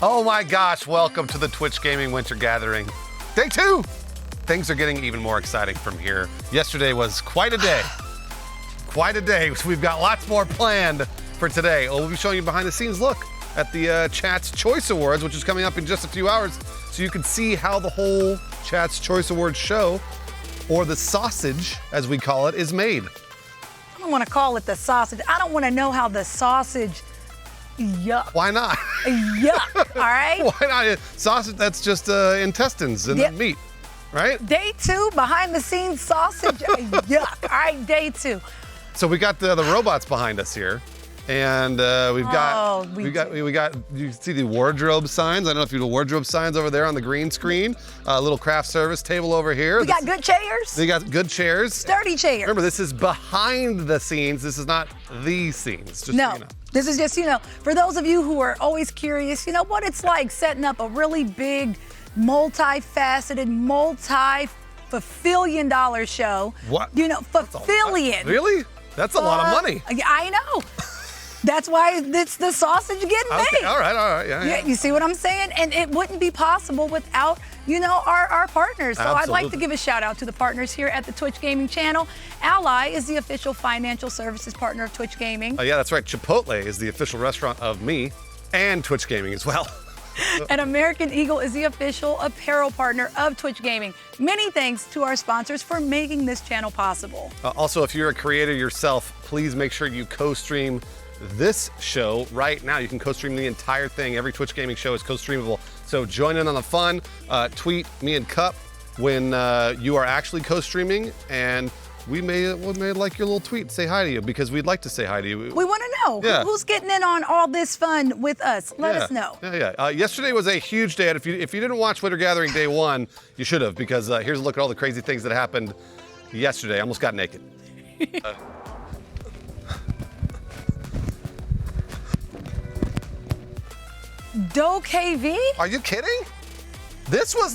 Oh my gosh, welcome to the Twitch Gaming Winter Gathering. Day 2! Things are getting even more exciting from here. Yesterday was quite a day. Quite a day. We've got lots more planned for today. We'll be showing you behind the scenes look at the Chat's Choice Awards, which is coming up in just a few hours, so you can see how the whole Chat's Choice Awards show, or the sausage, as we call it, is made. I don't want to call it the sausage. I don't want to know how the sausage, yuck. Why not? Yuck, all right? Why not? Sausage, that's just intestines and meat, right? Day 2, behind the scenes sausage, yuck. All right, day 2. So we got the robots behind us here. And we got, you see the wardrobe signs. I don't know if you do wardrobe signs over there on the green screen. A little craft service table over here. We got good chairs. They got good chairs. Sturdy chairs. Remember, this is behind the scenes. This is not the scenes. Just no, so you know. This is just, for those of you who are always curious, what it's like setting up a really big, multifaceted, multi-fulfillion dollar show. What? Fulfillion. Really? That's a lot of money. I know. That's why it's the sausage getting made. All right, yeah. You see what I'm saying? And it wouldn't be possible without, our partners. So Absolutely. I'd like to give a shout out to the partners here at the Twitch Gaming channel. Ally is the official financial services partner of Twitch Gaming. Yeah, that's right. Chipotle is the official restaurant of me and Twitch Gaming as well. And American Eagle is the official apparel partner of Twitch Gaming. Many thanks to our sponsors for making this channel possible. Also, if you're a creator yourself, please make sure you co-stream this show right now. You can co-stream the entire thing. Every Twitch Gaming show is co-streamable. So join in on the fun. Tweet me and Cup when you are actually co-streaming, and we may like your little tweet, say hi to you, because we'd like to say hi to you. We want to know who's getting in on all this fun with us. Let us know. Yeah. Yesterday was a huge day. And if you didn't watch Winter Gathering Day 1, you should have, because here's a look at all the crazy things that happened yesterday. I almost got naked. Doe KV? Are you kidding? This is what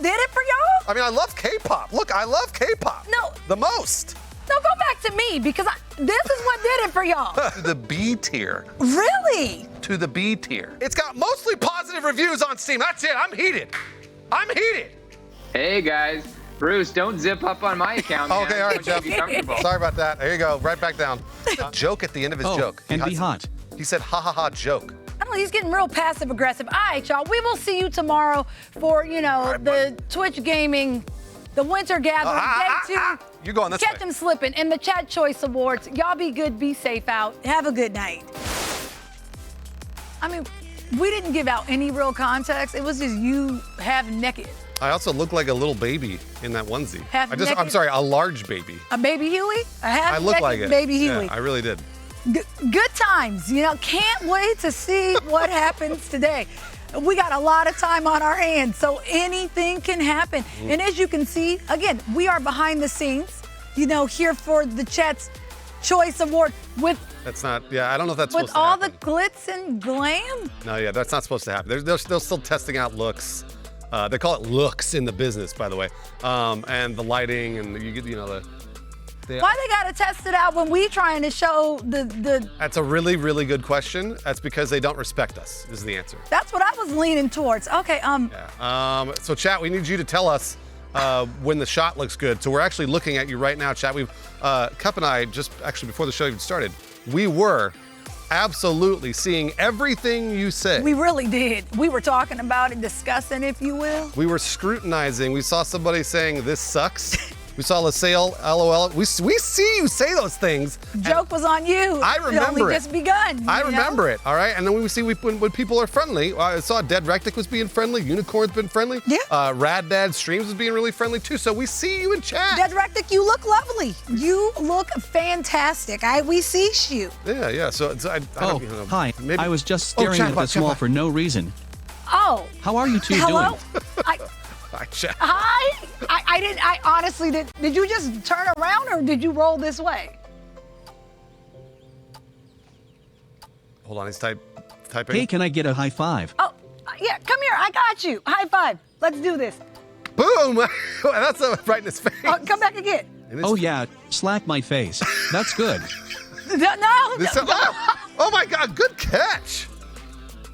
did it for y'all? I mean, I love K-pop. Look, I love K-pop. No. The most. No, go back to me, because this is what did it for y'all. To the B tier. Really? To the B tier. It's got mostly positive reviews on Steam. That's it. I'm heated. Hey, guys. Bruce, don't zip up on my account, man. Okay, all right, Jeff. Be comfortable. Sorry about that. There you go. Right back down. Joke at the end of his joke. And be hot. He said, ha ha ha, joke. I don't know, he's getting real passive aggressive. All right, y'all, we will see you tomorrow for, the Twitch Gaming, the Winter Gathering, Day 2. You're going this Catch way. them slipping in the Chat Choice Awards. Y'all be good, be safe out. Have a good night. I mean, we didn't give out any real context. It was just you half naked. I also look like a little baby in that onesie. Naked? I'm sorry, a large baby. A baby Huey? A half I look naked like it. baby Huey. Yeah, I really did. Good times, can't wait to see what happens today. We got a lot of time on our hands, so anything can happen. And as you can see, again, we are behind the scenes, here for the Chat's Choice Award with That's not, I don't know if that's supposed with to all happen. the glitz and glam. No, that's not supposed to happen. They're still testing out looks. They call it looks in the business, by the way. And the lighting and Why they gotta test it out when we trying to show the? That's a really, really good question. That's because they don't respect us, is the answer. That's what I was leaning towards. Okay, So chat, we need you to tell us when the shot looks good. So we're actually looking at you right now, chat. Cup and I, just actually before the show even started, we were absolutely seeing everything you said. We really did. We were talking about it, discussing, if you will. We were scrutinizing. We saw somebody saying, this sucks. We saw LaSalle, LOL. We see you say those things. Joke was on you. I remember only just begun. I remember it, all right? And then we see when people are friendly. I saw Dead Rectic was being friendly. Unicorn's been friendly. Yeah. Rad Dad Streams was being really friendly, too. So we see you in chat. Dead Rectic, you look lovely. You look fantastic. We see you. Yeah. So I don't, Hi. maybe- I was just staring at this wall for no reason. Oh. How are you two Hello? doing? Hi, chat. Hi. I honestly did. Did you just turn around or did you roll this way? Hold on, he's typing. Hey, can I get a high five? Oh, yeah. Come here. I got you. High five. Let's do this. Boom! That's right in his face. Oh, come back again. Oh yeah, slack my face. That's good. No. Oh my God! Good catch.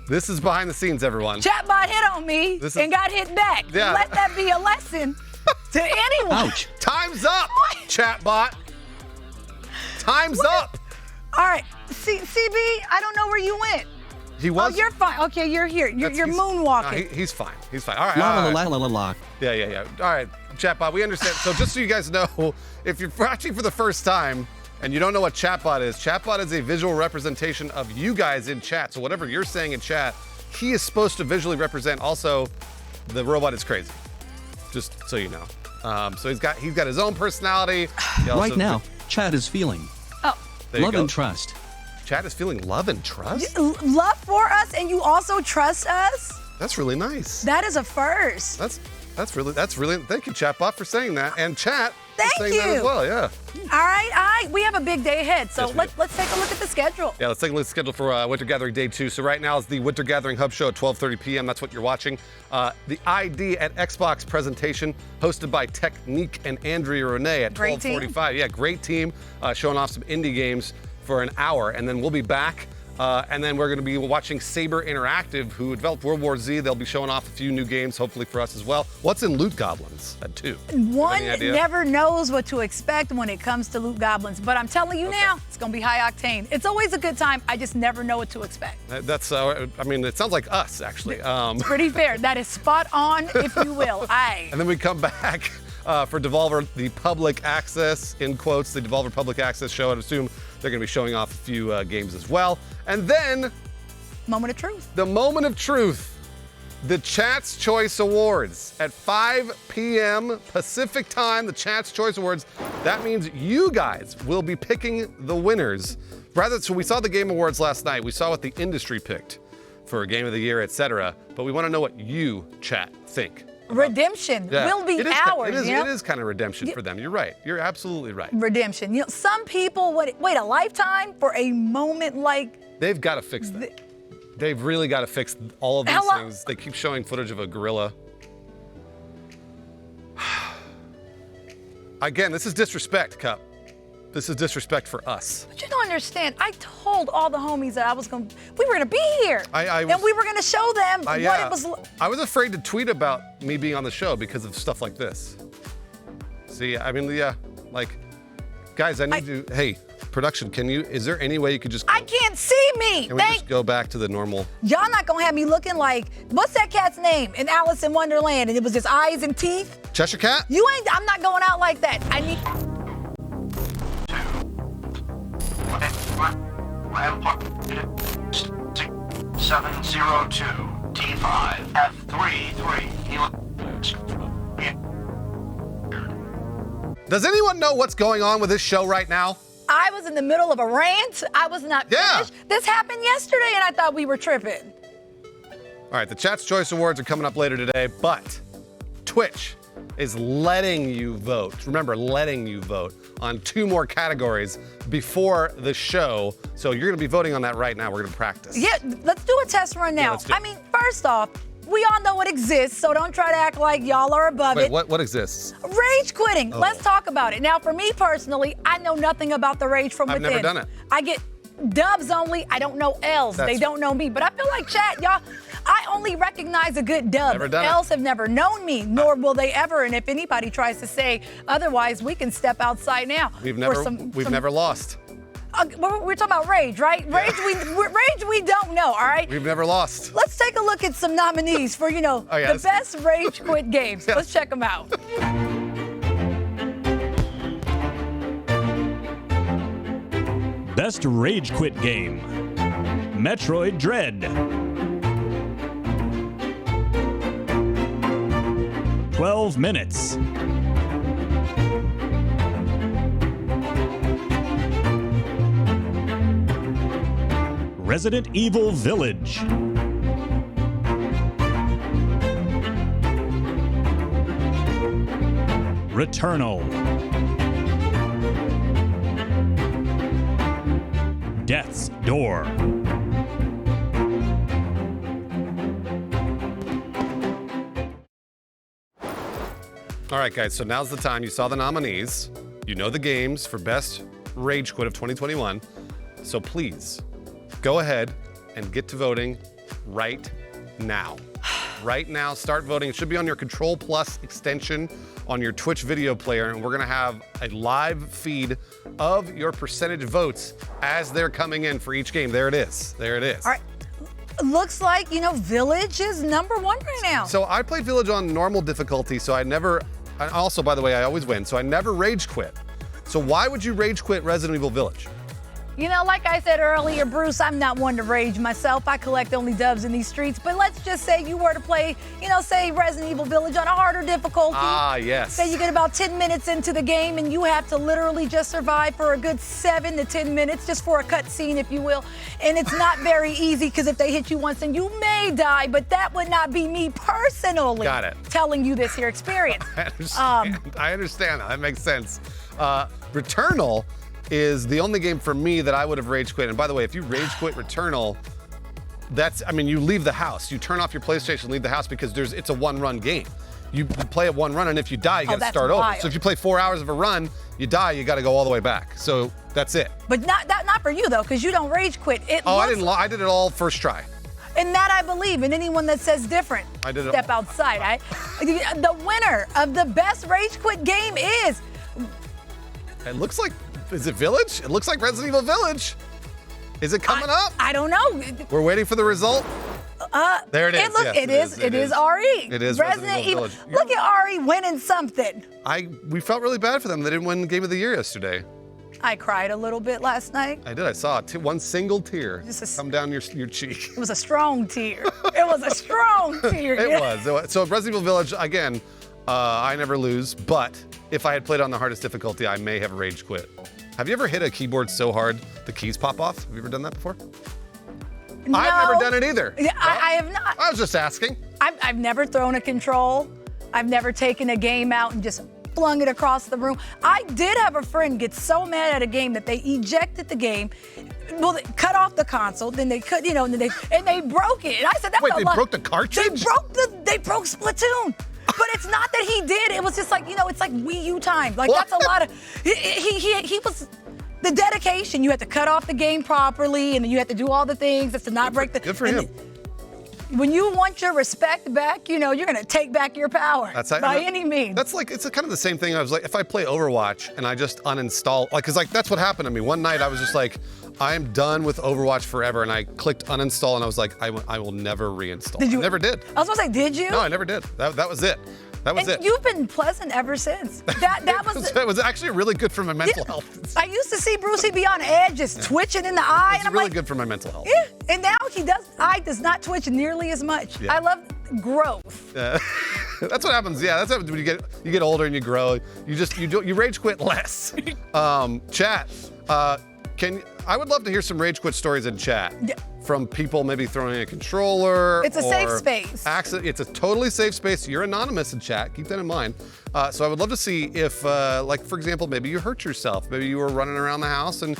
This is behind the scenes, everyone. Chatbot hit on me and got hit back. Yeah. Let that be a lesson to anyone. Ouch. Time's up, chatbot. Time's up. All right, CB, I don't know where you went. He was. Oh, you're fine. Okay, you're here. You're He's- moonwalking. He's fine. He's fine. All right. La all la right. la la la la. Yeah. All right, chatbot, we understand. So just so you guys know, if you're watching for the first time and you don't know what chatbot is a visual representation of you guys in chat. So whatever you're saying in chat, he is supposed to visually represent also the robot is crazy. Just so you know. So he's got his own personality. He also- Right now, Chad is feeling There you love go. and trust. Chat is feeling love and trust. Love for us, and you also trust us? That's really nice. That is a first. That's really thank you, chatbot, for saying that. And chat Thank for saying that you. as well, yeah. All right. We have a big day ahead, so Yes, we let's take a look at the schedule. Yeah, let's take a look at the schedule for Winter Gathering Day 2. So right now is the Winter Gathering Hub Show at 12:30 p.m. That's what you're watching. The ID at Xbox presentation hosted by Technique and Andrea Renee at Great team. 12:45. Yeah, great team, showing off some indie games for an hour, and then we'll be back. And then we're going to be watching Saber Interactive, who developed World War Z. They'll be showing off a few new games, hopefully for us as well. What's in Loot Goblins at 2? One Any idea? never knows what to expect when it comes to Loot Goblins, but I'm telling you now, it's going to be high octane. It's always a good time. I just never know what to expect. That's, I mean, it sounds like us, actually. Pretty fair. That is spot on, if you will. Aye. And then we come back for Devolver, the public access, in quotes, the Devolver public access show. I'd assume they're going to be showing off a few games as well. And then Moment of truth. the moment of truth, the Chat's Choice Awards at 5 p.m. Pacific time, the Chat's Choice Awards. That means you guys will be picking the winners. So we saw the Game Awards last night. We saw what the industry picked for Game of the Year, etc. But we want to know what you, Chat, think. Redemption Yeah. will be It is, ours. It you know? is kind of redemption for them. You're right. You're absolutely right. Redemption. You know, some people would wait a lifetime for a moment like They've got to fix that. They've really got to fix all of these Hello? things. They keep showing footage of a gorilla. Again, this is disrespect, Cup. This is disrespect for us. But you don't understand. I told all the homies that we were gonna be here, and we were gonna show them what it was. I was afraid to tweet about me being on the show because of stuff like this. See, I mean, yeah, like, guys, I need to. Hey, production, is there any way you could just? I can't see me. Can we just go back to the normal? Y'all not gonna have me looking like what's that cat's name in Alice in Wonderland, and it was just eyes and teeth. Cheshire Cat? I'm not going out like that. I need. 702 T5 F33. Does anyone know what's going on with this show right now? I was in the middle of a rant. I was not finished. This happened yesterday, and I thought we were tripping. All right, the Chat's Choice Awards are coming up later today, but Twitch is letting you vote. Remember, letting you vote on 2 more categories before the show. So you're going to be voting on that right now. We're going to practice. Yeah, let's do a test run now. let's do it. I mean, first off, we all know it exists, so don't try to act like y'all are above Wait, it. what exists? Rage quitting. Let's talk about it. Now, for me personally, I know nothing about the rage from I've within. never done it. I get dubs only. I don't know L's. They don't know me. But I feel like, chat, y'all, I only recognize a good dub. Never done it. L's have never known me, nor will they ever. And if anybody tries to say otherwise, we can step outside now. We've never lost. We're talking about rage, right? Rage we don't know, all right? We've never lost. Let's take a look at some nominees for, the best rage quit games. Yeah. Let's check them out. Best Rage Quit Game. Metroid Dread. 12 minutes. Resident Evil Village. Returnal. Death's Door. All right, guys, so now's the time. You saw the nominees. You know the games for Best Rage Quit of 2021. So please, go ahead and get to voting right now. Right now, start voting. It should be on your Control Plus extension on your Twitch video player, and we're gonna have a live feed of your percentage votes as they're coming in for each game. There it is. There it is. All right. Looks like, Village is number 1 right now. So I played Village on normal difficulty, so I never, and also, by the way, I always win, so I never rage quit. So why would you rage quit Resident Evil Village? Like I said earlier, Bruce, I'm not one to rage myself. I collect only dubs in these streets. But let's just say you were to play, say Resident Evil Village on a harder difficulty. Ah, yes. Say you get about 10 minutes into the game and you have to literally just survive for a good 7 to 10 minutes, just for a cutscene, if you will. And it's not very easy because if they hit you once, then you may die. But that would not be me personally Got it. telling you this here experience. I understand that. That makes sense. Returnal is the only game for me that I would have rage quit. And by the way, if you rage quit Returnal, you leave the house. You turn off your PlayStation, leave the house because it's a one-run game. You play a one run, and if you die, you got to start over. So if you play 4 hours of a run, you die, you got to go all the way back. So that's it. But not for you though, because you don't rage quit. I did it all first try. And that I believe, and anyone that says different, step outside. The winner of the best rage quit game is. It looks like. Is it Village? It looks like Resident Evil Village. Is it coming up? I don't know. We're waiting for the result. There it is. It is RE. It is Resident Evil Village. Look at RE winning something. We felt really bad for them. They didn't win Game of the Year yesterday. I cried a little bit last night. I did. I saw one single tear come down your cheek. It was a strong tear. It was a strong tear. It was. So Resident Evil Village, again, I never lose, but if I had played on the hardest difficulty, I may have rage quit. Have you ever hit a keyboard so hard the keys pop off? Have you ever done that before? No. I've never done it either. Yeah, I have not. I was just asking. I've never thrown a control. I've never taken a game out and just flung it across the room. I did have a friend get so mad at a game that they ejected the game. Well, they cut off the console, then they cut, and they broke it. And I said, that's Wait, they broke the cartridge? They broke Splatoon. But it's not that he did. It was just like, it's like Wii U time. Like, that's a lot of, he was, the dedication. You had to cut off the game properly, and then you had to do all the things just to not break the. Good for him. When you want your respect back, you're going to take back your power by any means. That's like, it's kind of the same thing. I was like, if I play Overwatch and I just uninstall, because that's what happened to me. One night I was just like, I am done with Overwatch forever. And I clicked uninstall and I was like, I will never reinstall. Did you? I never did. I was going to say, did you? No, I never did. That was it. That was it. You've been pleasant ever since. That was actually really good for my mental health. I used to see Brucey be on edge, just twitching in the eye. It's really good for my mental health. Yeah, and now eye does not twitch nearly as much. Yeah. I love growth. That's what happens. Yeah, that's what happens when you get older and you grow. You rage quit less. Chat. I would love to hear some rage quit stories in chat. Yeah. From people maybe throwing a controller. It's a safe space. It's a totally safe space. You're anonymous in chat. Keep that in mind. So I would love to see if, for example, maybe you hurt yourself. Maybe you were running around the house and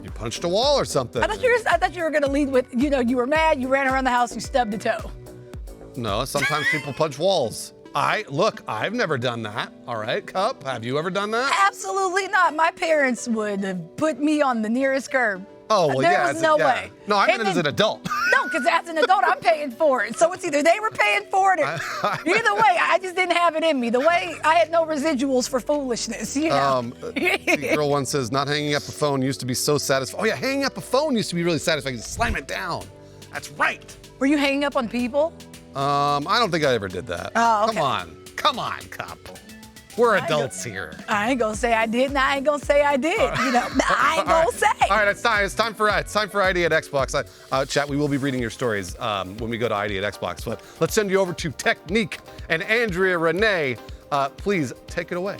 you punched a wall or something. I thought you were going to lead with, you were mad, you ran around the house, you stubbed a toe. No, sometimes people punch walls. I've never done that. All right, Cup, have you ever done that? Absolutely not. My parents would have put me on the nearest curb. Oh, well, there was no way. No, I meant as an adult. No, because as an adult, I'm paying for it. So it's either they were paying for it or either way, I just didn't have it in me. The way I had no residuals for foolishness, The girl one says, not hanging up the phone used to be so satisfying. Oh, yeah, hanging up the phone used to be really satisfying. Just slam it down. That's right. Were you hanging up on people? I don't think I ever did that. Oh, okay. Come on, Cup. We're adults here. I ain't gonna say I did, and I ain't gonna say I did. I ain't gonna say. All right, it's time for ID at Xbox. Chat, we will be reading your stories when we go to ID at Xbox. But let's send you over to Technique and Andrea Renee. Please take it away.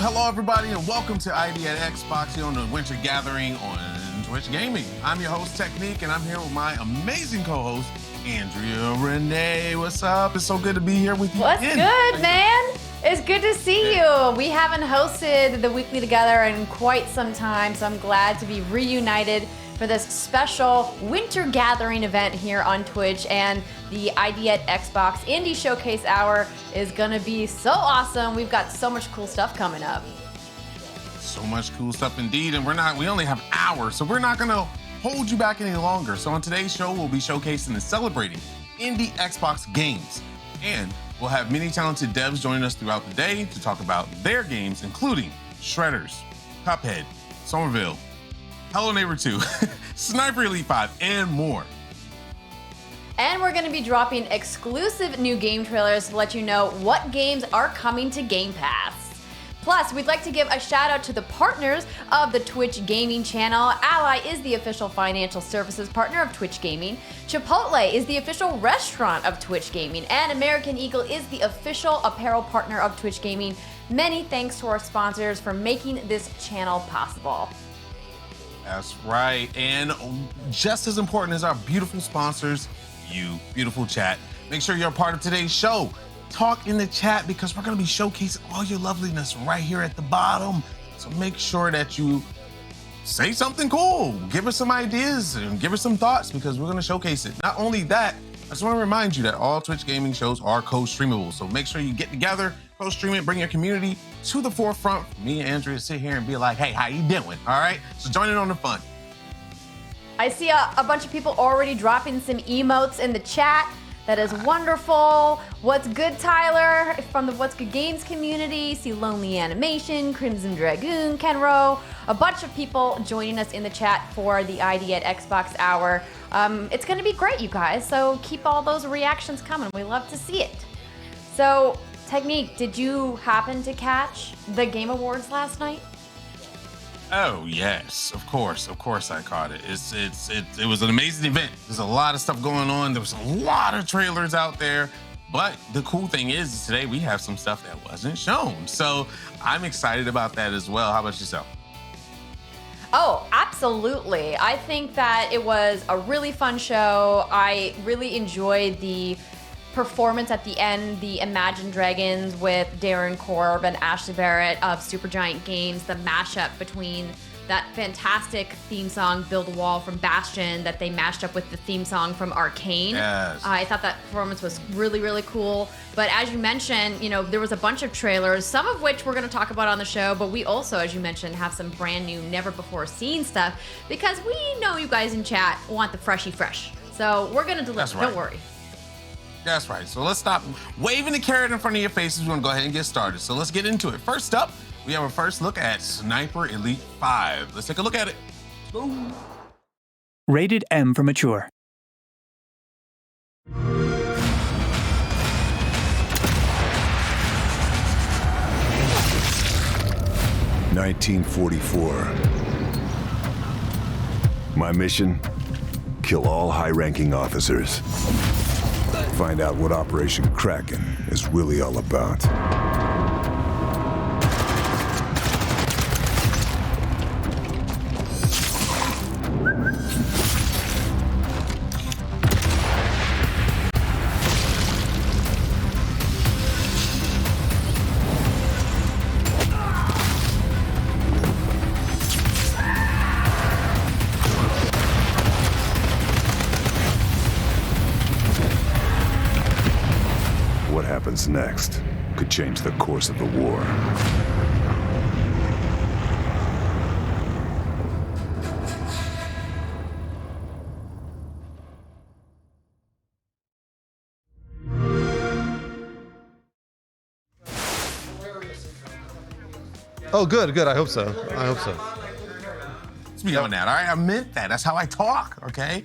Hello, everybody, and welcome to ID at Xbox here on the Winter Gathering on Twitch Gaming. I'm your host, Technique, and I'm here with my amazing co-host, Andrea Renee. What's up? It's so good to be here with you again. What's good, man? It's good to see you. We haven't hosted the Weekly Together in quite some time, so I'm glad to be reunited for this special Winter Gathering event here on Twitch. And the ID at Xbox Indie Showcase Hour is gonna be so awesome. We've got so much cool stuff coming up. So much cool stuff indeed, and we only have hours, so we're not gonna hold you back any longer. So on today's show, we'll be showcasing and celebrating indie Xbox games. And we'll have many talented devs joining us throughout the day to talk about their games, including Shredders, Cuphead, Somerville, Hello Neighbor 2, Sniper Elite 5, and more. And we're going to be dropping exclusive new game trailers to let you know what games are coming to Game Pass. Plus, we'd like to give a shout out to the partners of the Twitch Gaming channel. Ally is the official financial services partner of Twitch Gaming. Chipotle is the official restaurant of Twitch Gaming. And American Eagle is the official apparel partner of Twitch Gaming. Many thanks to our sponsors for making this channel possible. That's right. And just as important as our beautiful sponsors, you, beautiful chat. Make sure you're a part of today's show. Talk in the chat because we're going to be showcasing all your loveliness right here at the bottom. So make sure that you say something cool. Give us some ideas and give us some thoughts because we're going to showcase it. Not only that, I just want to remind you that all Twitch gaming shows are co-streamable. So make sure you get together, co-stream it, bring your community to the forefront. Me and Andrea sit here and be like, hey, how you doing? All right? So join in on the fun. I see a bunch of people already dropping some emotes in the chat. That is wonderful. What's good, Tyler? From the What's Good Games community. See Lonely Animation, Crimson Dragoon, Kenro. A bunch of people joining us in the chat for the ID at Xbox Hour. It's going to be great, you guys. So keep all those reactions coming. We love to see it. So, Technique, did you happen to catch the Game Awards last night? Oh yes, of course I caught it. It was an amazing event. There's a lot of stuff going on. There was a lot of trailers out there. But the cool thing is today we have some stuff that wasn't shown. So I'm excited about that as well. How about yourself? Oh, absolutely. I think that it was a really fun show. I really enjoyed the performance at the end, the Imagine Dragons with Darren Korb and Ashley Barrett of Supergiant Games, the mashup between that fantastic theme song, Build a Wall from Bastion, that they mashed up with the theme song from Arcane. Yes. I thought that performance was really, really cool. But as you mentioned, there was a bunch of trailers, some of which we're going to talk about on the show, but we also, as you mentioned, have some brand new, never before seen stuff because we know you guys in chat want the freshy fresh. So we're going to deliver. That's right. Don't worry. That's right. So let's stop waving the carrot in front of your faces. We're going to go ahead and get started. So let's get into it. First up, we have a first look at Sniper Elite 5. Let's take a look at it. Go. Rated M for mature. (1944). My mission? Kill all high-ranking officers. Find out what Operation Kraken is really all about. What happens next could change the course of the war. Oh, good. I hope so. Let's be on that, all right? I meant that. That's how I talk, okay?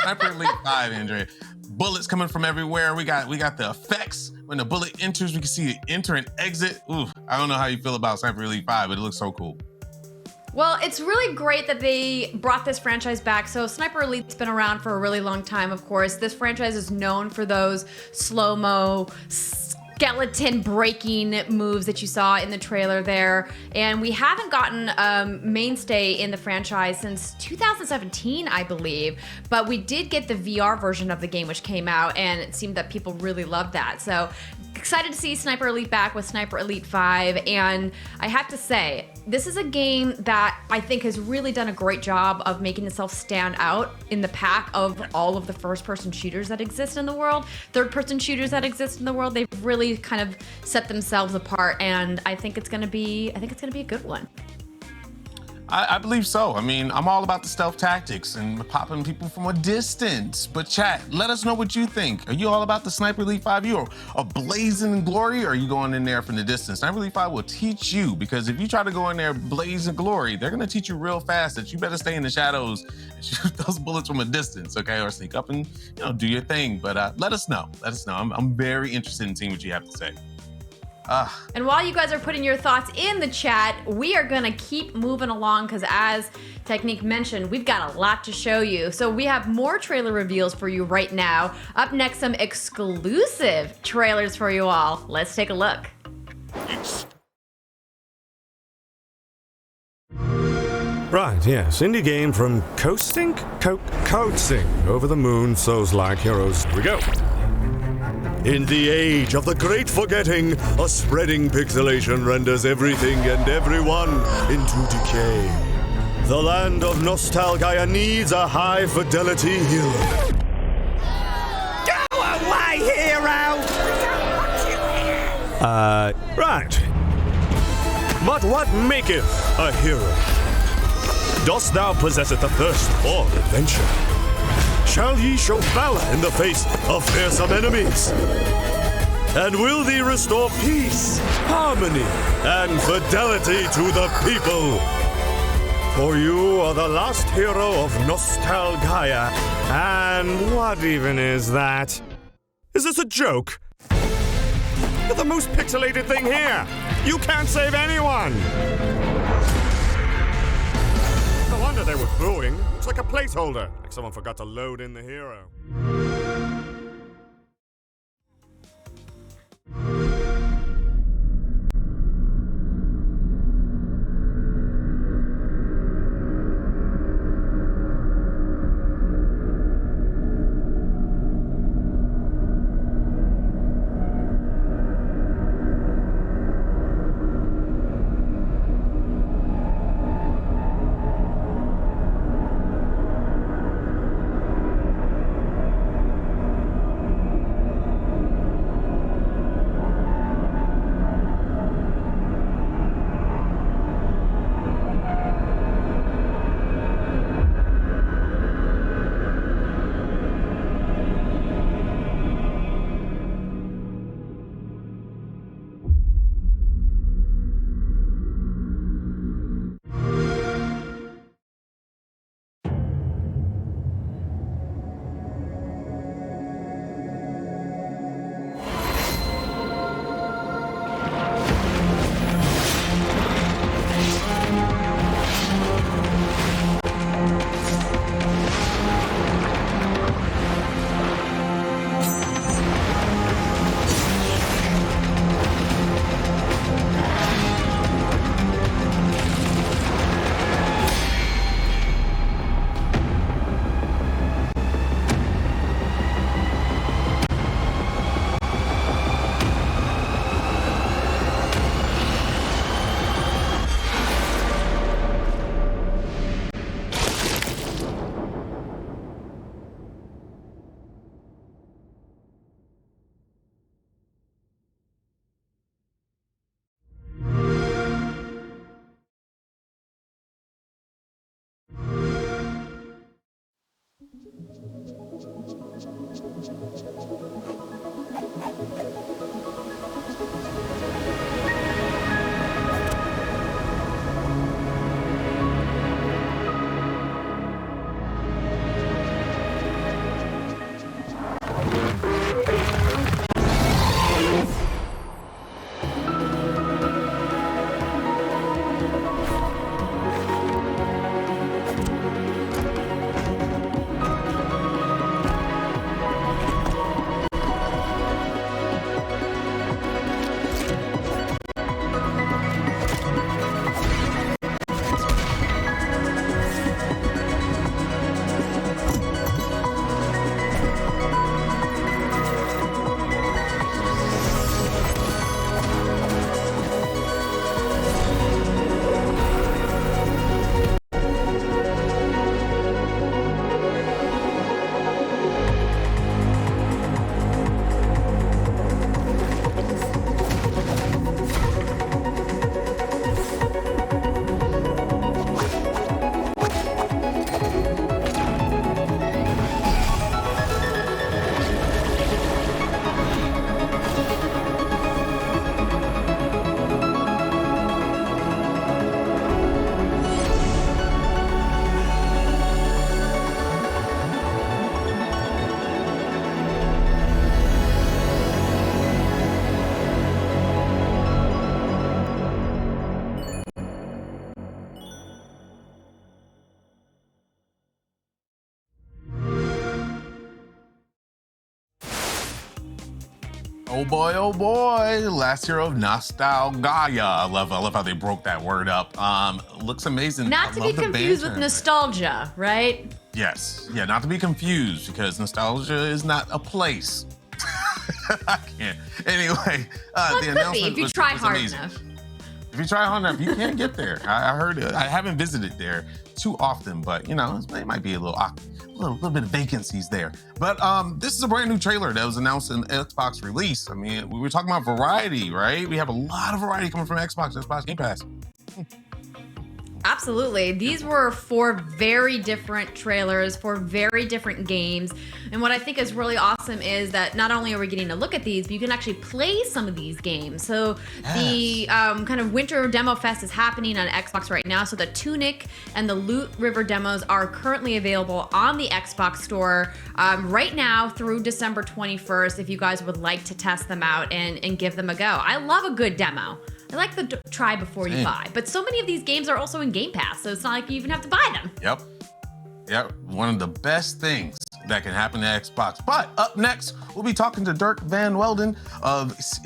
Sniper Elite 5, Andrea. Bullets coming from everywhere. We got the effects. When the bullet enters, we can see it enter and exit. Ooh, I don't know how you feel about Sniper Elite 5, but it looks so cool. Well, it's really great that they brought this franchise back. So Sniper Elite's been around for a really long time, of course. This franchise is known for those slow-mo, skeleton breaking moves that you saw in the trailer there. And we haven't gotten mainstay in the franchise since 2017, I believe. But we did get the VR version of the game, which came out, and it seemed that people really loved that. So excited to see Sniper Elite back with Sniper Elite 5, and I have to say, this is a game that I think has really done a great job of making itself stand out in the pack of all of the first-person shooters that exist in the world, third-person shooters that exist in the world. They've really kind of set themselves apart, and I think it's gonna be a good one. I believe so. I mean, I'm all about the stealth tactics and popping people from a distance. But chat, let us know what you think. Are you all about the Sniper Elite 5? You are blazing in glory, or are you going in there from the distance? Sniper Elite 5 will teach you, because if you try to go in there blazing glory, they're gonna teach you real fast that you better stay in the shadows and shoot those bullets from a distance, okay? Or sneak up and, do your thing. But let us know. Let us know. I'm very interested in seeing what you have to say. And while you guys are putting your thoughts in the chat, we are gonna keep moving along, because as Technique mentioned, we've got a lot to show you. So we have more trailer reveals for you right now. Up next, some exclusive trailers for you all. Let's take a look. Right, yes, indie game from Coasting? Coatsing over the moon, souls like heroes. Here we go. In the age of the great forgetting, a spreading pixelation renders everything and everyone into decay. The land of Nostalgaia needs a high-fidelity hero. Go away, hero! Right. But what maketh a hero? Dost thou possess the thirst for adventure? Shall ye show valor in the face of fearsome enemies? And will thee restore peace, harmony, and fidelity to the people? For you are the last hero of Nostalgaia. And what even is that? Is this a joke? You're the most pixelated thing here. You can't save anyone. No wonder they were booing. Looks like a placeholder. Like someone forgot to load in the hero. Oh boy, Last Hero of Nostalgaia. I love how they broke that word up. Looks amazing. Not to be confused with nostalgia, right? Yes, yeah, not to be confused because nostalgia is not a place. I can't. Anyway, the announcement if you was try hard amazing. enough. If you try hard enough, you can get there. I heard it. I haven't visited there too often, but you know, it might be a little bit of vacancies there. But this is a brand new trailer that was announced in Xbox release. I mean, we were talking about variety, right? We have a lot of variety coming from Xbox Game Pass. Absolutely. These were 4 very different trailers for very different games. And what I think is really awesome is that not only are we getting to look at these, but you can actually play some of these games. So the kind of Winter Demo Fest is happening on Xbox right now. So the Tunic and the Loot River demos are currently available on the Xbox Store right now through December 21st if you guys would like to test them out and give them a go. I love a good demo. I like the try before you buy, but so many of these games are also in Game Pass, so it's not like you even have to buy them. Yep. One of the best things that can happen to Xbox. But up next, we'll be talking to Dirk Van Welden,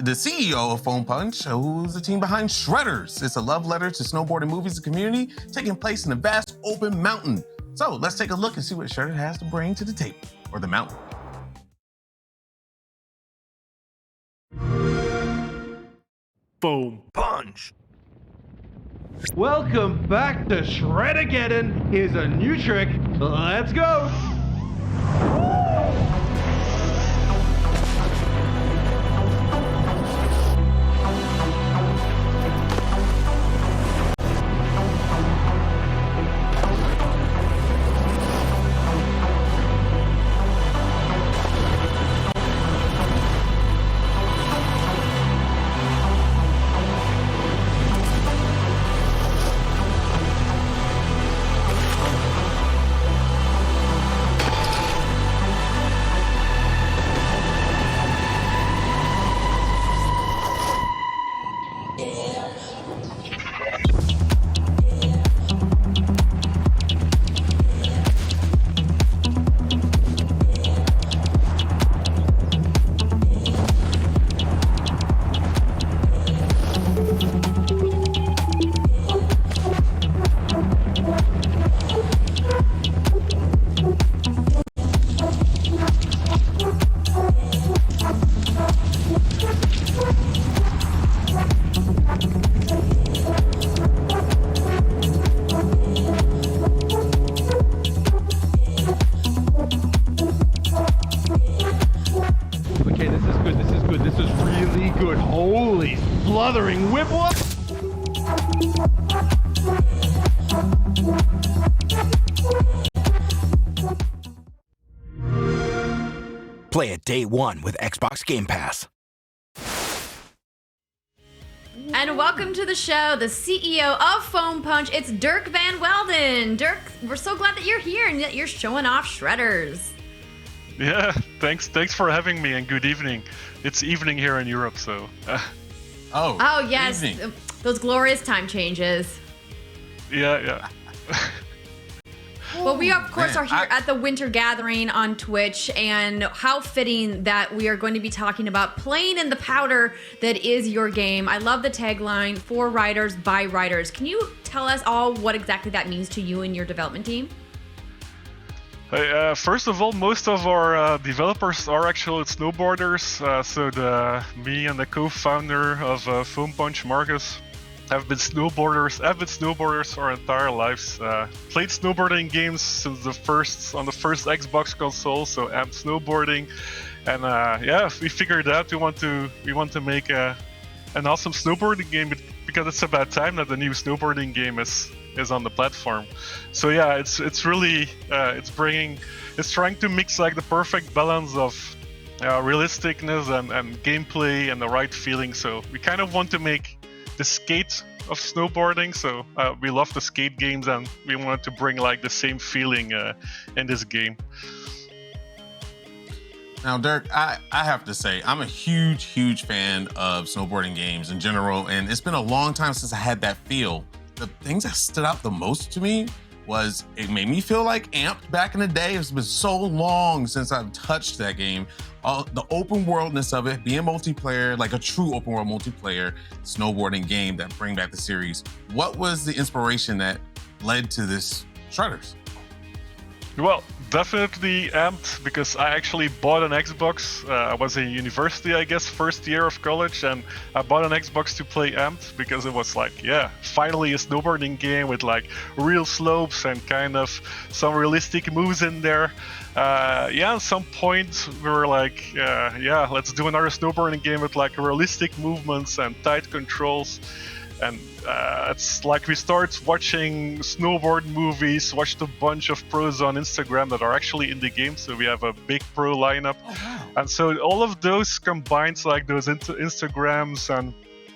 the CEO of Foam Punch, who's the team behind Shredders. It's a love letter to snowboarding movies and community taking place in a vast open mountain. So let's take a look and see what Shredder has to bring to the table, or the mountain. Foam Punch. Welcome back to Shred-ageddon. Here's a new trick. Let's go. Sluthering whipwalk. Play it day one with Xbox Game Pass. And welcome to the show, the CEO of Foam Punch. It's Dirk Van Welden. Dirk, we're so glad that you're here and that you're showing off Shredders. Yeah, thanks for having me, and good evening. It's evening here in Europe, so. Oh yes, those glorious time changes. Yeah. Well, we of course are here at the Winter Gathering on Twitch, and how fitting that we are going to be talking about playing in the powder that is your game. I love the tagline, for writers, by writers. Can you tell us all what exactly that means to you and your development team? First of all, most of our developers are actually snowboarders. So me and the co-founder of Foam Punch, Marcus, have been snowboarders our entire lives. Played snowboarding games since on the first Xbox console. So amped snowboarding, and we figured out we want to make an awesome snowboarding game because it's about time that the new snowboarding game is on the platform. So yeah, it's really it's trying to mix like the perfect balance of realisticness and gameplay and the right feeling. So we kind of want to make the skate of snowboarding. So we love the skate games, and we wanted to bring like the same feeling in this game. Now, Dirk, I have to say, I'm a huge fan of snowboarding games in general, and it's been a long time since I had that feel. The things that stood out the most to me was it made me feel like Amped back in the day. It's been so long since I've touched that game. The open worldness of it, being multiplayer, like a true open world multiplayer snowboarding game that bring back the series. What was the inspiration that led to this Shredders? Well, definitely Amped, because I actually bought an Xbox. I was in university, I guess, first year of college, and I bought an Xbox to play Amped because it was like, yeah, finally a snowboarding game with like real slopes and kind of some realistic moves in there. At some point we were like, let's do another snowboarding game with like realistic movements and tight controls. And it's like we start watching snowboard movies, watched a bunch of pros on Instagram that are actually in the game, so we have a big pro lineup. Oh, wow. And so all of those combined, like those Instagrams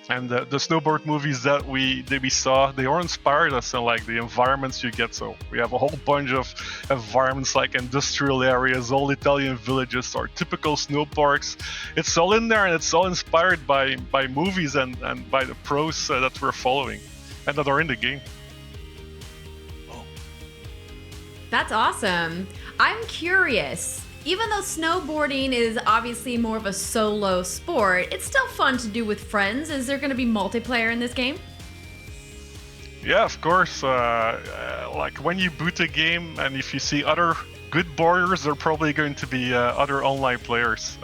and the snowboard movies that we saw, they all inspired us, and like the environments you get. So we have a whole bunch of environments like industrial areas, all Italian villages, or typical snow parks. It's all in there, and it's all inspired by movies and by the pros that we're following and that are in the game. That's awesome. I'm curious. Even though snowboarding is obviously more of a solo sport, it's still fun to do with friends. Is there going to be multiplayer in this game? Yeah, of course. Like when you boot a game, and if you see other good boarders, there are probably going to be other online players.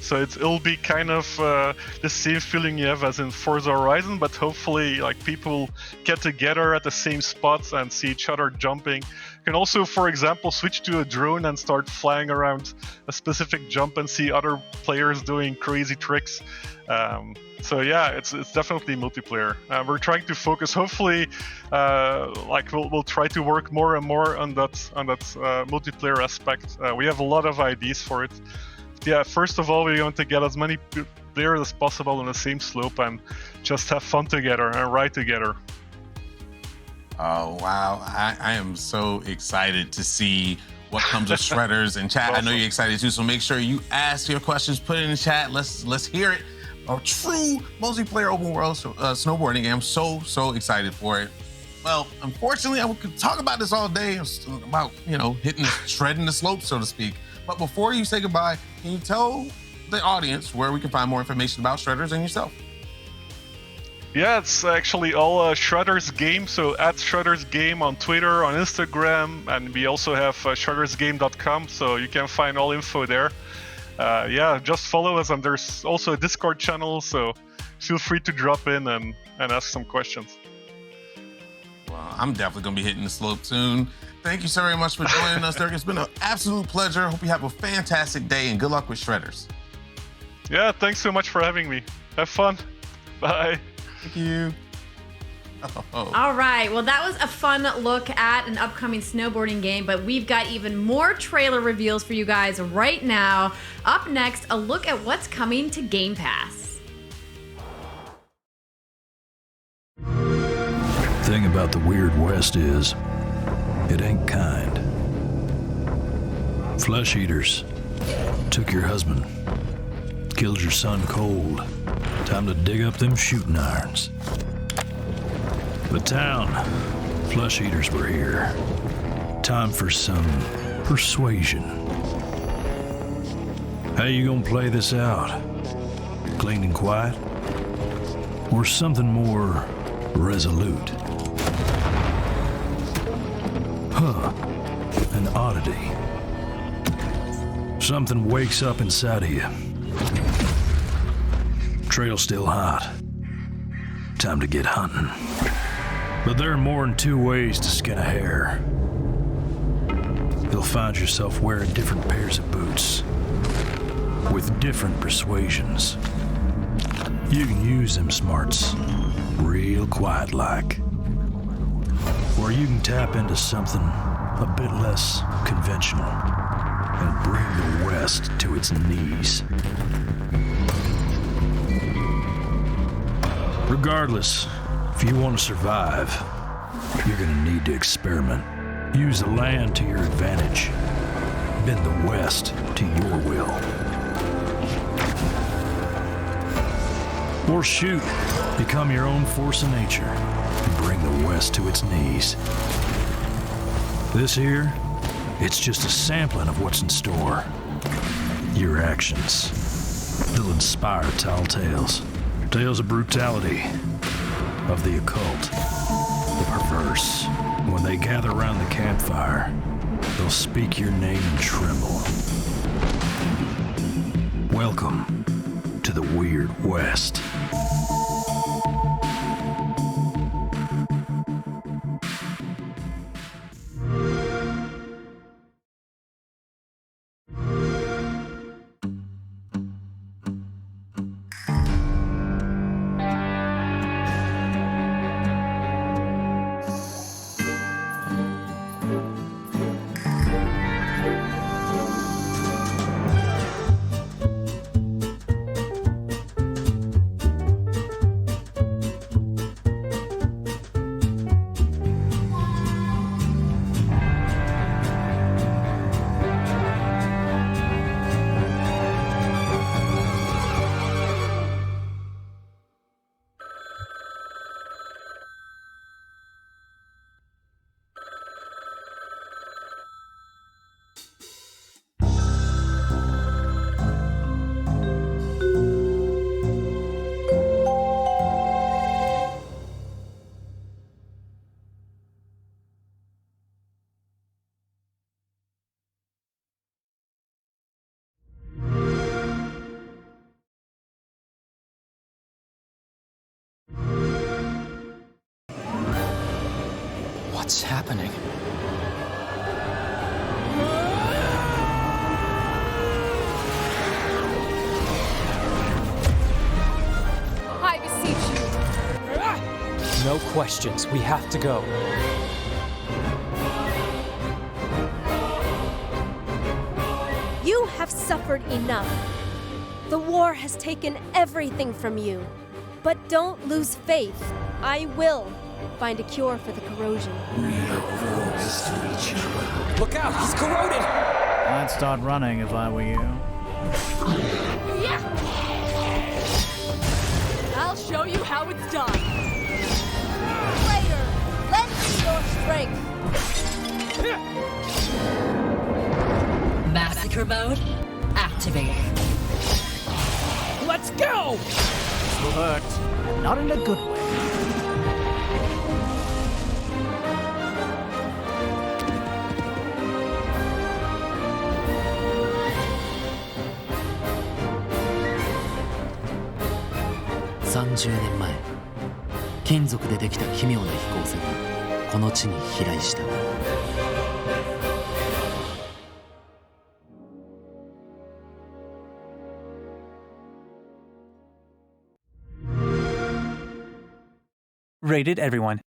So it'll be kind of the same feeling you have as in Forza Horizon, but hopefully like people get together at the same spots and see each other jumping. You can also, for example, switch to a drone and start flying around a specific jump and see other players doing crazy tricks. So yeah, it's definitely multiplayer. We're trying to focus. Hopefully, we'll try to work more and more on that multiplayer aspect. We have a lot of ideas for it. Yeah, first of all, we want to get as many players as possible on the same slope and just have fun together and ride together. Oh, wow. I am so excited to see what comes of Shredders in chat. Awesome. I know you're excited too, so make sure you ask your questions, put it in the chat. Let's hear it. A true multiplayer open world snowboarding game. I'm so excited for it. Well, unfortunately, I could talk about this all day, about, shredding the slope, so to speak. But before you say goodbye, can you tell the audience where we can find more information about Shredders and yourself? Yeah, it's actually all Shredders Game, so at Shredders Game on Twitter, on Instagram, and we also have shreddersgame.com, so you can find all info there. Just follow us, and there's also a Discord channel, so feel free to drop in and ask some questions. Well, I'm definitely going to be hitting the slope soon. Thank you so very much for joining us, Dirk. It's been an absolute pleasure. Hope you have a fantastic day, and good luck with Shredders. Yeah, thanks so much for having me. Have fun. Bye. Thank you. All right. Well, that was a fun look at an upcoming snowboarding game, but we've got even more trailer reveals for you guys right now. Up next, a look at what's coming to Game Pass. Thing about the Weird West is, it ain't kind. Flesh eaters took your husband, killed your son cold. Time to dig up them shooting irons. The town, flesh eaters were here. Time for some persuasion. How you gonna play this out? Clean and quiet? Or something more resolute? An oddity. Something wakes up inside of you. Trail still hot. Time to get hunting. But there are more than two ways to skin a hare. You'll find yourself wearing different pairs of boots with different persuasions. You can use them smarts real quiet like. Or you can tap into something a bit less conventional and bring the West to its knees. Regardless, if you want to survive, you're gonna need to experiment. Use the land to your advantage. Bend the West to your will. Or shoot, become your own force of nature and bring the West to its knees. This here, it's just a sampling of what's in store. Your actions, they'll inspire tall tales. Tales of brutality, of the occult, the perverse. When they gather around the campfire, they'll speak your name and tremble. Welcome to the Weird West. What's happening? I beseech you. No questions. We have to go. You have suffered enough. The war has taken everything from you. But don't lose faith. I will find a cure for the corrosion. We have promised to each other. Look out, he's corroded! I'd start running if I were you. Yeah. I'll show you how it's done. Slayer, lend me your strength. Massacre mode activated. Let's go! This will hurt. Not in a good way.30年前、金属でできた奇妙な飛行船がこの地に飛来した。Rated everyone.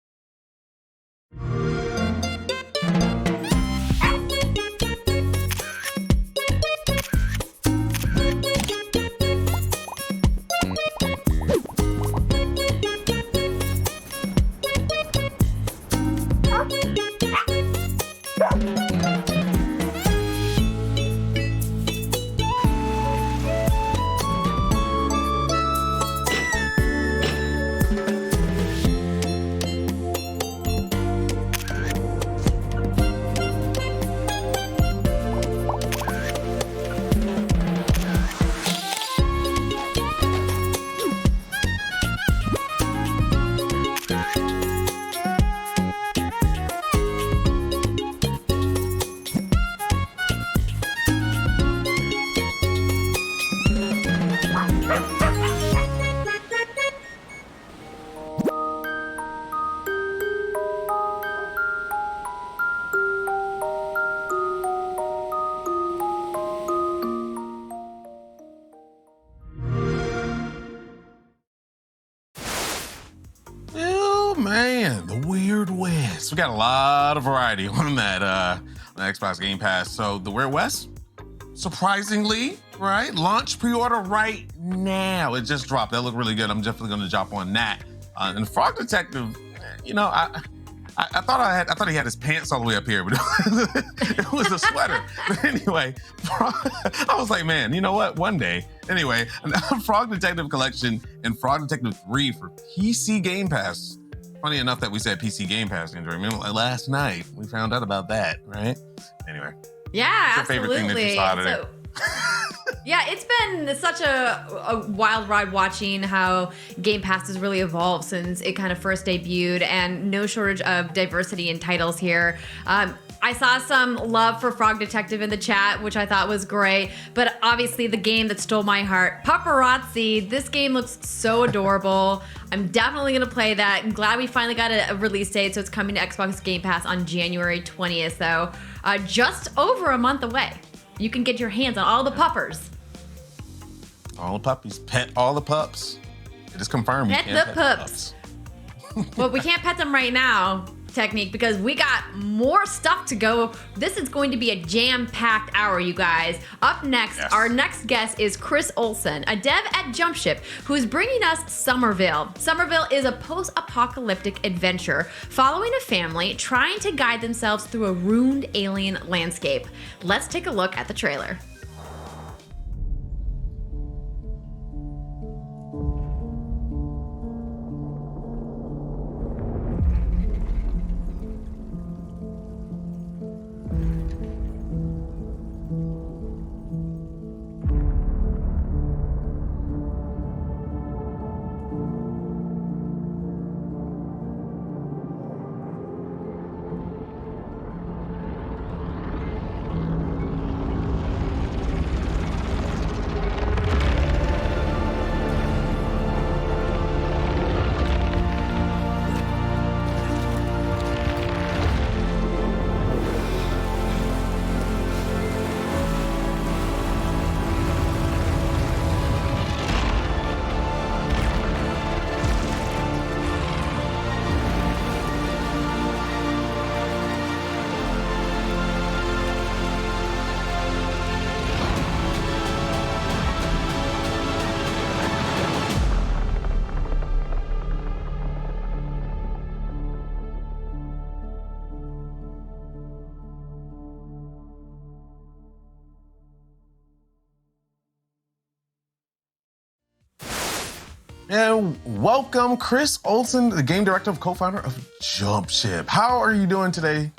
Man, the Weird West. We got a lot of variety on that on Xbox Game Pass. So the Weird West, surprisingly, right? Launch pre-order right now. It just dropped. That looked really good. I'm definitely going to jump on that. And Frog Detective, you know, I thought he had his pants all the way up here, but it was a sweater. But anyway, I was like, man, you know what? One day. Anyway, Frog Detective Collection and Frog Detective 3 for PC Game Pass. Funny enough that we said PC Game Pass, Andrew. Remember last night we found out about that, right? Anyway. Yeah, what's your favorite thing that you saw today? Yeah, it's been such a wild ride watching how Game Pass has really evolved since it kind of first debuted, and no shortage of diversity in titles here. I saw some love for Frog Detective in the chat, which I thought was great, but obviously the game that stole my heart, Paparazzi. This game looks so adorable. I'm definitely going to play that. I'm glad we finally got a release date, so it's coming to Xbox Game Pass on January 20th, though. Just over a month away. You can get your hands on all the puppers. All the puppies. Pet all the pups. It is confirmed. Pet the pups. Well, we can't pet them right now, Technique, because we got more stuff to go. This is going to be a jam-packed hour, you guys. Up next, Our next guest is Chris Olsen, a dev at Jumpship, who is bringing us Somerville. Somerville is a post-apocalyptic adventure following a family trying to guide themselves through a ruined alien landscape. Let's take a look at the trailer. And welcome, Chris Olsen, the game director and co-founder of Jumpship. How are you doing today?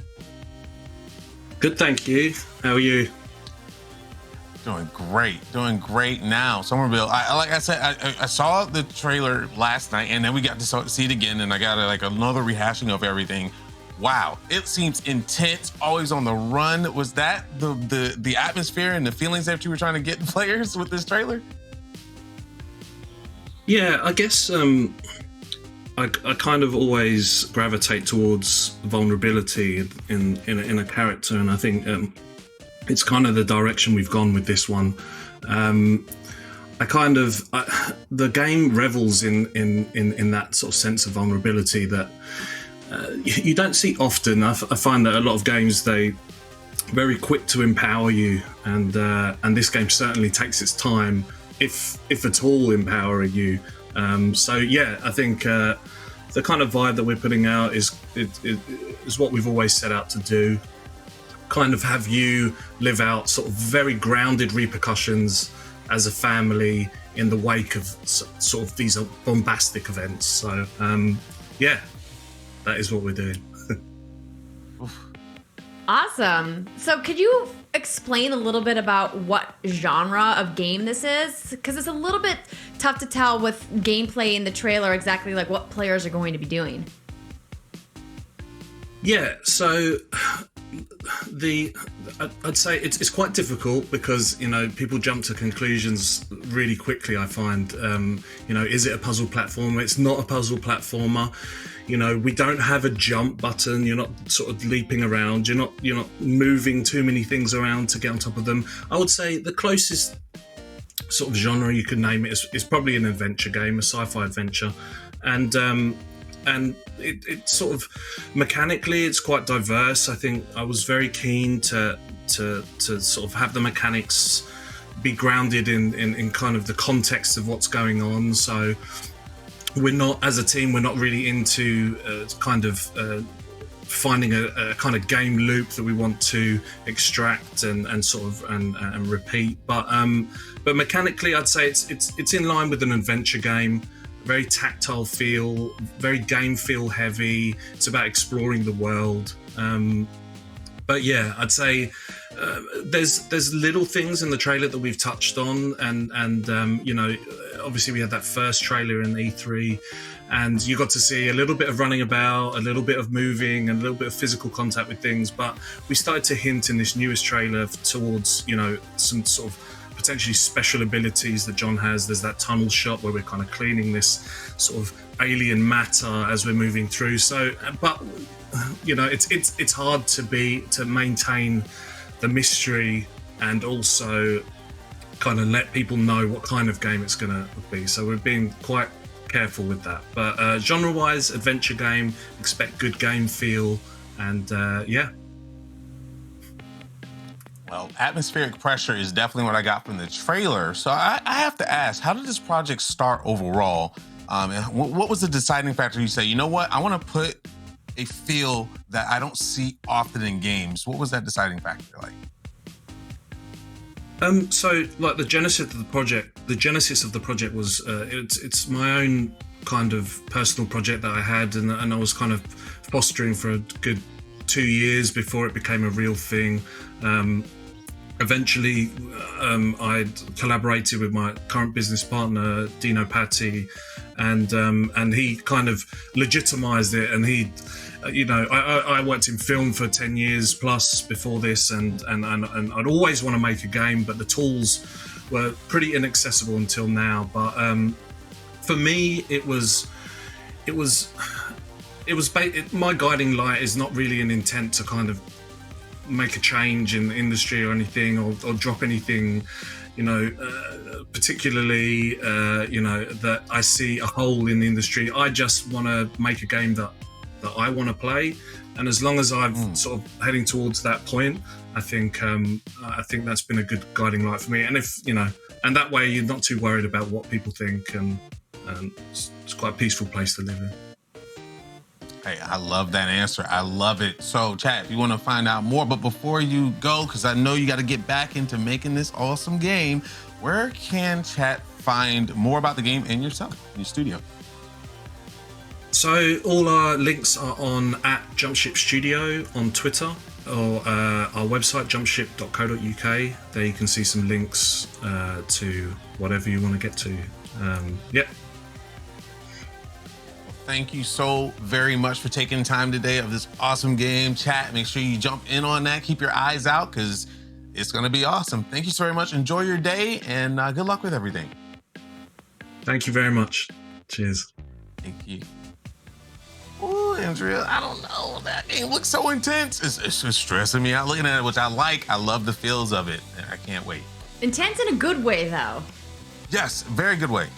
Good, thank you. How are you? Doing great now. Somerville, like I said, I saw the trailer last night, and then we got to see it again, and I got another rehashing of everything. Wow, it seems intense, always on the run. Was that the atmosphere and the feelings that you were trying to get players with this trailer? Yeah, I guess I kind of always gravitate towards vulnerability in a character, and I think it's kind of the direction we've gone with this one. The game revels in that sort of sense of vulnerability that you don't see often. I find that a lot of games, they very quick to empower you, and this game certainly takes its time, if at all, empowering you. So yeah, I think the kind of vibe that we're putting out is what we've always set out to do. Kind of have you live out sort of very grounded repercussions as a family in the wake of sort of these bombastic events. So yeah, that is what we're doing. Awesome. So could you explain a little bit about what genre of game this is? Because it's a little bit tough to tell with gameplay in the trailer exactly like what players are going to be doing. Yeah, so I'd say it's quite difficult because, you know, people jump to conclusions really quickly, I find. You know, is it a puzzle platformer? It's not a puzzle platformer. You know, we don't have a jump button. You're not sort of leaping around. You're not moving too many things around to get on top of them. I would say the closest sort of genre you could name it is probably an adventure game, a sci-fi adventure, and it sort of mechanically it's quite diverse. I think I was very keen to sort of have the mechanics be grounded in kind of the context of what's going on. So we're not, as a team, we're not really into finding a kind of game loop that we want to extract and sort of repeat. But mechanically, I'd say it's in line with an adventure game. very tactile feel, very game feel heavy. It's about exploring the world. But yeah, I'd say there's little things in the trailer that we've touched on, and you know, obviously we had that first trailer in E3, and you got to see a little bit of running about, a little bit of moving, and a little bit of physical contact with things. But we started to hint in this newest trailer towards, you know, some sort of potentially special abilities that John has. There's that tunnel shot where we're kind of cleaning this sort of alien matter as we're moving through. So, but you know, it's hard to maintain the mystery and also kind of let people know what kind of game it's going to be. So we're being quite careful with that. But genre-wise, adventure game, expect good game feel, and yeah. Well, atmospheric pressure is definitely what I got from the trailer. So I have to ask, how did this project start overall? And what was the deciding factor? You say, you know what, I want to put a feel that I don't see often in games. What was that deciding factor like? So like the genesis of the project was it's my own kind of personal project that I had, and I was kind of fostering for a good 2 years before it became a real thing. Eventually, I'd collaborated with my current business partner, Dino Patti, and he kind of legitimized it. And he, you know, I worked in film for 10 years plus before this, and I'd always want to make a game, but the tools were pretty inaccessible until now. But for me, my guiding light is not really an intent to kind of make a change in the industry or anything, or drop anything, you know, particularly, you know, that I see a hole in the industry. I just want to make a game that I want to play, and as long as I'm sort of heading towards that point, I think that's been a good guiding light for me. And if you know, and that way you're not too worried about what people think, and it's quite a peaceful place to live in. Hey, I love that answer. I love it. So, chat, if you want to find out more, but before you go, because I know you got to get back into making this awesome game, where can chat find more about the game and yourself, your studio? So all our links are on @Jumpship Studio on Twitter, or our website jumpship.co.uk. There you can see some links to whatever you want to get to. Yep. Thank you so very much for taking time today of this awesome game. Chat, make sure you jump in on that. Keep your eyes out, because it's going to be awesome. Thank you so very much. Enjoy your day, and good luck with everything. Thank you very much. Cheers. Thank you. Ooh, Andrea, I don't know. That game looks so intense. It's just stressing me out looking at it, which I like. I love the feels of it. I can't wait. Intense in a good way, though. Yes, very good way.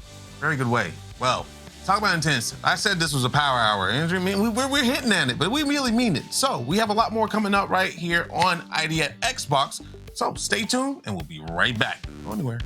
Very good way. Well, talk about intense. I said this was a power hour, Andrew. I mean, we're hitting at it, but we really mean it. So we have a lot more coming up right here on ID at Xbox. So stay tuned, and we'll be right back. Go anywhere.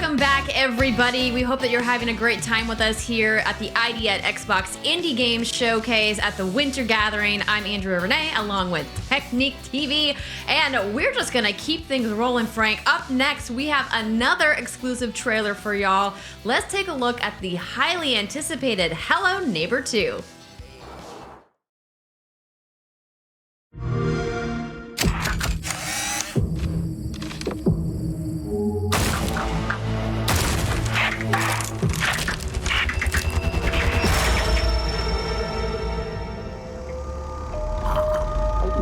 Welcome back, everybody. We hope that you're having a great time with us here at the ID at Xbox Indie Games Showcase at the Winter Gathering. I'm Andrea Renee, along with Technique TV, and we're just gonna keep things rolling, Frank. Up next, we have another exclusive trailer for y'all. Let's take a look at the highly anticipated Hello Neighbor 2.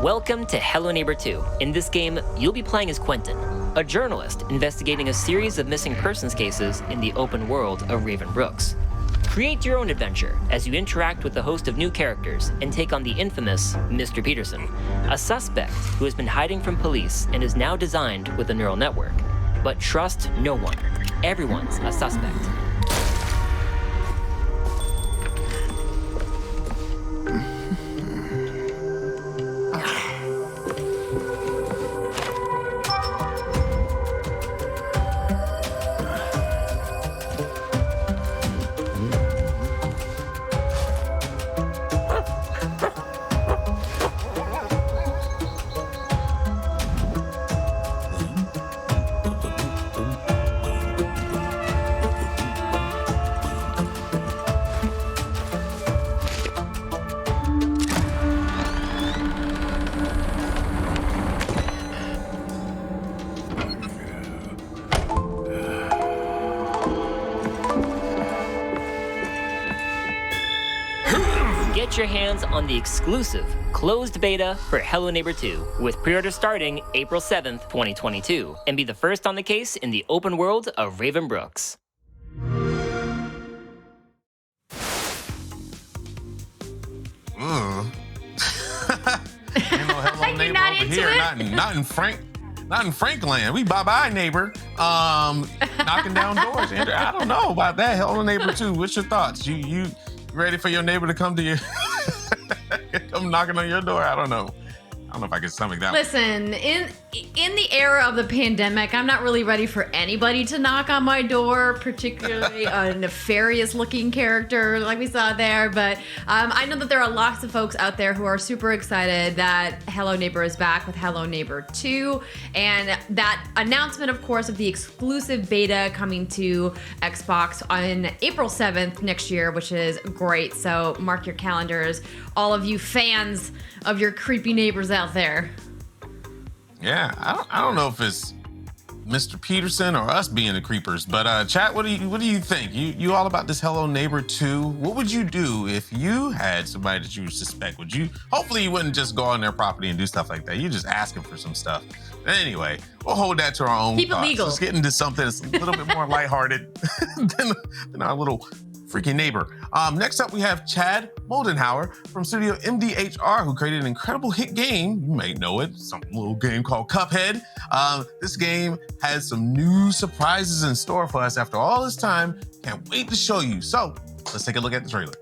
Welcome to Hello Neighbor 2. In this game, you'll be playing as Quentin, a journalist investigating a series of missing persons cases in the open world of Raven Brooks. Create your own adventure as you interact with a host of new characters and take on the infamous Mr. Peterson, a suspect who has been hiding from police and is now designed with a neural network. But trust no one. Everyone's a suspect. Get your hands on the exclusive closed beta for Hello Neighbor 2 with pre-order starting April 7th, 2022, and be the first on the case in the open world of Raven Brooks. Hello Neighbor over here. Not in Frankland. We bye-bye neighbor. Knocking down doors. Andrew, I don't know about that. Hello Neighbor 2. What's your thoughts? You ready for your neighbor to come to you? Come knocking on your door? I don't know if I can stomach that. Listen, in the era of the pandemic, I'm not really ready for anybody to knock on my door, particularly a nefarious-looking character like we saw there. But I know that there are lots of folks out there who are super excited that Hello Neighbor is back with Hello Neighbor 2. And that announcement, of course, of the exclusive beta coming to Xbox on April 7th next year, which is great. So mark your calendars, all of you fans of your creepy neighbors out there. Yeah, I don't know if it's Mr. Peterson or us being the creepers, but chat, what do you think? You all about this Hello Neighbor 2? What would you do if you had somebody that you suspect? Hopefully you wouldn't just go on their property and do stuff like that. You just ask them for some stuff. But anyway, we'll hold that to our own. Keep it legal. Let's get into something that's a little bit more lighthearted than our little freaking neighbor. Next up, we have Chad Moldenhauer from Studio MDHR, who created an incredible hit game. You may know it, some little game called Cuphead. This game has some new surprises in store for us after all this time. Can't wait to show you. So let's take a look at the trailer.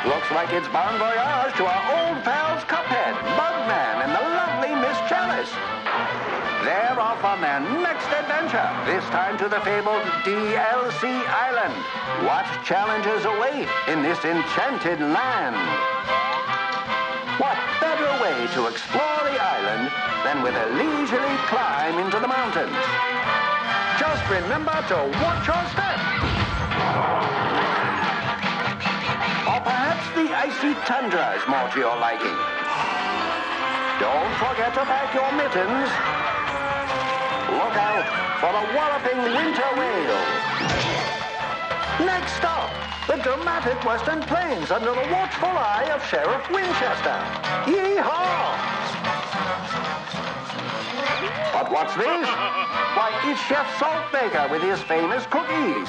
Looks like it's bon voyage to our old pals Cuphead, Bugman, and the lovely Miss Chalice. They're off on their next adventure, this time to the fabled DLC Island. What challenges await in this enchanted land? What better way to explore the island than with a leisurely climb into the mountains? Just remember to watch your step. Or perhaps the icy tundra is more to your liking. Don't forget to pack your mittens. Look out for the walloping winter whale. Next stop, the dramatic Western Plains under the watchful eye of Sheriff Winchester. Yee-haw! But what's this? Why, it's Chef Saltbaker with his famous cookies.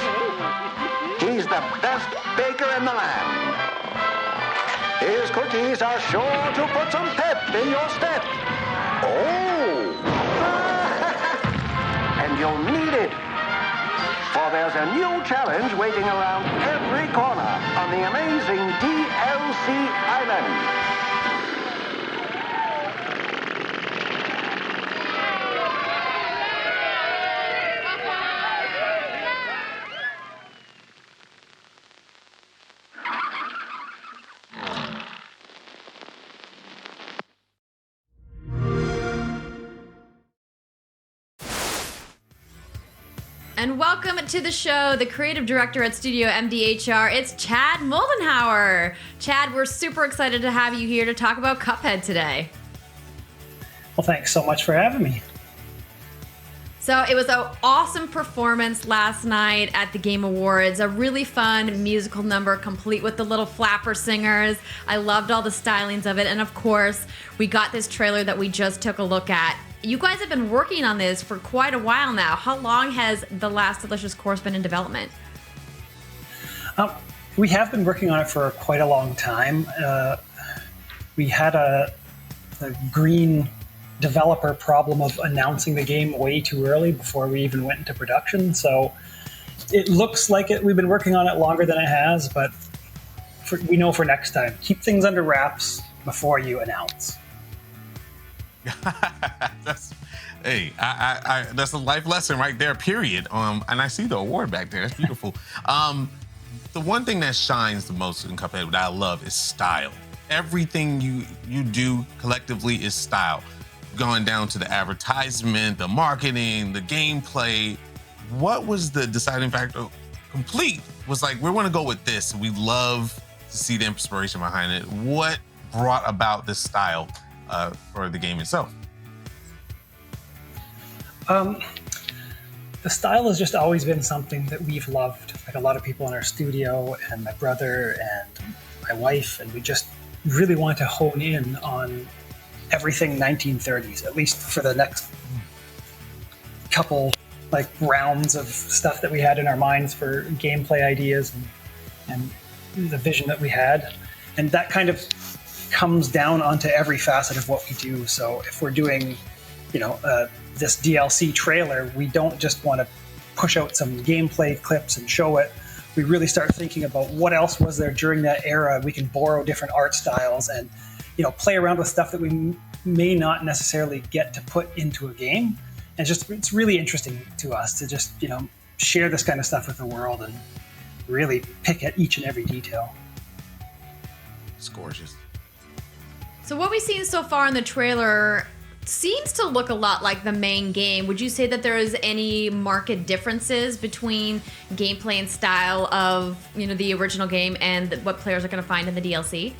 He's the best baker in the land. His cookies are sure to put some pep in your step. Oh! And you'll need it. For there's a new challenge waiting around every corner on the amazing DLC Island. And welcome to the show, the creative director at Studio MDHR. It's Chad Moldenhauer. Chad, we're super excited to have you here to talk about Cuphead today. Well, thanks so much for having me. So it was an awesome performance last night at the Game Awards. A really fun musical number, complete with the little flapper singers. I loved all the stylings of it. And of course, we got this trailer that we just took a look at. You guys have been working on this for quite a while now. How long has The Last Delicious Course been in development? We have been working on it for quite a long time. We had a green developer problem of announcing the game way too early before we even went into production. So it looks like we've been working on it longer than it has, but we know for next time, keep things under wraps before you announce. That's a life lesson right there, period. And I see the award back there. That's beautiful. The one thing that shines the most in Cuphead that I love is style. Everything you do collectively is style. Going down to the advertisement, the marketing, the gameplay. What was the deciding factor? Complete was like, we want to go with this. We love to see the inspiration behind it. What brought about this style for the game itself? The style has just always been something that we've loved, like a lot of people in our studio and my brother and my wife, and we just really want to hone in on everything 1930s, at least for the next couple rounds of stuff that we had in our minds for gameplay ideas and the vision that we had. And that kind of comes down onto every facet of what we do. So if we're doing, this DLC trailer, we don't just want to push out some gameplay clips and show it. We really start thinking about what else was there during that era. We can borrow different art styles and, play around with stuff that we may not necessarily get to put into a game. And it's really interesting to us to just, share this kind of stuff with the world and really pick at each and every detail. It's gorgeous. So what we've seen so far in the trailer seems to look a lot like the main game. Would you say that there is any marked differences between gameplay and style of, the original game and what players are going to find in the DLC?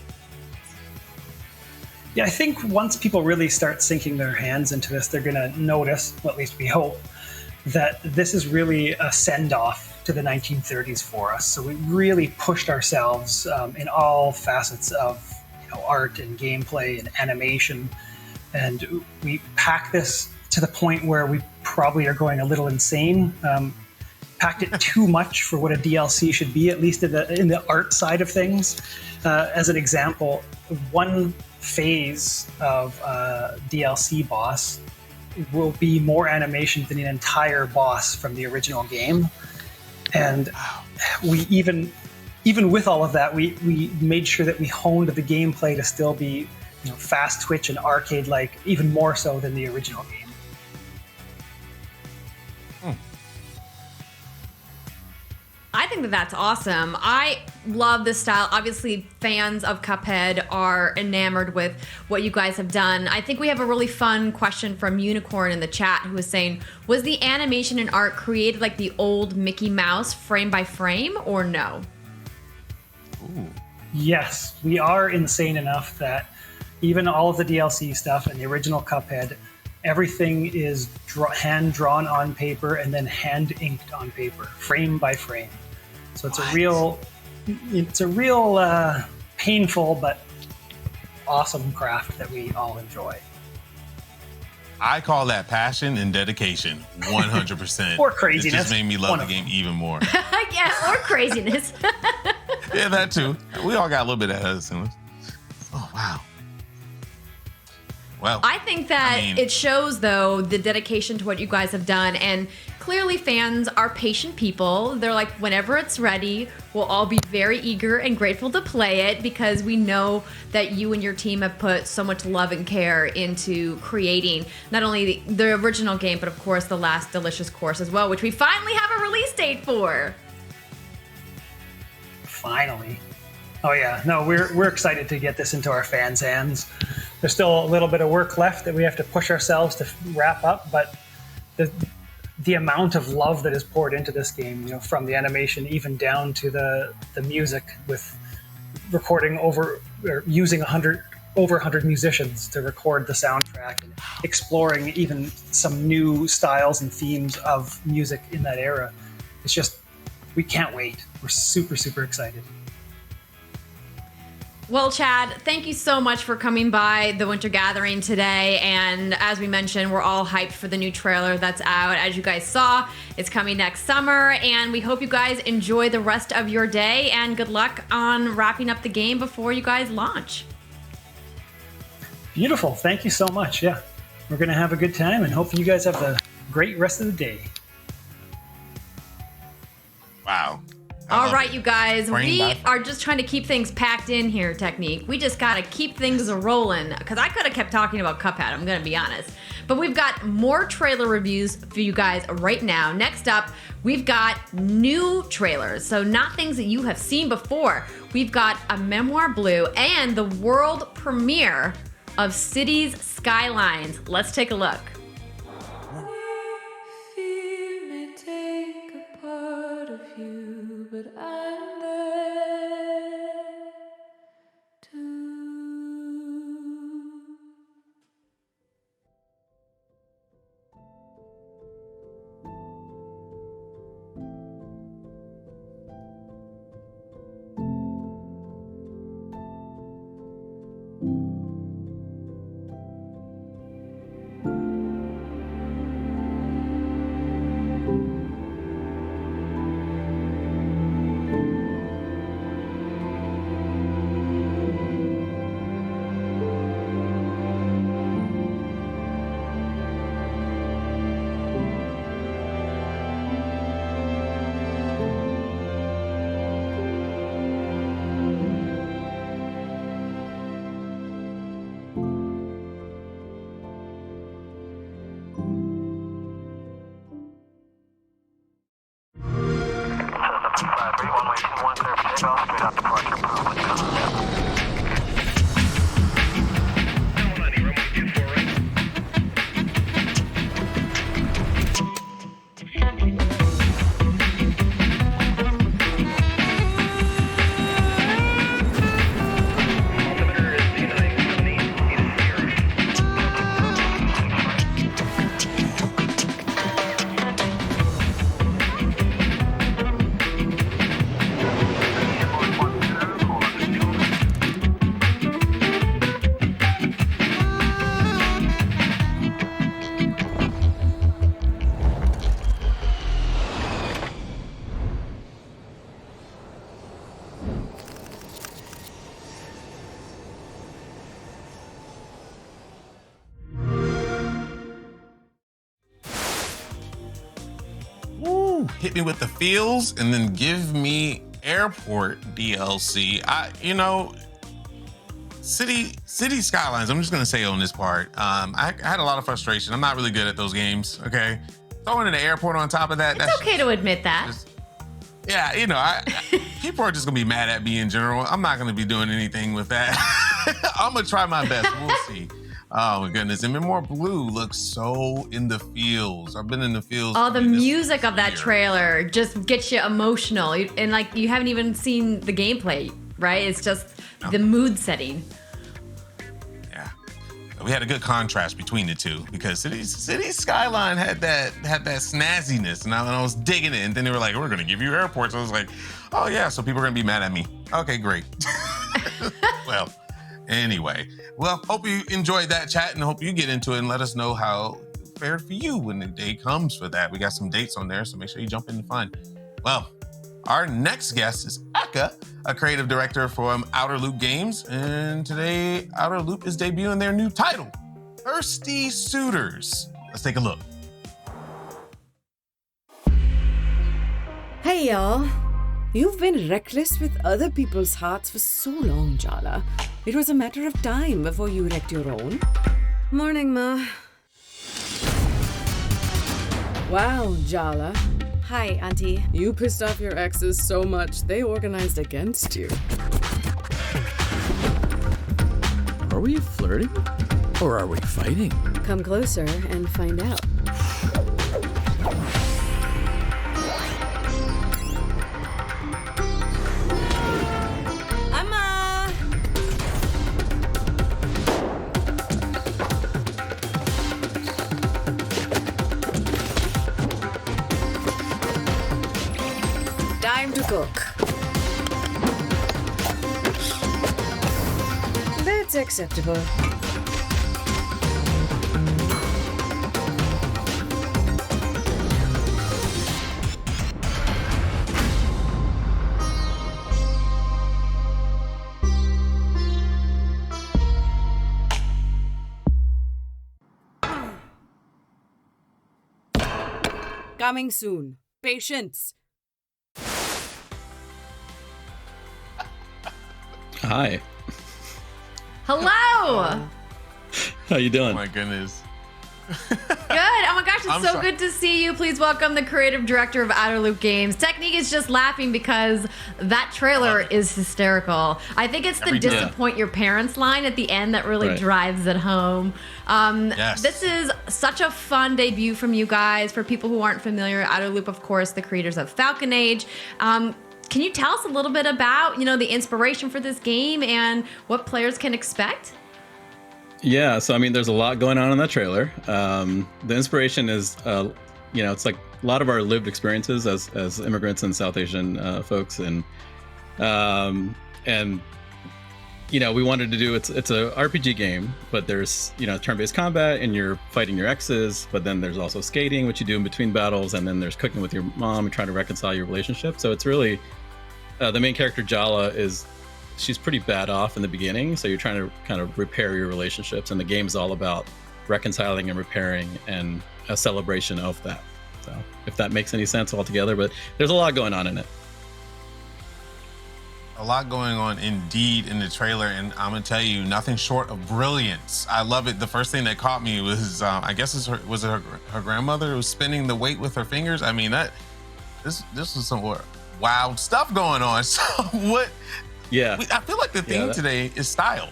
Yeah, I think once people really start sinking their hands into this, they're going to notice, well, at least we hope, that this is really a send-off to the 1930s for us. So we really pushed ourselves in all facets of art and gameplay and animation. And we packed this to the point where we probably are going a little insane. Packed it too much for what a DLC should be, at least in the art side of things. As an example, one phase of DLC boss will be more animation than an entire boss from the original game. And we even with all of that, we made sure that we honed the gameplay to still be fast twitch and arcade-like, even more so than the original game. I think that's awesome. I love this style. Obviously, fans of Cuphead are enamored with what you guys have done. I think we have a really fun question from Unicorn in the chat who was saying, was the animation and art created like the old Mickey Mouse frame by frame or no? Ooh. Yes, we are insane enough that even all of the DLC stuff and the original Cuphead, everything is hand-drawn on paper and then hand-inked on paper, frame by frame. So it's a real painful but awesome craft that we all enjoy. I call that passion and dedication, 100%. Or craziness. It just made me love the game even more. Yeah, or craziness. Yeah, that too. We all got a little bit of that. Oh, wow. Well, I think that it shows, though, the dedication to what you guys have done. And clearly fans are patient people. They're like, whenever it's ready, we'll all be very eager and grateful to play it because we know that you and your team have put so much love and care into creating not only the original game, but of course the last Delicious Course as well, which we finally have a release date for. Finally. Oh yeah, no, we're excited to get this into our fans' hands. There's still a little bit of work left that we have to push ourselves to wrap up, but the amount of love that is poured into this game, you know, from the animation even down to the music, with recording using over 100 musicians to record the soundtrack and exploring even some new styles and themes of music in that era. It's just, we can't wait. We're super, super excited. Well, Chad, thank you so much for coming by the Winter Gathering today. And as we mentioned, we're all hyped for the new trailer that's out. As you guys saw, it's coming next summer. And we hope you guys enjoy the rest of your day. And good luck on wrapping up the game before you guys launch. Beautiful. Thank you so much. Yeah, we're going to have a good time and hope you guys have a great rest of the day. Wow. All right, you guys, we back. are just trying to keep things packed in here, Technique. We just got to keep things rolling because I could have kept talking about Cuphead, I'm going to be honest. But we've got more trailer reviews for you guys right now. Next up, we've got new trailers, so not things that you have seen before. We've got A Memoir Blue and the world premiere of Cities Skylines. Let's take a look. But I'm there too. Hit me with the feels and then give me airport DLC. City Skylines, I'm just gonna say on this part, I had a lot of frustration. I'm not really good at those games, okay? Throwing in the airport on top of that, It's okay to admit that. Yeah, people are just gonna be mad at me in general. I'm not gonna be doing anything with that. I'm gonna try my best, we'll see. Oh my goodness, and Memoir Blue looks so in the feels. I've been in the feels. Oh, the music of that trailer just gets you emotional. And like, you haven't even seen the gameplay, right? It's just the mood setting. Yeah, we had a good contrast between the two because City Skyline had that snazziness, and I was digging it. And then they were like, "We're gonna give you airports." I was like, "Oh yeah," so people are gonna be mad at me. Okay, great. Well. Anyway, hope you enjoyed that chat and hope you get into it and let us know how it fared for you when the day comes for that. We got some dates on there, so make sure you jump in and find. Well, our next guest is Eka, a creative director from Outer Loop Games, and today Outer Loop is debuting their new title, Thirsty Suitors. Let's take a look. Hey, y'all. You've been reckless with other people's hearts for so long, Jala. It was a matter of time before you wrecked your own. Morning, Ma. Wow, Jala. Hi, Auntie. You pissed off your exes so much, they organized against you. Are we flirting? Or are we fighting? Come closer and find out. Amma! Time to cook. That's acceptable. Coming soon. Patience. Hi. Hello. How you doing? Oh my goodness. Good. Oh my gosh, it's I'm so sorry. good to see you. Please welcome the creative director of Outer Loop Games. Technique is just laughing because that trailer is hysterical. I think it's the Every time. disappoint your parents line at the end that really Right. drives it home. Yes. This is such a fun debut from you guys. For people who aren't familiar, Outer Loop, of course, the creators of Falcon Age. Can you tell us a little bit about, the inspiration for this game and what players can expect? Yeah, so I mean, there's a lot going on in that trailer. The inspiration is, it's like a lot of our lived experiences as immigrants and South Asian folks, and we wanted to do it's a RPG game, but there's turn-based combat and you're fighting your exes, but then there's also skating, which you do in between battles, and then there's cooking with your mom and trying to reconcile your relationship. So it's really the main character Jala she's pretty bad off in the beginning, so you're trying to kind of repair your relationships, and the game is all about reconciling and repairing and a celebration of that. So if that makes any sense altogether, but there's a lot going on in it. A lot going on indeed in the trailer, and I'm gonna tell you, nothing short of brilliance. I love it. The first thing that caught me was, I guess was it her grandmother who was spinning the weight with her fingers. I mean, this was some wild stuff going on. So what? Yeah, I feel like the theme today is style.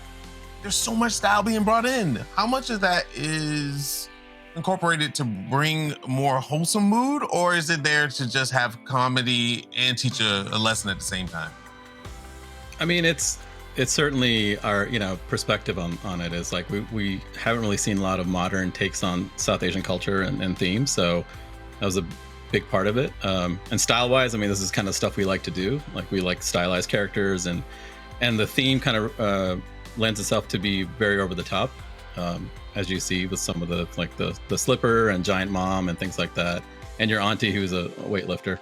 There's so much style being brought in. How much of that is incorporated to bring more wholesome mood, or is it there to just have comedy and teach a lesson at the same time? I mean, it's certainly our perspective on it is like we haven't really seen a lot of modern takes on South Asian culture and themes, so that was a big part of it. And style-wise, I mean, this is kind of stuff we like to do. Like, we like stylized characters, and the theme kind of lends itself to be very over the top, as you see with some of the slipper and giant mom and things like that, and your auntie who's a weightlifter.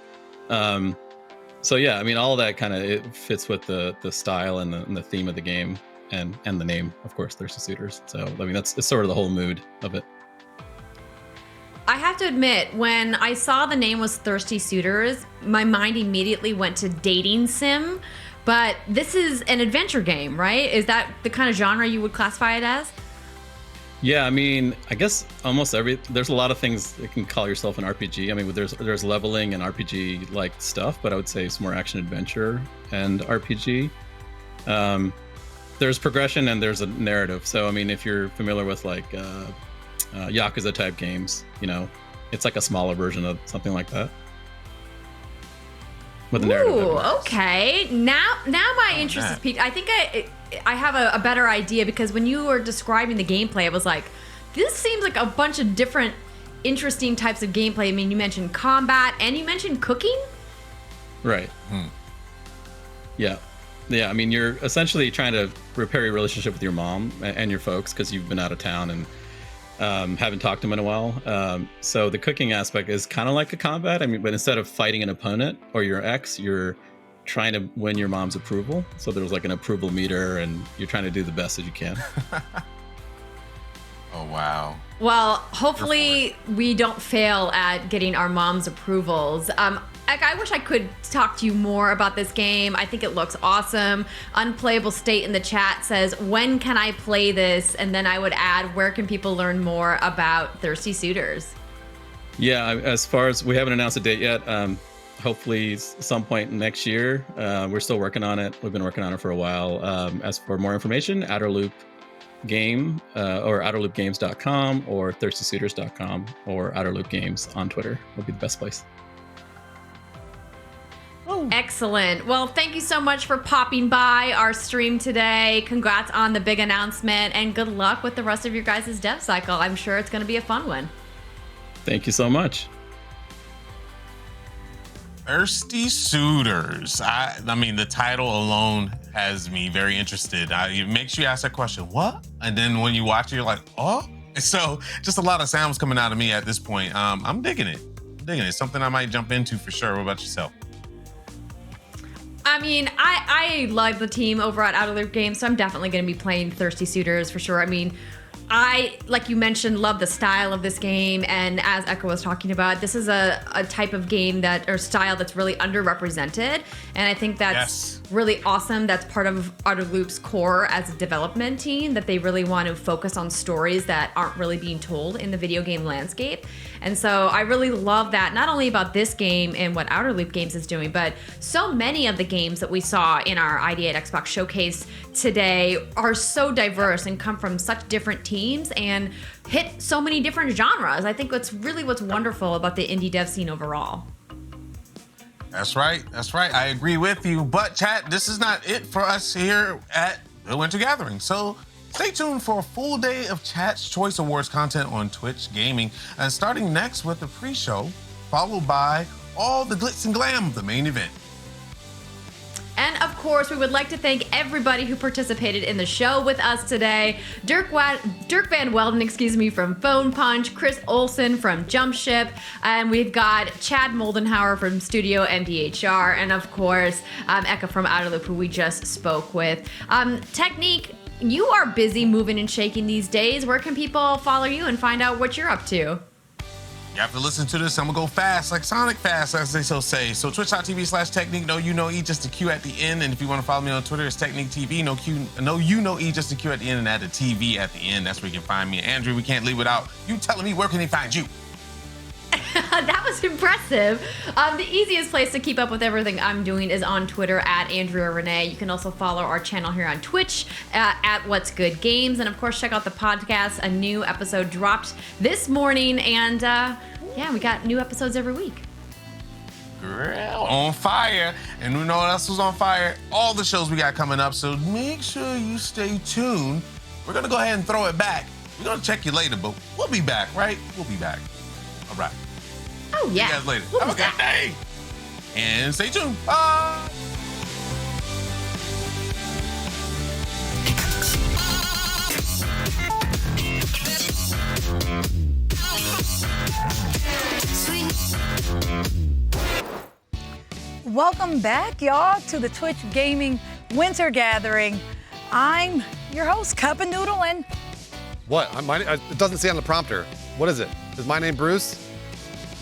So yeah, I mean, all of that kind of it fits with the style and the theme of the game, and the name, of course, Thirsty Suitors. So I mean, it's sort of the whole mood of it. I have to admit, when I saw the name was Thirsty Suitors, my mind immediately went to dating sim, but this is an adventure game, right? Is that the kind of genre you would classify it as? Yeah, I mean, I guess almost there's a lot of things that can call yourself an RPG. I mean, there's leveling and RPG-like stuff, but I would say it's more action-adventure and RPG. There's progression and there's a narrative. So, I mean, if you're familiar with Yakuza type games, it's like a smaller version of something like that. With a narrative. Ooh, okay. Now my interest is piqued. I think I have a better idea, because when you were describing the gameplay, it was like, this seems like a bunch of different interesting types of gameplay. I mean, you mentioned combat and you mentioned cooking. Right. Yeah. I mean, you're essentially trying to repair your relationship with your mom and your folks, because you've been out of town and haven't talked to them in a while. So the cooking aspect is kind of like a combat. I mean, but instead of fighting an opponent or your ex, you're trying to win your mom's approval. So there's like an approval meter, and you're trying to do the best that you can. Oh, wow. Well, hopefully we don't fail at getting our mom's approvals. I wish I could talk to you more about this game. I think it looks awesome. Unplayable State in the chat says, when can I play this? And then I would add, where can people learn more about Thirsty Suitors? Yeah, as far as we haven't announced a date yet, hopefully some point next year. We're still working on it. We've been working on it for a while. As for more information, Outer Loop Game or outerloopgames.com or thirstysuitors.com or Outer Loop Games on Twitter would be the best place. Excellent. Well, thank you so much for popping by our stream today. Congrats on the big announcement and good luck with the rest of your guys' dev cycle. I'm sure it's going to be a fun one. Thank you so much. Thirsty Suitors. I mean, the title alone has me very interested. It makes you ask that question, what? And then when you watch it, you're like, oh? So just a lot of sounds coming out of me at this point. I'm digging it. Something I might jump into for sure. What about yourself? I mean, I love the team over at Outer Loop Games, so I'm definitely going to be playing Thirsty Suitors for sure. I mean, I, like you mentioned, love the style of this game, and as Echo was talking about, this is a type of game or style that's really underrepresented, and I think that's really awesome. That's part of Outer Loop's core as a development team, that they really want to focus on stories that aren't really being told in the video game landscape. And so I really love that, not only about this game and what Outer Loop Games is doing, but so many of the games that we saw in our ID at Xbox showcase today are so diverse and come from such different teams and hit so many different genres. I think that's really what's wonderful about the indie dev scene overall. That's right. I agree with you. But chat, this is not it for us here at the Winter Gathering. So stay tuned for a full day of Chat's Choice Awards content on Twitch Gaming, and starting next with the pre-show, followed by all the glitz and glam of the main event. And of course, we would like to thank everybody who participated in the show with us today. Dirk Van Welden, from Phone Punch, Chris Olsen from Jump Ship, and we've got Chad Moldenhauer from Studio MDHR, and of course, Eka from Outer Loop, who we just spoke with. Technique, you are busy moving and shaking these days. Where can people follow you and find out what you're up to? You have to listen to this. I'm gonna go fast, like Sonic fast, as they so say. So twitch.tv/Technique, no you know E, just a Q at the end. And if you want to follow me on Twitter, it's Technique TV, no you know E, just a Q at the end, and add a TV at the end. That's where you can find me. Andrew, we can't leave without you telling me where can they find you. That was impressive. The easiest place to keep up with everything I'm doing is on Twitter at Andrea Renee. You can also follow our channel here on Twitch at What's Good Games. And of course, check out the podcast. A new episode dropped this morning. And we got new episodes every week. Girl, on fire. And we know what else was on fire? All the shows we got coming up. So make sure you stay tuned. We're going to go ahead and throw it back. We're going to check you later, but we'll be back, right? We'll be back. All right. Oh, yeah. See you guys later. Have a good day. And stay tuned. Bye. Welcome back, y'all, to the Twitch Gaming Winter Gathering. I'm your host, Cup and Noodle, and... What? It doesn't say on the prompter. What is it? Is my name Bruce?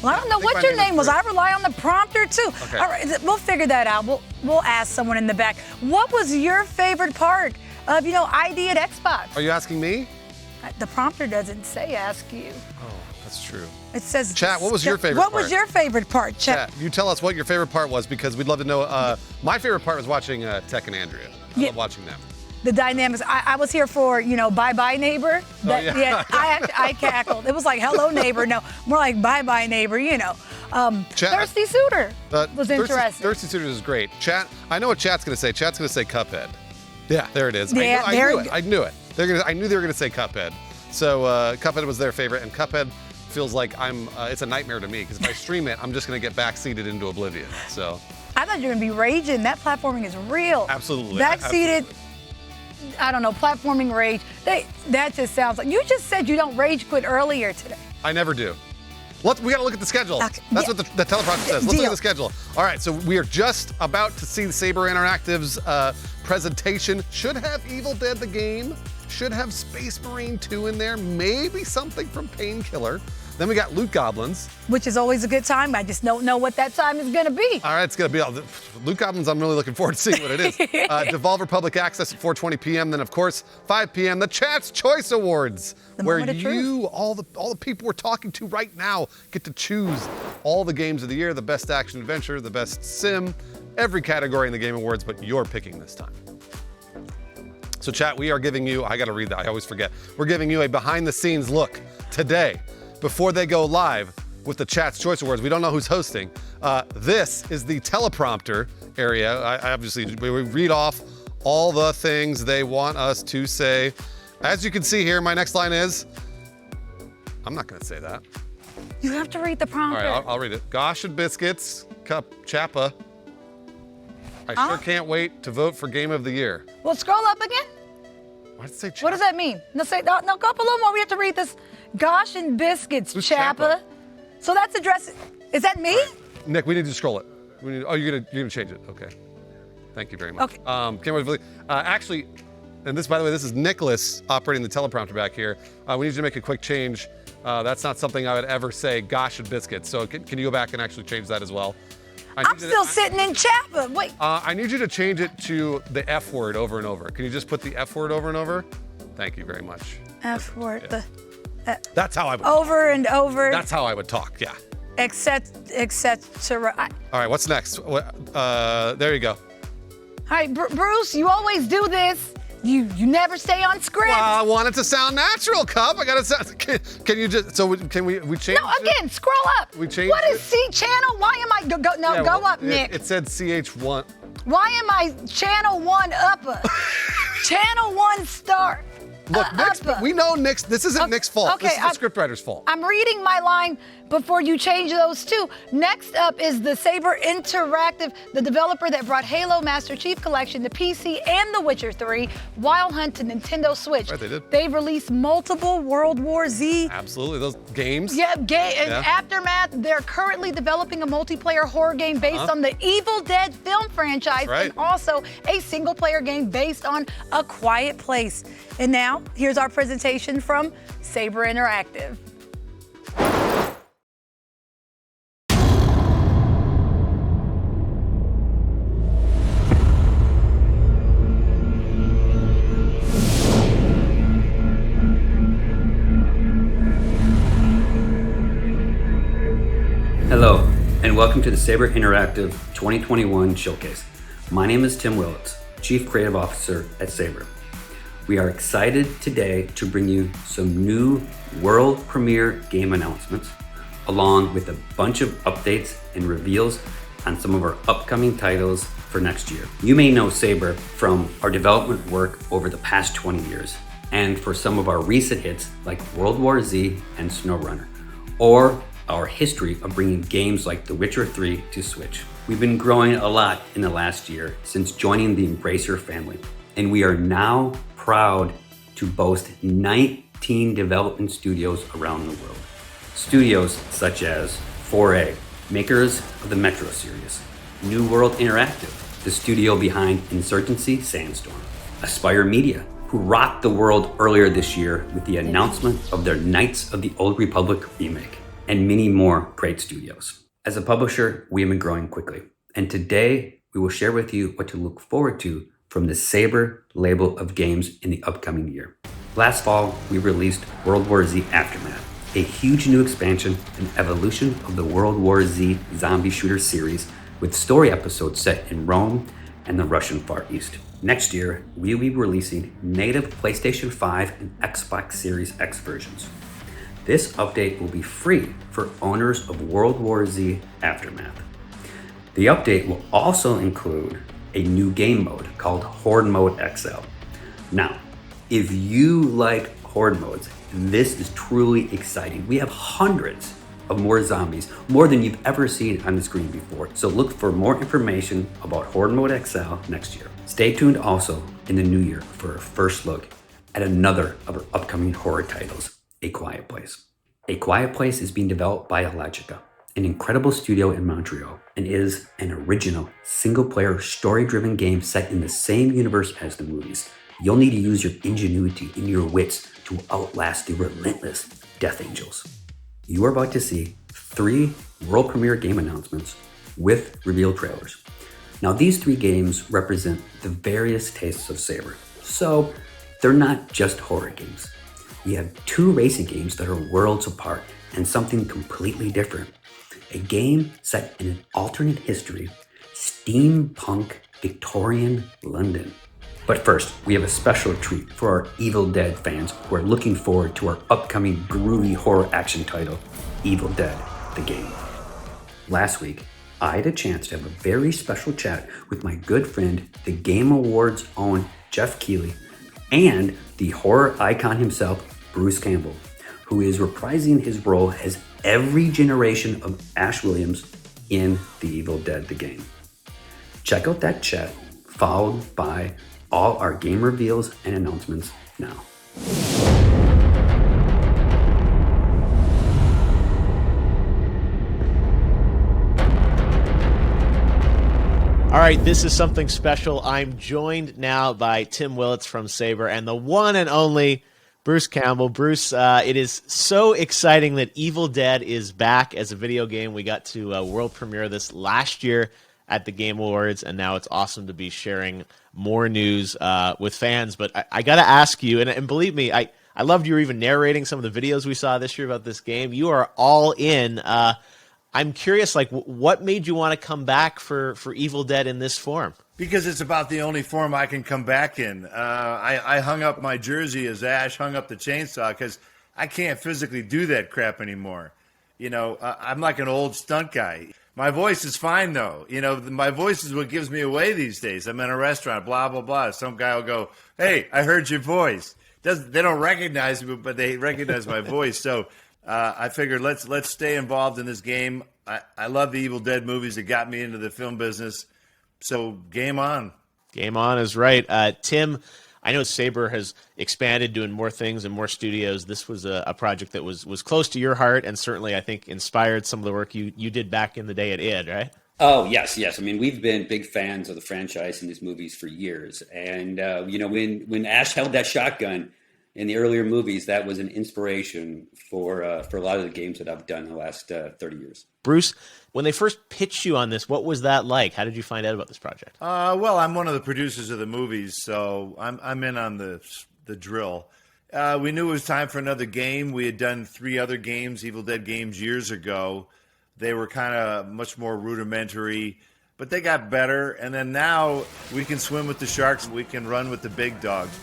Well, I don't know what your name was. I rely on the prompter, too. Okay. All right, we'll figure that out. We'll ask someone in the back. What was your favorite part of, ID at Xbox? Are you asking me? The prompter doesn't say ask you. Oh, that's true. It says... Chat, what was your favorite part? What was your favorite part, Chat? You tell us what your favorite part was, because we'd love to know. My favorite part was watching Tech and Andrea. I love watching them. The dynamics. I was here for, bye-bye neighbor. I cackled. It was like, hello neighbor. No, more like bye-bye neighbor, Thirsty Suitor was interesting. Thirsty Suitors is great. Chat, I know what Chat's going to say. Chat's going to say Cuphead. Yeah, there it is. Yeah, I knew it. I knew they were going to say Cuphead. So Cuphead was their favorite, and Cuphead feels like it's a nightmare to me, because if I stream it, I'm just going to get backseated into oblivion. So I thought you were going to be raging. That platforming is real. Absolutely. Backseated. I don't know, platforming rage. That just sounds like, you just said you don't rage quit earlier today. I never do. We got to look at the schedule. Okay. That's what the teleprompter says. Let's look at the schedule. All right, so we are just about to see the Saber Interactive's presentation. Should have Evil Dead the game. Should have Space Marine 2 in there. Maybe something from Painkiller. Then we got Loot Goblins. Which is always a good time. I just don't know what that time is going to be. All right, it's going to be Loot Goblins. I'm really looking forward to seeing what it is. Devolver Public Access at 4:20 p.m. Then, of course, 5 p.m. the Chat's Choice Awards, where you, all the people we're talking to right now, get to choose all the games of the year, the best action adventure, the best sim, every category in the Game Awards, but you're picking this time. So, chat, we are giving you, I got to read that, I always forget. We're giving you a behind-the-scenes look today before they go live with the Chat's Choice Awards. We don't know who's hosting. This is the teleprompter area. I obviously, we read off all the things they want us to say. As you can see here, my next line is, I'm not going to say that. You have to read the prompter. All right, I'll read it. Gosh and Biscuits, Cup Chappa. I sure can't wait to vote for Game of the Year. Well, scroll up again. Why did it say Chappa? What does that mean? No, go up a little more. We have to read this. Gosh and Biscuits, Chappa. So that's addressed. Is that me? Right. Nick, we need to scroll it. You're gonna change it. Okay. Thank you very much. Okay. Can't wait to actually, and this, by the way, this is Nicholas operating the teleprompter back here. We need you to make a quick change. That's not something I would ever say, gosh and biscuits. So can you go back and actually change that as well? I'm still sitting in Chappa. Wait. I need you to change it to the F word over and over. Can you just put the F word over and over? Thank you very much. F word. Yeah. That's how I would. Over and over. That's how I would talk. Yeah. Etc. All right. What's next? There you go. All right, Bruce. You always do this. You never stay on script. Well, I want it to sound natural, Cup. I gotta sound. Can you just? So can we change? No, again. It? Scroll up. We changed. What is C channel? Why am I go up, Nick? It said CH1. Why am I channel 1 upper? Channel 1 start. Look, we know Nick's. This isn't Nick's fault. Okay, this is the scriptwriter's fault. I'm reading my line before you change those two. Next up is the Saber Interactive, the developer that brought Halo Master Chief Collection to PC and The Witcher 3, Wild Hunt to Nintendo Switch. Right, they did. They've released multiple World War Z. Absolutely, those games. Yeah, Aftermath. They're currently developing a multiplayer horror game based on the Evil Dead film franchise, and also a single-player game based on A Quiet Place. And now, here's our presentation from Saber Interactive. Hello, and welcome to the Saber Interactive 2021 Showcase. My name is Tim Willits, Chief Creative Officer at Saber. We are excited today to bring you some new world premiere game announcements, along with a bunch of updates and reveals on some of our upcoming titles for next year. You may know Saber from our development work over the past 20 years, and for some of our recent hits like World War Z and SnowRunner, or our history of bringing games like The Witcher 3 to Switch. We've been growing a lot in the last year since joining the Embracer family, and we are now proud to boast 19 development studios around the world. Studios such as 4A, makers of the Metro series, New World Interactive, the studio behind Insurgency Sandstorm, Aspire Media, who rocked the world earlier this year with the announcement of their Knights of the Old Republic remake, and many more great studios. As a publisher, we have been growing quickly, and today we will share with you what to look forward to from the Saber label of games in the upcoming year. Last fall, we released World War Z Aftermath, a huge new expansion and evolution of the World War Z zombie shooter series with story episodes set in Rome and the Russian Far East. Next year, we will be releasing native PlayStation 5 and Xbox Series X versions. This update will be free for owners of World War Z Aftermath. The update will also include a new game mode called Horde Mode XL. Now, if you like Horde modes, this is truly exciting. We have hundreds of more zombies, more than you've ever seen on the screen before. So look for more information about Horde Mode XL next year. Stay tuned also in the new year for a first look at another of our upcoming horror titles, A Quiet Place. A Quiet Place is being developed by Elogica, an incredible studio in Montreal, and is an original single-player story-driven game set in the same universe as the movies. You'll need to use your ingenuity and your wits to outlast the relentless Death Angels. You are about to see 3 world premiere game announcements with reveal trailers. Now, these 3 games represent the various tastes of Saber. So they're not just horror games. We have 2 racing games that are worlds apart and something completely different. A game set in an alternate history, steampunk Victorian London. But first, we have a special treat for our Evil Dead fans who are looking forward to our upcoming groovy horror action title, Evil Dead, the game. Last week, I had a chance to have a very special chat with my good friend, the Game Awards' own Jeff Keighley, and the horror icon himself, Bruce Campbell, who is reprising his role as every generation of Ash Williams in The Evil Dead, the game. Check out that chat, followed by all our game reveals and announcements now. All right, this is something special. I'm joined now by Tim Willits from Saber and the one and only Bruce Campbell. Bruce, it is so exciting that Evil Dead is back as a video game. We got to world premiere this last year at the Game Awards, and now it's awesome to be sharing more news with fans. But I got to ask you, and believe me, I loved you even narrating some of the videos we saw this year about this game. You are all in. I'm curious, like, what made you want to come back for Evil Dead in this form? Because it's about the only form I can come back in. I hung up my jersey as Ash hung up the chainsaw because I can't physically do that crap anymore. You know, I'm like an old stunt guy. My voice is fine, though. You know, my voice is what gives me away these days. I'm in a restaurant, blah, blah, blah. Some guy will go, hey, I heard your voice. They don't recognize me, but they recognize my voice. So I figured let's stay involved in this game. I love the Evil Dead movies that got me into the film business. So game on. Game on is right. Tim, I know Saber has expanded, doing more things and more studios. This was a project that was close to your heart and certainly, I think, inspired some of the work you did back in the day at id, right? Oh, yes. I mean, we've been big fans of the franchise and these movies for years. And, when Ash held that shotgun in the earlier movies, that was an inspiration for a lot of the games that I've done in the last 30 years. Bruce, when they first pitched you on this, what was that like? How did you find out about this project? Well, I'm one of the producers of the movies, so I'm in on the drill. We knew it was time for another game. We had done 3 other games, Evil Dead games, years ago. They were kind of much more rudimentary, but they got better. And then now we can swim with the sharks. We can run with the big dogs.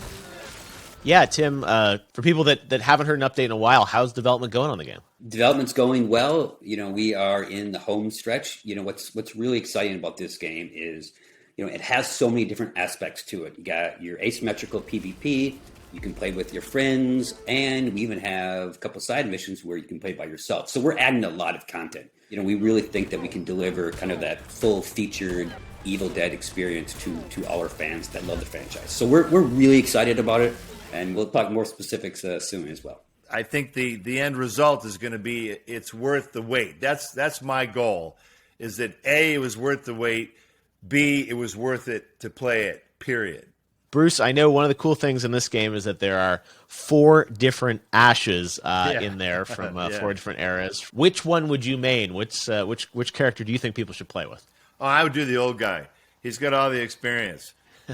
Yeah, Tim, for people that haven't heard an update in a while, how's development going on the game? Development's going well. You know, we are in the home stretch. You know, what's really exciting about this game is, it has so many different aspects to it. You got your asymmetrical PvP, you can play with your friends, and we even have a couple side missions where you can play by yourself. So we're adding a lot of content. We really think that we can deliver kind of that full-featured Evil Dead experience to all our fans that love the franchise. So we're really excited about it. And we'll talk more specifics soon as well. I think the end result is going to be it's worth the wait. That's my goal, is that A, it was worth the wait, B, it was worth it to play it, period. Bruce, I know one of the cool things in this game is that there are 4 different Ashes in there from 4 different eras. Which one would you main? Which character do you think people should play with? Oh, I would do the old guy. He's got all the experience.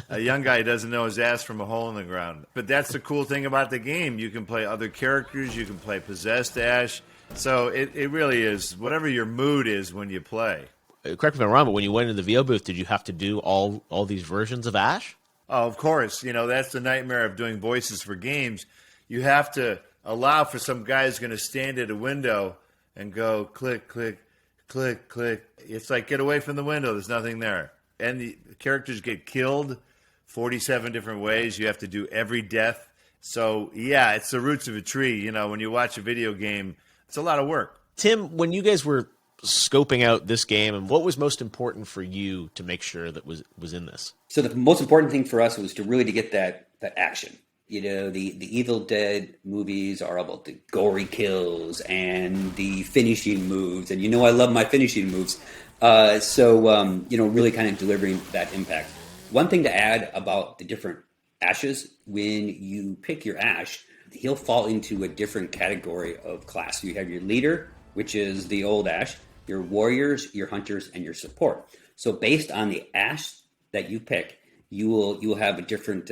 A young guy doesn't know his ass from a hole in the ground. But that's the cool thing about the game. You can play other characters. You can play possessed Ash. So it really is whatever your mood is when you play. Correct me if I'm wrong, but when you went into the VO booth, did you have to do all these versions of Ash? Oh, of course. That's the nightmare of doing voices for games. You have to allow for some guy who's going to stand at a window and go click, click, click, click. It's like, get away from the window. There's nothing there. And the characters get killed 47 different ways. You have to do every death. So, yeah, it's the roots of a tree. When you watch a video game, it's a lot of work. Tim, when you guys were scoping out this game, and what was most important for you to make sure that was in this? So the most important thing for us was to get that action. The Evil Dead movies are about the gory kills and the finishing moves. And I love my finishing moves. So really kind of delivering that impact. One thing to add about the different Ashes. When you pick your Ash, he'll fall into a different category of class. You have your leader, which is the old Ash, your warriors, your hunters, and your support. So based on the Ash that you pick, you will have a different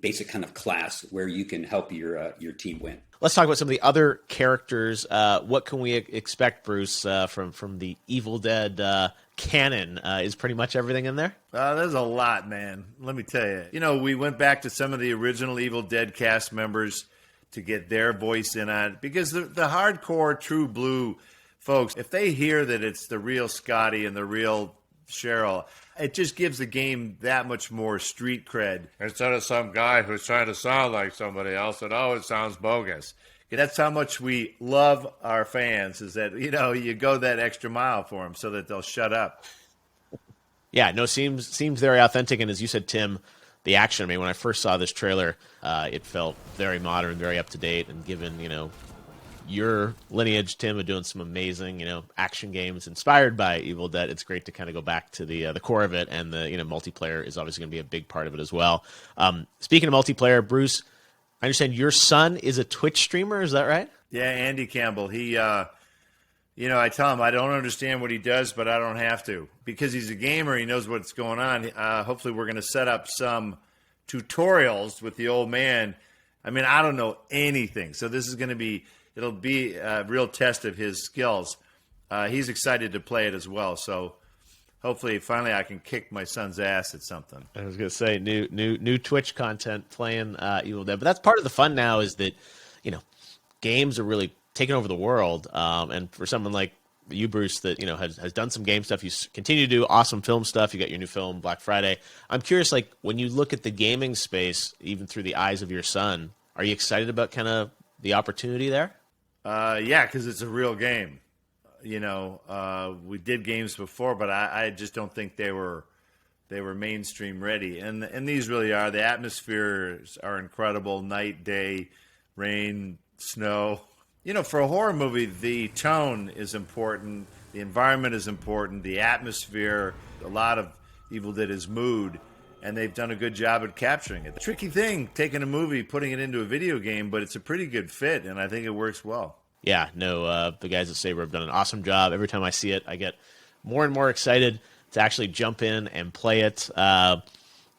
basic kind of class where you can help your team win. Let's talk about some of the other characters. What can we expect, Bruce, from the Evil Dead canon? Is pretty much everything in there? There's a lot, man. Let me tell you. You know, we went back to some of the original Evil Dead cast members to get their voice in on it, because the hardcore True Blue folks, if they hear that it's the real Scotty and the real Cheryl, it just gives the game that much more street cred. Instead of some guy who's trying to sound like somebody else and, oh, it sounds bogus. That's how much we love our fans, is that, you know, you go that extra mile for them so that they'll shut up. Yeah, no, seems very authentic. And as you said, Tim, the action, I mean, when I first saw this trailer, it felt very modern, very up to date, and given, you know, your lineage, Tim, of doing some amazing, you know, action games inspired by Evil Dead, it's great to kind of go back to the core of it, and the, you know, multiplayer is obviously going to be a big part of it as well. Speaking of multiplayer, Bruce, I understand your son is a Twitch streamer. Is that right? Yeah, Andy Campbell. He, you know, I tell him I don't understand what he does, but I don't have to, because he's a gamer. He knows what's going on. Hopefully, we're going to set up some tutorials with the old man. I mean, I don't know anything, so this is going to be. It'll be a real test of his skills. He's excited to play it as well. So hopefully, finally, I can kick my son's ass at something. I was going to say new Twitch content playing Evil Dead, but that's part of the fun now. Is that, you know, games are really taking over the world, and for someone like you, Bruce, that, you know, has done some game stuff, you continue to do awesome film stuff. You got your new film Black Friday. I'm curious, like, when you look at the gaming space, even through the eyes of your son, are you excited about kind of the opportunity there? Yeah, because it's a real game. You know, we did games before, but I just don't think they were mainstream ready. And these really are. The atmospheres are incredible. Night, day, rain, snow. You know, for a horror movie, the tone is important. The environment is important. The atmosphere. A lot of Evil Dead is mood. And they've done a good job at capturing it. The tricky thing, taking a movie, putting it into a video game, but it's a pretty good fit, and I think it works well. Yeah, no, the guys at Saber have done an awesome job. Every time I see it, I get more and more excited to actually jump in and play it.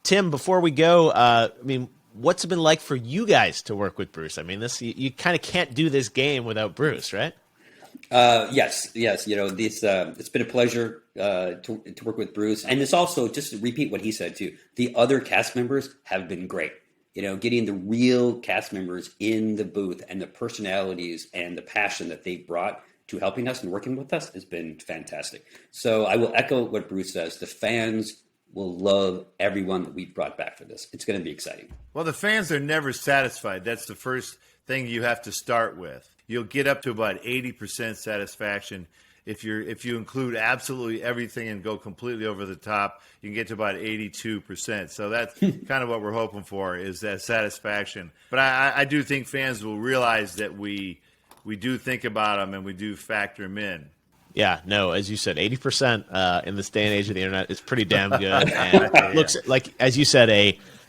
Tim, before we go, I mean, what's it been like for you guys to work with Bruce? I mean, this you kind of can't do this game without Bruce, right? Yes. You know, it's been a pleasure to work with Bruce, and it's also, just to repeat what he said too, the other cast members have been great. You know, getting the real cast members in the booth and the personalities and the passion that they brought to helping us and working with us has been fantastic. So I will echo what Bruce says. The fans will love everyone that we've brought back for this. It's going to be exciting. Well, the fans are never satisfied. That's the first thing you have to start with. You'll get up to about 80% satisfaction. If you include absolutely everything and go completely over the top, you can get to about 82%. So that's kind of what we're hoping for, is that satisfaction. But I do think fans will realize that we do think about them and we do factor them in. Yeah, no, as you said, 80% in this day and age of the internet is pretty damn good. And it looks like, as you said,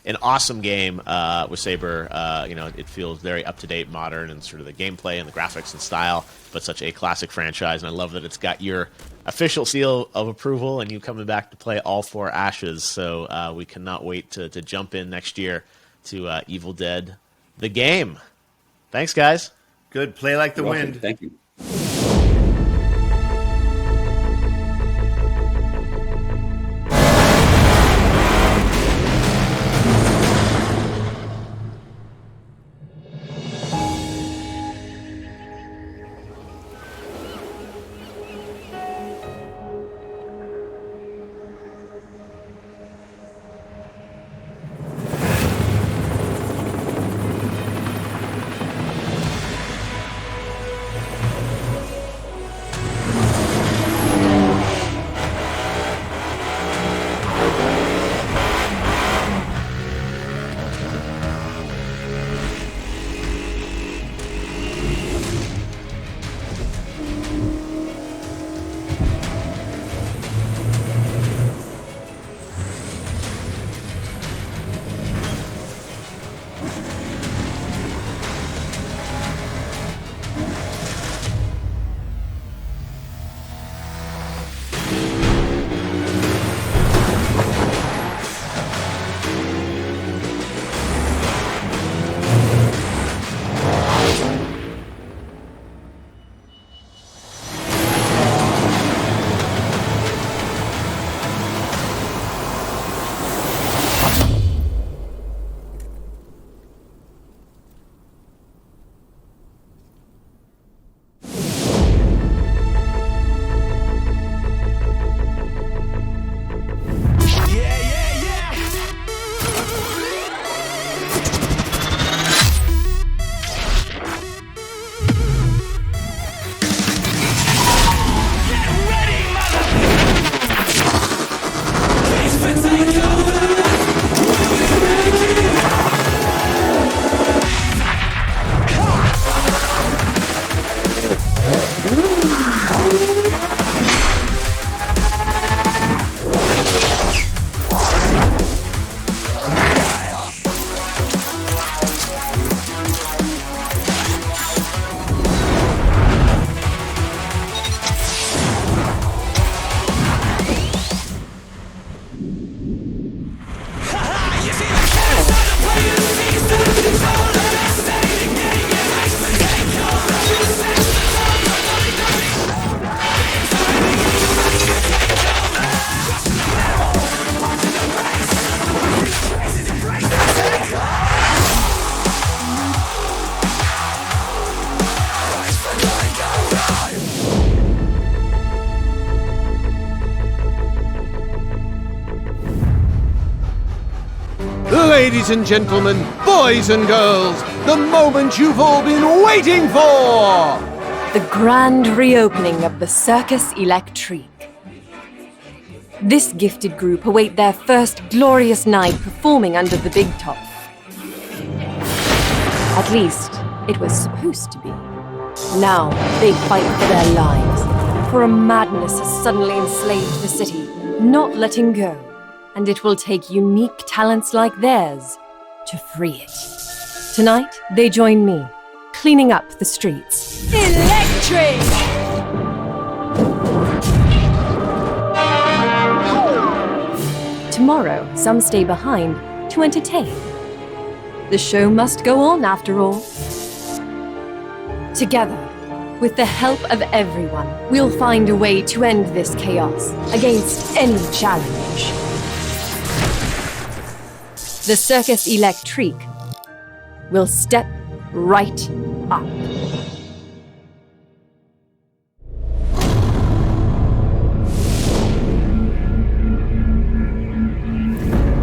an awesome game with Saber. You know, it feels very up-to-date, modern, and sort of the gameplay and the graphics and style, but such a classic franchise. And I love that it's got your official seal of approval and you coming back to play all 4 Ashes. So we cannot wait to jump in next year to Evil Dead, the game. Thanks, guys. Good. Play like the wind. Thank you. Ladies and gentlemen, boys and girls, the moment you've all been waiting for! The grand reopening of the Circus Electrique. This gifted group await their first glorious night performing under the big top. At least, it was supposed to be. Now, they fight for their lives, for a madness has suddenly enslaved the city, not letting go. And it will take unique talents like theirs to free it. Tonight, they join me, cleaning up the streets. Electric! Tomorrow, some stay behind to entertain. The show must go on, after all. Together, with the help of everyone, we'll find a way to end this chaos against any challenge. The Circus Electrique will step right up.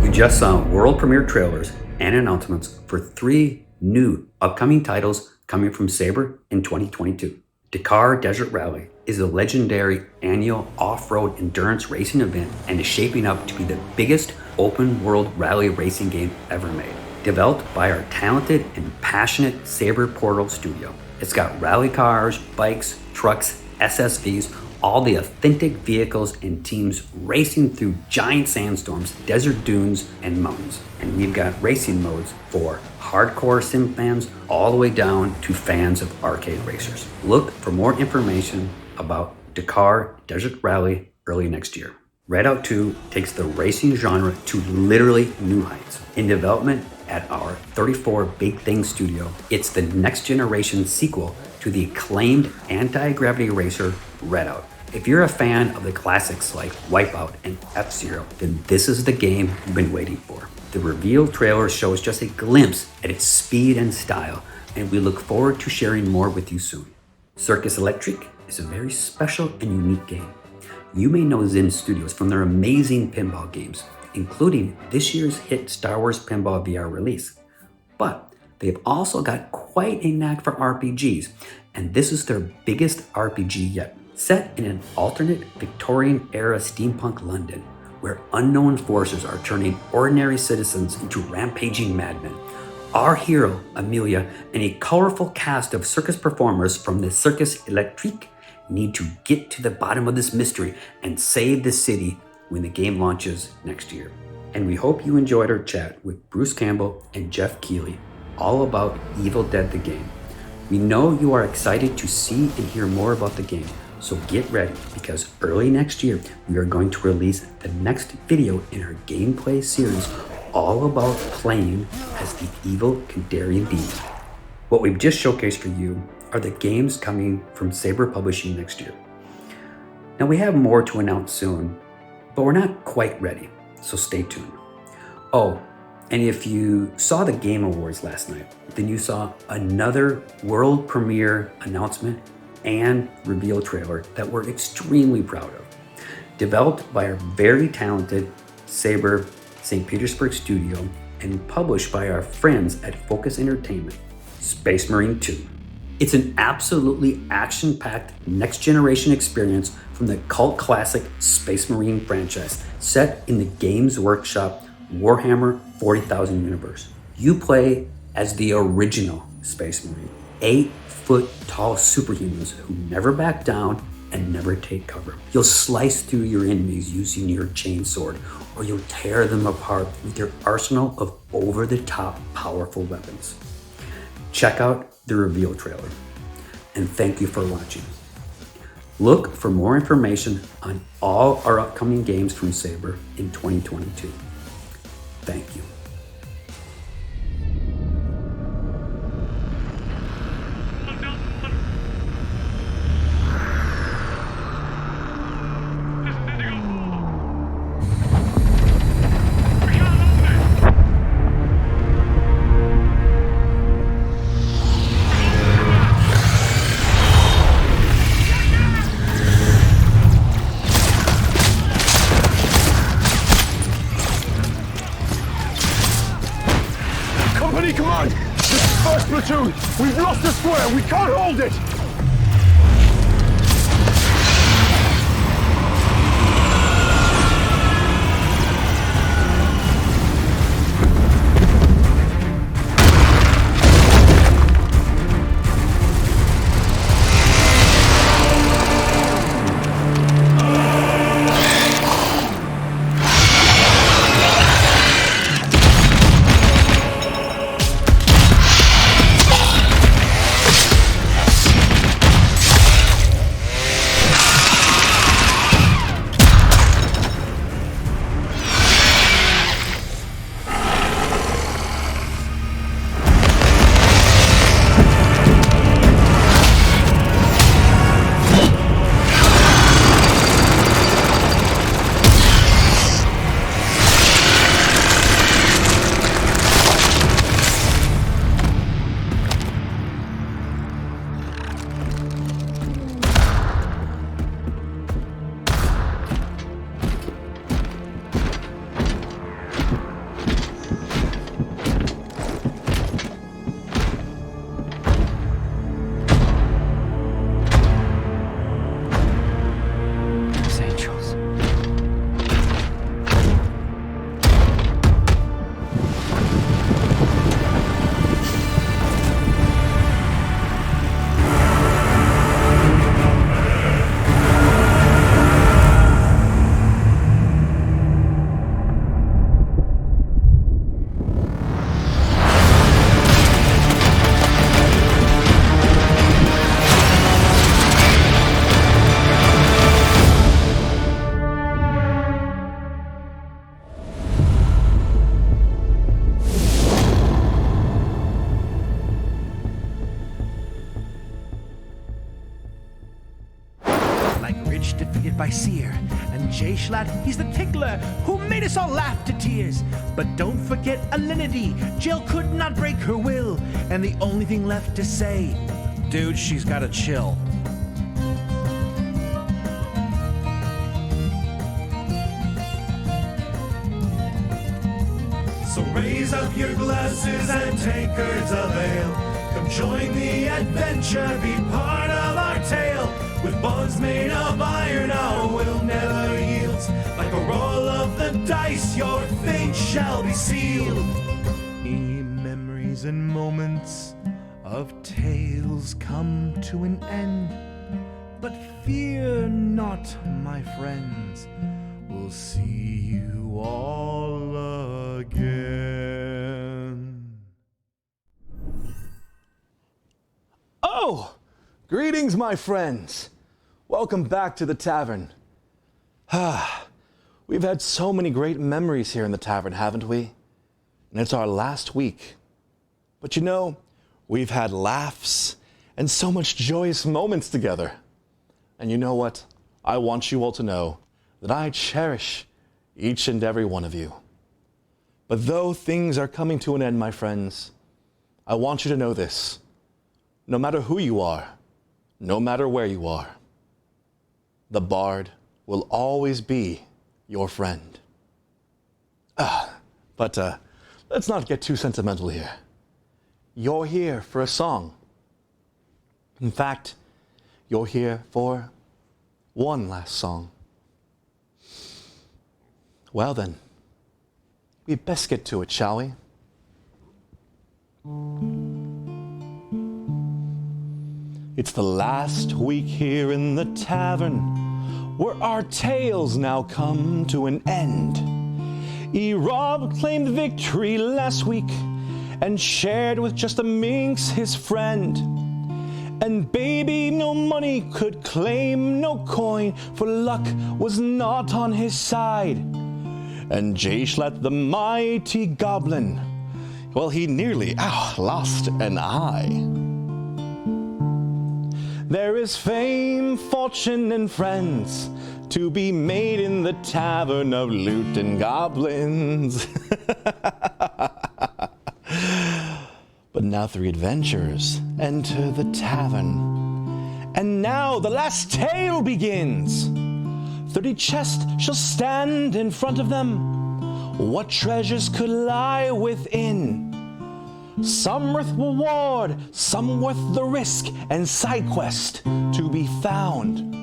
You just saw world premiere trailers and announcements for 3 new upcoming titles coming from Saber in 2022. Dakar Desert Rally is a legendary annual off-road endurance racing event and is shaping up to be the biggest open-world rally racing game ever made. Developed by our talented and passionate Saber Portal studio. It's got rally cars, bikes, trucks, SSVs, all the authentic vehicles and teams racing through giant sandstorms, desert dunes, and mountains. And we've got racing modes for hardcore sim fans all the way down to fans of arcade racers. Look for more information about Dakar Desert Rally early next year. Redout 2 takes the racing genre to literally new heights. In development at our 34 Big Thing studio, it's the next generation sequel to the acclaimed anti-gravity racer Redout. If you're a fan of the classics like Wipeout and F-Zero, then this is the game you've been waiting for. The reveal trailer shows just a glimpse at its speed and style, and we look forward to sharing more with you soon. Circus Electrique is a very special and unique game. You may know Zen Studios from their amazing pinball games, including this year's hit Star Wars Pinball VR release. But they've also got quite a knack for RPGs, and this is their biggest RPG yet. Set in an alternate Victorian-era steampunk London, where unknown forces are turning ordinary citizens into rampaging madmen. Our hero, Amelia, and a colorful cast of circus performers from the Circus Electrique need to get to the bottom of this mystery and save the city when the game launches next year. And we hope you enjoyed our chat with Bruce Campbell and Jeff Keighley, all about Evil Dead the game. We know you are excited to see and hear more about the game, so get ready because early next year we are going to release the next video in our gameplay series all about playing as the evil Kandarian demon. What we've just showcased for you are the games coming from Saber Publishing next year. Now we have more to announce soon, but we're not quite ready, so stay tuned. Oh, and if you saw the Game Awards last night, then you saw another world premiere announcement and reveal trailer that we're extremely proud of. Developed by our very talented Saber St. Petersburg studio and published by our friends at Focus Entertainment, Space Marine 2. It's an absolutely action-packed next-generation experience from the cult classic Space Marine franchise set in the Games Workshop Warhammer 40,000 universe. You play as the original Space Marine, 8-foot-tall superhumans who never back down and never take cover. You'll slice through your enemies using your chainsword, or you'll tear them apart with your arsenal of over-the-top powerful weapons. Check out the reveal trailer, and thank you for watching. Look for more information on all our upcoming games from Saber in 2022. Thank you. Command! This is first platoon! We've lost the square! We can't hold it! defeated by Seer. And J-Schlatt, he's the tickler who made us all laugh to tears. But don't forget Alinity. Jill could not break her will. And the only thing left to say, dude, she's gotta chill. So raise up your glasses and tankards of ale. Come join the adventure, be part of our tale. With bonds made of iron, our will never yields. Like a roll of the dice, your fate shall be sealed. Memories and moments of tales come to an end. But fear not, my friends, we'll see you all again. Oh, greetings, my friends. Welcome back to the tavern. We've had so many great memories here in the tavern, haven't we? And it's our last week. But you know, we've had laughs and so much joyous moments together. And you know what? I want you all to know that I cherish each and every one of you. But though things are coming to an end, my friends, I want you to know this. No matter who you are, no matter where you are, the bard will always be your friend. But let's not get too sentimental here. You're here for a song. In fact, you're here for one last song. Well then, we best get to it, shall we? It's the last week here in the tavern, where our tales now come to an end. Rob claimed victory last week and shared with just a minx his friend. And baby, no money could claim no coin, for luck was not on his side. And Jayshlat the mighty goblin, well, he nearly lost an eye. There is fame, fortune, and friends to be made in the tavern of loot and goblins. But now 3 adventurers enter the tavern. And now the last tale begins. 30 chests shall stand in front of them. What treasures could lie within? Some worth reward, some worth the risk, and side quest to be found.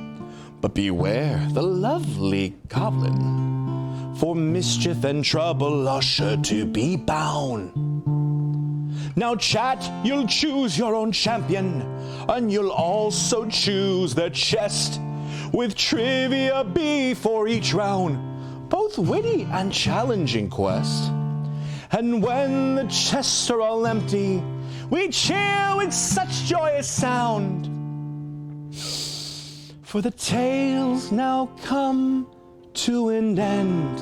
But beware the lovely goblin, for mischief and trouble are sure to be bound. Now chat, you'll choose your own champion, and you'll also choose their chest, with trivia before each round, both witty and challenging quest. And when the chests are all empty, we cheer with such joyous sound. For the tales now come to an end.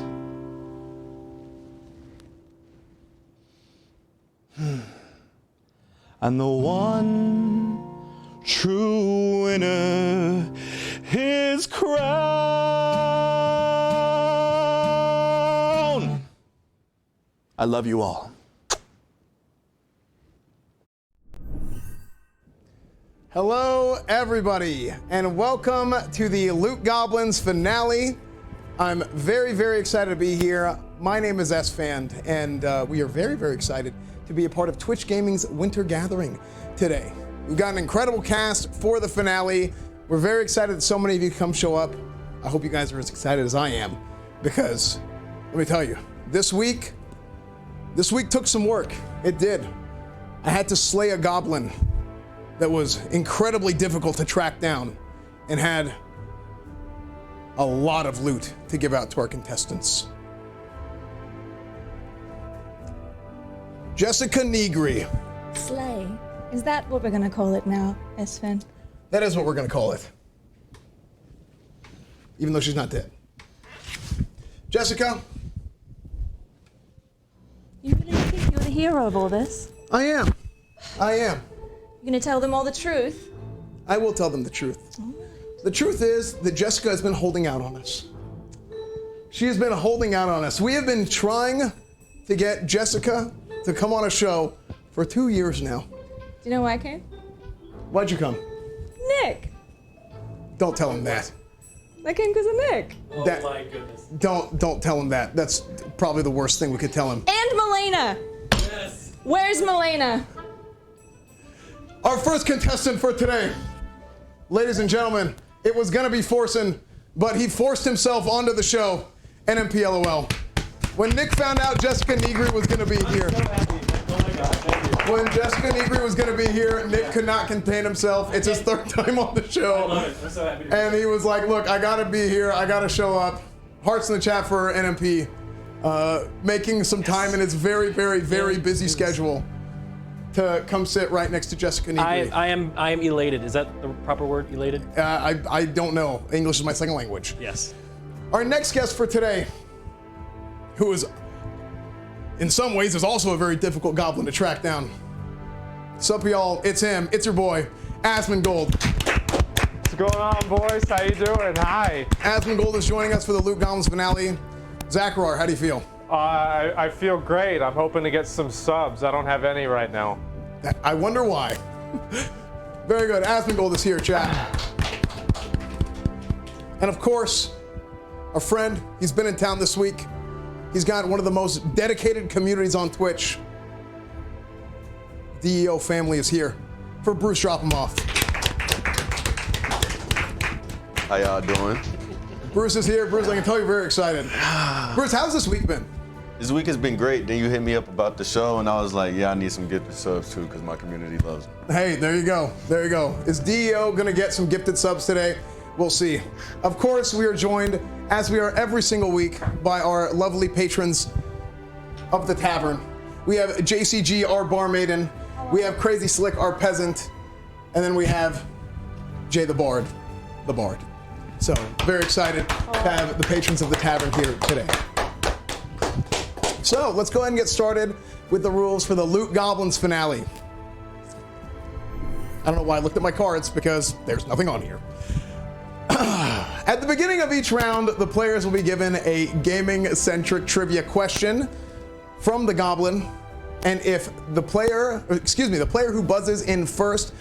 And the one true winner is crowned. I love you all. Hello, everybody, and welcome to the Loot Goblins finale. I'm very, very excited to be here. My name is S-Fan, and we are very, very excited to be a part of Twitch Gaming's Winter Gathering today. We've got an incredible cast for the finale. We're very excited that so many of you come show up. I hope you guys are as excited as I am, because let me tell you, this week took some work. It did. I had to slay a goblin that was incredibly difficult to track down and had a lot of loot to give out to our contestants. Jessica Negri. Slay. Is that what we're gonna call it now, S-Fan? That is what we're gonna call it. Even though she's not dead. Jessica. You really think you're the hero of all this? I am. You're gonna tell them all the truth? I will tell them the truth. The truth is that Jessica has been holding out on us. She has been holding out on us. We have been trying to get Jessica to come on a show for 2 years now. Do you know why I came? Why'd you come? Nick. Don't tell him that. I came because of Nick. Oh my goodness. Don't tell him that. That's probably the worst thing we could tell him. And Milena. Yes. Where's Milena? Our first contestant for today. Ladies and gentlemen, it was gonna be Forsen, but he forced himself onto the show. NMPLOL. When Nick found out Jessica Negri was gonna be here. When Jessica Negri was gonna be here, Nick could not contain himself. It's his 3rd time on the show. I love it. I'm so happy to be And he was like, look, I gotta be here, I gotta show up. Hearts in the chat for NMP. Making some time in his very, very, very busy schedule. to come sit right next to Jessica Negri. I am elated. Is that the proper word, elated? I don't know. English is my second language. Yes. Our next guest for today, who is, in some ways, is also a very difficult goblin to track down. What's up, y'all? It's him. It's your boy, Asmongold. What's going on, boys? How you doing? Hi. Asmongold is joining us for the Loot Goblins finale. Zachar, how do you feel? I feel great. I'm hoping to get some subs. I don't have any right now. I wonder why. Very good. Asmongold is here, chat. And of course, a friend. He's been in town this week. He's got one of the most dedicated communities on Twitch. DEO family is here for Bruce Drop 'em Off. How y'all doing? Bruce is here. Bruce, I can tell you're very excited. Bruce, how's this week been? This week has been great. Then you hit me up about the show, and I was like, yeah, I need some gifted subs too, because my community loves them. Hey, there you go. There you go. Is DEO going to get some gifted subs today? We'll see. Of course, we are joined, as we are every single week, by our lovely patrons of the tavern. We have JCG, our barmaiden. We have Crazy Slick, our peasant. And then we have Jay the Bard, the Bard. So, very excited to have the patrons of the tavern here today. So, let's go ahead and get started with the rules for the Loot Goblins finale. I don't know why I looked at my cards, because there's nothing on here. At the beginning of each round, the players will be given a gaming-centric trivia question from the Goblin, and if the player who buzzes in first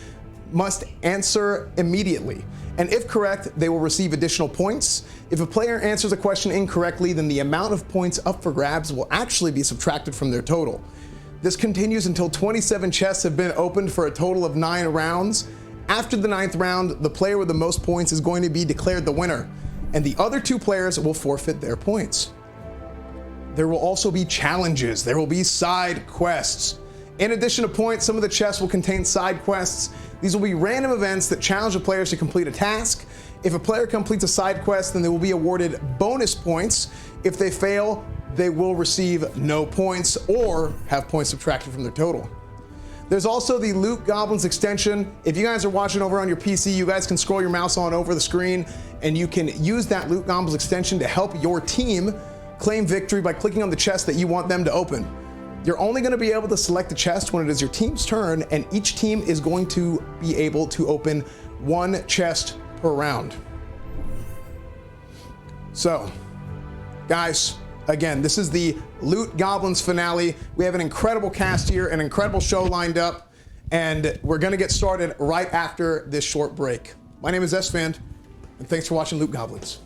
must answer immediately. And if correct, they will receive additional points. If a player answers a question incorrectly, then the amount of points up for grabs will actually be subtracted from their total. This continues until 27 chests have been opened for a total of 9 rounds. After the 9th round, the player with the most points is going to be declared the winner, and the other 2 players will forfeit their points. There will also be challenges. There will be side quests. In addition to points, some of the chests will contain side quests. These will be random events that challenge the players to complete a task. If a player completes a side quest, then they will be awarded bonus points. If they fail, they will receive no points or have points subtracted from their total. There's also the Loot Goblins extension. If you guys are watching over on your PC, you guys can scroll your mouse on over the screen and you can use that Loot Goblins extension to help your team claim victory by clicking on the chest that you want them to open. You're only going to be able to select the chest when it is your team's turn, and each team is going to be able to open 1 chest per round. So, guys, again, this is the Loot Goblins finale. We have an incredible cast here, an incredible show lined up, and we're going to get started right after this short break. My name is S-Fan, and thanks for watching Loot Goblins.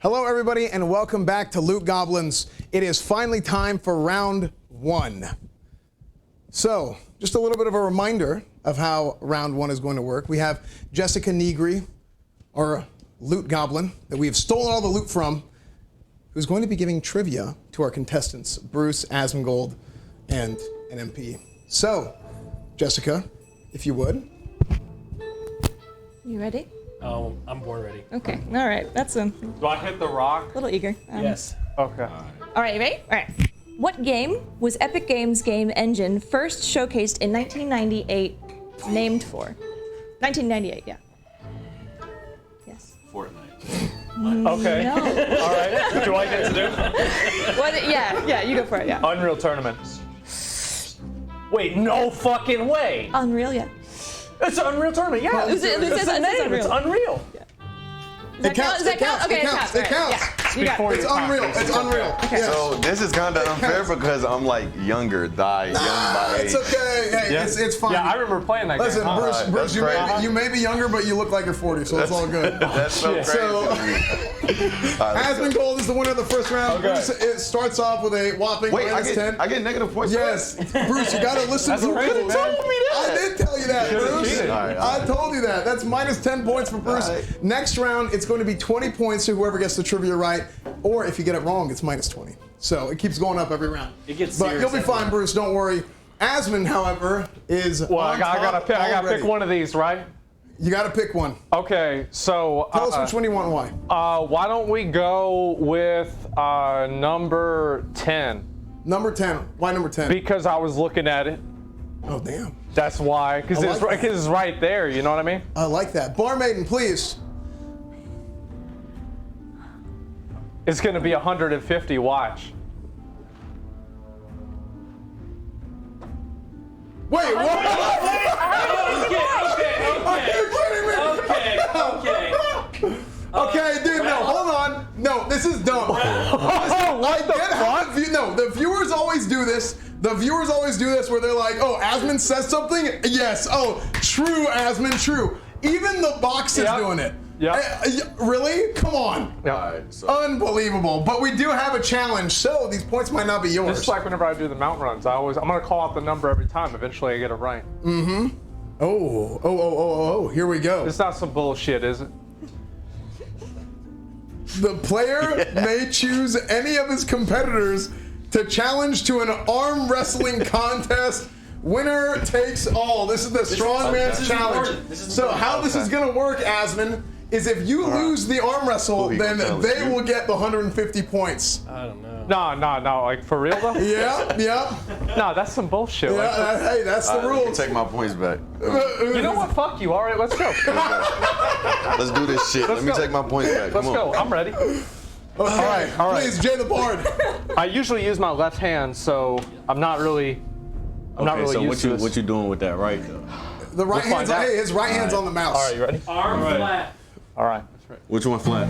Hello, everybody, and welcome back to Loot Goblins. It is finally time for round 1. So, just a little bit of a reminder of how round 1 is going to work. We have Jessica Negri, our Loot Goblin, that we have stolen all the loot from, who's going to be giving trivia to our contestants, Bruce, Asmongold, and NMP. So, Jessica, if you would. You ready? Oh, I'm born ready. Okay, all right. That's a Do I hit the rock? little eager. Yes. Okay. All right, you ready? All right. What game was Epic Games' game engine first showcased in 1998 named for? 1998, yeah. Yes. Fortnite. Okay. No. All right. Do I get to do? What? Yeah, you go for it, yeah. Unreal Tournament. Wait, no fucking way. Unreal, yeah. It's Unreal Tournament, yeah. It says Unreal. It's Unreal. It counts. Does that count? Okay, it counts. It counts. Yeah. You got it. It's unreal. It's unreal. Yes. So this is kind of unfair because I'm like younger, young by age. It's okay. Hey, Yeah. it's fine. Yeah, I remember playing that Listen, game. Bruce, That's you may be younger, but you look like you're 40, so it's all good. That's so crazy. So, to me. All right, Asmongold is the winner of the first round. Okay. Bruce, it starts off with a whopping Wait, minus 10. I get negative points. Yes, Bruce, you gotta listen to the crazy, rules, man. man. I did tell you that, Should've Bruce. cheated. All right. I told you that. That's minus 10 points for Bruce. All right. Next round, it's going to be 20 points to whoever gets the trivia right, or if you get it wrong, it's minus 20. So it keeps going up every round. It gets But serious you'll be every fine, Bruce. Don't worry. Asmon, however, is Well, I on gotta top pick. I gotta already. pick one of these, right? You gotta pick one. Okay. So Tell us which one you want and why. Why don't we go with number 10? Number 10. Why number 10? Because I was looking at it. Oh, damn. That's why. Because I like that. it's right there. You know what I mean? I like that. Barmaiden, please. It's gonna be 150. Watch. Wait, what? Okay, dude, no, hold on. No, this is dumb. The viewers always do this. The viewers always do this where they're like, oh, Asmon says something? Yes. Oh, true, Asmon, true. Even the box is doing it. Yeah. Really? Come on. Yep. All right, so Unbelievable. But we do have a challenge, so these points might not be yours. Just like whenever I do the mountain runs, I'm gonna call out the number every time. Eventually, I get it right. Mm-hmm. Oh, here we go. It's not some bullshit, is it? The player may choose any of his competitors to challenge to an arm wrestling contest. Winner takes all. This is the Strongman's Challenge. So how this is going to work, Asmon, is if you lose the arm wrestle, then they will get the 150 points. I don't know. No. Like, for real, though? Yeah. No, that's some bullshit. Hey, that's the rules. Take my points back. You know what? Fuck you. All right, let's go. Let's do this shit. Let me take my points back. Let's Come on. go. I'm ready. All right. Please, Jay the Bard. I usually use my left hand, so I'm not really used to this. What you doing with that right though? The right hand's his right hand's on the mouse. All right, you ready? Arm flat. All right. Which one flat?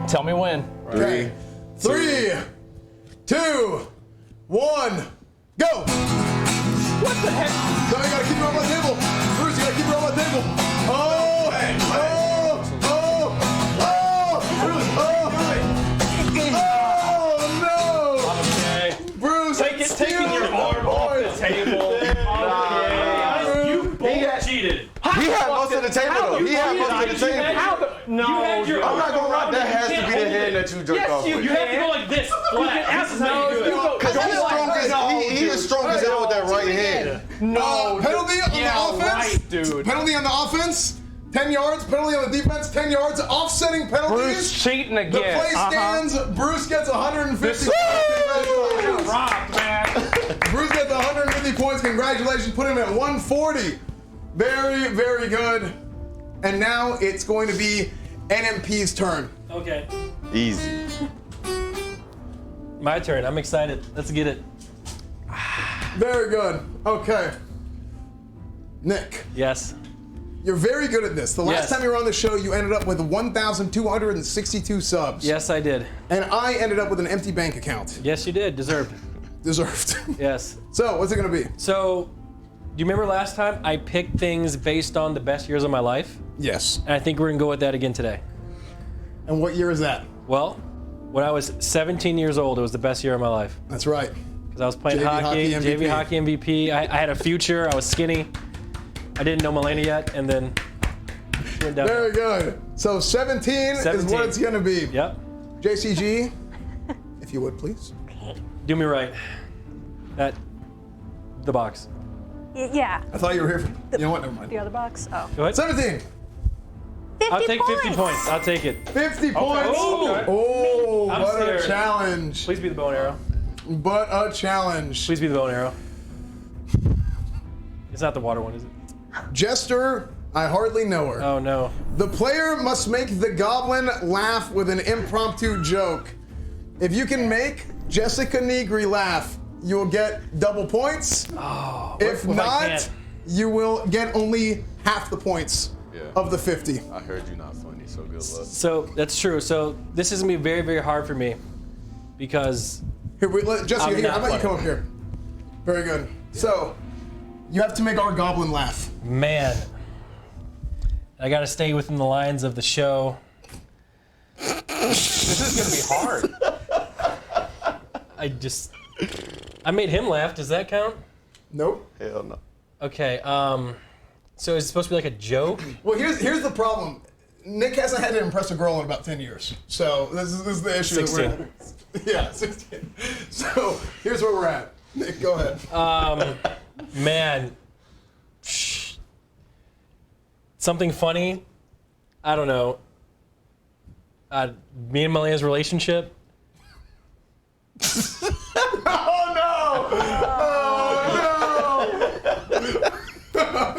Tell me when. Okay. 3, 2, 1, go! What the heck? No, you gotta keep it on my table. Bruce, you gotta keep it on my table. Oh! No! Okay. Bruce, Taking your arm off the table. You both cheated. He had most of the table though. He had most of the table. No, I'm not gonna lie. That has to be the hand that you jerked off with. You have to go like this. Flat. This is how you do it. Because he is strong as hell with that right hand. No. Penalty on the offense? Right, dude. Penalty on the offense? 10 yards. Penalty on the defense? 10 yards. Offsetting penalties. Bruce cheating again. The play stands. Bruce gets 150 points. Rock, man. Bruce gets 150 points. Congratulations. Put him at 140. Very, very good. And now it's going to be NMP's turn. Okay. Easy. My turn. I'm excited. Let's get it. Very good. Okay. Nick. Yes. You're very good at this. The last time you were on the show, you ended up with 1,262 subs. Yes, I did. And I ended up with an empty bank account. Yes, you did. Deserved. Deserved. Yes. So, what's it going to be? So, do you remember last time I picked things based on the best years of my life? Yes. And I think we're going to go with that again today. And what year is that? Well, when I was 17 years old, it was the best year of my life. That's right. Because I was playing JV hockey, MVP. JV hockey MVP. I had a future. I was skinny. I didn't know Melania yet, and then went down. Very good. So 17 is what it's going to be. Yep. JCG, if you would, please. Do me right. At the box. Yeah. I thought you were here for... You know what? Never mind. The other box? Oh. Go ahead. 17. 50 I'll take points. 50 points. I'll take it. 50 points. Okay. Oh, I'm what scared. a challenge. Please be the bow and arrow. But a challenge. Please be the bow and arrow. It's not the water one, is it? Jester, I hardly know her. Oh, no. The player must make the goblin laugh with an impromptu joke. If you can make Jessica Negri laugh, you will get double points. Oh, if what if I not, can't? you will get only half the points of the 50. I heard you're not funny, so good luck. So that's true. So this is gonna be very, very hard for me because Here, Jessica, I'm here, not how about you funny. come up here? Very good. So, you have to make our goblin laugh. Man, I gotta stay within the lines of the show. This is gonna be hard. I made him laugh. Does that count? Nope. Hell no. Okay. So is it supposed to be like a joke? Well, here's the problem. Nick hasn't had to impress a girl in about 10 years. So this is the issue. 16. That we're Yeah, 16. So here's where we're at. Nick, go ahead. Man, something funny. I don't know. Me and Malia's relationship. Oh no!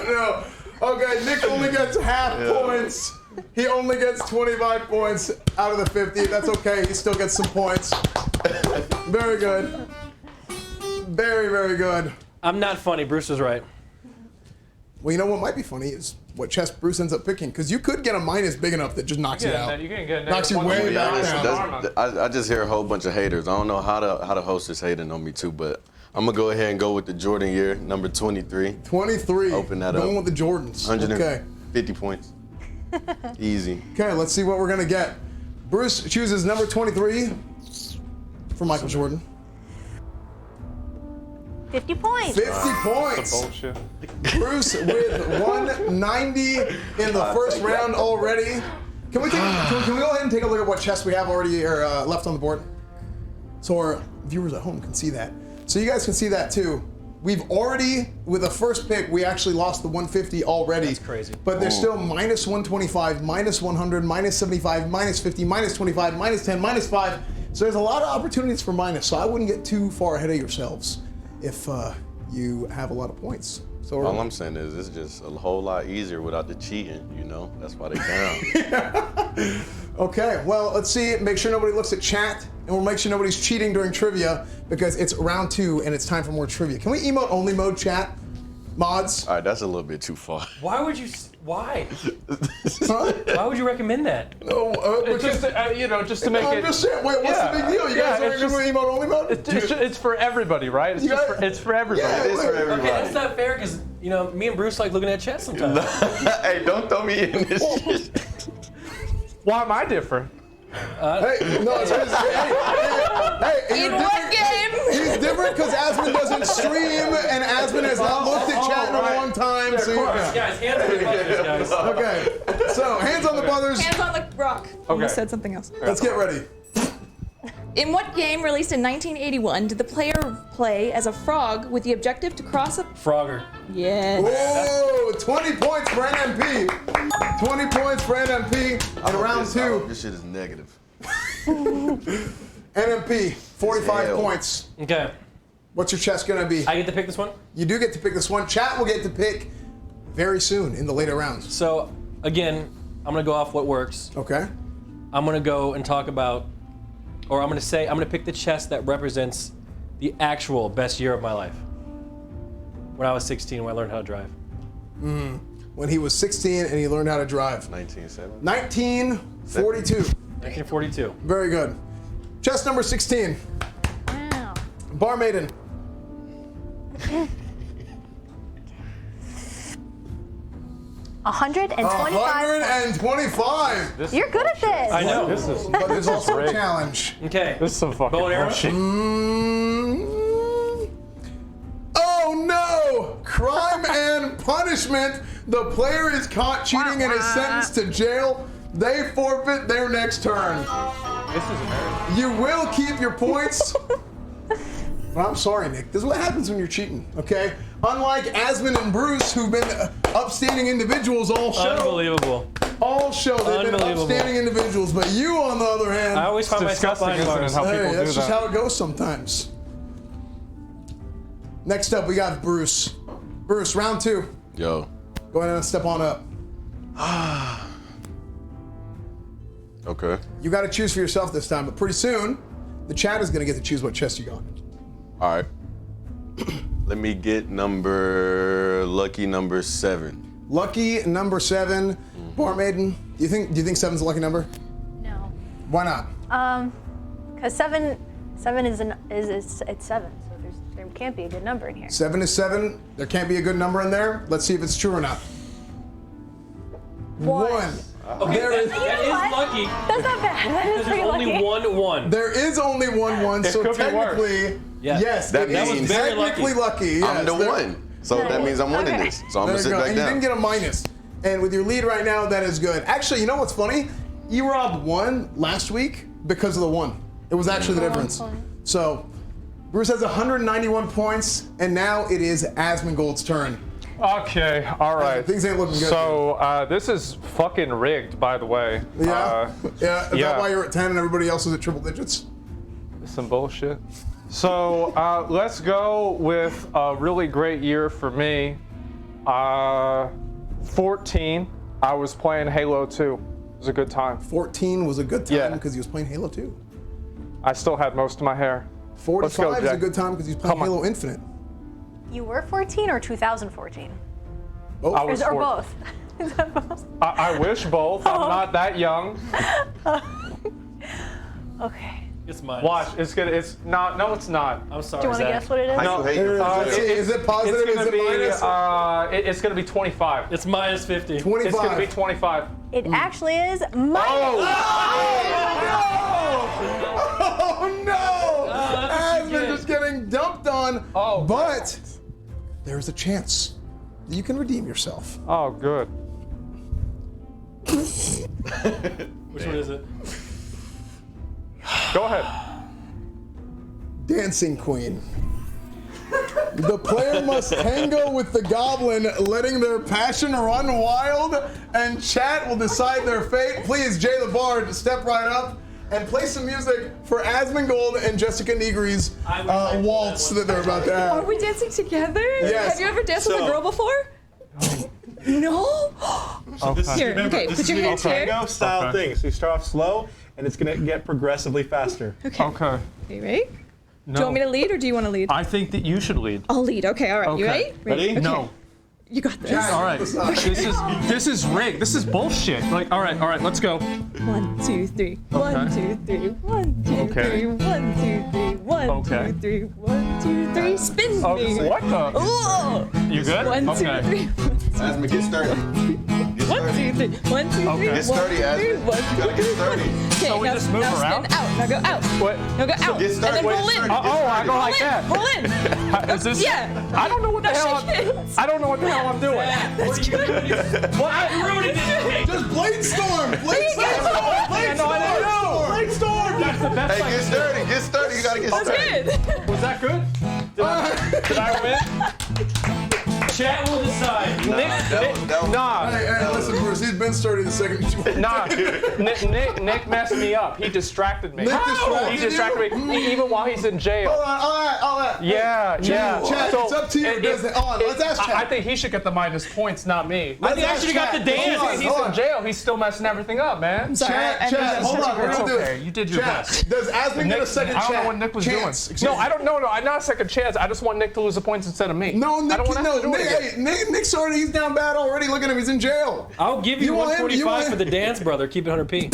No. Okay, Nick only gets half points. He only gets 25 points out of the 50. That's okay. He still gets some points. Very good. Very, very good. I'm not funny. Bruce was right. Well, you know what might be funny is what chest Bruce ends up picking, because you could get a minus big enough that just knocks you out. You can get Knocks you way back down. I just hear a whole bunch of haters. I don't know how the host is hating on me too, but I'm gonna go ahead and go with the Jordan year, number 23. 23. Open that up. Going with the Jordans. 150 points. Easy. Okay, let's see what we're gonna get. Bruce chooses number 23 for Michael Jordan. 50 points. 50 points. Bullshit. Bruce with 190 in the first round already. Can we go ahead and take a look at what chests we have already left on the board? So our viewers at home can see that. So you guys can see that too. We've already, with the first pick, we actually lost the 150 already. That's crazy. But there's still minus 125, minus 100, minus 75, minus 50, minus 25, minus 10, minus 5. So there's a lot of opportunities for minus. So I wouldn't get too far ahead of yourselves if you have a lot of points. So All I'm saying is it's just a whole lot easier without the cheating, you know? That's why they down. Okay, well, let's see. Make sure nobody looks at chat, and we'll make sure nobody's cheating during trivia because it's round 2 and it's time for more trivia. Can we emote only mode chat? Mods? All right, that's a little bit too far. Why would you? Why? Why would you recommend that? No, Just to make I'm it. just saying, wait, what's the big deal? You guys are going to emote only mode? It's for everybody, right? It's for everybody. Yeah, It's for everybody. Okay, that's not fair because me and Bruce like looking at chess sometimes. Hey, don't throw me in this shit. Why am I different? Hey, no, it's because, hey, In what game? He's different because Asmund doesn't stream, and Asmund has not looked at chat in a long time. Of So course, guys, hands on the buttons, guys. Okay, so hands on the brothers. Hands on the rock. Almost said something else. Let's get ready. In what game released in 1981 did the player play as a frog with the objective to cross a... Frogger. Yes. Whoa, 20 points for NMP. 20 points for NMP in round 2. This shit is negative. NMP, 45 points. Okay. What's your chest gonna be? I get to pick this one? You do get to pick this one. Chat will get to pick very soon in the later rounds. So, again, I'm going to go off what works. Okay. I'm going to go and talk about, or I'm going to pick the chest that represents the actual best year of my life. When I was 16, when I learned how to drive. When he was 16 and he learned how to drive. 1970. 1942. 1942. Very good. Chest number 16. Wow. Bar Maiden. 125. 125. You're good at this. I know. But there's also a challenge. Okay. This is some fucking Bow and arrow? bullshit. Oh no! Crime and punishment. The player is caught cheating and is sentenced to jail. They forfeit their next turn. This is American. You will keep your points. But I'm sorry, Nick. This is what happens when you're cheating, okay? Unlike Asmund and Bruce, who've been upstanding individuals all show. Unbelievable. All show they've been upstanding individuals, but you, on the other hand, I always find myself behind bars. Hey, that's just how it goes sometimes. Next up, we got Bruce. Bruce, round 2. Yo. Go ahead and step on up. Okay. You got to choose for yourself this time, but pretty soon, the chat is going to get to choose what chest you got. All right. Let me get lucky number 7. Lucky number 7. Barmaiden, do you think 7's a lucky number? No. Why not? Because 7 is 7, so there can't be a good number in here. 7 is 7. There can't be a good number in there. Let's see if it's true or not. 1. Okay, There that is- is lucky. That's not bad. That is There's pretty only lucky. 1-1. There is only 1-1, It so could be worse. technically, Yeah. yes, That it is means- very technically lucky. I'm yes. the There- one. So that means I'm winning this. So I'm There gonna you sit go. back And you down. didn't get a minus. And with your lead right now, that is good. Actually, you know what's funny? E-Rob won last week because of the 1. It was actually the difference. So Bruce has 191 points, and now it is Asmongold's turn. Okay, all right. Things ain't looking good. So this is fucking rigged, by the way. Yeah? Yeah? Is yeah. that why you're at 10 and everybody else is at triple digits? Some bullshit. So let's go with a really great year for me. 14, I was playing Halo 2. It was a good time. 14 was a good time Yeah. because he was playing Halo 2. I still had most of my hair. 45 is a Jack. good time because he's playing Come on. Halo Infinite. You were 14 or 2014? Both. I was Or 14. both? Is that both? I wish both. I'm not that young. Okay. It's mine. Watch, it's gonna. It's not. No, it's not. I'm sorry. Do you want to Zach. guess what it is? No, Let's see, is it positive? It's Is gonna it be. minus? It's gonna be 25. It's minus 50. 25. It's gonna be 25. It actually is minus. Oh no! Asmund is getting dumped on. Oh, but there's a chance that you can redeem yourself. Oh, good. Which one is it? Go ahead. Dancing Queen. The player must tango with the goblin, letting their passion run wild, and chat will decide their fate. Please, Jay the Bard, step right up and play some music for Asmongold and Jessica Negri's waltz that they're about to Are have. we dancing together? Yes. Have you ever danced with a girl before? No? Here, okay, put your hands here. Tango style thing. So you start off slow, and it's gonna get progressively faster. Okay. Okay. Are you ready? No. Do you want me to lead or do you want to lead? I think that you should lead. I'll lead. Okay, all right. You Okay. ready? Okay. No. You got this. All right. This is rigged. This is bullshit. Like, all right, let's go. 1, 2, 3. 1, 2, 3. 1, 2, Okay. 3. 1, 2, 3. 1, Okay. 2, 3. 1, 2, 3. Spin me. What the? Ooh. You good? 1, 2, Okay. 3. Asmund, get started. 1, 2, 3. 1, 2, 3. Okay. Get sturdy, Asmund. You gotta get sturdy. Okay, So we now, just move now around? spin out. Now go out. What? Now go out. get started. And then Wait, roll in. started. Oh, I go like Roll in. that. Roll in. Is this? Yeah. I don't know what the Now hell. shake hands. I don't know what the hell I'm doing. That's good. What? I ruined it. Just Bladestorm! Bladestorm! Bladestorm. That's the best. Hey, get sturdy. Get sturdy. You gotta get That's sturdy. good. Was that good? Did I win? Chat will decide. Nah. Hey, listen, Bruce, he's been sturdy the second you Nah, Nick messed me up. He distracted me. Nick distracted He distracted me, even while he's in jail. Hold on, all right. Yeah. Chat, it's up to you, doesn't it? Let's ask Chat. I think he should get the minus points, not me. Let's think I ask should've got Chat. the dance. Hold on, He's in jail. He's still messing everything up, man. Chat, hold on, we're gonna do okay. it. You did your Chat, best. does Asmund get a second I chance? don't know what Nick was Chance, doing. excuse No, me. I don't know. No, not a second chance. I just want Nick to lose the points instead of me. No, Nick, I don't want to have to do it again. Nick's already, he's down bad already. Look at him, he's in jail. I'll give you, want him- 145 for the dance, brother. Keep it 100p.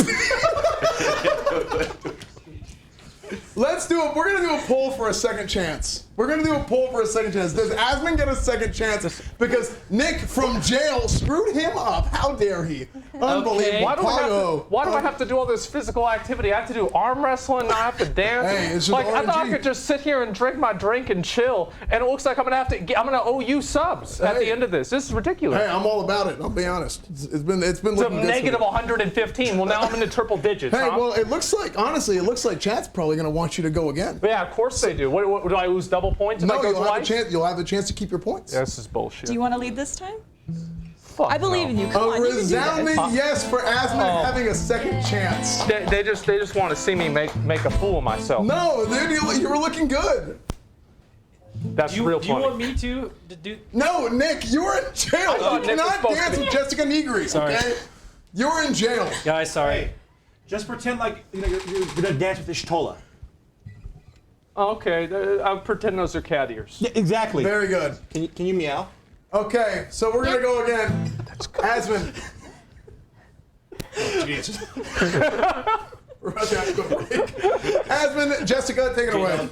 Let's do it. We're gonna do a poll for a second chance. We're gonna do a poll for a second chance. Does Asmund get a second chance? Because Nick from jail screwed him up. How dare he? Unbelievable. Why do I have to do all this physical activity? I have to do arm wrestling. I have to dance. Hey, it's just like I thought I RNG. could just sit here and drink my drink and chill. And it looks like I'm gonna owe you subs at the end of this. This is ridiculous. Hey, I'm all about it. I'll be honest. It's been looking good. negative 115. Well, now I'm into triple digits. Hey, huh? well, it looks like honestly, it looks like chat's probably gonna want you to go again. Yeah, of course they do. What do I lose double points if I No, go you'll have a twice? chance. You'll have a chance to keep your points. Yeah, this is bullshit. Do you want to lead this time? I believe in you. Come A on, you can do resounding this. yes for Asmund having a second chance. They just want to see me make a fool of myself. No, dude, you were looking good. That's real funny. Do you want me to do? No, Nick, you're in jail. I thought You Nick was cannot supposed dance to with be. Jessica Negri. Sorry. Okay, you're in jail. Guys, sorry. Just pretend like you're gonna dance with Ishtola. Okay, I'll pretend those are cat ears. Yeah, exactly. Very good. Can you meow? Okay, so we're gonna go again. Asmund. Jesus. We're about to have to go break. Asmund, Jessica, take it away.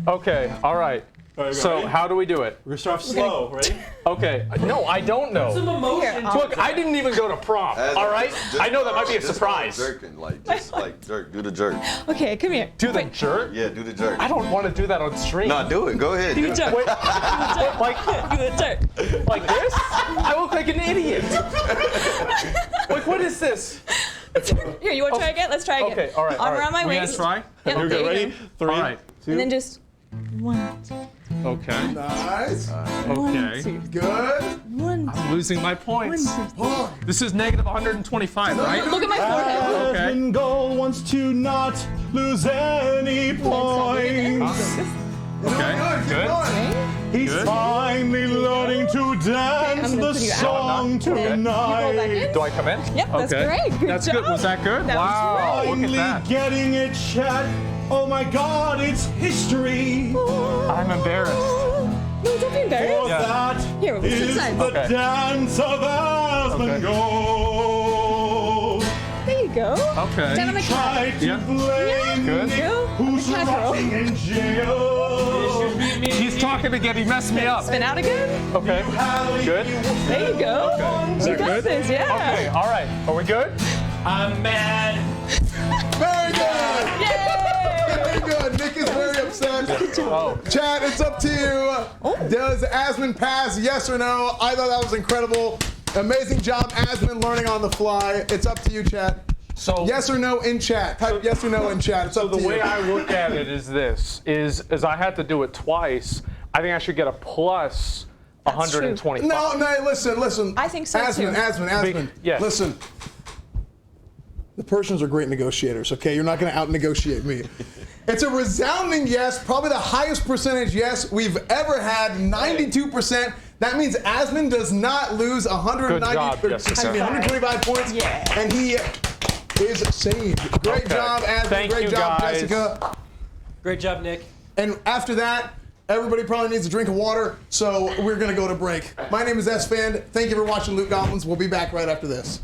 Okay, all right. So how do we do it? We're gonna start off slow, ready? Okay. No, I don't know. Some emotion. Look, I didn't even go to prom. All right. I know that might be a surprise. Jerking, just like jerk. Do the jerk. Okay, come here. Do the jerk? Yeah, do the jerk. I don't want to do that on stream. No, do it. Go ahead. Do the jerk. Wait, like Do the jerk. like this? I look like an idiot. Like what is this? Here, you want to try again? Let's try again. Okay, all right. Arm around my We waist. gonna try? Yep, Here we there go. you Ready? go. 3, all right. And then just 1, 2, Okay. Nice. Okay. Good. 1, I'm losing my points. 1, 2. This is negative 125, right? Look at my forehead. Okay. Asmund Gold wants to not lose any points. Okay. Good. Good. He's Good. finally learning to dance I'm gonna the put you out. song Okay. You roll back tonight. in. Do I come in? Yep, that's Okay. great. Good That's job. good. Was that good? That was Wow. Look at Finally that. getting it, chat. Oh my God, it's history. I'm embarrassed. No, don't be For embarrassed. that Here, we'll is sit side. the Okay. dance of Asmund Okay. Gold. There you go. Okay. Down on my Tried to Yeah. blame Good. Nick, Go. who's Cat girl. rotting in jail. He's talking again. He messed me up. Spin out again. Okay. Good. There you go. Okay. Is You that got good? this, yeah. Okay. All right. Are we good? I'm mad. Very good. Yay! Very good. Nick is very upset. Oh. Chad, it's up to you. Does Asmund pass? Yes or no? I thought that was incredible. Amazing job, Asmund, learning on the fly. It's up to you, Chad. So Yes or no in chat. Type yes or no in chat. It's up the to you. way I look at it is this: is I had to do it twice. I think I should get a plus 125. No, listen. I think so, Asmund, too. Asmund. Yes. Listen. The Persians are great negotiators, okay? You're not going to out-negotiate me. It's a resounding yes, probably the highest percentage yes we've ever had, 92%. That means Asmund does not lose 125 points, and he is saved. Great job, Asmund. Thank Great you, job, guys. Jessica. Great job, Nick. And after that, everybody probably needs a drink of water, so we're going to go to break. My name is S-Fan. Thank you for watching Loot Goblins. We'll be back right after this.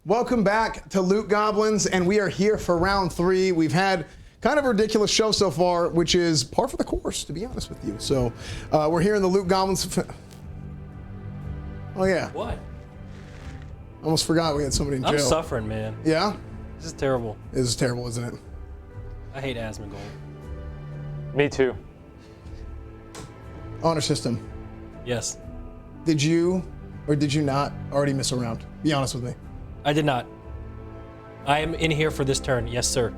Welcome back to Loot Goblins, and we are here for round 3. We've had kind of a ridiculous show so far, which is par for the course, to be honest with you. So we're here in the Loot Goblins. Oh, yeah. What? Almost forgot we had somebody in jail. I'm suffering, man. Yeah? This is terrible. This is terrible, isn't it? I hate Asmongold. Me too. Honor system. Yes. Did you or did you not already miss a round? Be honest with me. I did not. I am in here for this turn. Yes, sir.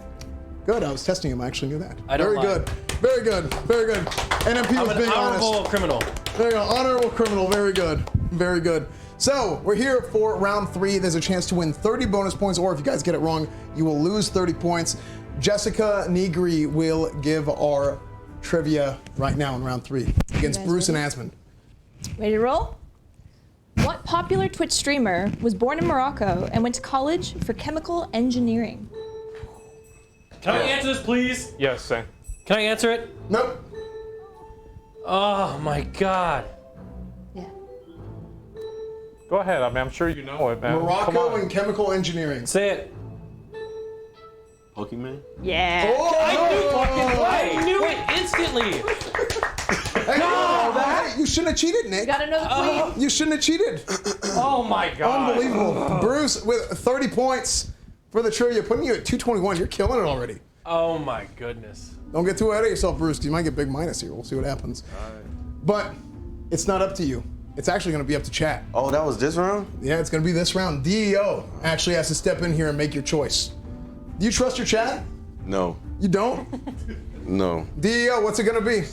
Good. I was testing him. I actually knew that. I don't Very lie. good. Very good. Very good. NMP I'm was an being honorable honest. criminal. There you go. Honorable criminal. Very good. Very good. So we're here for round 3. There's a chance to win 30 bonus points, or if you guys get it wrong, you will lose 30 points. Jessica Negri will give our trivia right now in round 3 against Bruce and Asmund. Ready to roll? What popular Twitch streamer was born in Morocco and went to college for chemical engineering? Can I answer this, please? Yes, sir. Can I answer it? Nope. Oh my God. Go ahead. I mean, I'm sure you know it, man. Come Morocco on. and chemical engineering. Say it. Pokemon? Yeah. Oh, I knew it instantly. Hey, hey, you shouldn't have cheated, Nick. Got another queen. You shouldn't have cheated. Oh my God. Unbelievable. Bruce with 30 points for the trivia, putting you at 221. You're killing it already. Oh my goodness. Don't get too ahead of yourself, Bruce, because you might get big minus here. We'll see what happens. But it's not up to you. It's actually going to be up to chat. Oh, that was this round? Yeah, it's going to be this round. DEO actually has to step in here and make your choice. Do you trust your chat? No. You don't? No. DEO, what's it going to be?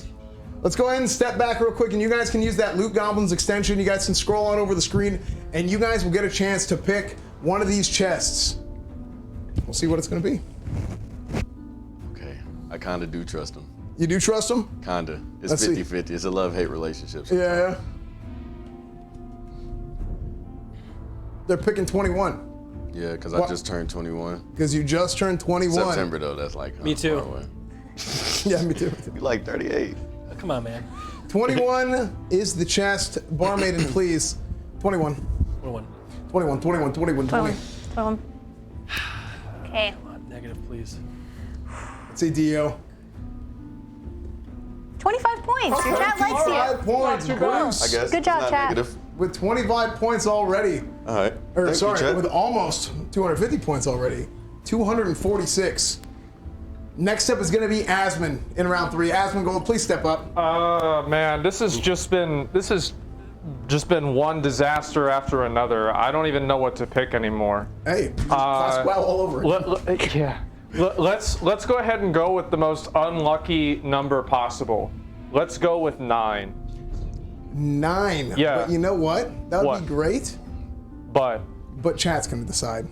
Let's go ahead and step back real quick, and you guys can use that Loot Goblins extension. You guys can scroll on over the screen, and you guys will get a chance to pick one of these chests. We'll see what it's going to be. Okay. I kind of do trust him. You do trust them? Kinda. It's Let's see. 50-50. It's a love-hate relationship. Yeah. They're picking 21. Yeah, because I just turned 21. Because you just turned 21. September, though. That's like Me too. far away. Yeah, me too. You like 38. Come on, man. 21 is the chest. Barmaiden, please. 21. 21. 21, 21, 21, 20. 12. Okay. Negative, please. Let's see, Dio. 25 points. Your chat likes 25 you. points, Bruce. I guess. Good job, it's not chat. negative. With 25 points already. All right. Or Thank sorry, you, Chet. with almost 250 points already. 246. Next up is going to be Asmund in round 3. Asmongold, please step up. Man, this has just been one disaster after another. I don't even know what to pick anymore. Hey, class wow all over. Let's go ahead and go with the most unlucky number possible. Let's go with 9. 9. Yeah. But you know what? That would be great. But chat's going to decide.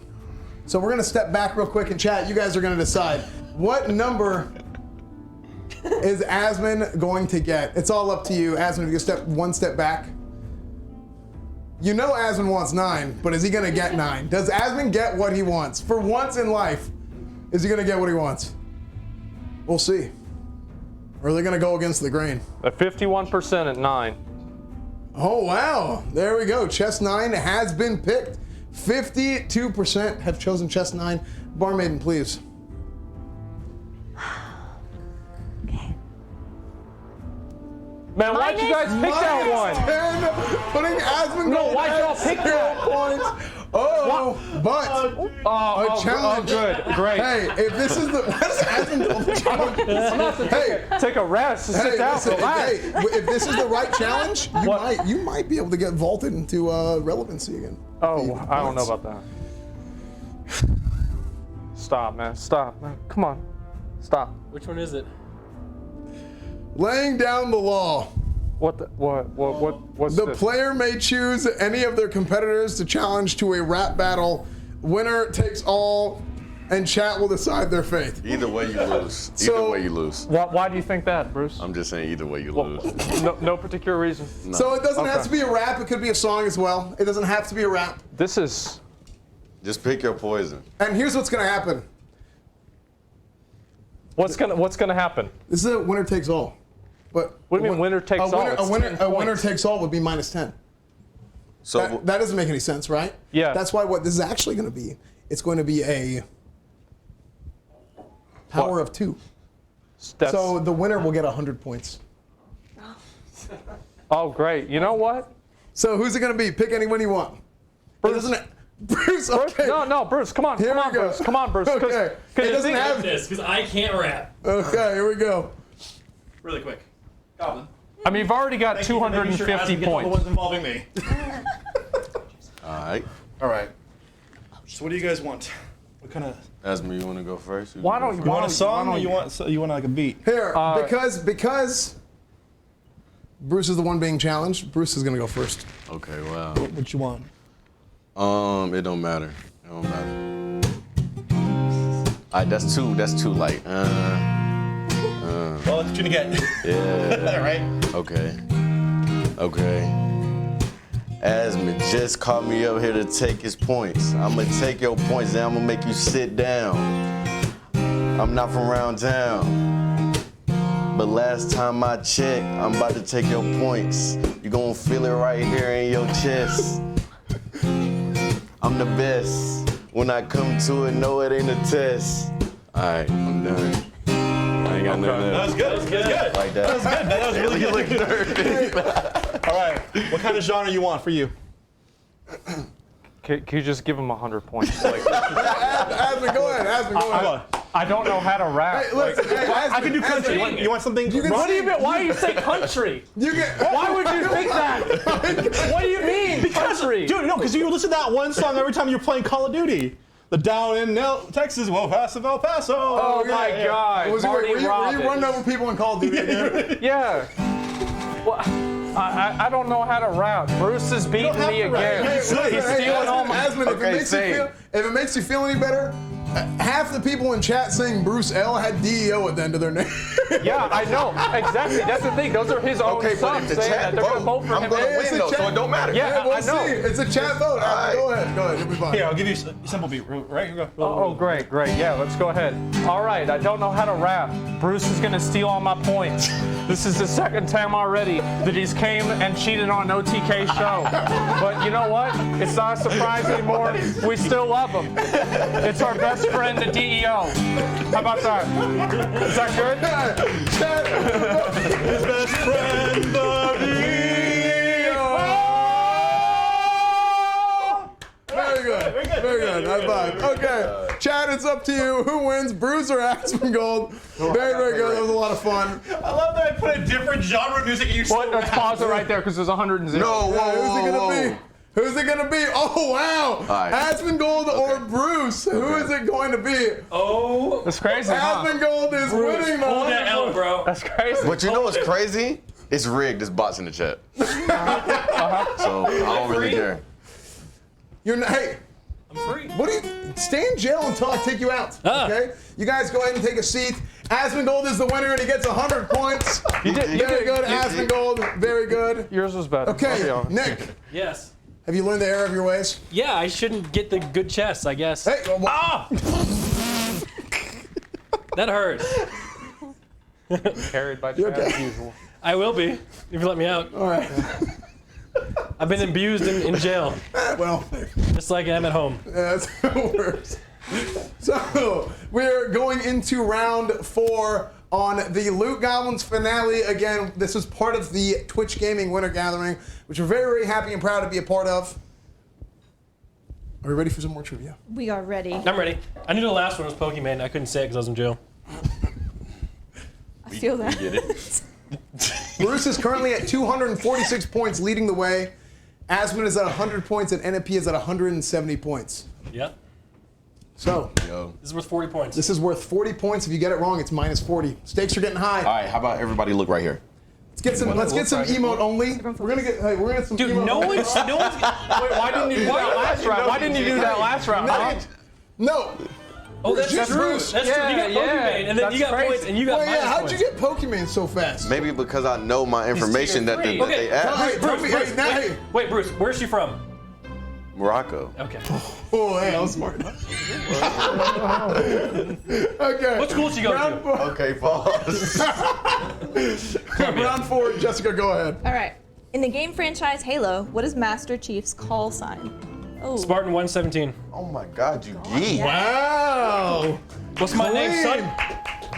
So we're going to step back real quick, and chat, you guys are going to decide what number is Asmund going to get. It's all up to you. Asmund, if you step one step back. You know Asmund wants 9, but is he going to get 9? Does Asmund get what he wants? For once in life, is he going to get what he wants? We'll see. Or are they going to go against the grain? At 51% at 9. Oh, wow. There we go. Chest 9 has been picked. 52% have chosen chest 9. Barmaiden, please. Man, why'd you guys pick that one? 10, putting Asmund No, why'd y'all pick that? points. Oh, but a challenge. good, great. Hey, if this is the what's Asmund challenge? I'm about to take a rest, sit down, listen, relax. hey, if this is the right challenge, you might be able to get vaulted into relevancy again. Oh, I don't know about that. Stop, man. Stop, man. Come on. Stop. Which one is it? Laying down the law. What's the this? player may choose any of their competitors to challenge to a rap battle. Winner takes all, and chat will decide their fate. Either way you lose. Either way you lose. Why do you think that, Bruce? I'm just saying either way you lose. No particular reason. No. So it doesn't have to be a rap. It could be a song as well. It doesn't have to be a rap. This is. Just pick your poison. And here's what's gonna happen. What's gonna happen? This is a winner takes all. But what do you mean winner takes all? A winner takes all would be -10. So that doesn't make any sense, right? Yeah. That's why what this is actually going to be. It's going to be a power of 2. So the winner will get 100 points. Oh, great. You know what? So who's it going to be? Pick anyone you want. Bruce. Bruce, okay. No, Bruce, come on. Here Come on, we go. Bruce. Come on, Bruce. Okay. It doesn't have this because I can't rap. Okay, here we go. Really quick. Goblin. I mean, you've already got 250 points. The ones involving me. All right. All right. So what do you guys want? What kind of? Asma, you want to go first? Why don't You want a song or you want like a beat? Here, because Bruce is the one being challenged, Bruce is going to go first. Okay, wow. What you want? It don't matter. It don't matter. All right, that's too light. Well, that's what you're gonna get. Yeah. Right? Okay. Asma just called me up here to take his points. I'm gonna take your points and I'm gonna make you sit down. I'm not from around town. But last time I checked, I'm about to take your points. You gonna feel it right here in your chest. I'm the best. When I come to it, no, it ain't a test. All right, I'm done. I ain't got nothing That was good. That was good. like that. That was good. That was really good. All right. What kind of genre you want for you? Can you just give him 100 points? Like, Asma, go ahead. I don't know how to rap. Hey, listen, hey, I can do country. You want something? What do you mean? Why do you say country? Why would you think that? What do you mean, country? Dude, no, because you listen to that one song every time you're playing Call of Duty. The down in Texas, El Paso, El Paso. Oh my God, Were you Robbins. running over people in Call of Duty again? Yeah. Well, I don't know how to rap. Bruce is beating me again. He's stealing all my. Asma, if it makes you feel any better, half the people in chat saying Bruce L had DEO at the end of their name. Yeah, I know. Exactly. That's the thing. Those are his own subs saying that they're going to vote for him. I'm going to win, though, so it don't matter. Yeah, we'll I know. see. It's a chat vote. Go ahead. You'll be fine. Here, I'll give you a simple beat. Right? Here you go. Oh, great. Yeah, let's go ahead. All right, I don't know how to rap. Bruce is going to steal all my points. This is the second time already that he's came and cheated on an OTK show. But you know what? It's not a surprise anymore. We still love him. It's our best friend, the DEO. How about that? Is that good? His best friend, the DEO. Very good. Very good. High five. Okay. Chad, it's up to you. Who wins, Bruce or Asmongold? Very good. That was a lot of fun. I love that I put a different genre of music and you What? Let's pause it right there because there's 100 and 0. No, Who's it gonna be? Who's it gonna be? Oh wow! All right. Asmongold or Bruce? Who is it going to be? Oh, That's crazy, huh? Asmongold is winning. hold that L, bro. That's crazy. But you know what's crazy? It's rigged. There's bots in the chat. So I don't really care. You're not. Hey, I'm free. what do you? Stay in jail until I take you out. Okay. You guys go ahead and take a seat. Asmongold is the winner and he gets 100 points. Very good, Asmongold. Very good. Yours was better. Okay, Nick. Yes. Have you learned the error of your ways? Yeah, I shouldn't get the good chest, I guess. Hey, That hurt. Carried by Chad as usual. I will be, if you let me out. All right. I've been abused in jail, Well, just like I am at home. that's how it works. So, we're going into round 4 on the Loot Goblins finale. Again, this is part of the Twitch Gaming Winter Gathering, which we're very, very happy and proud to be a part of. Are we ready for some more trivia? We are ready. I'm ready. I knew the last one was Pokemon. I couldn't say it because I was in jail. I feel that. Get it? Bruce is currently at 246 points, leading the way. Asmon is at 100 points, and NFP is at 170 points. Yep. So, This is worth 40 points. this is worth 40 points. If you get it wrong, it's minus 40. Stakes are getting high. All right, how about everybody look right here? Let's get some emote only. We're gonna get some Dude, emote no only. one's. Wait, why didn't you do that last round? Why didn't you do that last round? No. Oh, that's Just true. Bruce. That's true. You got Pokemon, and then you got points, and you got Well, minus yeah, how'd points. you get Pokemon so fast? Maybe because I know my information that they Okay, asked. Wait, Bruce, where's she from? Morocco. Okay. Oh, hey, I was smart. Okay. What school did she go to? Okay, pause. Round 4, Jessica, go ahead. All right. In the game franchise Halo, what is Master Chief's call sign? Oh. Spartan 117. Oh my God, you geek. Wow. What's my name, son?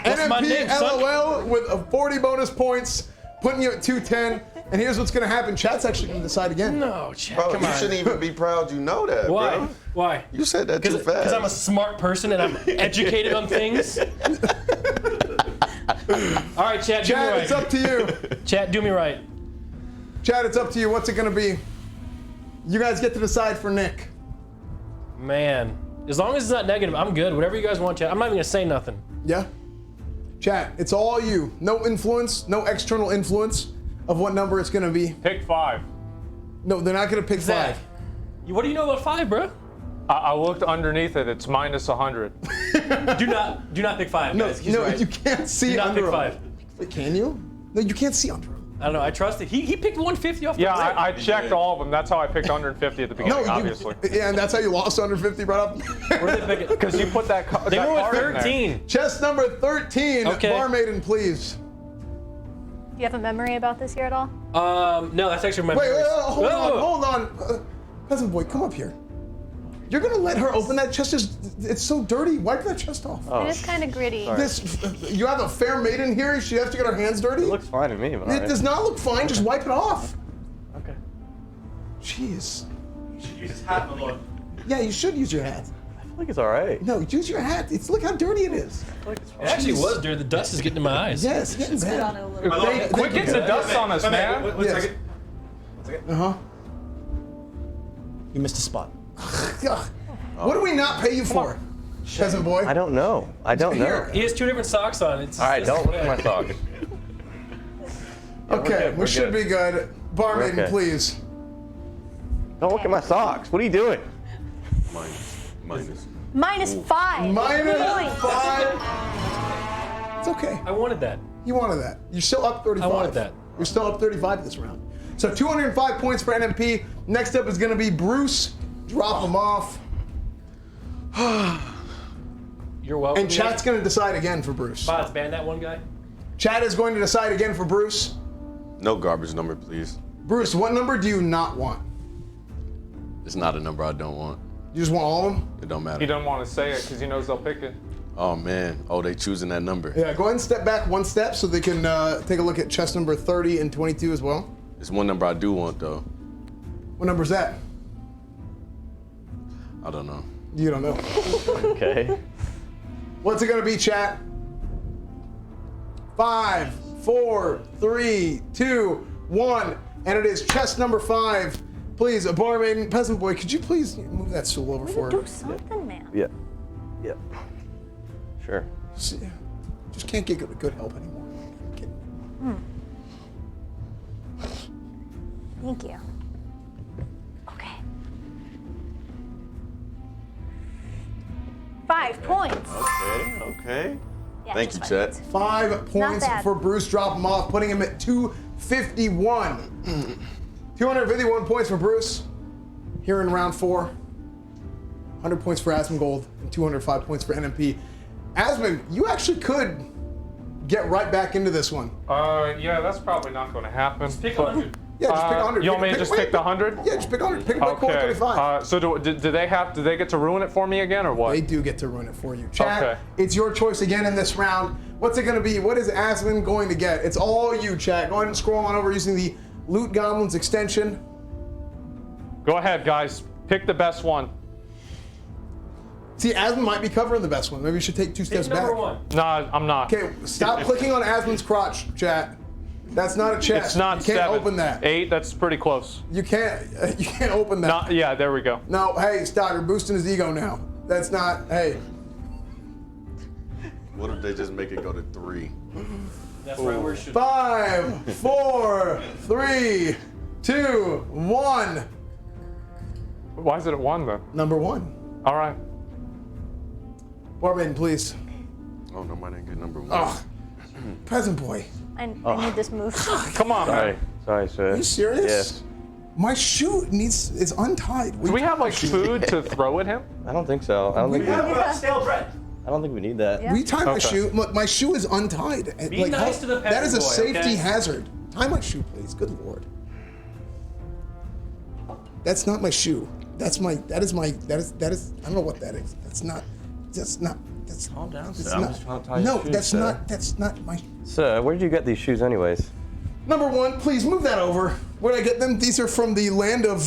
What's my name, son? LOL with a 40 bonus points, putting you at 210. And here's what's going to happen. Chat's actually going to decide again. No, chat. Bro, Come you on. shouldn't even be proud you know that, Why? bro. Why? You said that too fast. Because I'm a smart person and I'm educated on things. All right, chat, do me Chat, right. it's up to you. Chat, do me right. Chad, it's up to you. What's it going to be? You guys get to decide for Nick. Man, as long as it's not negative, I'm good. Whatever you guys want, chat. I'm not even going to say nothing. Yeah? Chat, it's all you. No influence, no external influence of what number it's going to be. Pick 5. No, they're not going to pick Zach, 5. What do you know about 5, bro? I looked underneath it. It's minus 100. Do not pick 5, No, guys. He's no, right. you can't see Do not under pick him. 5. Wait, can you? No, you can't see under him. I don't know. I trust it. He picked 150 off the Yeah, bat. I checked all of them. That's how I picked 150 at the beginning, No, obviously. Yeah, and that's how you lost 150 right up. Where did they pick it? Because you put that, They that went card with in there. 13. Chest number 13, Okay. Barmaiden, please. Do you have a memory about this year at all? No, that's actually my. Wait, hold Whoa. on. Peasant boy, come up here. You're gonna let her open that chest? It's so dirty. Wipe that chest off. It is kind of gritty. You have a fair maiden here. She has to get her hands dirty. It looks fine to me, but It does not look fine. Just wipe it off. Okay. Jeez. Use his hat, my lord. Yeah, you should use your hat. I feel like it's all right. No, use your hat. Look how dirty it is. It actually was dirty. The dust is getting in my eyes. Yes, it's getting bad. Quit getting the dust on us, man. One second. Uh-huh. You missed a spot. What do we not pay you for, peasant boy? I don't know. I don't know. He has 2 different socks on. It's All right, don't look at my socks. Okay, we should be good. Barmaiden, Okay. please. Don't look at my socks. What are you doing? Minus. -5. Minus 5. It's okay. I wanted that. You wanted that. You're still up 35. I wanted that. You're still up 35 this round. So 205 points for NMP. Next up is going to be Bruce. Drop him off. You're welcome. And chat's going to decide again for Bruce. Bots, ban that one guy. Chat is going to decide again for Bruce. No garbage number, please. Bruce, what number do you not want? It's not a number I don't want. You just want all of them? It don't matter. He doesn't want to say it because he knows they'll pick it. Oh man. Oh, they choosing that number. Yeah, go ahead and step back one step so they can take a look at chest number 30 and 22 as well. It's one number I do want though. What number is that? I don't know. You don't know. Okay. What's it going to be, chat? 5, 4, 3, 2, 1. And it is chest number 5. Please, a barmaiden, peasant boy, could you please move that stool over for her? Do something, man. Yeah. Yeah. Sure. Just can't get good help anymore. Thank you. Okay. 5 points. Okay. Yeah, Thank you, just chat. 5 points bad. for Bruce. Drop him off, putting him at 251. 251 points for Bruce. Here in round 4. 100 points for Asmongold and 205 points for NMP. Asmon, you actually could get right back into this one. Yeah, that's probably not going to happen. Pick 100. Yeah, just pick 100. You want me to just pick the 100? Yeah, just pick 100. Pick my core 35. So do they get to ruin it for me again or what? They do get to ruin it for you. Chat, Okay. it's your choice again in this round. What's it going to be? What is Asmon going to get? It's all you, chat. Go ahead and scroll on over using the Loot Goblins extension. Go ahead, guys. Pick the best one. See, Asmon might be covering the best one. Maybe we should take 2 steps back. Number 1. No, I'm not. Okay, stop clicking on Asmon's crotch, chat. That's not a chest. It's not You can't 7. open that. 8, that's pretty close. You can't open that. Yeah, there we go. No, hey, stop. You're boosting his ego now. That's not, hey. What if they just make it go to 3? That's right where it should. 5, 4, 3, 2, 1. Why is it at 1 then? Number 1. All right. Barmaiden, please. Oh no, I didn't get number 1. Oh, peasant boy. I need this move. Come on, man. Sorry, sir. Are you serious? Yes. My shoe is untied. Do we have like food to throw at him? I don't think so. I don't think Stale bread. I don't think we need that. Yeah. Retie my Okay. shoe. Look, my shoe is untied. Be nice to the That is a peasant boy, safety okay? hazard. Tie my shoe, please. Good lord. That's not my shoe. That is I don't know what that is. Calm down, It's sir. I'm not- just trying to tie your no, shoes, that's sir. that's not my. Sir, where did you get these shoes anyways? Number one, please move that over. Where did I get them? These are from the land of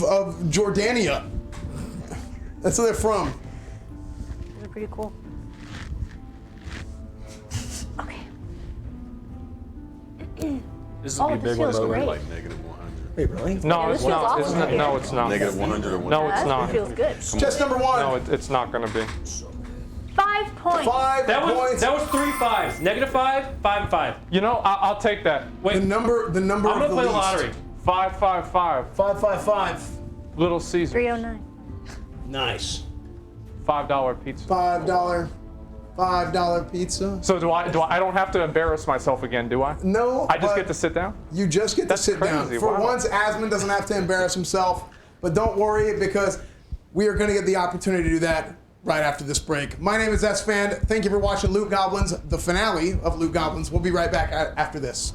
Jordania. That's where they're from. They're pretty cool. Okay. This is Oh, gonna be a this big one, feels though. great. Like negative 100. Wait, really? No, Yeah, it's this feels not. awesome Isn't it? right No, here. it's not. Negative 100 or No, it's That not. feels good. Chest number one. No, it's not gonna be. 5 points. 5 That points. was 3 5s. -5, 5 and 5. You know, I'll take that. Wait, the number I'm of gonna the play the least. lottery. 555. 555. Little Caesar. 309. Nice. $5 pizza. $5 pizza. So do I don't have to embarrass myself again, do I? No. I just but get to sit down? You just get to That's sit down. crazy, For wow. once, Asmund doesn't have to embarrass himself. But don't worry, because we are going to get the opportunity to do that right after this break. My name is S-Fan. Thank you for watching Loot Goblins, the finale of Loot Goblins. We'll be right back after this.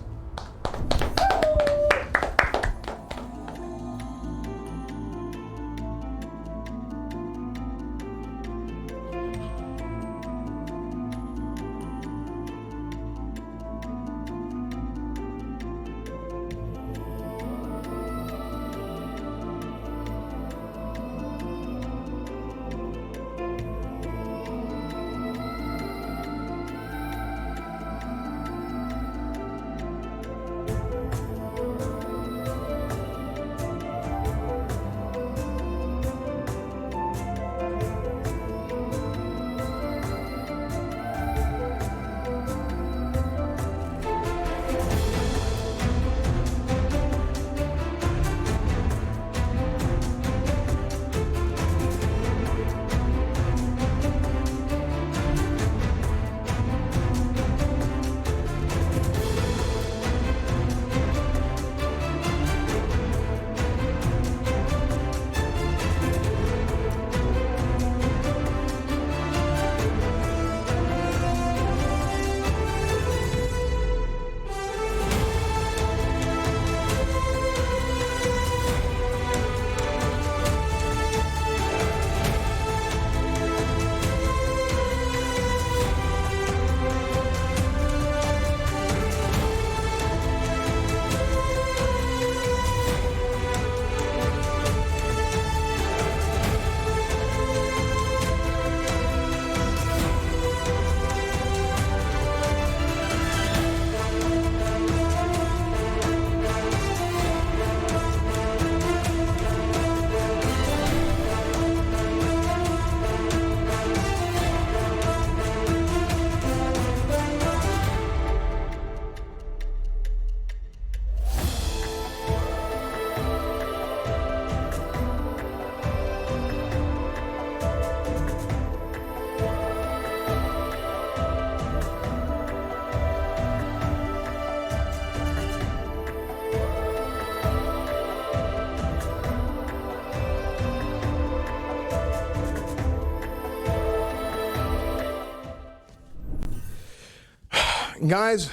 Guys,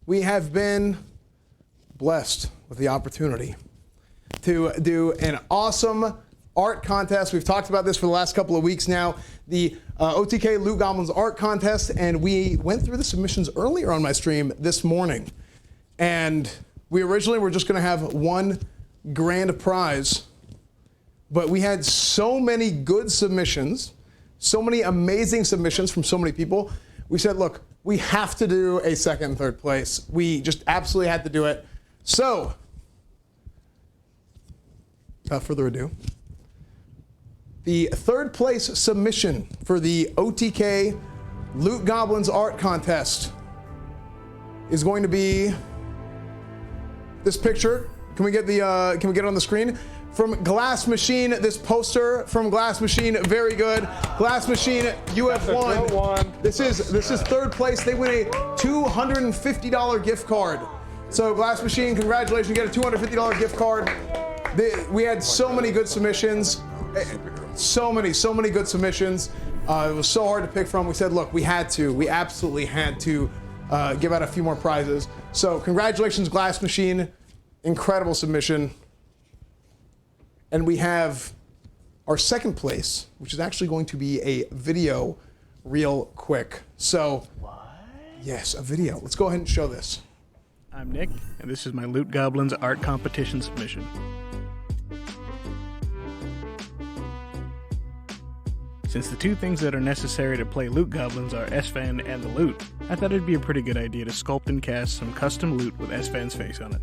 we have been blessed with the opportunity to do an awesome art contest. We've talked about this for the last couple of weeks now, the OTK Loot Goblins art contest, and we went through the submissions earlier on my stream this morning. And we originally were just going to have one grand prize, but we had so many good submissions, so many amazing submissions from so many people. We said, look, we have to do a second and third place. We just absolutely had to do it. So, without further ado, the third place submission for the OTK Loot Goblins art contest is going to be this picture. Can we get it on the screen? From Glass Machine, this poster from Glass Machine, very good. Glass Machine, you have won. This is third place. They win a $250 gift card. So Glass Machine, congratulations, you get a $250 gift card. We had so many good submissions. So many good submissions. It was so hard to pick from. We said, look, we absolutely had to give out a few more prizes. So congratulations, Glass Machine. Incredible submission. And we have our second place, which is actually going to be a video real quick. So, yes, a video. Let's go ahead and show this. I'm Nick, and this is my Loot Goblins art competition submission. Since the two things that are necessary to play Loot Goblins are Esfand and the loot, I thought it'd be a pretty good idea to sculpt and cast some custom loot with Esfand's face on it.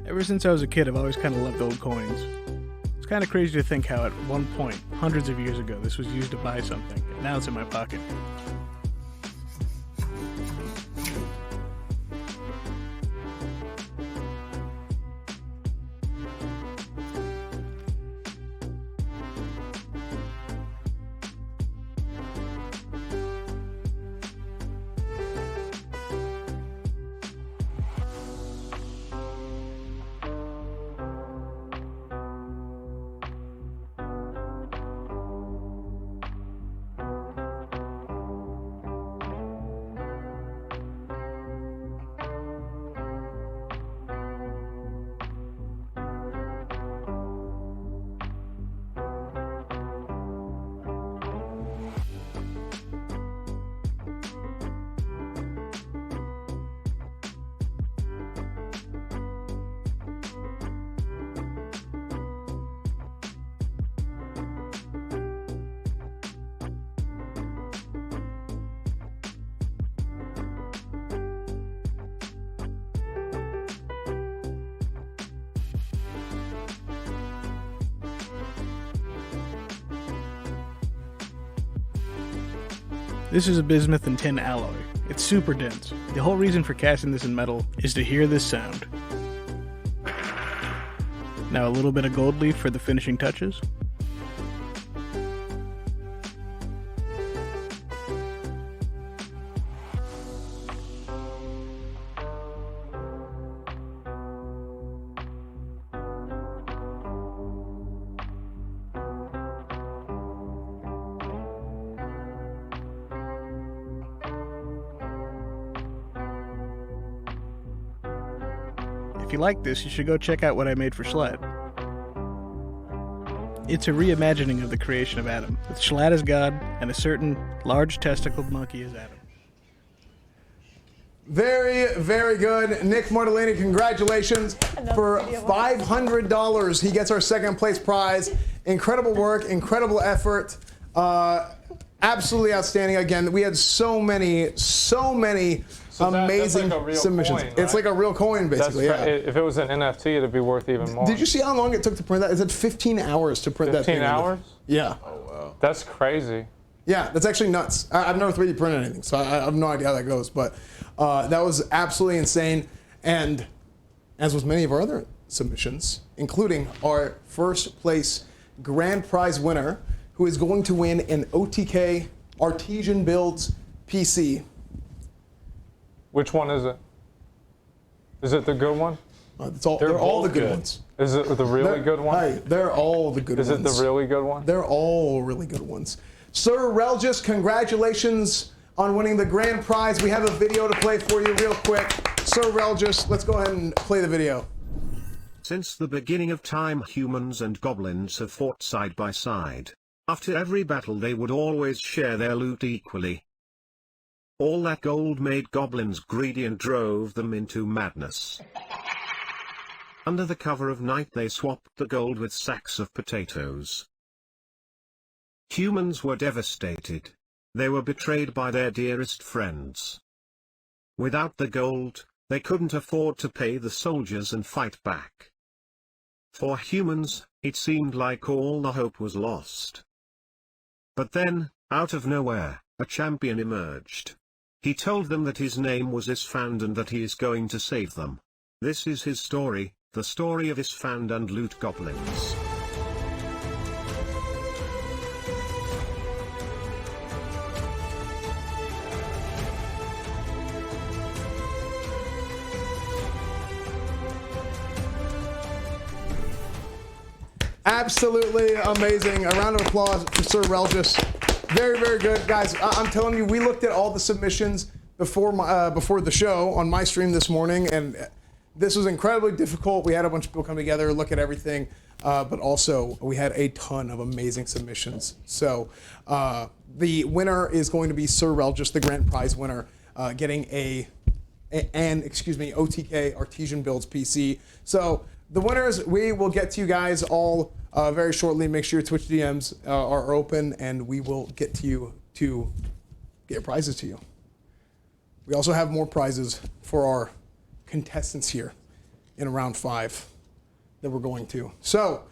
Ever since I was a kid, I've always kind of loved old coins. It's kind of crazy to think how at one point, hundreds of years ago, this was used to buy something, and now it's in my pocket. This is a bismuth and tin alloy. It's super dense. The whole reason for casting this in metal is to hear this sound. Now a little bit of gold leaf for the finishing touches. If you like this, you should go check out what I made for Schlatt. It's a reimagining of the creation of Adam, with Schlatt as God and a certain large testicled monkey as Adam. Very, very good. Nick Mortellini, congratulations. For $500, he gets our second place prize. Incredible work, incredible effort. Absolutely outstanding. Again, we had so many amazing like a real submissions. coin, It's right? like a real coin, basically. That's Yeah. if it was an NFT, it'd be worth even more. Did you see how long it took to print that? It said 15 hours to print that thing. 15 hours? Yeah. Oh, wow. That's crazy. Yeah, that's actually nuts. I've never 3D printed anything, so I have no idea how that goes. But that was absolutely insane. And as with many of our other submissions, including our first place grand prize winner, who is going to win an OTK Artesian Builds PC. Which one is it? Is it the good one? They're all the good ones. Is it the really good one? Hey, they're all the good ones. Is it the really good one? They're all really good ones. Sir Relgis, congratulations on winning the grand prize. We have a video to play for you real quick. Sir Relgis, let's go ahead and play the video. Since the beginning of time, humans and goblins have fought side by side. After every battle, they would always share their loot equally. All that gold made goblins greedy and drove them into madness. Under the cover of night, they swapped the gold with sacks of potatoes. Humans were devastated. They were betrayed by their dearest friends. Without the gold, they couldn't afford to pay the soldiers and fight back. For humans, it seemed like all the hope was lost. But then, out of nowhere, a champion emerged. He told them that his name was Esfand and that he is going to save them. This is his story, the story of Esfand and Loot Goblins. Absolutely amazing. A round of applause for Sir Relgis. Very, very good. Guys, I'm telling you, we looked at all the submissions. before the show on my stream this morning, and this was incredibly difficult. We had a bunch of people come together, look at everything, but also we had a ton of amazing submissions. So the winner is going to be Sir Rel, just the grand prize winner, getting an OTK Artesian Builds PC. So the winners, we will get to you guys all very shortly. Make sure your Twitch DMs are open, and we will get to you to get prizes to you. We also have more prizes for our contestants here in round 5 that we're going to. So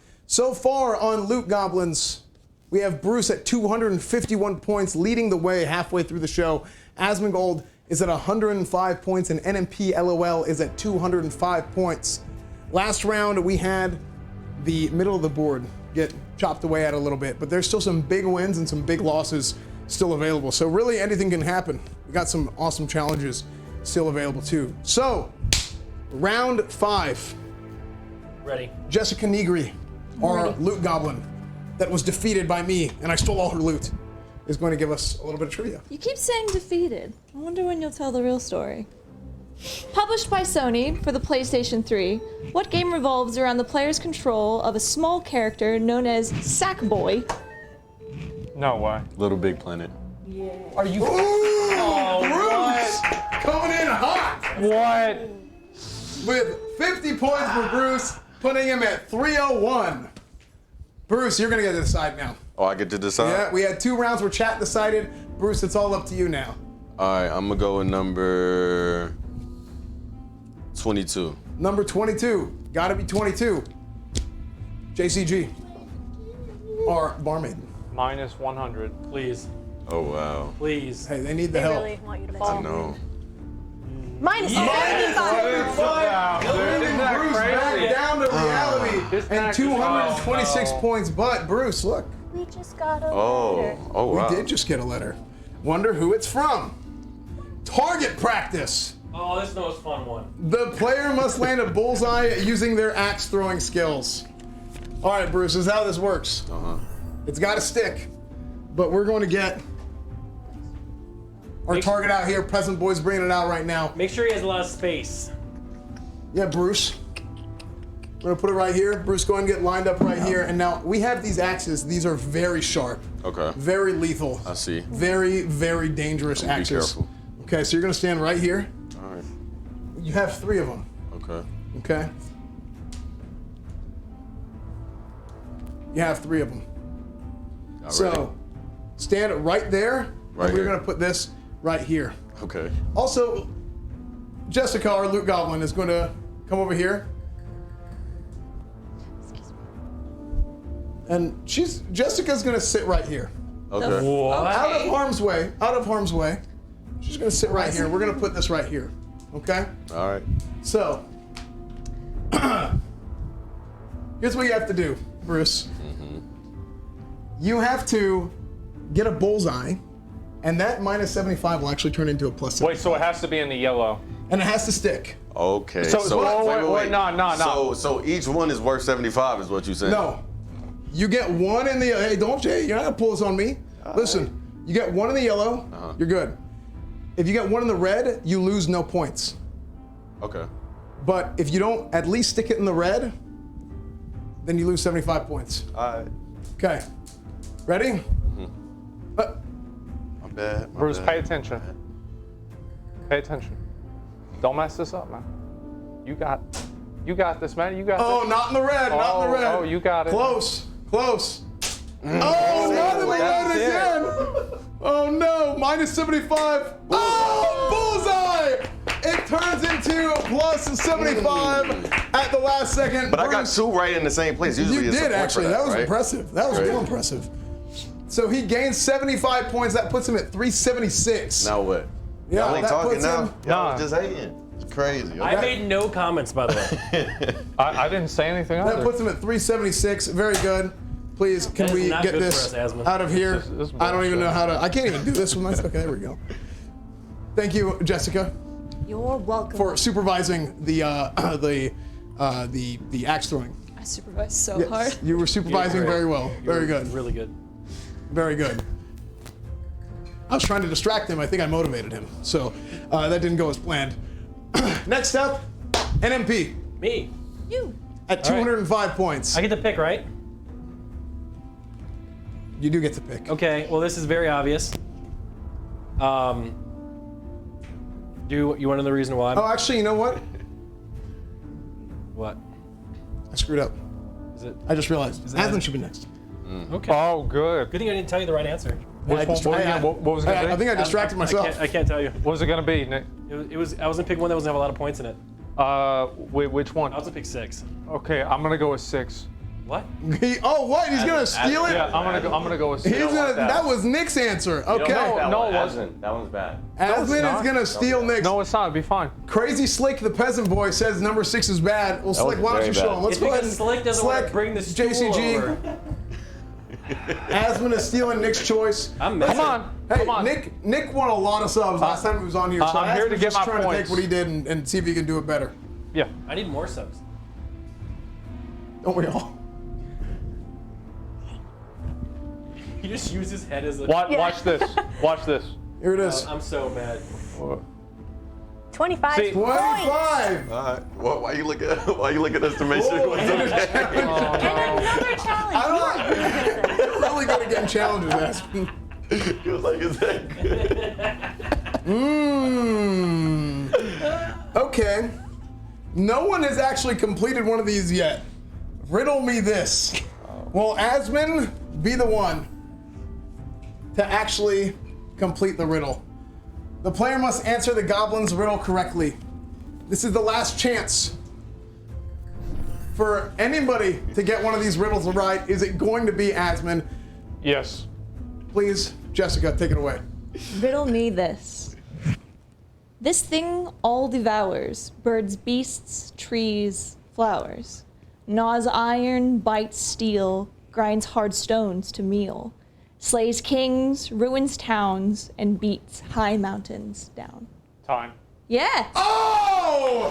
far on Loot Goblins, we have Bruce at 251 points, leading the way halfway through the show. Asmongold is at 105 points, and NMP LOL is at 205 points. Last round, we had the middle of the board get chopped away at a little bit, but there's still some big wins and some big losses still available. So really anything can happen. We got some awesome challenges still available too. So, round 5. Ready. Jessica Negri, our loot goblin that was defeated by me and I stole all her loot, is going to give us a little bit of trivia. You keep saying defeated. I wonder when you'll tell the real story. Published by Sony for the PlayStation 3, what game revolves around the player's control of a small character known as Sackboy? No way. Little Big Planet. Yeah. Are you? Oh, Bruce! Coming in hot! What? With 50 points for Bruce, putting him at 301. Bruce, you're gonna get to decide now. Oh, I get to decide? Yeah, we had 2 rounds where chat decided. Bruce, it's all up to you now. All right, I'm gonna go with number 22. Number 22, gotta be 22. JCG, our barmaid. Minus 100. Please. Oh, wow. Please. Hey, they need the They help. really want you to I fall. know. Minus Minus 75. Bringing Bruce back down to reality and 226 points. But Bruce, look. We just got a Oh, oh, wow. We did just get a letter. Wonder who it's from. Target practice. Oh, this is the most fun one. The player must land a bullseye using their axe throwing skills. All right, Bruce, this is how this works. It's got to stick, but we're going to get our target out here. Present Boy's bringing it out right now. Make sure he has a lot of space. Yeah, Bruce. We're gonna put it right here. Bruce, go ahead and get lined up right here. And now we have these axes. These are very sharp. Okay. Very lethal. I see. Very, very dangerous Be axes. careful. Okay, so you're gonna stand right here. All right. You have 3 of them. Okay. Okay. You have 3 of them. All So, right. stand right there. Right and we're here. gonna put this right here. Okay. Also, Jessica, our loot goblin, is going to come over here. And Jessica's going to sit right here. Okay. Out of harm's way. Out of harm's way. She's going to sit right here. We're going to put this right here. Okay? All right. So, here's what you have to do, Bruce. You have to get a bullseye, and that minus 75 will actually turn into a plus 75. Wait, so it has to be in the yellow. And it has to stick. Okay. So wait, no. So each one is worth 75, is what you saying? No. You get 1 in the. Hey, don't Jay, you're not gonna pull this on me. Listen, you get 1 in the yellow, you're good. If you get 1 in the red, you lose no points. Okay. But if you don't at least stick it in the red, then you lose 75 points. All right. Okay. Ready? My bad. my Bruce, bad. pay attention. Pay attention. Don't mess this up, man. You got this, man. You got Oh, this. not in the red, not in the red. Oh, you got it. Close. Oh, Mm. not in the red That's it. again. Oh no, minus 75. Oh, bullseye! It turns into a plus 75 at the last second. But I got Bruce, 2 right in the same place. Usually you it's a did point for actually. That was right? impressive. That was Great. real impressive. So he gains 75 points. That puts him at 376. Now what? Yeah, Y'all ain't that talking puts now. him- Y'all just hating. It's crazy. I made no comments, by the way. I didn't say anything That either. puts him at 376. Very good. Please, can That is we not get good this for us, Asmund. out of here? This is I don't even bullshit. know how to. I can't even do this with myself. Okay, there we go. Thank you, Jessica, You're welcome. for supervising the axe throwing. I supervised so Yes, hard. you were supervising great. very well. Very good. Really good. Very good. I was trying to distract him. I think I motivated him. So that didn't go as planned. Next up, NMP. Me. You. At 205 points. I get to pick, right? You do get to pick. Okay, well, this is very obvious. Do you want to know the reason why? Oh, actually, you know what? What? I screwed up. Is it? I just realized. Asmund should be next. Okay. Oh, good. Good thing I didn't tell you the right answer. What was it gonna be? I think I distracted myself. I can't tell you. What was it gonna be, Nick? It was. I was gonna pick one that was gonna have a lot of points in it. Wait, which one? I was gonna pick 6. Okay, I'm gonna go with 6. What? What? He's gonna steal it? Yeah, I'm gonna go with 6. That was Nick's answer. Okay. No, it wasn't. That one's bad. Asmund is gonna steal Nick's. No, it's not. It'll be fine. Crazy Slick, the peasant boy, says number 6 is bad. Well, Slick, why don't you show him? Let's It's go ahead because and Slick doesn't want to bring the stool JCG. over. Asmund is stealing Nick's choice. I'm Hey, messing. Come on. Nick won a lot of subs last time he was on here. So I'm here to Asmund's get just my trying to points. take what he did and see if he can do it better. Yeah. I need more subs. Don't we all? He just used his head as a. Watch this. Watch this. Here it is. I'm so mad. 25 See, 25. All right. Why you look at us to make sure it was okay? And another challenge. I'm really good at getting challenges, Asmund. He was like, is that good? Okay. No one has actually completed one of these yet. Riddle me this. Will Asmund be the one to actually complete the riddle? The player must answer the goblin's riddle correctly. This is the last chance for anybody to get one of these riddles right. Is it going to be Asmund? Yes. Please, Jessica, take it away. Riddle me this. This thing all devours birds, beasts, trees, flowers. Gnaws iron, bites steel, grinds hard stones to meal. Slays kings, ruins towns, and beats high mountains down. Time. Yeah! Oh!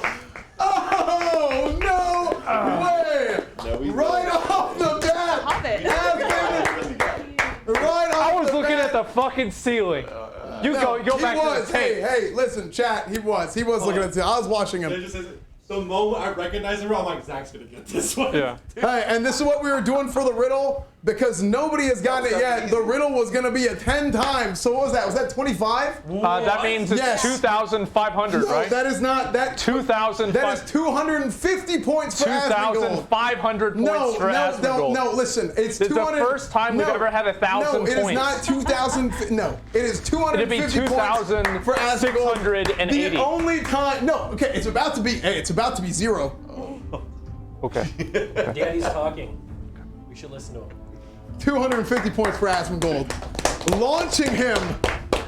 Oh, no way! Right off the bat! Right off I was the looking bat. at the fucking ceiling. You No, go he back was. to the tape. Hey, listen, chat. He was looking at the. I was watching him. The moment I recognize the riddle, I'm like, Zach's gonna get this one. Yeah. Hey, and this is what we were doing for the riddle because nobody has gotten it yet. The riddle was gonna be a 10 times. So what was that? Was that 25? That means it's Yes. 2,500, No, right? that is not that. 2,000. That is 250 points for Asmongold. 2,500 points for Asmongold. No, listen. It's It's the 200. first time we've ever had 1,000 No, it is points. not 2,000. No, it is 250 It'd be points for Asmongold. 2,680. The only time. No, okay, it's about to be. Hey, it's about to be 0. Okay. Daddy's talking. We should listen to him. 250 points for Asmongold. Launching him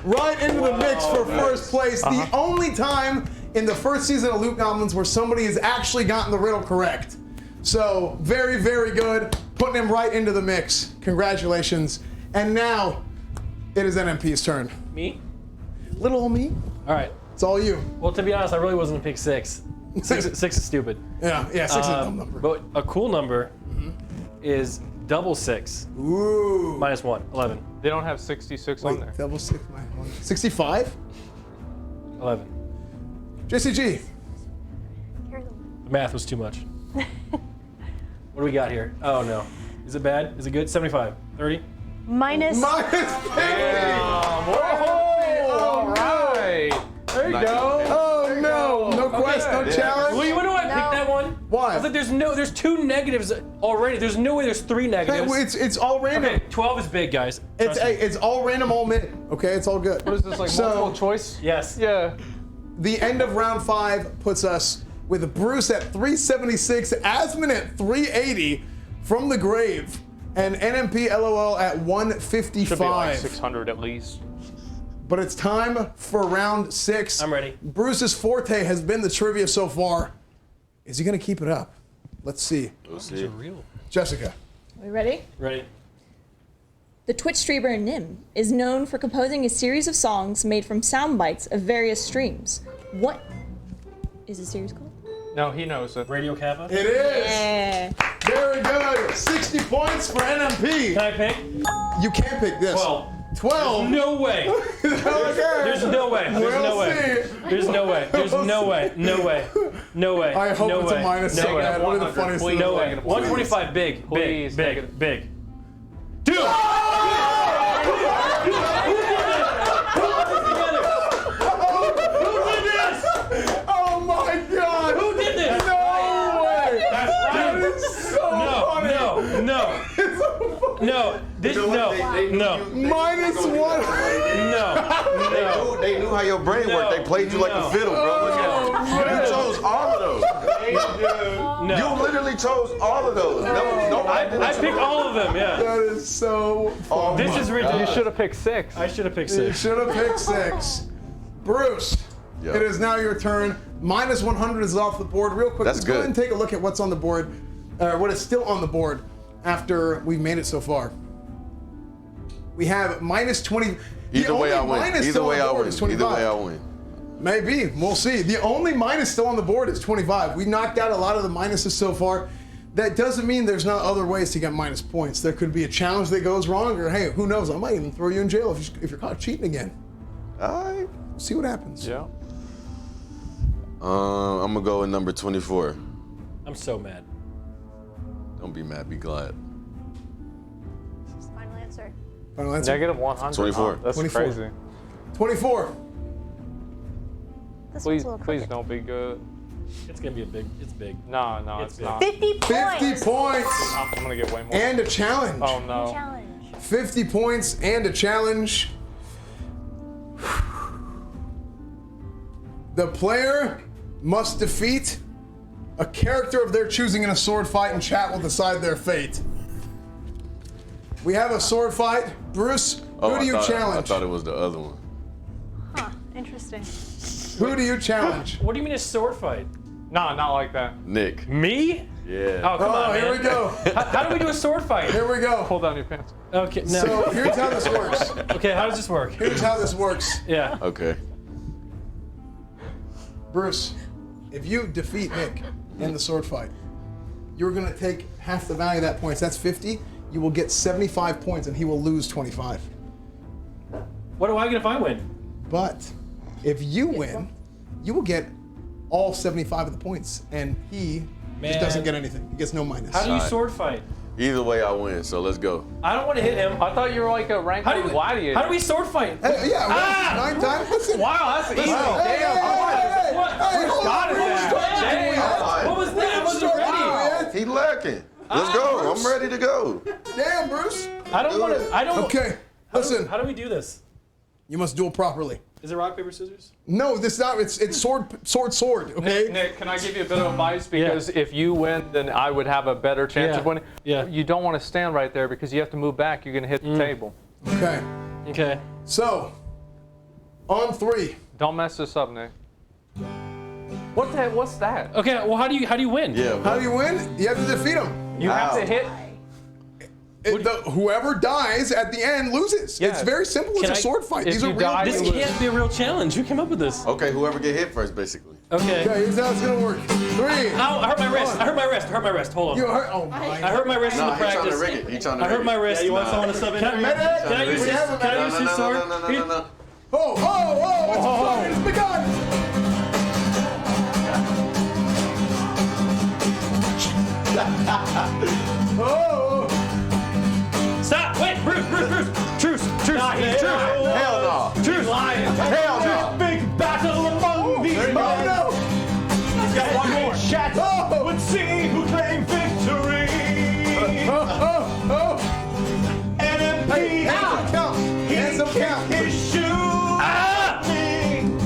right into the mix for first place. The only time in the first season of Loot Goblins where somebody has actually gotten the riddle correct. So, very, very good. Putting him right into the mix. Congratulations. And now, it is NMP's turn. Me? Little old me. All right. It's all you. Well, to be honest, I really wasn't gonna pick 6. 6 is stupid. Yeah, 6 is a dumb number. But a cool number is double 6. Ooh. Minus 1, 11. They don't have 66 on there. Double 6 minus 1. 65? 11. JCG. The math was too much. What do we got here? Oh no. Is it bad? Is it good? 75. 30? Minus. Minus 50! All right. There you go. Oh no! No quest, no challenge. Well, you know why I picked that one? Why? I was like, there's 2 negatives already. There's no way there's 3 Hey, negatives. it's all random. Okay, 12 is big, guys. It's Trust me. it's all random, all mid. Okay, it's all good. What is this, like multiple choice? Yes. Yeah. The end of round 5 puts us with Bruce at 376, Asmund at 380 from the grave, and NMP LOL at 155. Should be like 600 at least. But it's time for round 6. I'm ready. Bruce's forte has been the trivia so far. Is he gonna keep it up? Let's see. We'll These are real. Jessica. Are we ready? Ready. The Twitch streamer Nim is known for composing a series of songs made from sound bites of various streams. What is the series called? No, he knows it. Radio Kappa? It is! Yeah. Very good. 60 points for NMP. Can I pick? You can pick this. 12. 12. No way. There's no way. There's We'll no way. see. There's no way. There's no way. No way. No way. I hope no it's way. a minus no six. way. Man, one of the funniest things. No way. 125 big. Please, Big. Big. Dude! Oh my God! Who did this? No way! That's right. Dude, it's so funny. No. This no. Minus 100. No. They knew how your brain worked. They played you like a fiddle, bro. Look at it. You chose all of those. No. You literally chose all of those. I picked all of them. Yeah. That is so funny. This is ridiculous. You should have picked 6. I should have picked You 6. should have picked 6. Bruce, Yeah. it is now your turn. Minus 100 is off the board. Real quick, That's let's go good. ahead and take a look at what's on the board, what is still on the board after we've made it so far. We have minus 20. Either way I win. Either way I win. Either way I win. Maybe. We'll see. The only minus still on the board is 25. We knocked out a lot of the minuses so far. That doesn't mean there's not other ways to get minus points. There could be a challenge that goes wrong, or hey, who knows? I might even throw you in jail if you're caught cheating again. All right. See what happens. Yeah. I'm gonna go with number 24. I'm so mad. Don't be mad. Be glad. This is the final answer. Final answer. Negative 100. 24. That's 24. crazy. 24. This Please, one's a little please crooked. don't be good. It's gonna be it's big. No, It's it's big. not. 50 points. 50 points I'm gonna get way more. and a challenge. Oh no. Challenge. 50 points and a challenge. The player must defeat a character of their choosing in a sword fight, and chat will decide their fate. We have a sword fight. Bruce, who do you I challenge? thought it was the other one. Huh. Interesting. Who do you challenge? What do you mean a sword fight? No, not like that. Nick. Me? Yeah. Oh, come on, here man. we go. How do we do a sword fight? Here we go. Pull down your pants. Okay. No. So here's how this works. Okay. How does this work? Here's how this works. Yeah. Okay. Bruce, if you defeat Nick in the sword fight, you're gonna take half the value of that points. That's 50. You will get 75 points, and he will lose 25. What do I get if I win? But if you win, you will get all 75 of the points, and he just doesn't get anything. He gets no minus. How do you sword fight? Either way I win, so let's go. I don't want to hit him. I thought you were like a ranked gladiator. How do we sword fight? Hey, yeah, 9 times. Listen. Wow, that's easy. Hey, Damn. hold got on, it Bruce, now. don't do Damn. that. What was that? I wasn't ready. He lacking. Let's go. I'm ready to go. Damn, Bruce. I don't want to. I don't. Okay, listen. How do we do this? You must duel properly. Is it rock paper scissors? No, this is not. It's sword. Okay. Nick, can I give you a bit of advice? Because if you win, then I would have a better chance of winning. Yeah. You don't want to stand right there because you have to move back. You're going to hit the table. Okay. Okay. So, on 3. Don't mess this up, Nick. What the heck? What's that? Okay. Well, how do you win? Yeah. How do you win? You have to defeat him. You have to hit. Whoever dies at the end loses. Yeah. It's very simple. It's a sword fight. These are real. This can't be a real challenge. Who came up with this? Okay, whoever get hit first, basically. Okay. Okay, here's how it's gonna work. 3. Ow, I hurt my wrist. I hurt my wrist. Hold on. You hurt. Oh my. I hurt my wrist in the Nah, he trying practice. to rig it. He trying to I hurt my wrist. Yeah, you want someone to sub in for you? Can I use his? Can I use his sword? No. Oh! It's begun. Oh! Stop! Wait, Bruce! Truce! Hell no. Truce! Hell no. Big battle among these men. Oh He's got one more. Chat would see who claimed victory. no! NMP Hands up count. his shoe.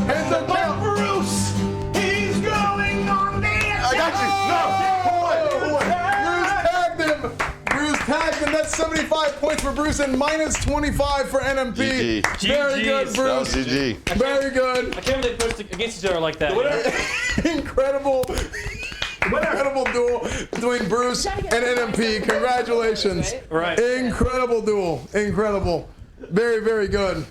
Hands up count. Bruce, he's going on the I got you. Bruce tagged him. That's 75 points for Bruce and minus 25 for NMP. GG. Very good, GG's. That was Bruce. GG. Very good. I can't believe they pushed against each other like that. Incredible duel between Bruce and NMP. Congratulations. Right. Incredible duel. Incredible. Very, very good.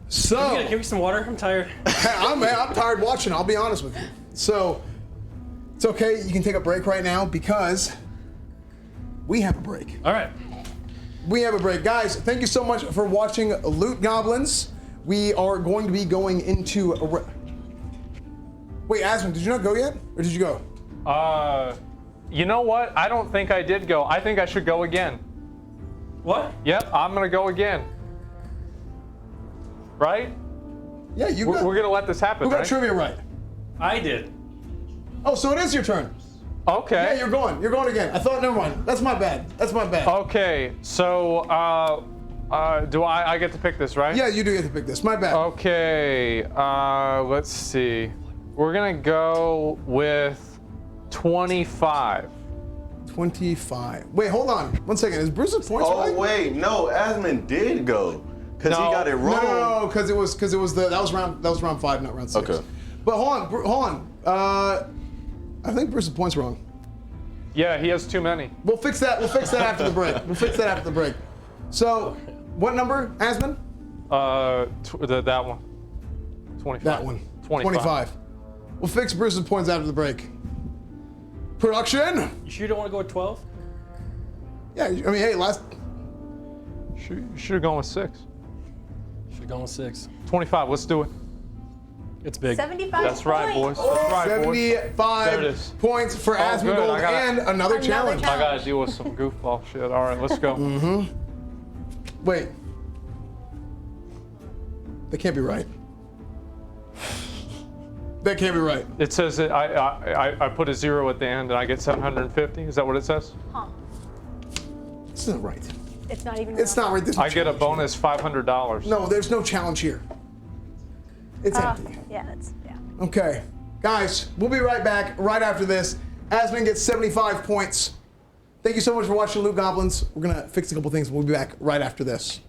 So, Can we get some water? I'm tired. I'm tired watching, I'll be honest with you. So, it's okay. You can take a break right now because we have a break. All right. we have a break. Guys, thank you so much for watching Loot Goblins. We are going to be going into a... Wait, Asmund, did you not go yet? Or did you go? You know what? I don't think I did go. I think I should go again. What? Yep, I'm gonna go again. Right? Yeah, you We're gonna let this happen, Who got right? trivia right? I did. Oh, so it is your turn. Okay. Yeah, you're going. You're going again. I thought, never mind. That's my bad. That's my bad. Okay, so, do I get to pick this, right? Yeah, you do get to pick this. My bad. Okay, let's see. We're gonna go with 25. 25. Wait, hold on. 1 second. Is Bruce's points Oh right? wait, no, Asmund did go. Cause he got it wrong. No, because it was that was round 5, not round 6. Okay. But hold on. I think Bruce's points wrong. Yeah, he has too many. We'll fix that. We'll fix that after the break. We'll fix that after the break. So, what number, Asmund? That one. 25. That one. 25. We'll fix Bruce's points after the break. Production. You sure you don't want to go with 12? Yeah, I mean, hey, last. You should have gone with 6. Should have gone with 6. 25. Let's do it. It's big. 75 That's right, boys. points. That's right, boys. There it 75 is. points for Oh, Asmund good. Gold I gotta- and another challenge. I gotta deal with some goofball shit. All right, let's go. Wait. That can't be right. That can't be right. It says that I put a 0 at the end and I get 750. Is that what it says? Huh. It's not right. It's not even. It's not right. There's no I get a challenge bonus $500. here. No, there's no challenge here. It's empty. Yeah, that's yeah. Okay. Guys, we'll be right back right after this. Asmund gets 75 points. Thank you so much for watching Loot Goblins. We're going to fix a couple things. We'll be back right after this.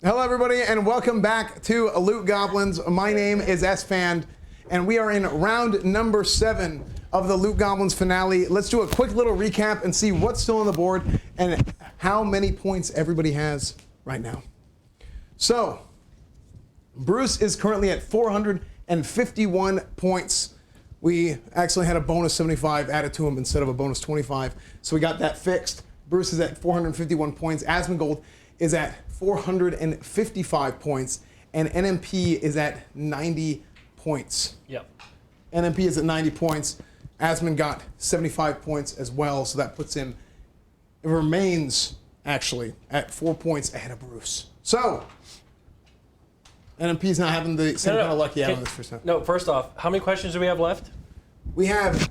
Hello, everybody, and welcome back to Loot Goblins. My name is S-Fan, and we are in round number 7 of the Loot Goblins finale. Let's do a quick little recap and see what's still on the board and how many points everybody has right now. So, Bruce is currently at 451 points. We actually had a bonus 75 added to him instead of a bonus 25, so we got that fixed. Bruce is at 451 points. Asmongold is at 455 points, and NMP is at 90 points. Yep. NMP is at 90 points. Asmon got 75 points as well, so that puts him, it remains actually at 4 points ahead of Bruce. So, NMP's not having the same kind of lucky out of this first time. No, first off, how many questions do we have left? We have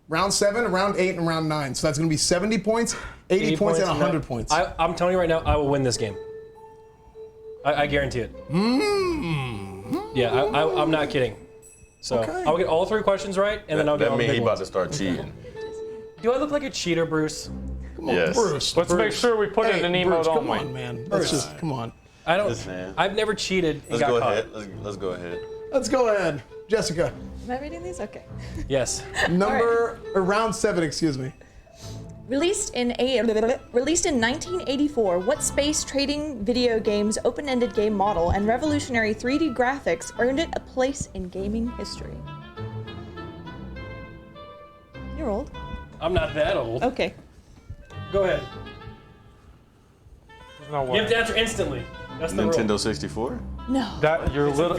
round 7, round 8, and round 9. So that's going to be 70 points, 80 points, and 100 points. I'm telling you right now, I will win this game. I guarantee it. Yeah, I'm not kidding. So Okay. I'll get all 3 questions right, and then I'll get all the mean big he about ones. to start cheating. Do I look like a cheater, Bruce? Come on, Yes. Bruce. Let's make sure we put it in emote Bruce, come only. on, man. Bruce. Let's just, come on. I don't. Listen, I've never cheated and let's got go caught. ahead. Let's go ahead. Let's go ahead. Jessica. Am I reading these? Okay. Yes. Round 7, excuse me. Released in 1984, what space trading video game's open-ended game model and revolutionary 3D graphics earned it a place in gaming history? You're old. I'm not that old. Okay. Go ahead. There's no way. You have to answer instantly. That's the rule. Nintendo 64? No. That you're a little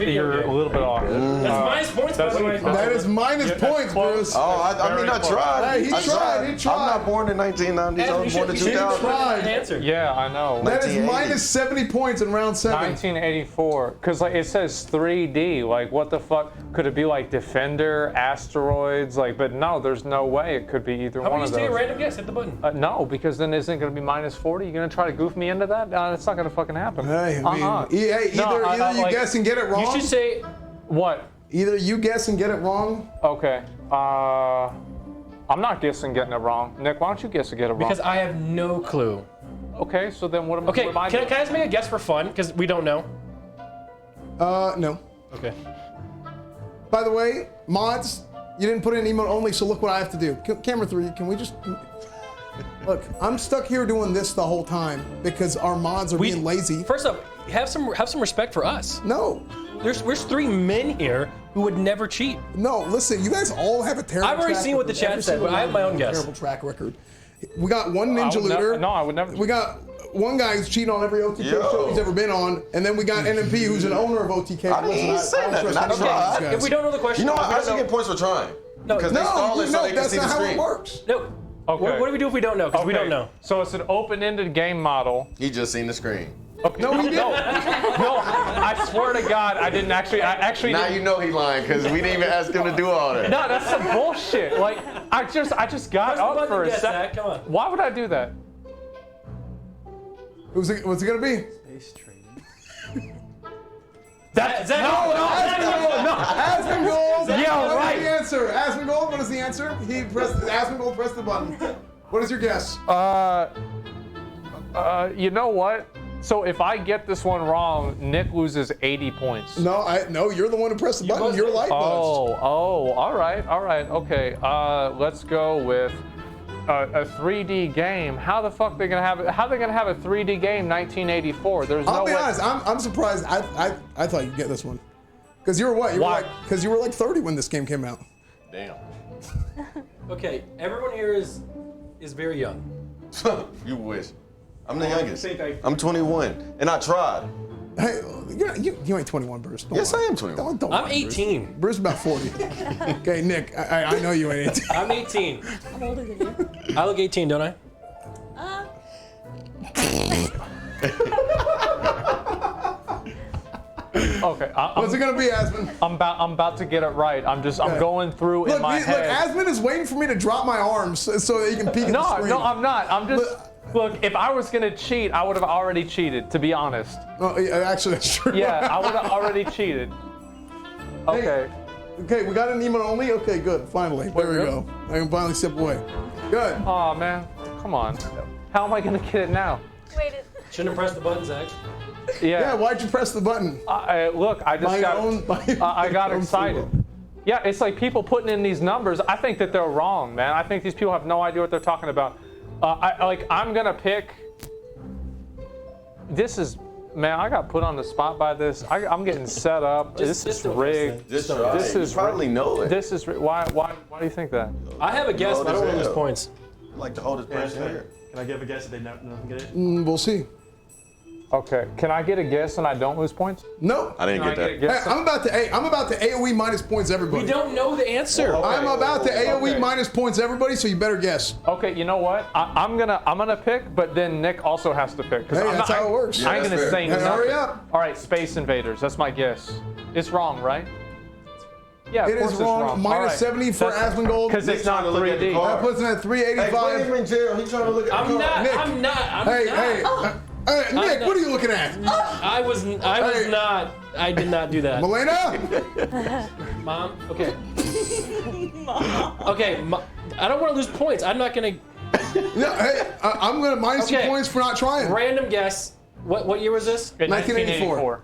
bit off. That's minus points, by the way. That is minus points, Bruce. Oh, I mean, I tried. Hey, he tried. He tried. I'm not born in 1990s. I was born in He 2000. tried. Answer. Yeah, I know. That is 1980. minus 70 points in round 7. 1984, because like it says 3D. Like, what the fuck? Could it be like Defender, Asteroids? Like, but no, there's no way it could be either How one about you of just take a those. random guess? Hit the button. No, because then isn't it going to be minus 40? You're going to try to goof me into that? That's not going to fucking happen. Hey, I mean, either you guess and get it wrong. You should say what? Either you guess and get it wrong. Okay. I'm not guessing getting it wrong. Nick, why don't you guess and get it wrong? because I have no clue. Okay, so then what am Okay, what am I can I doing? just make a guess for fun? Because we don't know. No. Okay. By the way, mods, you didn't put in emote only, so look what I have to do. Camera 3, can we just... Look, I'm stuck here doing this the whole time because our mods are being lazy. First up, have some respect for us. No. There's 3 men here who would never cheat. No, listen, you guys all have a terrible I've already track seen what the record. chat Every said, single but I have one my of own you guess. Terrible track record. We got one I ninja would never- looter. no, I would never. We got one guy who's cheated on every OTK show he's ever been on, and then we got NMP who's an owner of OTK. I didn't say nothing. I tried. If we don't know the question, You know what? we I don't should know. get points for trying. No, Because they stall it so they can that's see the not how screen. it works. No. Okay. What do we do if we don't know? Because we don't know. So it's an open-ended game model. He just seen the screen. Okay. No, he didn't. No, I swear to God, I didn't actually. I actually. Now didn't. you know he lying because we didn't even ask him to do all that. No, that's some bullshit. Like I just got up for a guess, Zach, second. come on. Why would I do that? What's it gonna be? Space trading. That's Zach, Asmongold. Yeah, What right. is the answer? Asmongold. What is the answer? Asmongold pressed the button. What is your guess? You know what? So if I get this one wrong, Nick loses 80 points. No, you're the one who pressed the button. Your light buzzed. All right, okay. Let's go with a 3D game. How the fuck they gonna have it? How they gonna have a 3D game 1984? There's I'll no be way. honest. I'm surprised. I thought you'd get this one. Because you were what? Why? Because you were like 30 when this game came out. Damn. Okay, everyone here is very young. You wish. I'm the youngest. think I- I'm 21, and I tried. Hey, you ain't 21, Bruce. Don't Yes, lie. I am 21. Don't I'm lie, 18. Bruce is about 40. Okay, Nick, I know you ain't 18. I'm 18. I'm older than you. I look 18, don't I? Okay. What's it gonna be, Asmon? I'm about to get it right. I'm going through in my Look, head. Asmon is waiting for me to drop my arms so that he can peek at the screen. No, I'm not. I'm just. Look, if I was gonna cheat, I would have already cheated. To be honest. Oh, yeah, actually, that's true. Yeah, I would have already cheated. Okay. Okay, we got an email only? Okay, good. Finally. There we go. I can finally step away. Good. Oh man, come on. How am I gonna get it now? Wait, Shouldn't have pressed the button, Zach. Yeah, why'd you press the button? Look, I just I got excited. Yeah, it's like people putting in these numbers. I think that they're wrong, man. I think these people have no idea what they're talking about. I'm gonna pick. This is, man. I got put on the spot by this. I'm getting set up. This is rigged. This is probably know it. This is why do you think that? I have a guess, but I don't want to lose points. I like to hold his person here. Can I give a guess if they never get it? We'll see. Okay, can I get a guess and I don't lose points? No. I didn't get that. Hey, I'm about to AOE minus points everybody. We don't know the answer. I'm about to AOE minus points everybody, so you better guess. Okay, you know what? I'm gonna pick, but then Nick also has to pick. Hey, that's how it works. I ain't gonna say nothing. Hurry up. All right, Space Invaders. That's my guess. It's wrong, right? Yeah, It is wrong. Minus 70 for Asmongold. Because it's not 3D. That puts it at 385. Hey, put him in jail. He's trying to look at the card. Nick. I'm not. Hey, Nick, what are you looking at? I was not. I did not do that. Melena? Mom? Okay. Okay, I don't want to lose points. I'm not going to... No, hey, I'm going to minus 2 points for not trying. Random guess. What year was this? 1984.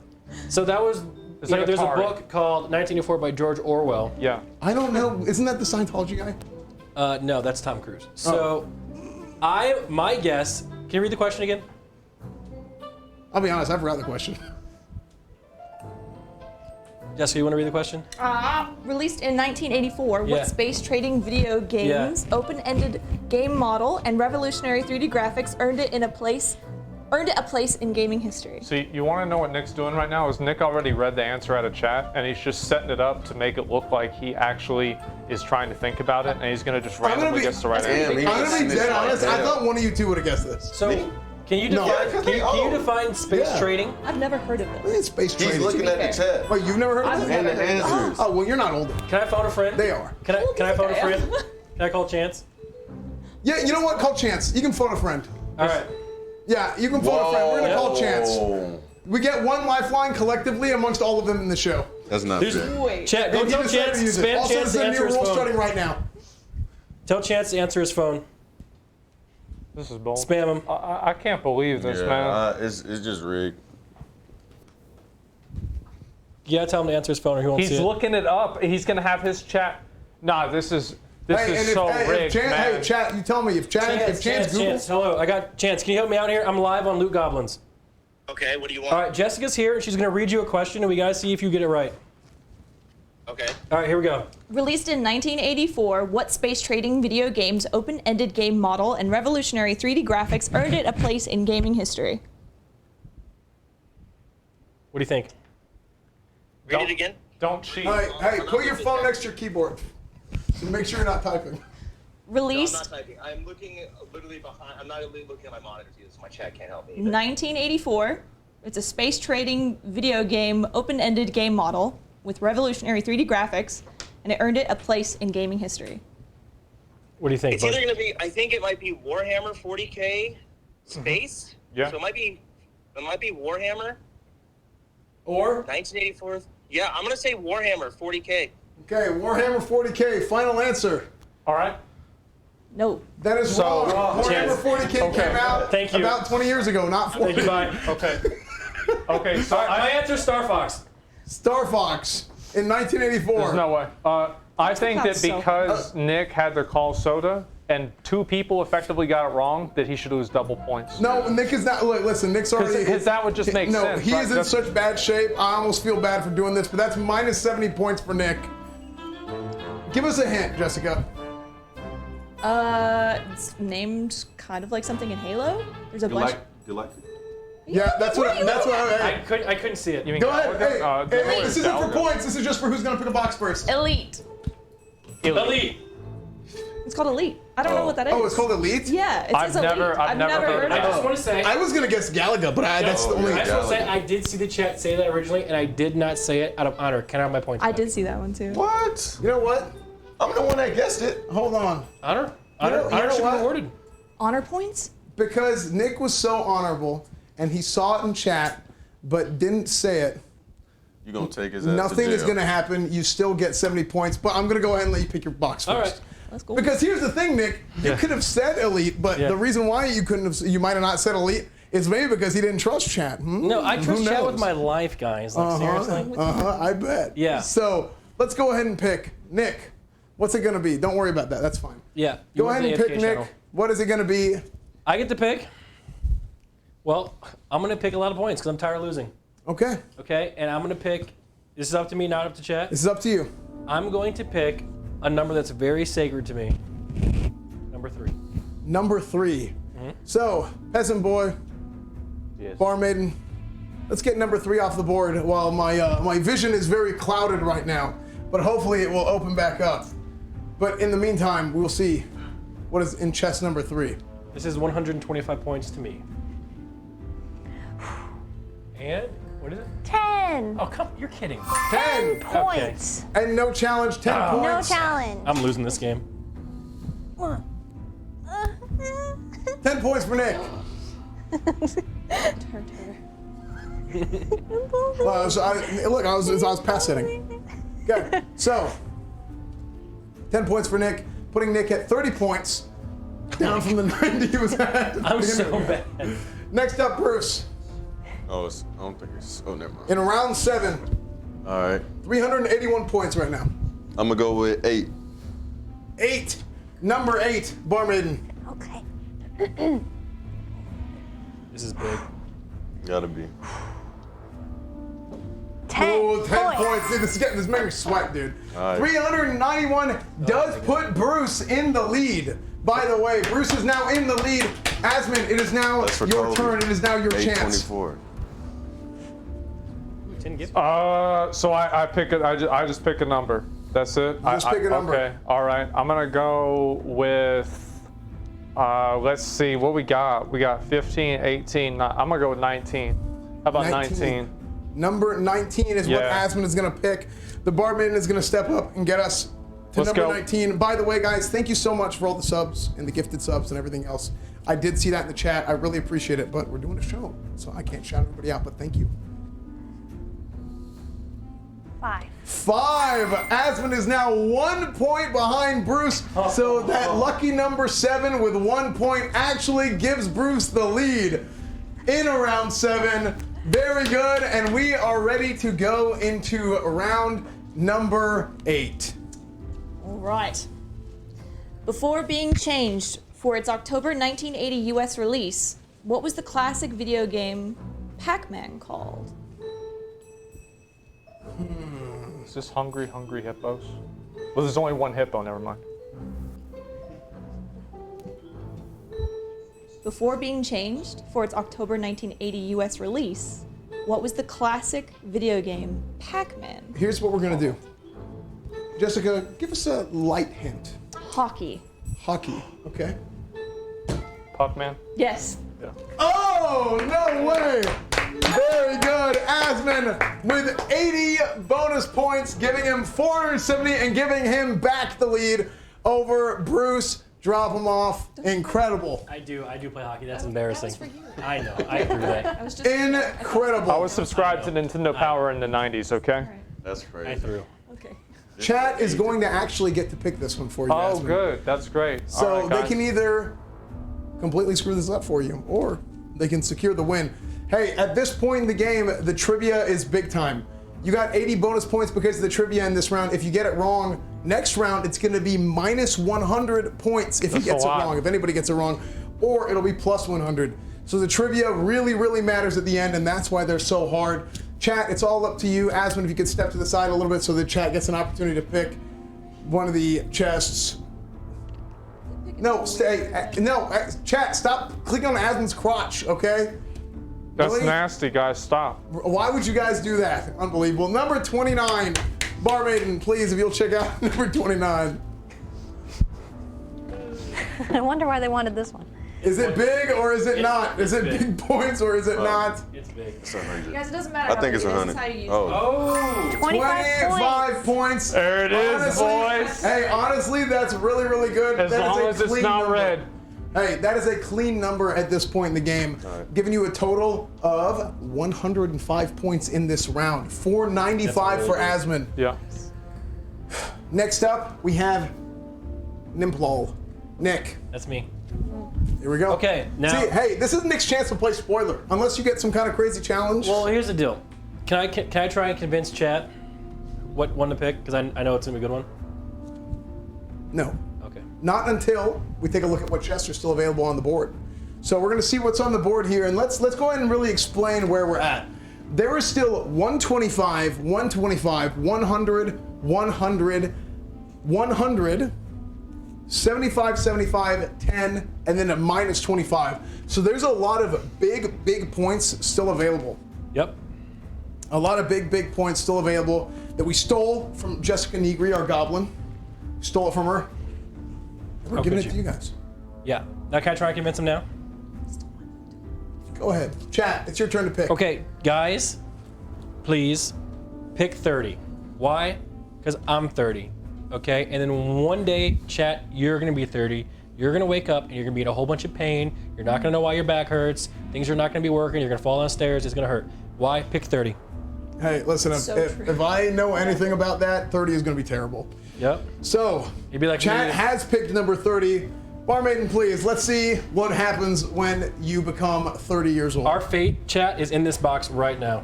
So that was... like there's a Atari. book called 1984 by George Orwell. Yeah. I don't know. Isn't that the Scientology guy? No, that's Tom Cruise. So, my guess... Can you read the question again? I'll be honest, I forgot the question. Jessica, you want to read the question? Released in 1984, Yeah. what space trading video games, open-ended game model, and revolutionary 3D graphics earned it a place in gaming history? So you want to know what Nick's doing right now? Is Nick already read the answer out of chat, and he's just setting it up to make it look like he actually is trying to think about it, and he's gonna just randomly guess the right answer. I'm gonna be dead honest. I thought one of you two would have guessed this. So, can you define, can you define space trading? I've never heard of this. It's space trading. He's looking at the chat. Wait, you've never heard of I've this? never heard of this. answers. Oh, well, you're not old. Can I phone a friend? They are. Can I phone a friend? Can I call Chance? Yeah, you know what? Call Chance. You can phone a friend. All right. Yeah, you can phone a friend. We're gonna call Chance. Whoa. We get one lifeline collectively amongst all of them in the show. That's not fair. Wait. Chat, go And he tell decided Chance, to use it. spam Also, Chance it's to a answer new his rule phone. starting right now. Tell Chance to answer his phone. This is bold. Spam him. I can't believe this, man. It's just rigged. You gotta tell him to answer his phone or he won't see He's it. looking it up. He's gonna have his chat. Nah, this is so rigged, man. Chat, you tell me if Chance Googles. Chance, hello, I got Chance. Can you help me out here? I'm live on Loot Goblins. Okay, what do you want? All right, Jessica's here and she's gonna read you a question and we gotta see if you get it right. Okay. All right, here we go. Released in 1984, what space trading video games open-ended game model and revolutionary 3D graphics earned it a place in gaming history? What do you think? Read it again. Don't cheat. Hey, put your phone next to your keyboard. So make sure you're not typing. Released No, I'm not typing. I'm looking literally behind. I'm not looking at my monitor either, so my chat can't help me. 1984. It's a space trading video game, open-ended game model with revolutionary 3D graphics, and it earned it a place in gaming history. What do you think? It's either going to be, I think it might be Warhammer 40K Space. Yeah. So it might be Warhammer. Or? 1984. Yeah, I'm going to say Warhammer 40K. Okay, Warhammer 40K, final answer. All right. No. That is wrong. Warhammer 40K came out Thank you. about 20 years ago, not 40. Thank you, bye. Okay. Okay, so All right, my answer is Star Fox. Star Fox in 1984. There's no way. I think that because Nick had to call soda and two people effectively got it wrong, that he should lose double points. No, Nick is not. Look, listen, Nick's already. Because that would just make no, sense. No, he right? is in such bad shape. I almost feel bad for doing this, but that's minus 70 points for Nick. Give us a hint, Jessica. It's named kind of like something in Halo. There's a bunch. Galactic. Yeah, that's what I couldn't see it. You mean Go ahead. Hey, this isn't for points. This is just for who's gonna pick a box first. Elite. Elite. It's called Elite. I don't know what that is. Oh, it's called Elite? Yeah, it says Elite. I've never heard of it. I just want to say. I was gonna guess Galaga, but that's the only. I just want to say I did see the chat say that originally, and I did not say it out of honor. Can I have my points? I did see that one too. What? You know what? I'm the one that guessed it. Hold on. Honor? You know Honor should be what? awarded. Honor points? Because Nick was so honorable, and he saw it in chat, but didn't say it. You're gonna take his ass Nothing to is jail. gonna happen. You still get 70 points, but I'm gonna go ahead and let you pick your box first. All right. Let's go. Because here's the thing, Nick. You could have said Elite, but the reason why you couldn't have, you might have not said Elite, It's maybe because he didn't trust chat. No, I trust Who chat knows? with my life, guys. Like, seriously? I bet. Yeah. So let's go ahead and pick Nick. What's it gonna be? Don't worry about that. That's fine. Yeah. Go ahead and pick Nick. What is it gonna be? I get to pick. Well, I'm gonna pick a lot of points because I'm tired of losing. Okay. Okay, and I'm gonna pick. This is up to me, not up to chat. This is up to you. I'm going to pick a number that's very sacred to me. Number 3. Number 3. So, Peasant Boy, Barmaiden, let's get number 3 off the board while my vision is very clouded right now. But hopefully it will open back up. But in the meantime, we'll see what is in chest number 3. This is 125 points to me. And what is it? 10. Oh, come! You're kidding. 10 points. And no challenge. 10 Oh. No points. challenge. I'm losing this game. 10 points for Nick. Well, so I was pass setting. Okay, so 10 points for Nick, putting Nick at 30 points, down from the 90 he was at. I'm so bad. Next up, Bruce. Oh, I don't think it's. Oh, never mind. In round 7, All right. 381 points right now. I'm gonna go with 8. 8. Number 8, Barmaiden. Okay. This is big. Gotta be. 10 points. Dude, this is making me sweat, dude. All right. 391 does put Bruce in the lead. By the way, Bruce is now in the lead. Asmund, it is now That's for your Kobe. turn. It is now your chance. 824. So I pick it. I just pick a number. That's it. Just pick a number. Okay. All right. I'm gonna go with. Let's see what we got. We got 15, 18. I'm gonna go with 19. How about 19? Number 19 is what Asmund is going to pick. The Barmaiden is going to step up and get us to Let's number go. 19. By the way, guys, thank you so much for all the subs and the gifted subs and everything else. I did see that in the chat. I really appreciate it, but we're doing a show, so I can't shout everybody out, but thank you. 5. 5. Asmund is now 1 point behind Bruce, so that lucky number 7 with 1 point actually gives Bruce the lead in round 7. Very good, and we are ready to go into round number 8. All right. Before being changed for its October 1980 US release, what was the classic video game Pac-Man called? Is this Hungry Hippos? Well, there's only one hippo. Never mind. Before being changed for its October 1980 US release, what was the classic video game Pac-Man? Here's what we're gonna do. Jessica, give us a light hint. Hockey. Hockey, okay? Pac-Man. Yes. Yeah. Oh, no way! Very good. Asmund with 80 bonus points, giving him 470 and giving him back the lead over Bruce. Drop him off. Incredible. I do play hockey. That's embarrassing. I know. I agree with that. Incredible. I was subscribed to Nintendo Power in the 90s. Okay. That's crazy. I threw. Okay. Chat is going to actually get to pick this one for you. Oh, Asmund. good. That's great. So All right, they guys. can either completely screw this up for you, or they can secure the win. Hey, at this point in the game, the trivia is big time. You got 80 bonus points because of the trivia in this round. If you get it wrong, next round it's going to be minus 100 points if he That's gets a it lot. wrong, if anybody gets it wrong, or it'll be plus 100. So the trivia really, really matters at the end, and that's why they're so hard. Chat, it's all up to you. Asmund, if you could step to the side a little bit so the chat gets an opportunity to pick one of the chests. No, stay. No, chat, stop clicking on Asmund's crotch, okay? That's Really? nasty, guys. Stop. Why would you guys do that? Unbelievable. Number 29, Barmaiden, please, if you'll check out number 29. I wonder why they wanted this one. Is it big or is it not? Is it big points or is it not? It's big. It's 100. Guys, it doesn't matter. I think it's 100. Oh. 25 points. There it is, Honestly, boys. Hey, honestly, that's really, really good. As That is long a as it's clean not number. red. Hey, that is a clean number at this point in the game, giving you a total of 105 points in this round. 495 for Asmund. Yeah. Next up, we have Nimplol. Nick. That's me. Here we go. Okay, now. See, hey, this is Nick's chance to play spoiler, unless you get some kind of crazy challenge. Well, here's the deal. Can I try and convince chat what one to pick? Because I know it's gonna be a good one. No. Okay. Not until we take a look at what chests are still available on the board. So we're gonna see what's on the board here, and let's go ahead and really explain where we're at. There is still 125, 125, 100, 100, 100, 75, 75, 10, and then a minus 25. So there's a lot of big points still available. Yep. A lot of big points still available that we stole from Jessica Negri, our goblin. Stole it from her. We're giving it to you guys. Yeah. Now can I try and convince him now? Go ahead. Chat, it's your turn to pick. Okay, guys, please pick 30. Why? Because I'm 30. Okay? And then one day, chat, you're gonna be 30. You're gonna wake up and you're gonna be in a whole bunch of pain. You're not gonna know why your back hurts. Things are not gonna be working. You're gonna fall downstairs. It's gonna hurt. Why? Pick 30. Hey, listen, if I know anything about that, 30 is gonna be terrible. Yep. So, you'd be like, chat has picked number 30. Barmaiden, please, let's see what happens when you become 30 years old. Our fate, chat, is in this box right now.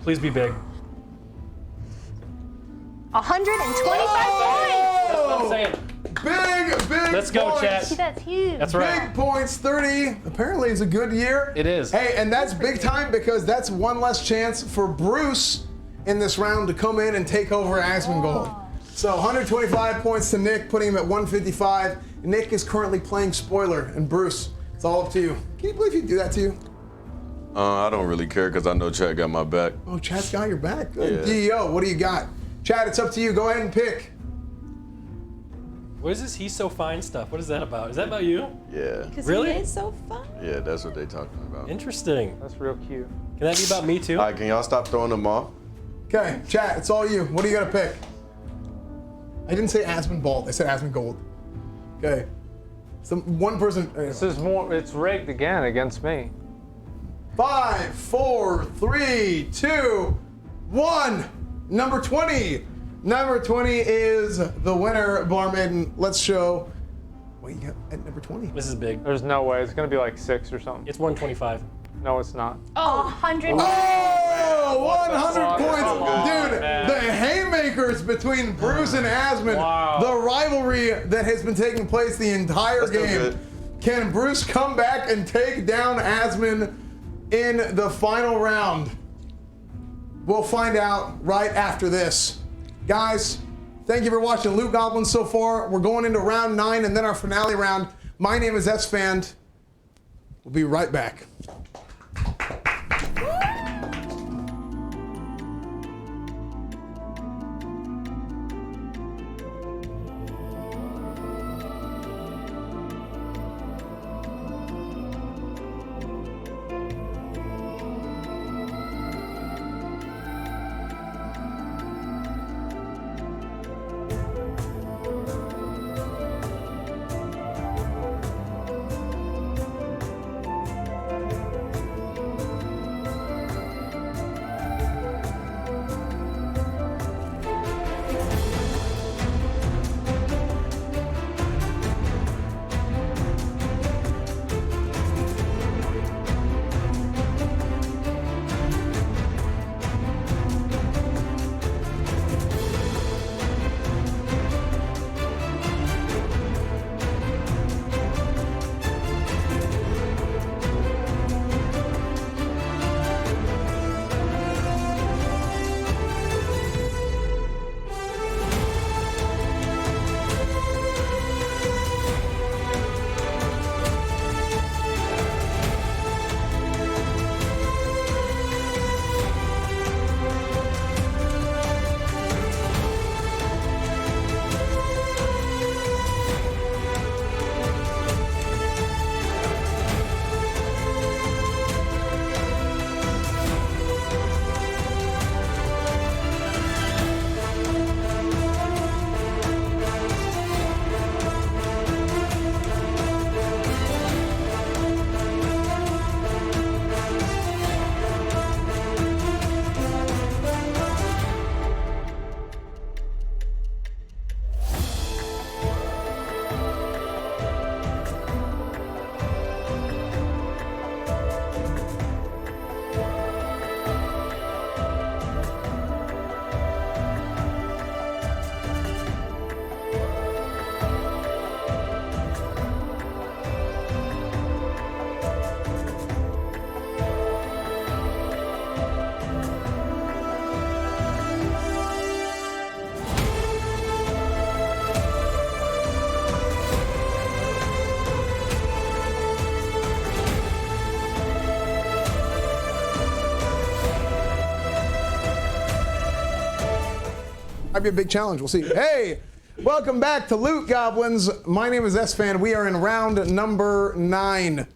Please be big. 125 points. That's what I'm saying. Big Let's go, points. chat. That's huge. That's right. Big points, 30. Apparently it's a good year. It is. Hey, and that's big time because that's one less chance for Bruce in this round to come in and take over Asmongold. So 125 points to Nick, putting him at 155. Nick is currently playing spoiler, and Bruce, it's all up to you. Can you believe he'd do that to you? I don't really care because I know Chad got my back. Oh, Chad's got your back. Good. Yeah. DEO, what do you got? Chad, it's up to you. Go ahead and pick. What is this He's So Fine stuff? What is that about? Is that about you? Yeah. Because Really? he is so fun. Yeah, that's what they talking about. Interesting. That's real cute. Can that be about me too? All right, can y'all stop throwing them off? Okay, Chad, it's all you. What are you gonna pick? I didn't say Asmongold. I said Asmongold. Okay. So one person. This is more. It's rigged again against me. 5, 4, 3, 2, 1. Number 20. Number 20 is the winner, Barmaiden. Let's show what you got at number 20. This is big. There's no way. It's gonna be like 6 or something. It's 125. No, it's not. Oh, 100. Oh, 100 Come points. on, Dude, man. the haymakers between Bruce and Asmon. Wow. The rivalry that has been taking place the entire That's still game. good. Can Bruce come back and take down Asmon in the final round? We'll find out right after this. Guys, thank you for watching Loot Goblins so far. We're going into round 9 and then our finale round. My name is S-Fan. We'll be right back. Might be a big challenge. We'll see. Hey, welcome back to Loot Goblins. My name is S-Fan. We are in round number 9.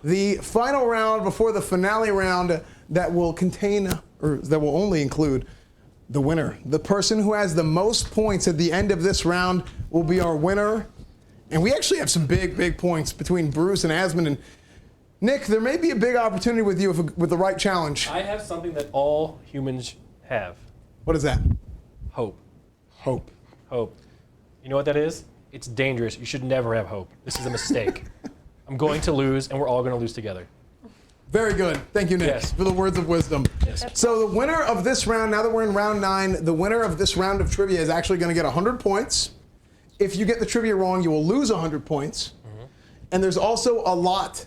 The final round before the finale round that will contain, or that will only include, the winner. The person who has the most points at the end of this round will be our winner. And we actually have some big points between Bruce and Asmund. And Nick, there may be a big opportunity with you with the right challenge. I have something that all humans have. What is that? Hope. Hope. Hope. You know what that is? It's dangerous. You should never have hope. This is a mistake. I'm going to lose, and we're all going to lose together. Very good. Thank you, Nick, for the words of wisdom. Yes. So the winner of this round, now that we're in round 9, the winner of this round of trivia is actually going to get 100 points. If you get the trivia wrong, you will lose 100 points. And there's also a lot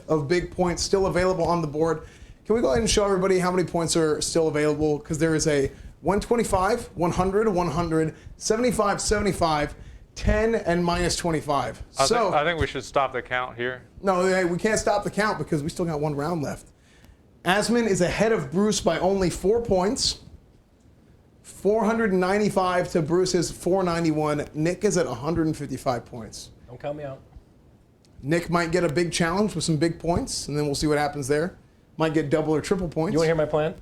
of big points still available on the board. Can we go ahead and show everybody how many points are still available? Because there is a 125, 100, 100, 75, 75, 10, and minus 25. I think we should stop the count here. No, we can't stop the count because we still got one round left. Asmund is ahead of Bruce by only 4 points. 495 to Bruce's 491. Nick is at 155 points. Don't count me out. Nick might get a big challenge with some big points, and then we'll see what happens there. Might get double or triple points. You want to hear my plan?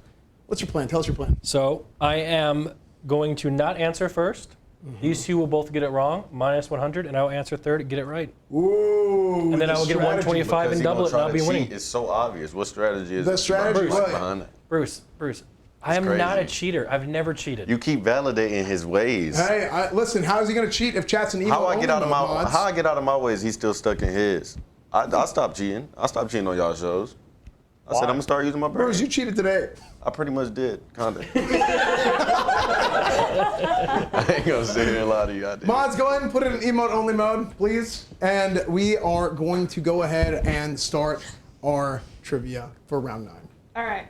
What's your plan? Tell us your plan. So I am going to not answer first. These two will both get it wrong, minus 100, and I will answer third and get it right. Ooh. And then I will get 125 and double it, and I'll be winning. It's so obvious. What strategy is The strategy behind that? Bruce, I am not a cheater. I've never cheated. You keep validating his ways. Hey, listen, how is he going to cheat if chat's an email? How I get out of my way is he's still stuck in his. I stopped cheating. I stopped cheating on y'all shows. I said I'm gonna start using my brain. Bruce, you cheated today. I pretty much did, kinda. I ain't gonna sit here and lie to you. I did. Mods, go ahead and put it in emote only mode, please. And we are going to go ahead and start our trivia for round 9. All right.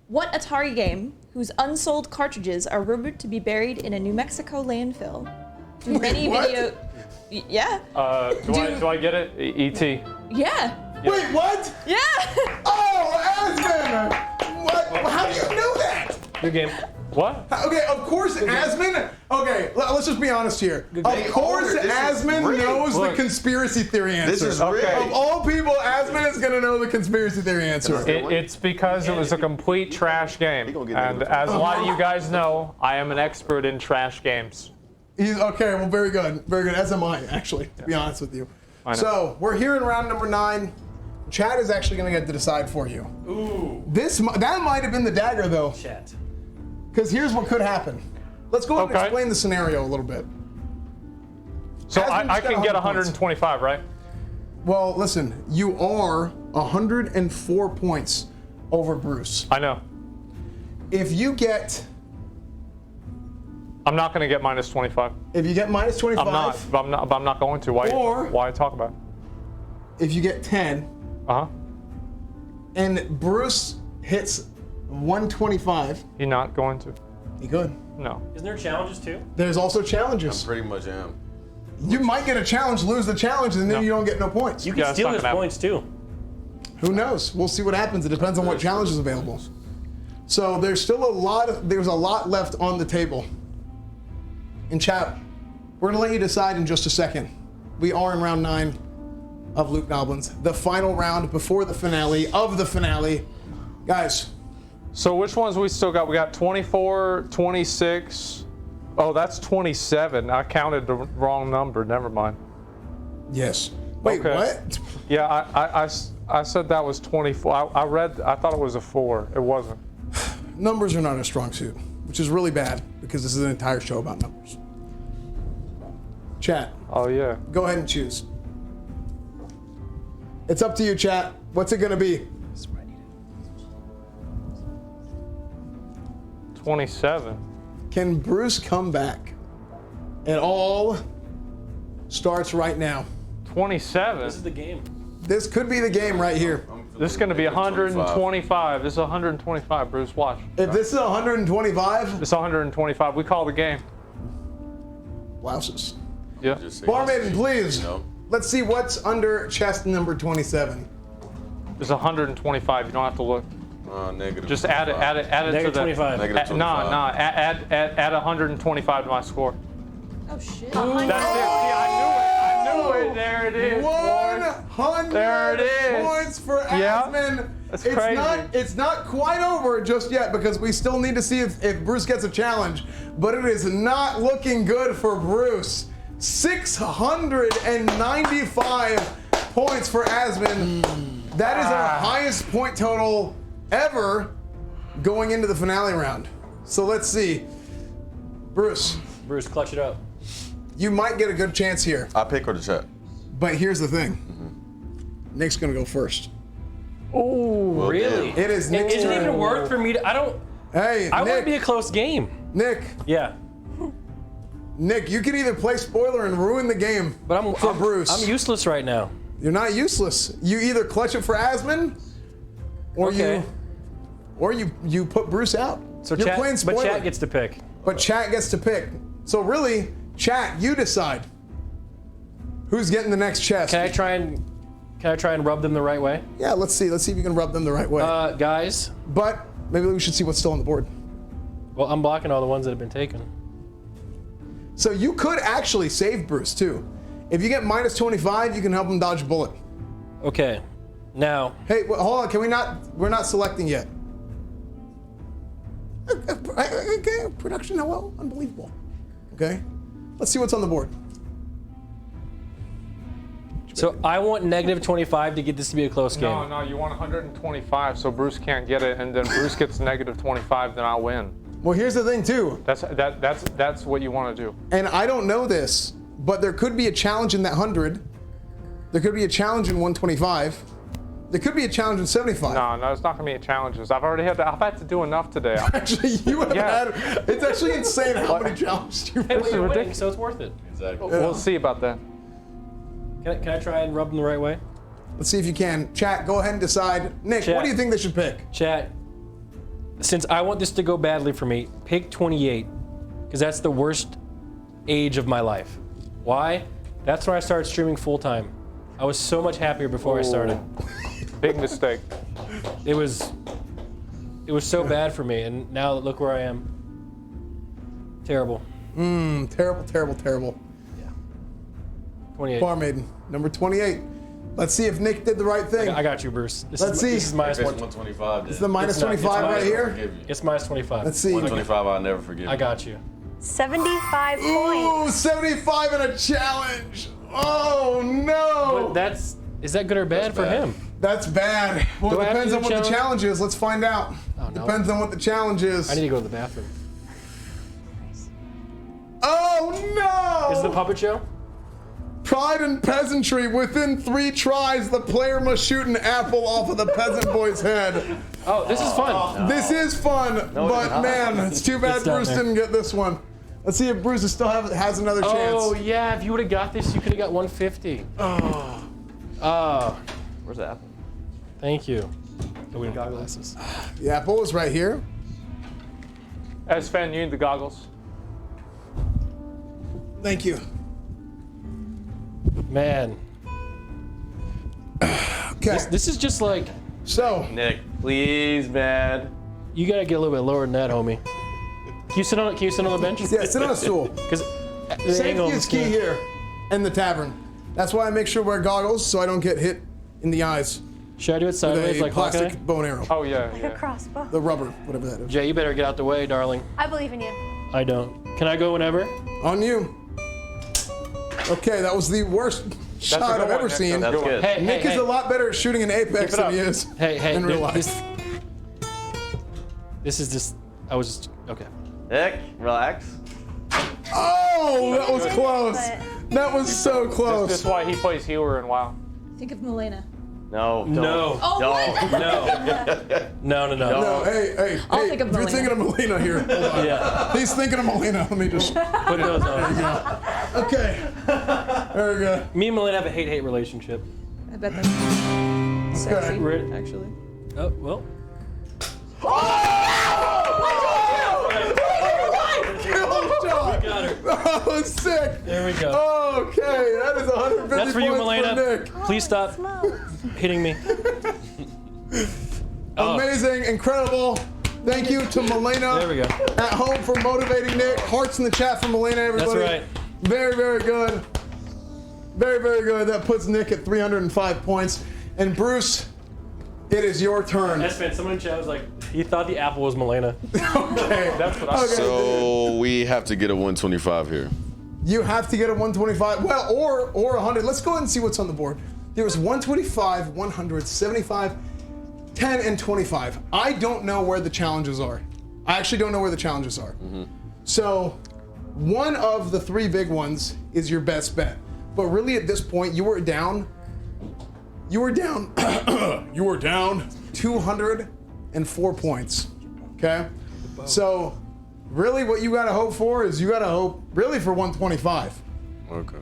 What Atari game, whose unsold cartridges are rumored to be buried in a New Mexico landfill? Do many video? Yeah. Do I get it? E.T. Yeah. Wait, what? Yeah. Oh, Asmund! What? How do you know that? Good game. What? Okay, of course, Asmund. Okay, let's just be honest here. Of course, Asmund knows the conspiracy theory answer. This is rigged. Of all people, Asmund is gonna know the conspiracy theory answer. It's because it was a complete trash game. And as a lot of you guys know, I am an expert in trash games. Okay, well, very good. Very good. As am I, actually, to be honest with you. So, we're here in round number 9. Chad is actually going to get to decide for you. Ooh. That might have been the dagger, though. Chat. Because here's what could happen. Let's go ahead and explain the scenario a little bit. So I can get 125, right? Well, listen, you are 104 points over Bruce. I know. If you get... I'm not going to get minus 25. If you get minus 25... I'm not going to. Why talk about it? If you get 10... and Bruce hits 125... He's not going to. He could. No. Isn't there challenges too? There's also challenges. I pretty much am. You might get a challenge, lose the challenge, and then you don't get no points. You can steal his points too. Who knows? We'll see what happens. It depends on what challenge is available. So there's still there's a lot left on the table. In chat, we're gonna let you decide in just a second. We are in round 9 of Loot Goblins, the final round before the finale of the finale. Guys. So which ones we still got? We got 24, 26. Oh, that's 27. I counted the wrong number. Never mind. Yes. Wait, what? Yeah, I said that was 24. I thought it was a 4. It wasn't. Numbers are not a strong suit, which is really bad because this is an entire show about numbers. Chat. Oh, yeah. Go ahead and choose. It's up to you, chat. What's it gonna be? 27. Can Bruce come back? It all starts right now. 27? This is the game. This could be the game right here. This is going to be 125. This is 125, Bruce. Watch. If this is 125? It's 125. We call the game. Blouses. Yeah. Barmaiden, please. Let's see what's under chest number 27. It's 125. You don't have to look. Negative. Just add it to Negative the 25. Negative 25. Add 125 to my score. Oh shit. That's it. See, I knew it. There it is. 100 There it is. points for Yeah. Asmund. That's it's crazy. It's not quite over just yet because we still need to see if Bruce gets a challenge. But it is not looking good for Bruce. 695 points for Asmund. That is our highest point total ever going into the finale round. So let's see. Bruce, clutch it up. You might get a good chance here. I pick or the chat. But here's the thing. Nick's gonna go first. Oh, Well, really? It is Nick's Isn't it turn. even worth for me to? I don't. Hey, I want Nick. to be a close game. Nick. Yeah. Nick, you can either play spoiler and ruin the game But I'm for Bruce. I'm useless right now. You're not useless. You either clutch it for Asmund, or Okay. you put Bruce out. So you're chat, playing spoiler. but chat gets to pick. But chat gets to pick. So really, chat, you decide who's getting the next chest. Can I try and rub them the right way? Yeah, let's see. Let's see if you can rub them the right way. Guys. But maybe we should see what's still on the board. Well, I'm blocking all the ones that have been taken. So you could actually save Bruce too. If you get minus 25, you can help him dodge a bullet. Okay. Now. Hey, hold on. Can we not? We're not selecting yet. Okay, production, well, unbelievable. Okay, let's see what's on the board. So I want negative 25 to get this to be a close game. No, you want 125 so Bruce can't get it, and then Bruce gets negative 25, then I'll win. Well, here's the thing too. That's what you want to do. And I don't know this, but there could be a challenge in that 100. There could be a challenge in 125. There could be a challenge in 75. No, it's not gonna be challenges. I've had to do enough today. Actually, you have had. It's actually insane how many challenges you've Hey, had. well, you're winning, so it's worth it. Exactly. We'll see about that. Can I try and rub them the right way? Let's see if you can. Chat, go ahead and decide. Nick, Chat. what do you think they should pick? Chat, since I want this to go badly for me, pick 28, because that's the worst age of my life. Why? That's when I started streaming full time. I was so much happier before I started. Big mistake. It was so bad for me, and now look where I am. Terrible. Terrible. 28. Farm Maiden, number 28. Let's see if Nick did the right thing. I got you, Bruce. Let's see. This is minus If it's 125. 125. It's the minus 25 right here. It's minus 25. Let's see. 125, I'll never forgive you. I got you. 75 Ooh, points. 75 in a challenge. Oh no. But is that good or bad for him? That's bad. Well, Do it I have to depends do on what challenge? the challenge is. Let's find out. Oh, no. Depends on what the challenge is. I need to go to the bathroom. Oh no! Is it the puppet show? Pride and peasantry. Within 3 tries, the player must shoot an apple off of the peasant boy's head. Oh, this is fun. This is fun, No, but it's not. man, it's too bad It's down Bruce there. didn't get this one. Let's see if Bruce still has another chance. Oh yeah, if you would have got this, you could have got 150. Oh. Where's the apple? Thank you. Oh, we don't got glasses. The apple is right here. Sven, you need the goggles. Thank you. Man. Okay. This is just like. So. Nick, please, man. You gotta get a little bit lower than that, homie. Can you sit on the bench? Yeah, sit on a stool. Because Safety is key here in the tavern. That's why I make sure I wear goggles so I don't get hit in the eyes. Should I do it sideways with a like Hawkeye? plastic bow and arrow. Oh yeah, Like a crossbow. The rubber, whatever that is. Jay, you better get out the way, darling. I believe in you. I don't. Can I go whenever? On you. Okay, that was the worst shot good I've one, ever Nick. seen. That's good. Hey, Nick hey, is hey. a lot better at shooting an Apex Keep it than he up. is Hey, in real life. This is just. I was just. Okay. Nick, relax. Oh, that was close. But- That was so close. This is why he plays healer in WoW. Think of Milena. No, don't. No. Oh, Don't. No. No, hey, I'll think of you're Melina. thinking of Melina here. Hold on. Yeah. He's thinking of Melina. Let me just. Put those on. Okay. There we go. Me and Melina have a hate-hate relationship. I bet that's sexy, Right. actually. Oh, well. Kill shot. Got her. That was sick. There we go. Okay, that is 150 That's for you, points Melina. for Nick. Please stop hitting me. Amazing, incredible. Thank you to Milena There we go. at home for motivating Nick. Hearts in the chat for Milena, everybody. That's right. Very, very good. Very, very good. That puts Nick at 305 points. And Bruce, it is your turn. Yes, man. Someone in chat was like, he thought the apple was Milena. Okay. That's what I So we have to get a 125 here. You have to get a 125. Well, or 100. Let's go ahead and see what's on the board. There was 125, 100, 75, 10, and 25. I don't know where the challenges are. I actually don't know where the challenges are. So one of the three big ones is your best bet. But really at this point, you were down 204 points, okay? So really what you gotta hope for is you gotta hope really for 125. Okay.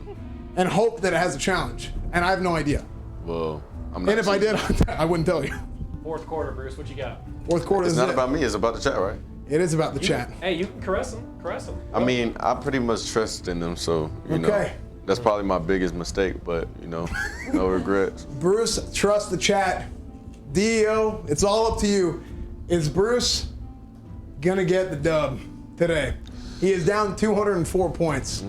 And hope that it has a challenge. And I have no idea. Well, I'm not. And if I did, I wouldn't tell you. Fourth quarter, Bruce. What you got? Fourth quarter It's is not it. about me. It's about the chat, right? It is about the chat. Hey, you can caress him. Caress him. I mean, I pretty much trust in them, so you know. Okay. That's probably my biggest mistake, but you know, no regrets. Bruce, trust the chat. DEO, it's all up to you. Is Bruce gonna get the dub today? He is down 204 points.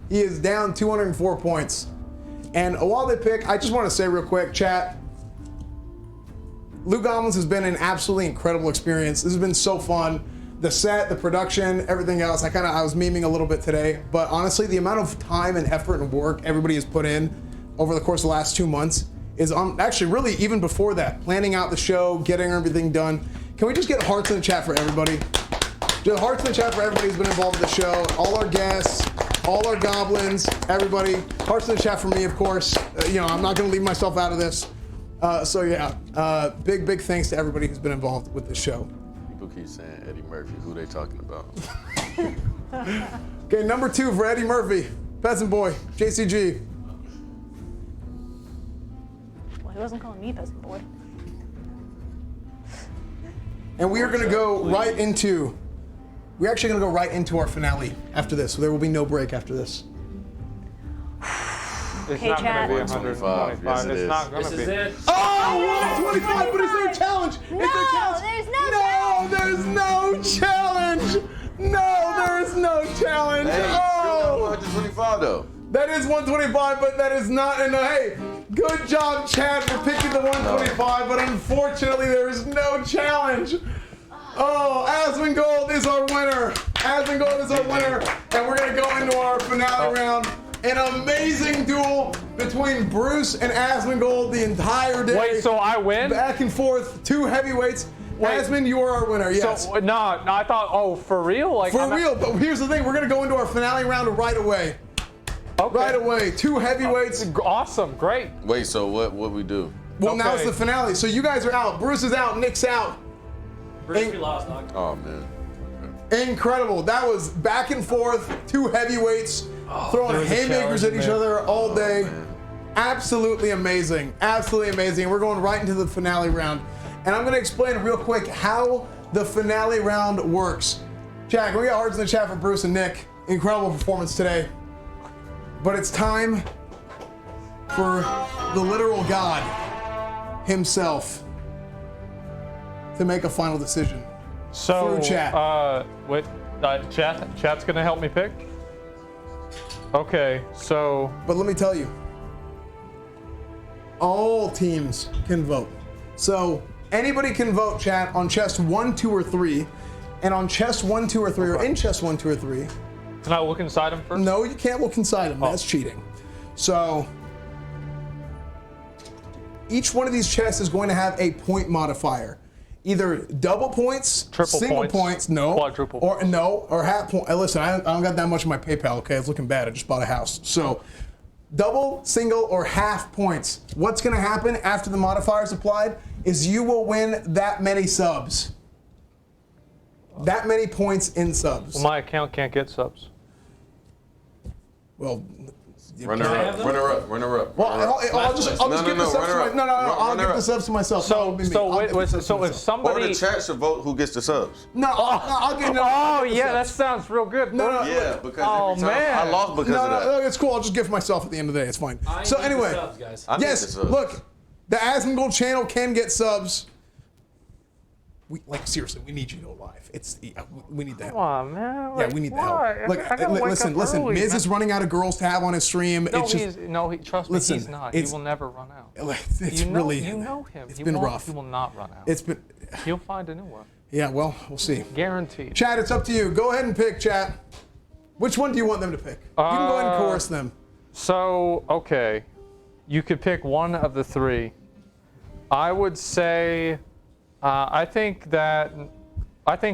He is down 204 points. And while they pick, I just want to say real quick, chat, Loot Goblins has been an absolutely incredible experience. This has been so fun. The set, the production, everything else. I was memeing a little bit today, but honestly, the amount of time and effort and work everybody has put in over the course of the last 2 months is actually really even before that, planning out the show, getting everything done. Can we just get hearts in the chat for everybody? Just hearts in the chat for everybody who's been involved with the show, all our guests, all our goblins, everybody. Hearts in the chat for me, of course. You know, I'm not gonna leave myself out of this. So yeah, big thanks to everybody who's been involved with the show. People keep saying Eddie Murphy. Who they talking about? Okay, number 2 for Eddie Murphy, Peasant Boy, JCG. Well, he wasn't calling me peasant boy. And we are gonna go right into, we're actually gonna go right into our finale after this. So there will be no break after this. It's Okay, not chat. going to be 125. Yes, it It's is. not going to be. This is it. Oh, 125, but is there a challenge? No, Is there a challenge? there's no there's no challenge. No, there is no challenge. Hey, Oh, 125 though. that is 125, but that is not enough. Hey, good job, Chad, for picking the 125, but unfortunately, there is no challenge. Oh, Asmongold is our winner. Asmongold is our winner, and we're gonna go into our finale round. An amazing duel between Bruce and Asmongold the entire day. Wait, so I win? Back and forth, 2 heavyweights. Asmon, you are our winner. Yes. So, no, I thought, oh, for real? Like, For real, but here's the thing. We're gonna go into our finale round right away. Okay. Right away. 2 heavyweights. Awesome, great. Wait, so what we do? Well, now it's Okay. the finale. So you guys are out. Bruce is out. Nick's out. Bruce, we lost, dog. Oh man. Incredible. That was back and forth. 2 heavyweights there throwing was a haymakers challenge at in each there. other all day. Absolutely amazing. Absolutely amazing. We're going right into the finale round. And I'm going to explain real quick how the finale round works. Chat, can we get hearts in the chat for Bruce and Nick? Incredible performance today. But it's time for the literal God himself to make a final decision. So, Through chat. Chat's going to help me pick? Okay, so. But let me tell you, all teams can vote. So anybody can vote, chat, on chest 1, 2, or 3. And on chest 1, 2, or 3, or in chest 1, 2, or 3. Can I look inside them first? No, you can't look inside them. That's cheating. So each one of these chests is going to have a point modifier. Either double points, Triple single points, no, quadruple or half point. Listen, I don't got that much in my PayPal. Okay, it's looking bad. I just bought a house. So, double, single, or half points. What's going to happen after the modifier is applied is you will win that many subs. That many points in subs. Well, my account can't get subs. Well, Runner up. Well, I'll just give the subs to myself. No, I'll give the subs to myself. So if somebody. Or the chat should vote who gets the subs. No, I'll get. Oh yeah, that sounds real good. No, Yeah, because every time I lost because of that. No, it's cool. I'll just give myself at the end of the day. It's fine. So need the anyway, subs, guys. I need the yes. subs. Look, The Asmongold channel can get subs. Seriously, we need you to go live. We need that. Come on, man. Yeah, we need the help. Look, listen. Early, Miz man. is running out of girls to have on his stream. No, It's just, trust me, listen, he's not. He it's- will never run out. It's you know, really. You know him. It's He been won't- rough. He will not run out. It's been. He'll find a new one. Yeah, well, we'll see. Guaranteed. Chat, it's up to you. Go ahead and pick, chat. Which one do you want them to pick? You can go ahead and coerce them. So, okay. You could pick one of the three. I would say, I think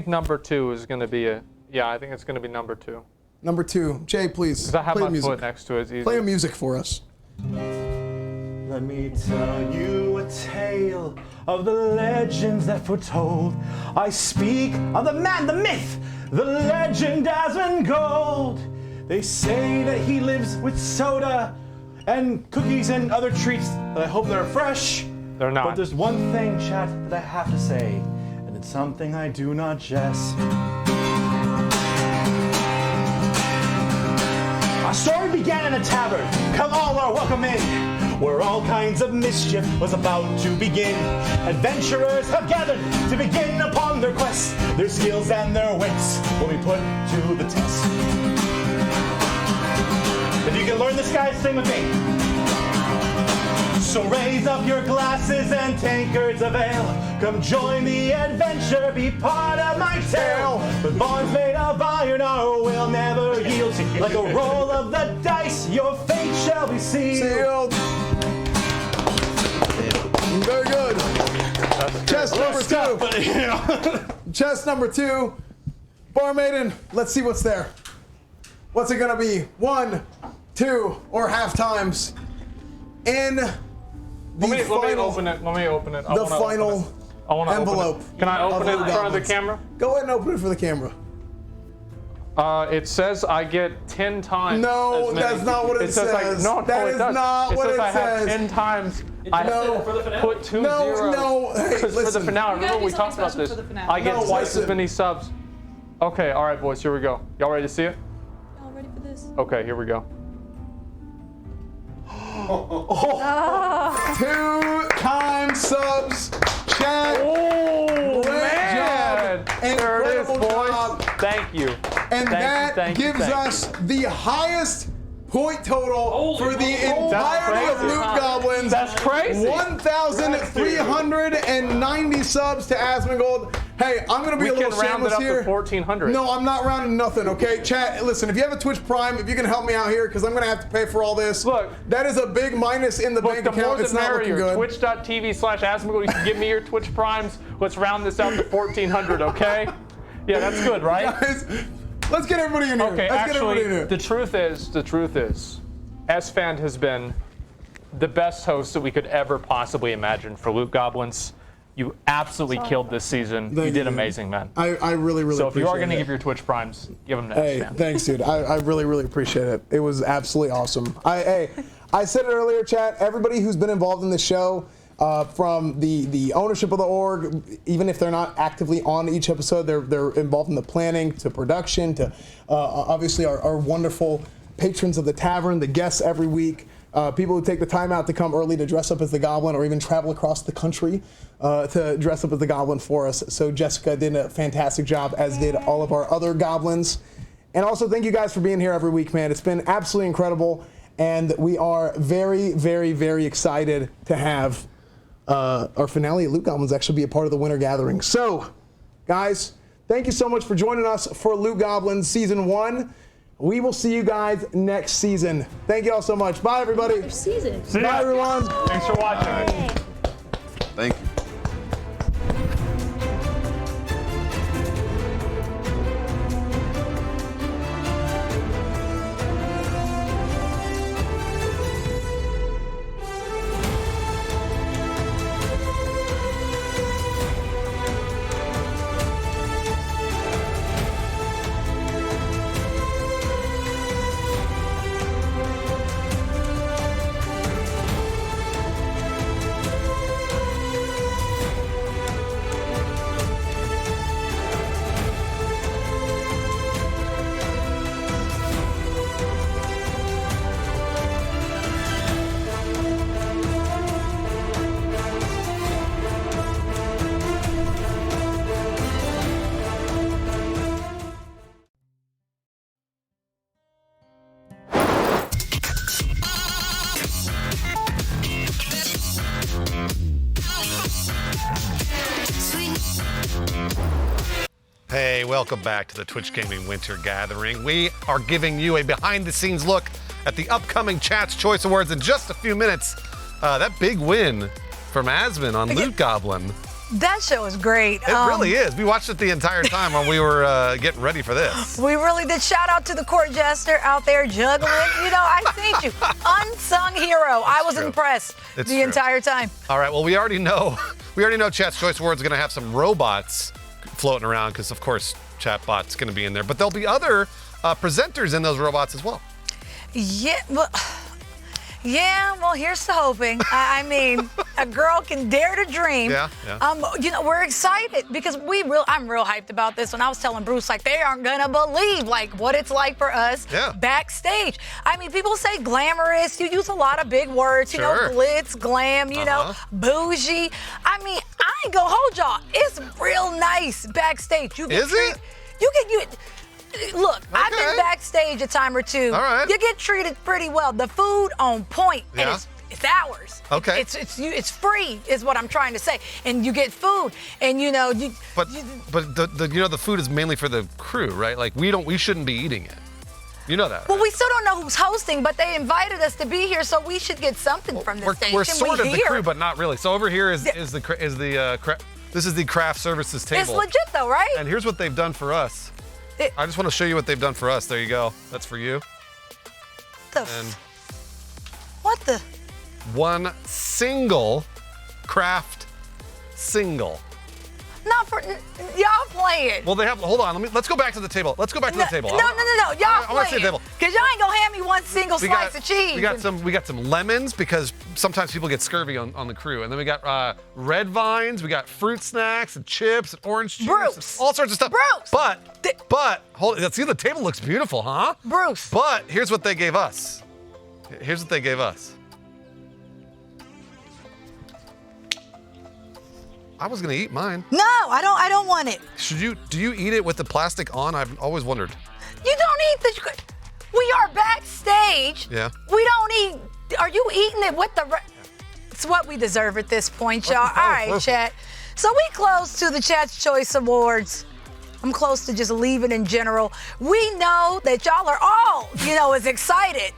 number 2 is going to be I think it's going to be number 2. Number 2. Jay, please. Because I have play my music. foot next to it. It's easy. Play a music for us. Let me tell you a tale of the legends that foretold. I speak of the man, the myth, the legend Asmongold. They say that he lives with soda and cookies and other treats that I hope they're fresh. They're not. But there's one thing, chat, that I have to say, and it's something I do not jest. Our story began in a tavern. Come all are welcome in, where all kinds of mischief was about to begin. Adventurers have gathered to begin upon their quest. Their skills and their wits will be put to the test. If you can learn this guy, sing with me. So raise up your glasses and tankards of ale. Come join the adventure, be part of my tale. With bonds made of iron, our will never yield. Like a roll of the dice, your fate shall be sealed. Very good. Chest number 2. Chest number 2. Bar Maiden, let's see what's there. What's it gonna be? 1, 2, or half times? In the Let me final, open it. Let me open it. the final I want to envelope. Open it. Can I open it in front of the camera? Go ahead and open it for the camera. It says I get 10 times. No, as many. that's not what it says. says. No, That it is does. not what says it I have says. 10 times. I No. put 2 No, zeros. no, hey, Because for the listen. finale, You gotta remember do we talked something about this. special for the finale. I get No, twice listen. as many subs. Okay, all right, boys, here we go. Y'all ready to see it? Y'all ready for this? Okay, here we go. 2 times subs. Chat. Oh, Great man! job. There it is, Incredible boys. job. Thank you. And that gives us the highest point total for the entirety of Loot Goblins. That's crazy. 1,390 subs to Asmongold. Hey, I'm gonna be a We little can round it shameless up here. to 1,400. No, I'm not rounding nothing, okay? Chat, listen, if you have a Twitch Prime, if you can help me out here, because I'm gonna have to pay for all this. Look. That is a big minus in the bank The more account. the It's not looking merrier. good. Twitch.tv/Asmongold. You can give me your Twitch primes. Let's round this out to 1,400, okay? Yeah, that's good, right? Guys, let's get everybody in here. Okay, Let's get everybody in actually, here. the truth is, S-Fan has been the best host that we could ever possibly imagine for Loot Goblins. You absolutely killed this season. You did amazing, man. I really, really So if you are appreciate going to it. give your Twitch primes, give them to Hey, S-Fan. thanks, dude. I really, really appreciate it. It was absolutely awesome. I said it earlier, chat. Everybody who's been involved in the show, from the ownership of the org, even if they're not actively on each episode, they're involved in the planning to production to obviously our wonderful patrons of the tavern, the guests every week. People who take the time out to come early to dress up as the Goblin or even travel across the country to dress up as the Goblin for us. So Jessica did a fantastic job, as did all of our other Goblins. And also thank you guys for being here every week, man. It's been absolutely incredible. And we are very, very, very excited to have our finale at Loot Goblins actually be a part of the Winter Gathering. So, guys, thank you so much for joining us for Loot Goblins Season 1. We will see you guys next season. Thank you all so much. Bye, everybody. Season. Bye, everyone. Thanks for watching. Thank you. welcome back to the Twitch Gaming Winter Gathering. We are giving you a behind-the-scenes look at the upcoming Chat's Choice Awards in just a few minutes. That big win from Asmon on Loot Goblin. That show is great. It really is. We watched it the entire time when we were getting ready for this. We really did. Shout out to the court jester out there juggling. You know, I seen you. Unsung hero. I was impressed the entire time. All right, well, we already know Chat's Choice Awards is going to have some robots floating around because, of course, Chatbot's going to be in there. But there'll be other presenters in those robots as well. Yeah, well, here's the hoping. I mean, a girl can dare to dream. Yeah. You know, we're excited because I'm real hyped about this. When I was telling Bruce, like, they aren't gonna believe like what it's like for us backstage. I mean, people say glamorous. You use a lot of big words. You know, glitz, glam. You know, bougie. I mean, I ain't gonna hold y'all. It's real nice backstage. You get Look, I've been backstage a time or two. All right. You get treated pretty well. The food on point, and it's ours. Okay. It's free, is what I'm trying to say. And you get food, and you know But the food is mainly for the crew, right? Like we shouldn't be eating it. You know that, right? Well, we still don't know who's hosting, but they invited us to be here, so we should get something from this station. We're sort of the crew, but not really. So over here this is the craft services table. It's legit though, right? And here's what they've done for us. I just want to show you what they've done for us. There you go. That's for you. What the? One single craft single. Not for y'all playing. Well, they have. Hold on. Let's go back to the table. Let's go back to the table. No. Y'all I want to see the playing. table. Cause y'all ain't gonna hand me one single slice of cheese. We got some lemons because sometimes people get scurvy on the crew, and then we got red vines. We got fruit snacks and chips and orange juice, and all sorts of stuff. Bruce. But hold. See, the table looks beautiful, huh? Bruce. But here's what they gave us. I was gonna eat mine. No, I don't want it. Do you eat it with the plastic on? I've always wondered. You don't eat the. We are backstage. Yeah. We don't eat. Are you eating it with the? It's what we deserve at this point, y'all. All right, chat. So we close to the Chat's Choice Awards. I'm close to just leaving in general. We know that y'all are all, as excited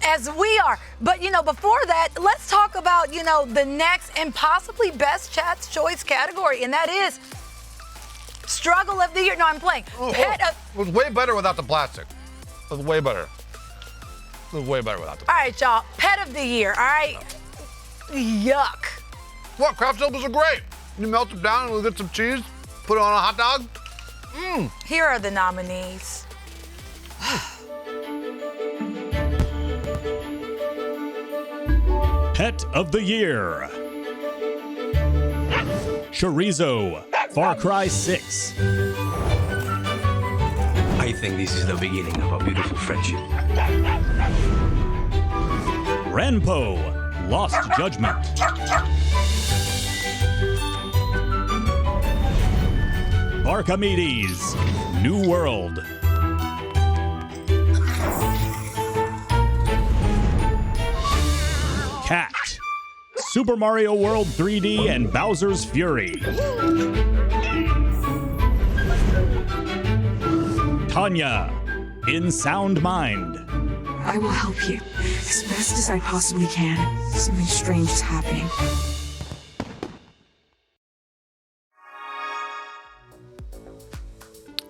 as we are. But, before that, let's talk about, the next and possibly best Chat's Choice category, and that is Struggle of the Year. No, I'm playing. It was way better without the plastic. It was way better. Without the plastic. All right, y'all. Pet of the Year, all right? Yuck. What? Craft Silvers are great. You melt them down and we'll get some cheese, put it on a hot dog. Here are the nominees. Pet of the Year. Chorizo, Far Cry 6. I think this is the beginning of a beautiful friendship. Renpo, Lost Judgment. Archimedes, New World. Cat, Super Mario World 3D and Bowser's Fury. Tanya, In Sound Mind. I will help you as best as I possibly can. Something strange is happening.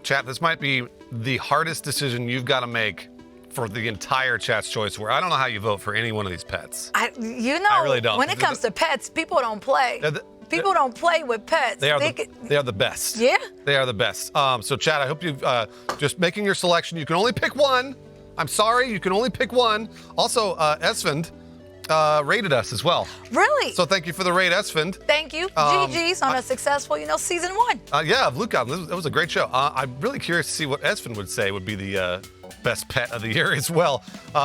Chat, this might be the hardest decision you've got to make for the entire Chat's Choice, where I don't know how you vote for any one of these pets. I really don't. When it comes to pets, people don't play. People don't play with pets. They are the best. Yeah? They are the best. So, Chat, I hope you've just making your selection. You can only pick one. I'm sorry, you can only pick one. Also, Esfand rated us as well. Really? So thank you for the raid, Esfand. Thank you. GG's on a successful, season 1. Yeah, of Loot Goblin. That was a great show. I'm really curious to see what Esfand would say would be the best pet of the year as well.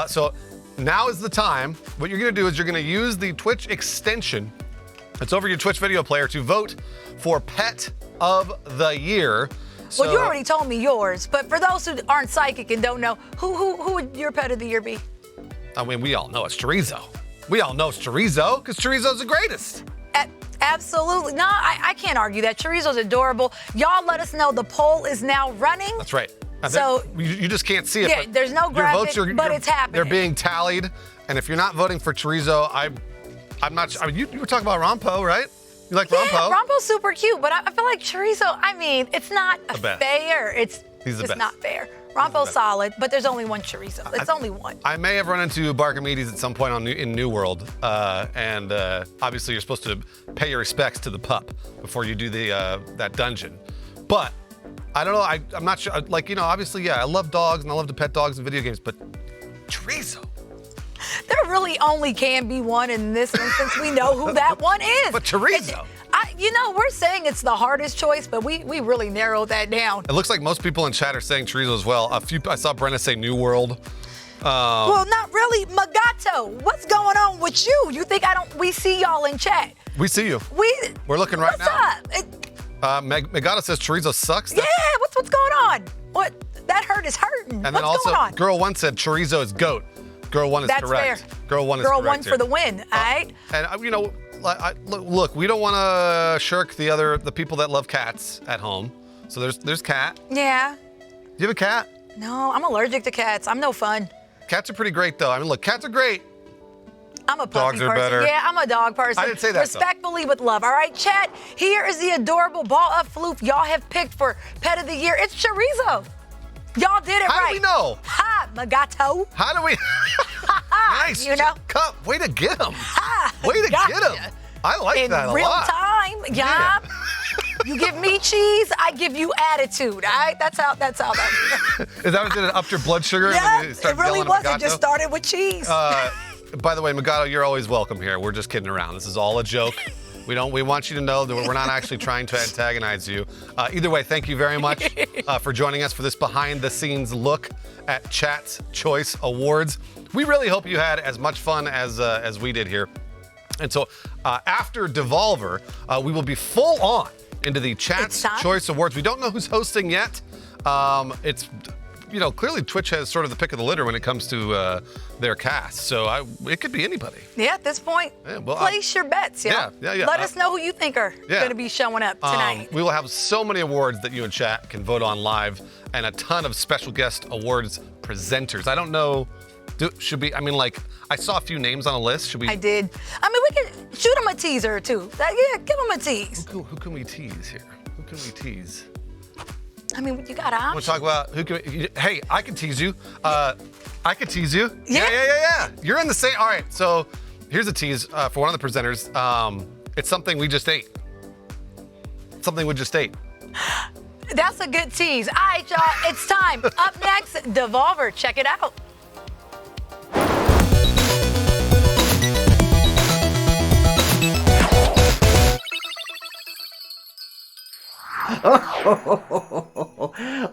So now is the time. What you're going to do is you're going to use the Twitch extension that's over your Twitch video player to vote for Pet of the Year. So, well, you already told me yours, but for those who aren't psychic and don't know, who would your Pet of the Year be? I mean, we all know it's Chorizo. We all know it's Chorizo because Chorizo's the greatest. Absolutely. No, I can't argue that. Chorizo's adorable. Y'all let us know the poll is now running. That's right. So you just can't see it. yeah, but there's no your graphic, votes but it's happening. They're being tallied, and if you're not voting for chorizo, I'm not. I mean, you were talking about Rompo, right? You like Rompo? Yeah, Rompo's super cute, but I feel like chorizo. I mean, it's not fair. It's He's the just best. not fair. Rompo's solid, but there's only one chorizo. It's only one. I may have run into Barkamedes at some point in New World, and obviously you're supposed to pay your respects to the pup before you do the that dungeon. But I don't know. I'm not sure. Like, you know, obviously, yeah, I love dogs and I love to pet dogs in video games, but chorizo. There really only can be one in this instance. We know who that one is. But chorizo. You know, we're saying it's the hardest choice, but we really narrowed that down. It looks like most people in chat are saying chorizo as well. I saw Brenna say New World. Well, not really. Magato, what's going on with you? You think we see y'all in chat? We see you. We're looking right now. Megata says chorizo sucks. Yeah, what's going on? What? That hurt is hurting. And what's then also, going on? Girl 1 said chorizo is goat. Girl 1 is That's correct. fair. Girl 1 is Girl correct. 1 for the win, all right? And you know, look, we don't want to shirk the people that love cats at home. So there's cat. Yeah. You have a cat? No, I'm allergic to cats. I'm no fun. Cats are pretty great though. I mean, look, cats are great. I'm a puppy Dogs are person. better. Yeah, I'm a dog person. I didn't say that, though. Respectfully with love. All right, chat. Here is the adorable ball of floof y'all have picked for Pet of the Year. It's chorizo. Y'all did it right. How do we know? Ha, Magato. How do we? Nice. You know? Way to get him. Ha, Way to gotcha. get him. I like that a lot. In real time, yeah. You give me cheese, I give you attitude. All right, that's how that. Is that what did it upped your blood sugar? Yeah, when you it started really yelling at was. It Magato? just started with cheese. By the way, Magato, you're always welcome here. We're just kidding around. This is all a joke. We want you to know that we're not actually trying to antagonize you. Either way, thank you very much for joining us for this behind-the-scenes look at Chat's Choice Awards. We really hope you had as much fun as we did here. And so after Devolver, we will be full on into the Chat's Choice Awards. We don't know who's hosting yet. It's, you know, clearly Twitch has sort of the pick of the litter when it comes to their cast. So it could be anybody. Yeah, at this point, place your bets, yo. Yeah. Let us know who you think are going to be showing up tonight. We will have so many awards that you in chat can vote on live, and a ton of special guest awards presenters. I don't know. I saw a few names on a list. Should we? I did. I mean, we could shoot them a teaser or two. Yeah, give them a tease. Who can we tease here? Who can we tease? I mean, you got options. We'll talk about who can. Hey, I can tease you. I could tease you. Yeah. You're in the same. All right. So here's a tease for one of the presenters. It's something we just ate. Something we just ate. That's a good tease. All right, y'all. It's time. Up next, Devolver. Check it out.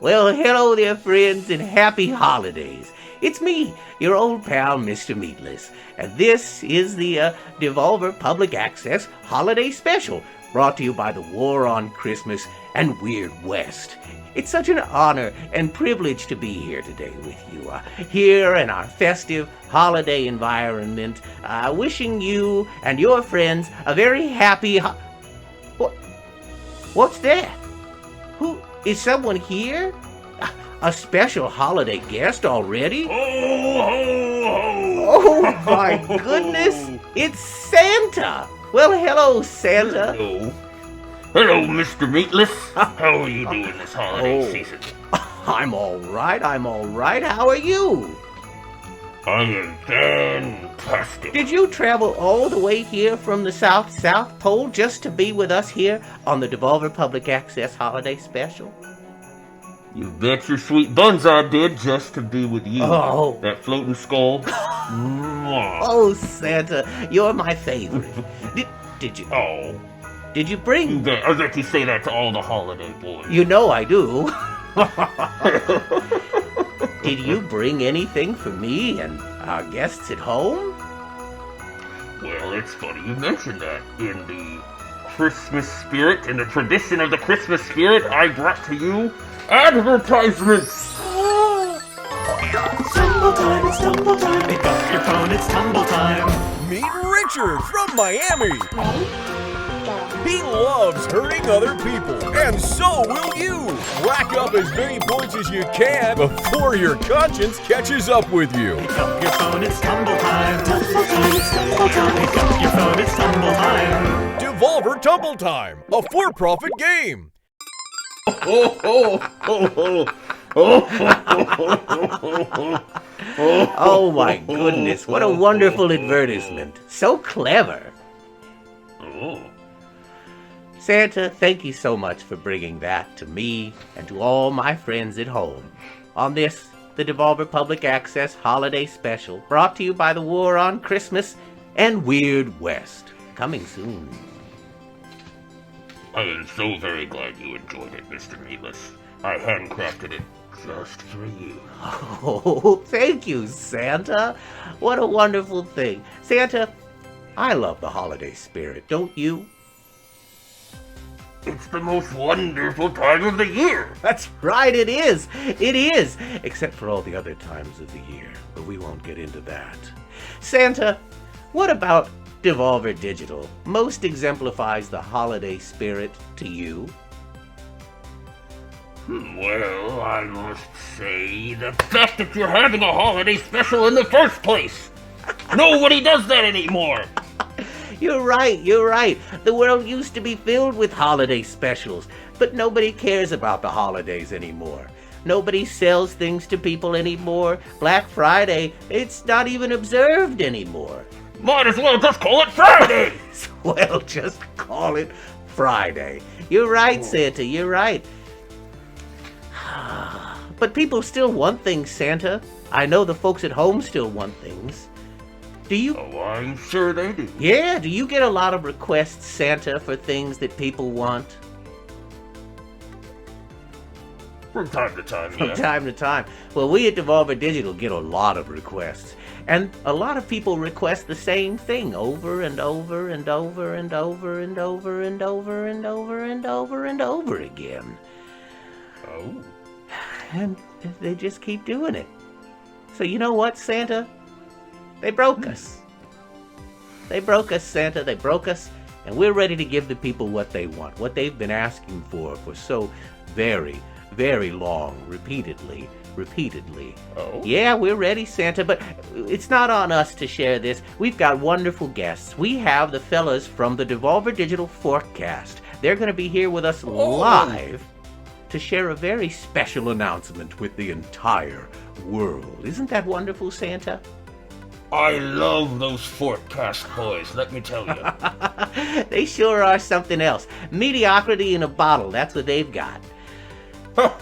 Well, hello there, friends, and happy holidays. It's me, your old pal, Mr. Meatless, and this is the Devolver Public Access Holiday Special, brought to you by the War on Christmas and Weird West. It's such an honor and privilege to be here today with you, here in our festive holiday environment, wishing you and your friends a very happy What's that? Who is someone here? A special holiday guest already? Oh my goodness! It's Santa! Well, hello, Santa. Hello, Mr. Meatless. How are you doing this holiday season? I'm all right. How are you? I am fantastic. Did you travel all the way here from the South Pole just to be with us here on the Devolver Public Access Holiday Special? You bet your sweet buns I did just to be with you. Oh. That floating skull. Oh, Santa, you're my favorite. Did you? Oh. Did you bring? I bet you say that to all the holiday boys. You know I do. Did you bring anything for me and our guests at home? Well, it's funny you mentioned that. In the Christmas spirit, in the tradition of the Christmas spirit, I brought to you advertisements. Tumble time, it's tumble time. Pick up your phone, it's tumble time. Meet Richard from Miami. Ready? Go. He loves hurting other people, and so will you. Rack up as many points as you can before your conscience catches up with you. Pick up your phone, it's tumble time. Tumble time, it's tumble time. Pick up your phone, it's tumble time. Devolver Tumble Time, a for-profit game. Oh my goodness, what a wonderful advertisement. So clever. Santa, thank you so much for bringing that to me and to all my friends at home on this, the Devolver Public Access Holiday Special, brought to you by the War on Christmas and Weird West. Coming soon. I am so very glad you enjoyed it, Mr. Meatless. I handcrafted it just for you. Oh, thank you, Santa. What a wonderful thing. Santa, I love the holiday spirit, don't you? It's the most wonderful time of the year. That's right, it is. It is. Except for all the other times of the year, but we won't get into that. Santa, what about Devolver Digital most exemplifies the holiday spirit to you? Well, I must say, the fact that you're having a holiday special in the first place. Nobody does that anymore. You're right, you're right. The world used to be filled with holiday specials, but nobody cares about the holidays anymore. Nobody sells things to people anymore. Black Friday, it's not even observed anymore. Might as well just call it Friday! Well, just call it Friday. You're right, Santa, you're right. But people still want things, Santa. I know the folks at home still want things. Do you? Oh, I'm sure they do. Yeah, do you get a lot of requests, Santa, for things that people want? From time to time, From yeah. time to time. Well, we at Devolver Digital get a lot of requests. And a lot of people request the same thing over and over and over and over and over and over and over and over and over again. Oh. And they just keep doing it. So you know what, Santa? They broke us. They broke us, Santa. They broke us. And we're ready to give the people what they want, what they've been asking for so very, very long, repeatedly. Oh? Yeah, we're ready, Santa, but it's not on us to share this. We've got wonderful guests. We have the fellas from the Devolver Digital Forecast. They're going to be here with us live to share a very special announcement with the entire world. Isn't that wonderful, Santa? I love those Forecast boys, let me tell you. They sure are something else. Mediocrity in a bottle, that's what they've got. Well,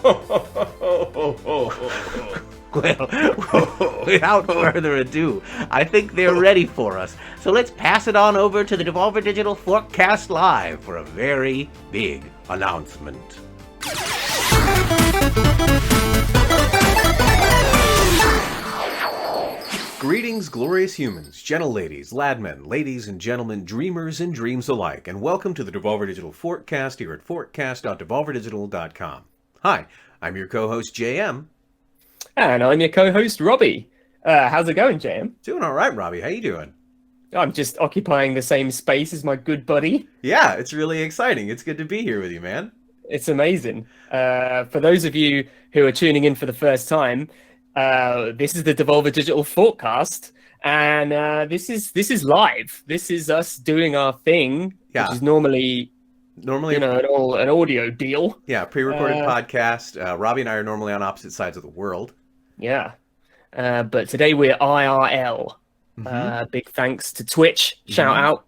without further ado, I think they're ready for us. So let's pass it on over to the Devolver Digital Forecast Live for a very big announcement. Greetings, glorious humans, gentle ladies, ladmen, ladies and gentlemen, dreamers and dreams alike, and welcome to the Devolver Digital Forecast here at forecast.devolverdigital.com. Hi, I'm your co-host, JM. And I'm your co-host, Robbie. How's it going, JM? Doing all right, Robbie. How you doing? I'm just occupying the same space as my good buddy. Yeah, it's really exciting. It's good to be here with you, man. It's amazing. For those of you who are tuning in for the first time, this is the Devolver Digital Forecast, and this is live. This is us doing our thing, which is normally you know, an audio deal. Yeah, pre-recorded podcast. Robbie and I are normally on opposite sides of the world. Yeah, but today we're IRL. Big thanks to Twitch. Shout out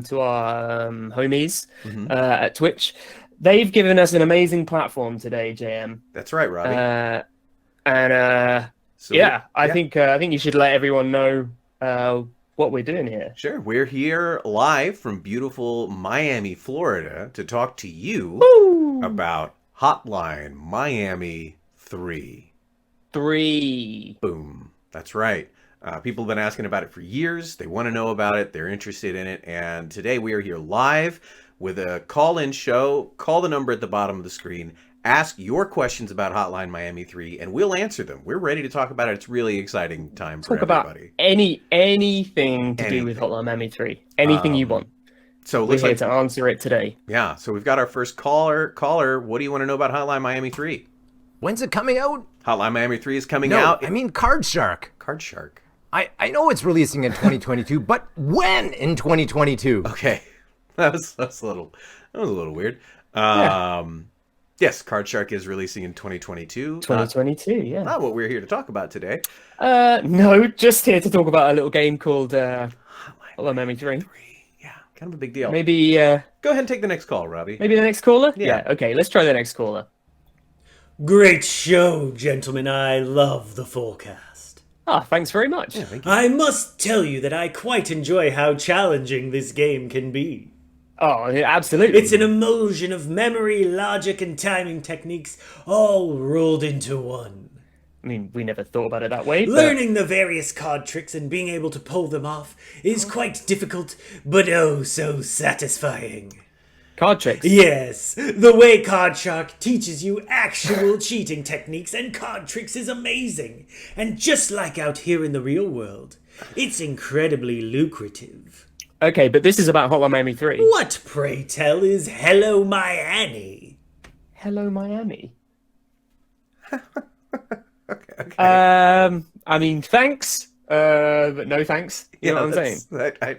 to our homies at Twitch. They've given us an amazing platform today, JM. That's right, Robbie. I think you should let everyone know what we're doing here. Sure. We're here live from beautiful Miami, Florida, to talk to you about Hotline Miami 3. Boom. That's right. People have been asking about it for years. They want to know about it. They're interested in it. And today we are here live with a call-in show. Call the number at the bottom of the screen. Ask your questions about Hotline Miami 3, and we'll answer them. We're ready to talk about it. It's really exciting time for everybody. Talk about anything to do with Hotline Miami 3. Anything you want. So it we're looks here like to answer it today. Yeah, so we've got our first caller. Caller, what do you want to know about Hotline Miami 3? When's it coming out? Hotline Miami 3 is coming No, out. I mean Card Shark. Card Shark. I know it's releasing in 2022, but when in 2022? Okay, that was a little weird. Yes, Card Shark is releasing in 2022. 2022, yeah. Not what we're here to talk about today. No, just here to talk about a little game called Hotline Miami 3. Kind of a big deal. Maybe go ahead and take the next call, Robbie. Maybe the next caller? Yeah. Okay, let's try the next caller. Great show, gentlemen. I love the forecast. Ah, thanks very much. Yeah, thank you. I must tell you that I quite enjoy how challenging this game can be. Oh, yeah, absolutely. It's an emulsion of memory, logic, and timing techniques all rolled into one. I mean, we never thought about it that way. Learning the various card tricks and being able to pull them off is quite difficult, but oh so satisfying. Card tricks? Yes, the way Card Shark teaches you actual cheating techniques and card tricks is amazing. And just like out here in the real world, it's incredibly lucrative. Okay, but this is about Hotline Miami 3. What, pray tell, is Hello Miami? Hello Miami? Okay. I mean, thanks, but no thanks. You know what I'm saying? I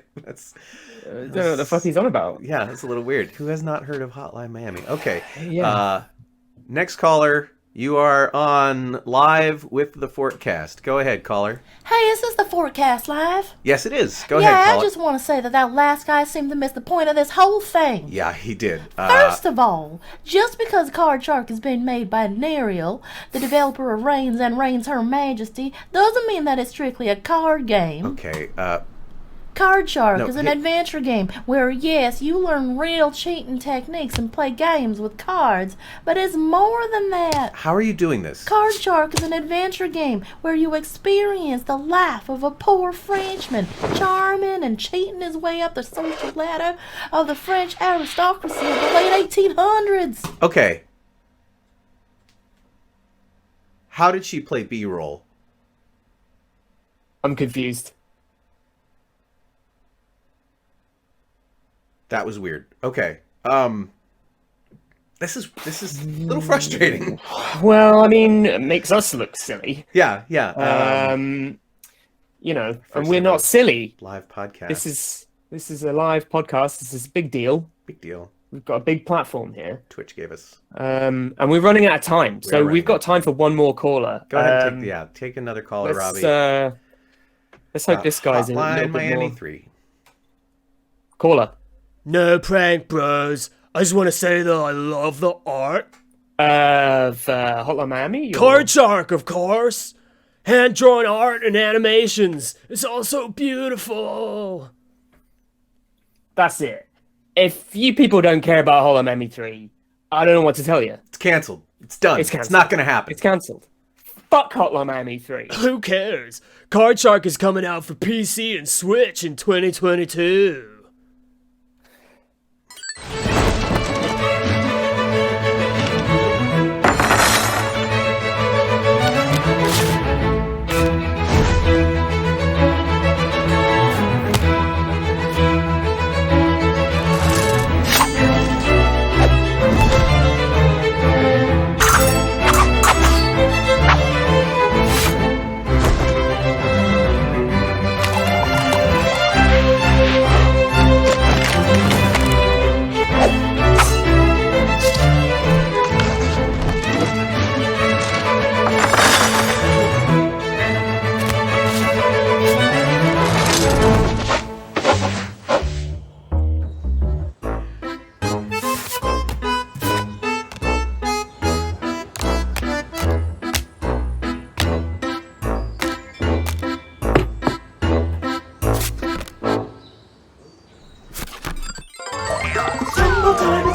don't know what the fuck he's on about. Yeah, that's a little weird. Who has not heard of Hotline Miami? Okay. Yeah. Next caller, you are on live with the Forecast. Go ahead, caller. Hey, is this the Forecast Live? Yes, it is. Go yeah, ahead, I caller. just want to say that last guy seemed to miss the point of this whole thing. Yeah, he did. First of all, just because Card Shark has been made by Nerial, the developer of Reigns and Reigns Her Majesty, doesn't mean that it's strictly a card game. Okay, Card Shark No, is an hey- adventure game where, yes, you learn real cheating techniques and play games with cards, but it's more than that. how are you doing this? Card Shark is an adventure game where you experience the life of a poor Frenchman, charming and cheating his way up the social ladder of the French aristocracy of the late 1800s. Okay. How did she play B-roll? I'm confused. That was weird. Okay. This is a little frustrating. Well, I mean, it makes us look silly. Yeah. You know, First and we're ever not silly. Live podcast. This is a live podcast. This is a big deal. Big deal. We've got a big platform here. Twitch gave us. And we're running out of time, so we've got time for one more caller. Go ahead and take another caller, Robbie. Let's hope this guy's a Hotline little bit Miami more. 3. Caller. No prank, bros. I just want to say that I love the art. Of Hotline Miami? or- Card Shark, of course. Hand-drawn art and animations. It's all so beautiful. That's it. If you people don't care about Hotline Miami 3, I don't know what to tell you. It's cancelled. It's done. It's cancelled. It's not going to happen. It's cancelled. Fuck Hotline Miami 3. Who cares? Card Shark is coming out for PC and Switch in 2022.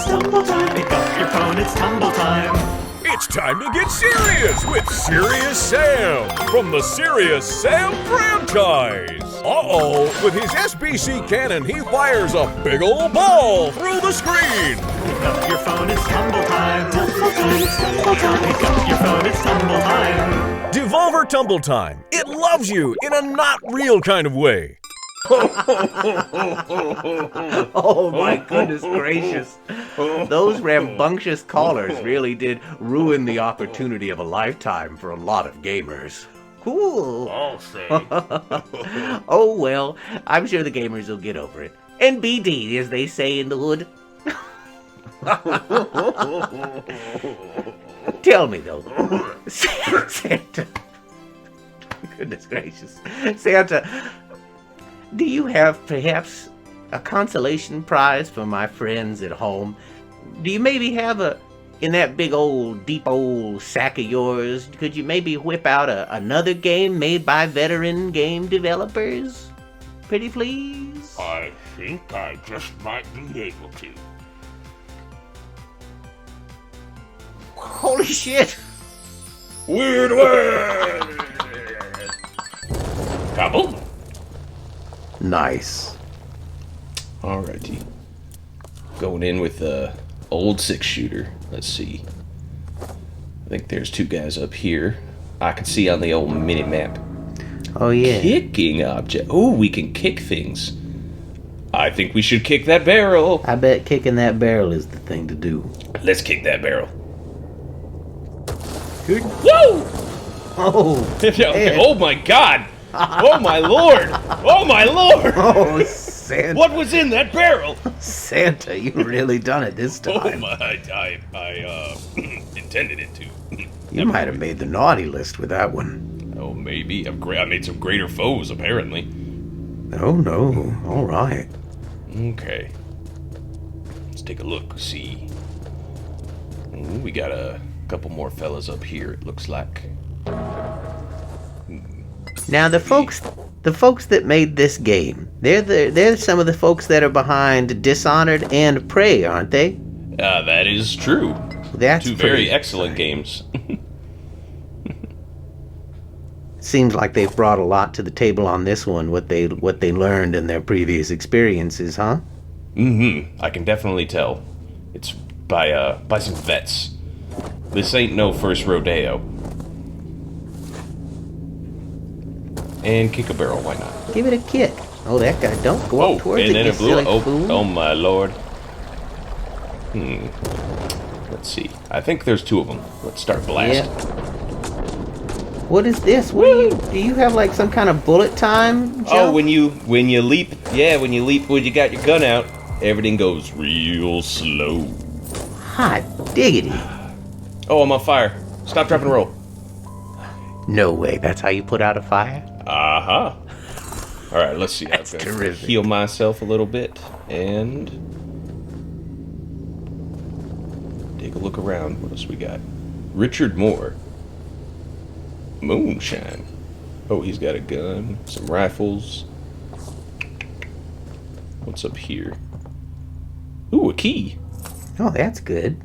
Tumble time. Pick up your phone, it's tumble time. It's time to get serious with Serious Sam from the Serious Sam franchise. With his SBC cannon, he fires a big ol' ball through the screen. Pick up your phone, it's tumble time. Tumble time, it's tumble time. Pick up your phone, it's tumble time. Devolver Tumble Time. It loves you in a not real kind of way. Oh my goodness gracious. Those rambunctious callers really did ruin the opportunity of a lifetime for a lot of gamers. Cool. I'll say. Oh well, I'm sure the gamers will get over it. NBD, as they say in the hood. Tell me though, Santa. Goodness gracious. Santa, do you have perhaps a consolation prize for my friends at home? Do you maybe have in that big old, deep old sack of yours, could you maybe whip out another game made by veteran game developers? Pretty please? I think I just might be able to. Holy shit! Weird West! Kaboom! Nice. Alrighty. Going in with the old 6-shooter. Let's see. I think there's 2 guys up here. I can see on the old mini-map. Oh, yeah. Kicking object. Oh, we can kick things. I think we should kick that barrel. I bet kicking that barrel is the thing to do. Let's kick that barrel. Good. Whoa! Oh, oh my God! Oh my Lord! Oh my Lord! Oh, Santa! What was in that barrel? Santa, you really done it this time. Oh my! I intended it to. You might have made the naughty list with that one. Oh, maybe. I made some greater foes, apparently. Oh no! All right. Okay. Let's take a look. See. Ooh, we got a couple more fellas up here. It looks like. Now the folks that made this game, they're some of the folks that are behind Dishonored and Prey, aren't they? That is true. That's 2 very excellent games. Seems like they've brought a lot to the table on this one. What they learned in their previous experiences, huh? Mm-hmm. I can definitely tell. It's by some vets. This ain't no first rodeo. And kick a barrel, why not? Give it a kick. Oh, that guy, don't go up towards it, and then you it blew silly up. fool. Oh my Lord. Let's see. I think there's 2 of them. Let's start blasting. What is this? Do you have like some kind of bullet time jump? Oh, when you leap, when you got your gun out, everything goes real slow. Hot diggity. Oh, I'm on fire. Stop, drop, and roll. No way. That's how you put out a fire? Uh-huh. All right, let's see. That's terrific. Heal myself a little bit and take a look around. What else we got? Richard Moore. Moonshine. Oh, he's got a gun, some rifles. What's up here? Ooh, a key. Oh, that's good.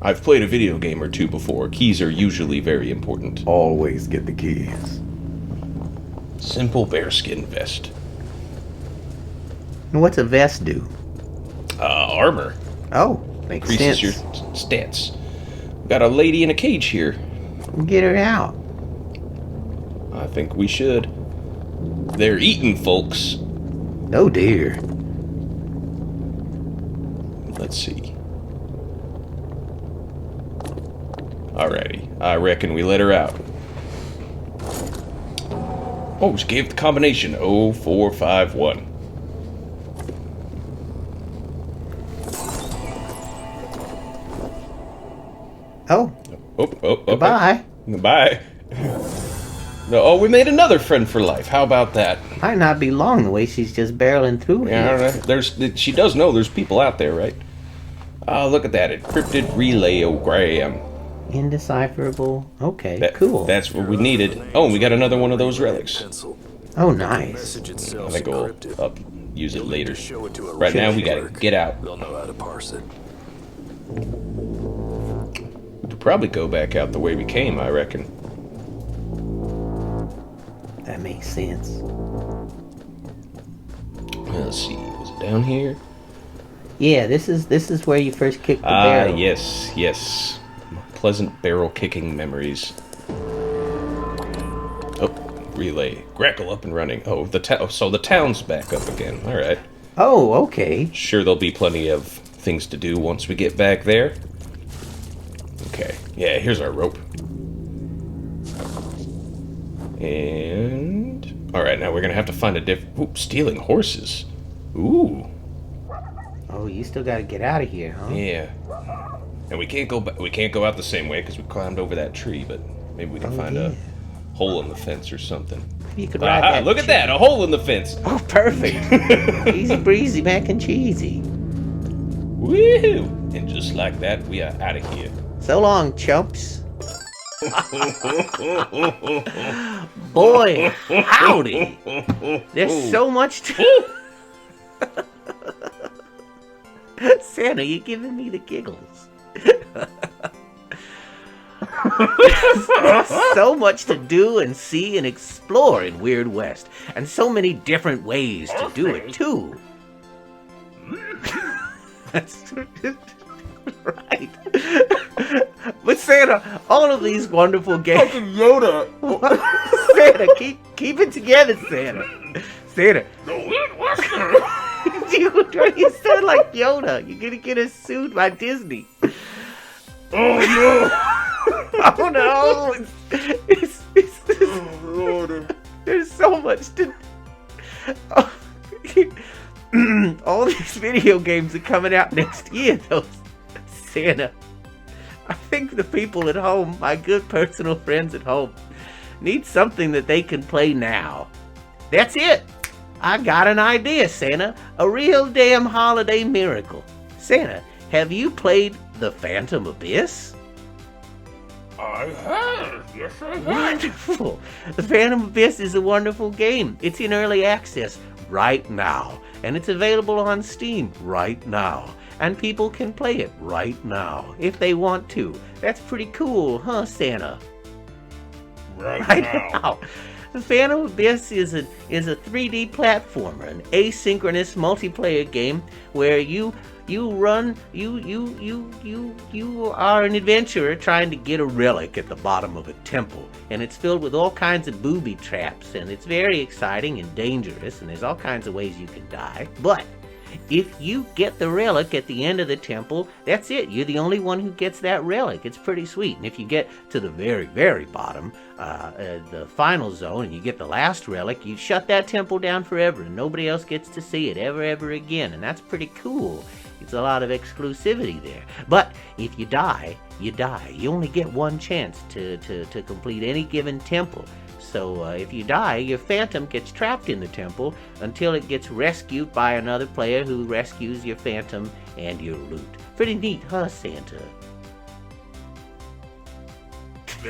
I've played a video game or 2 before. Keys are usually very important. Always get the keys. Simple bearskin vest. And what's a vest do? Armor. Oh, makes Increases sense. your stats. Got a lady in a cage here. Get her out. I think we should. They're eating folks. Oh dear. Let's see. Alrighty. I reckon we let her out. Oh, she gave the combination 0451. Oh. Goodbye. Goodbye. Oh, we made another friend for life. How about that? Might not be long the way she's just barreling through Yeah, I here. don't know. She does know there's people out there, right? Oh, look at that. Encrypted relayogram. Indecipherable. Okay, cool. That's what we needed. Oh, we got another one of those relics. Oh, nice. I think we'll use it later. Right now, we gotta get out. They'll know how to parse it. We could probably go back out the way we came, I reckon. That makes sense. Let's see. Was it down here? Yeah, this is where you first kicked the barrel. Yes. Pleasant barrel kicking memories. Oh, relay. Grackle up and running. Oh, so the town's back up again. All right. Oh, okay. Sure, there'll be plenty of things to do once we get back there. Okay. Yeah, here's our rope. And... Alright, now we're gonna have to find a different... Ooh, stealing horses. Ooh. Oh, you still gotta get out of here, huh? Yeah. And we can't go we can't go out the same way because we climbed over that tree, but maybe we can find a hole in the fence or something. You could ride that look at that! A hole in the fence! Oh, perfect! Easy breezy, mac and cheesy. Woohoo! And just like that, we are out of here. So long, chumps. Boy, howdy. There's so much to... Santa, you're giving me the giggles. There's so much to do and see and explore in Weird West, and so many different ways to do it, too. That's right. But Santa, all of these wonderful games... Fucking Yoda! Santa, keep it together, Santa. Santa. The Weird Western! Dude, you sound like Yoda. You're gonna get us sued by Disney. Oh no! Oh no! There's so much to... Oh. All these video games are coming out next year, though, Santa. I think the people at home, my good personal friends at home, need something that they can play now. That's it! I got an idea, Santa. A real damn holiday miracle. Santa, have you played The Phantom Abyss? I have! Yes, I have! Wonderful! The Phantom Abyss is a wonderful game. It's in early access right now. And it's available on Steam right now. And people can play it right now, if they want to. That's pretty cool, huh, Santa? Right now. The Phantom Abyss is a 3D platformer, an asynchronous multiplayer game where you are an adventurer trying to get a relic at the bottom of a temple, and it's filled with all kinds of booby traps, and it's very exciting and dangerous, and there's all kinds of ways you can die. But if you get the relic at the end of the temple, that's it. You're the only one who gets that relic. It's pretty sweet. And if you get to the very, very bottom, the final zone, and you get the last relic, you shut that temple down forever, and nobody else gets to see it ever again. And that's pretty cool. It's a lot of exclusivity there. But if you die, you die. You only get one chance to complete any given temple. So if you die, your phantom gets trapped in the temple until it gets rescued by another player who rescues your phantom and your loot. Pretty neat, huh, Santa?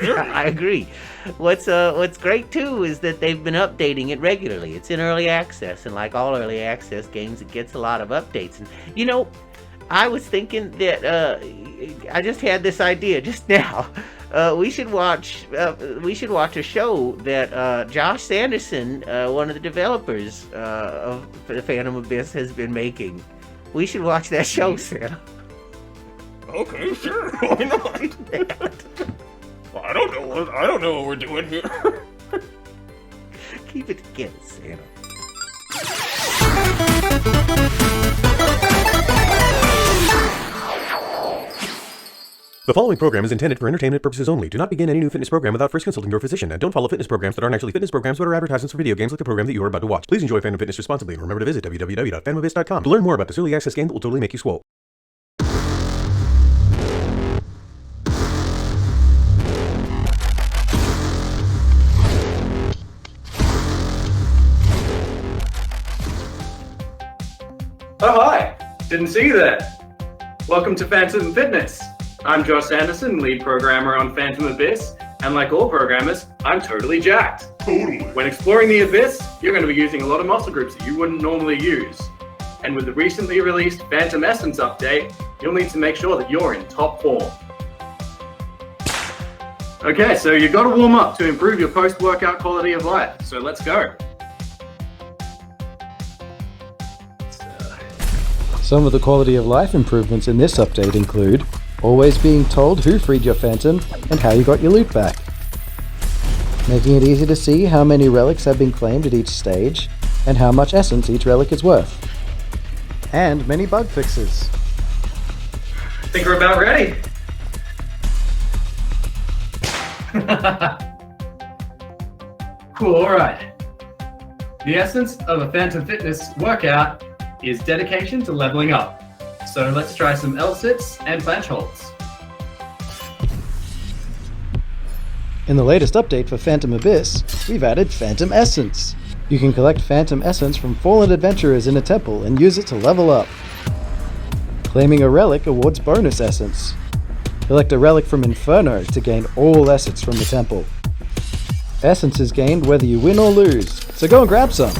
I agree. What's great too is that they've been updating it regularly. It's in early access, and like all early access games, it gets a lot of updates. And you know, I was thinking that I just had this idea just now. We should watch a show that Josh Sanderson, one of the developers of the Phantom Abyss, has been making. We should watch that show, Santa. Okay, sure. Why not? I don't know what we're doing here. Keep it together, Santa. The following program is intended for entertainment purposes only. Do not begin any new fitness program without first consulting your physician, and don't follow fitness programs that aren't actually fitness programs but are advertisements for video games like the program that you are about to watch. Please enjoy Phantom Fitness responsibly, and remember to visit www.phantomabyss.com to learn more about this early access game that will totally make you swole. Oh, hi! Didn't see you there. Welcome to Phantom Fitness. I'm Josh Sanderson, lead programmer on Phantom Abyss, and like all programmers, I'm totally jacked. Totally. When exploring the Abyss, you're going to be using a lot of muscle groups that you wouldn't normally use. And with the recently released Phantom Essence update, you'll need to make sure that you're in top form. Okay, so you've got to warm up to improve your post-workout quality of life, so let's go. Some of the quality of life improvements in this update include always being told who freed your phantom and how you got your loot back. making it easy to see how many relics have been claimed at each stage and how much essence each relic is worth. And many bug fixes. I think we're about ready. Cool, alright. The essence of a Phantom Fitness workout is dedication to leveling up. So let's try some L-sits and planche holds. In the latest update for Phantom Abyss, we've added Phantom Essence. You can collect Phantom Essence from fallen adventurers in a temple and use it to level up. Claiming a relic awards bonus essence. Collect a relic from Inferno to gain all essence from the temple. Essence is gained whether you win or lose, so go and grab some.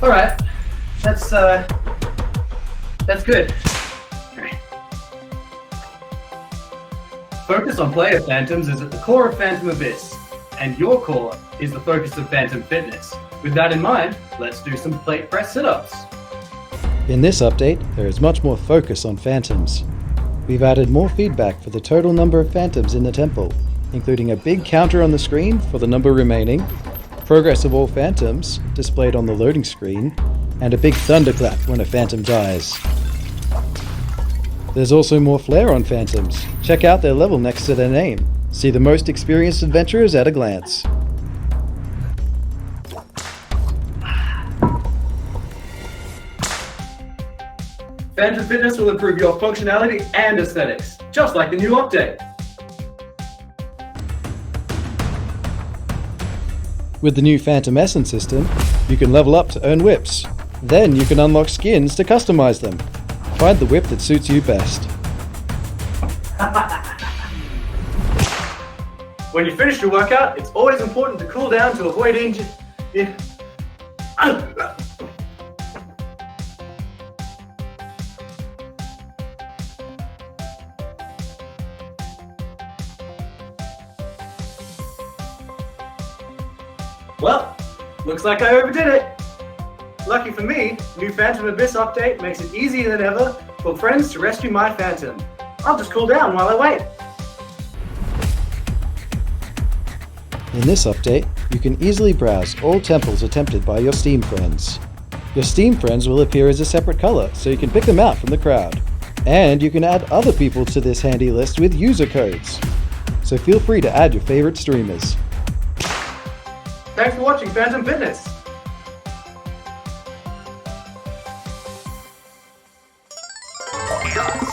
Alright, that's good. Alright. Focus on player phantoms is at the core of Phantom Abyss, and your core is the focus of Phantom Fitness. With that in mind, let's do some plate press sit-ups. In this update, there is much more focus on phantoms. We've added more feedback for the total number of phantoms in the temple, including a big counter on the screen for the number remaining, progress of all phantoms displayed on the loading screen, and a big thunderclap when a phantom dies. There's also more flair on phantoms. Check out their level next to their name. See the most experienced adventurers at a glance. Phantom Fitness will improve your functionality and aesthetics, just like the new update. With the new Phantom Essence system, you can level up to earn whips. Then you can unlock skins to customize them. Find the whip that suits you best. When you finish your workout, it's always important to cool down to avoid injury. Well, looks like I overdid it. Lucky for me, new Phantom Abyss update makes it easier than ever for friends to rescue my Phantom. I'll just cool down while I wait. In this update, you can easily browse all temples attempted by your Steam friends. Your Steam friends will appear as a separate color, so you can pick them out from the crowd. And you can add other people to this handy list with user codes. So feel free to add your favorite streamers. Thanks for watching Phantom Fitness.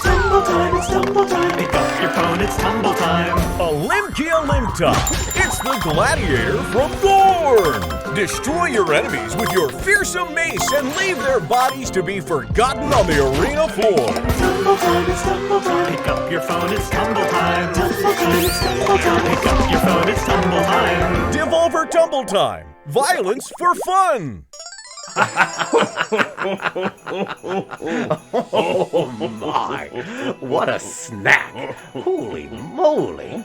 Tumble time, it's tumble time. Pick up your phone, it's tumble time. Olympia Limpta. It's the gladiator from Thorn. Destroy your enemies with your fearsome mace and leave their bodies to be forgotten on the arena floor. Tumble time, it's tumble time. Pick up your phone, it's tumble time. Tumble time, it's tumble time. Pick up your phone, it's tumble time. Devolver Tumble Time. Violence for fun. Oh my, what a snack. Holy moly.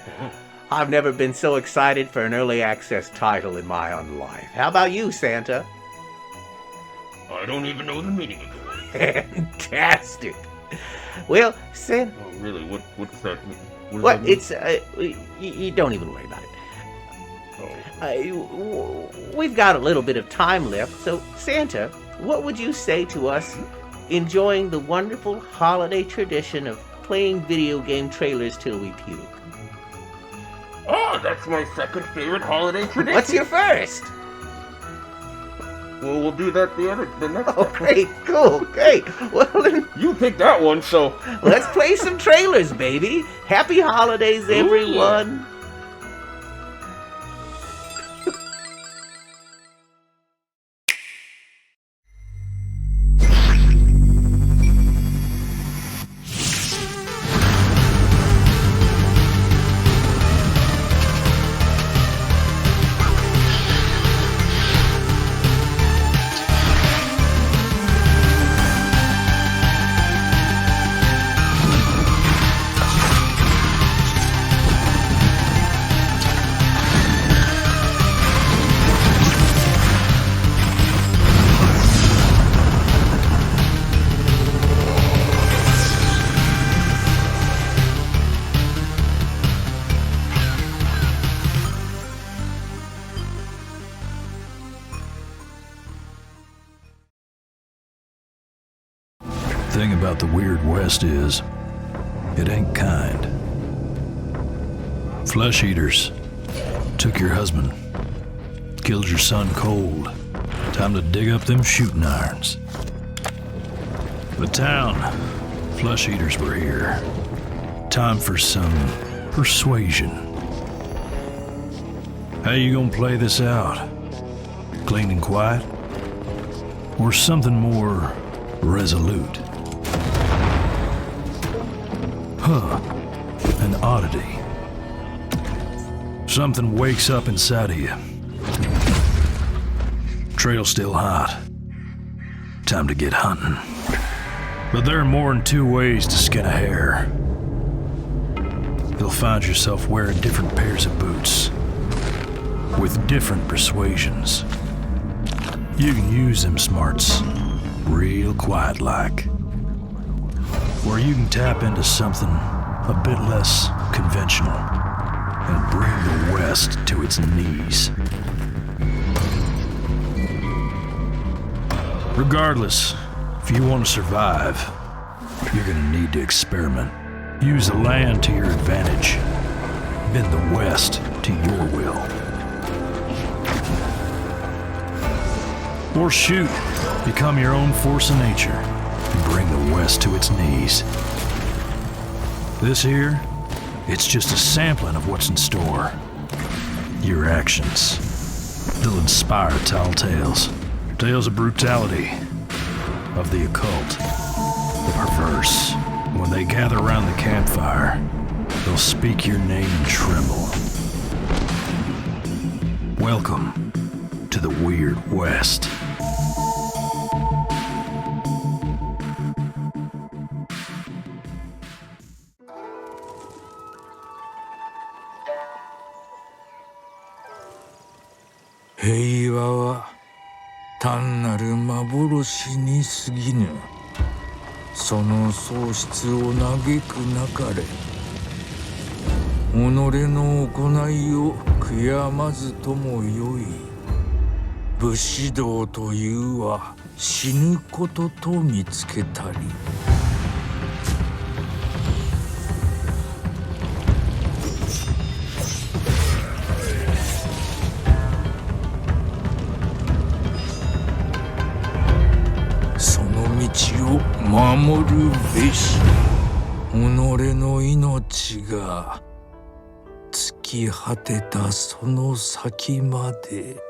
I've never been so excited for an early access title in my own life. How about you, Santa? I don't even know the meaning of the word. Fantastic. Well, Santa... Oh, really? What's that mean? What? It's, you don't even worry about it. We've got a little bit of time left, so Santa, what would you say to us enjoying the wonderful holiday tradition of playing video game trailers till we puke? Oh, that's my second favorite holiday tradition. What's your first? Well, we'll do that the next Oh, great, cool, great. Well, then... You picked that one, so... Let's play some trailers, baby. Happy holidays, everyone. Thing about the Weird West is, it ain't kind. Flesh eaters took your husband, killed your son cold. Time to dig up them shooting irons. The town, flesh eaters were here. Time for some persuasion. How you gonna play this out? Clean and quiet? Or something more resolute? Huh, an oddity. Something wakes up inside of you. Trail's still hot. Time to get hunting. But there are more than 2 ways to skin a hare. You'll find yourself wearing different pairs of boots, with different persuasions. You can use them smarts real quiet-like. Or you can tap into something a bit less conventional and bring the West to its knees. Regardless, if you want to survive, you're gonna need to experiment. Use the land to your advantage. Bend the West to your will. Or shoot, become your own force of nature and bring the West to its knees. This here, it's just a sampling of what's in store. Your actions, they'll inspire tall tales. Tales of brutality, of the occult, the perverse. When they gather around the campfire, they'll speak your name and tremble. Welcome to the Weird West. Heiwa 単なる幻に過ぎぬ。その喪失を嘆くなかれ。己の行いを悔やまずともよい。武士道というは死ぬことと見つけたり。守るべし己の命が尽き果てたその先まで。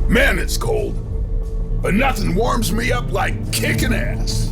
Man, it's cold, but nothing warms me up like kicking ass.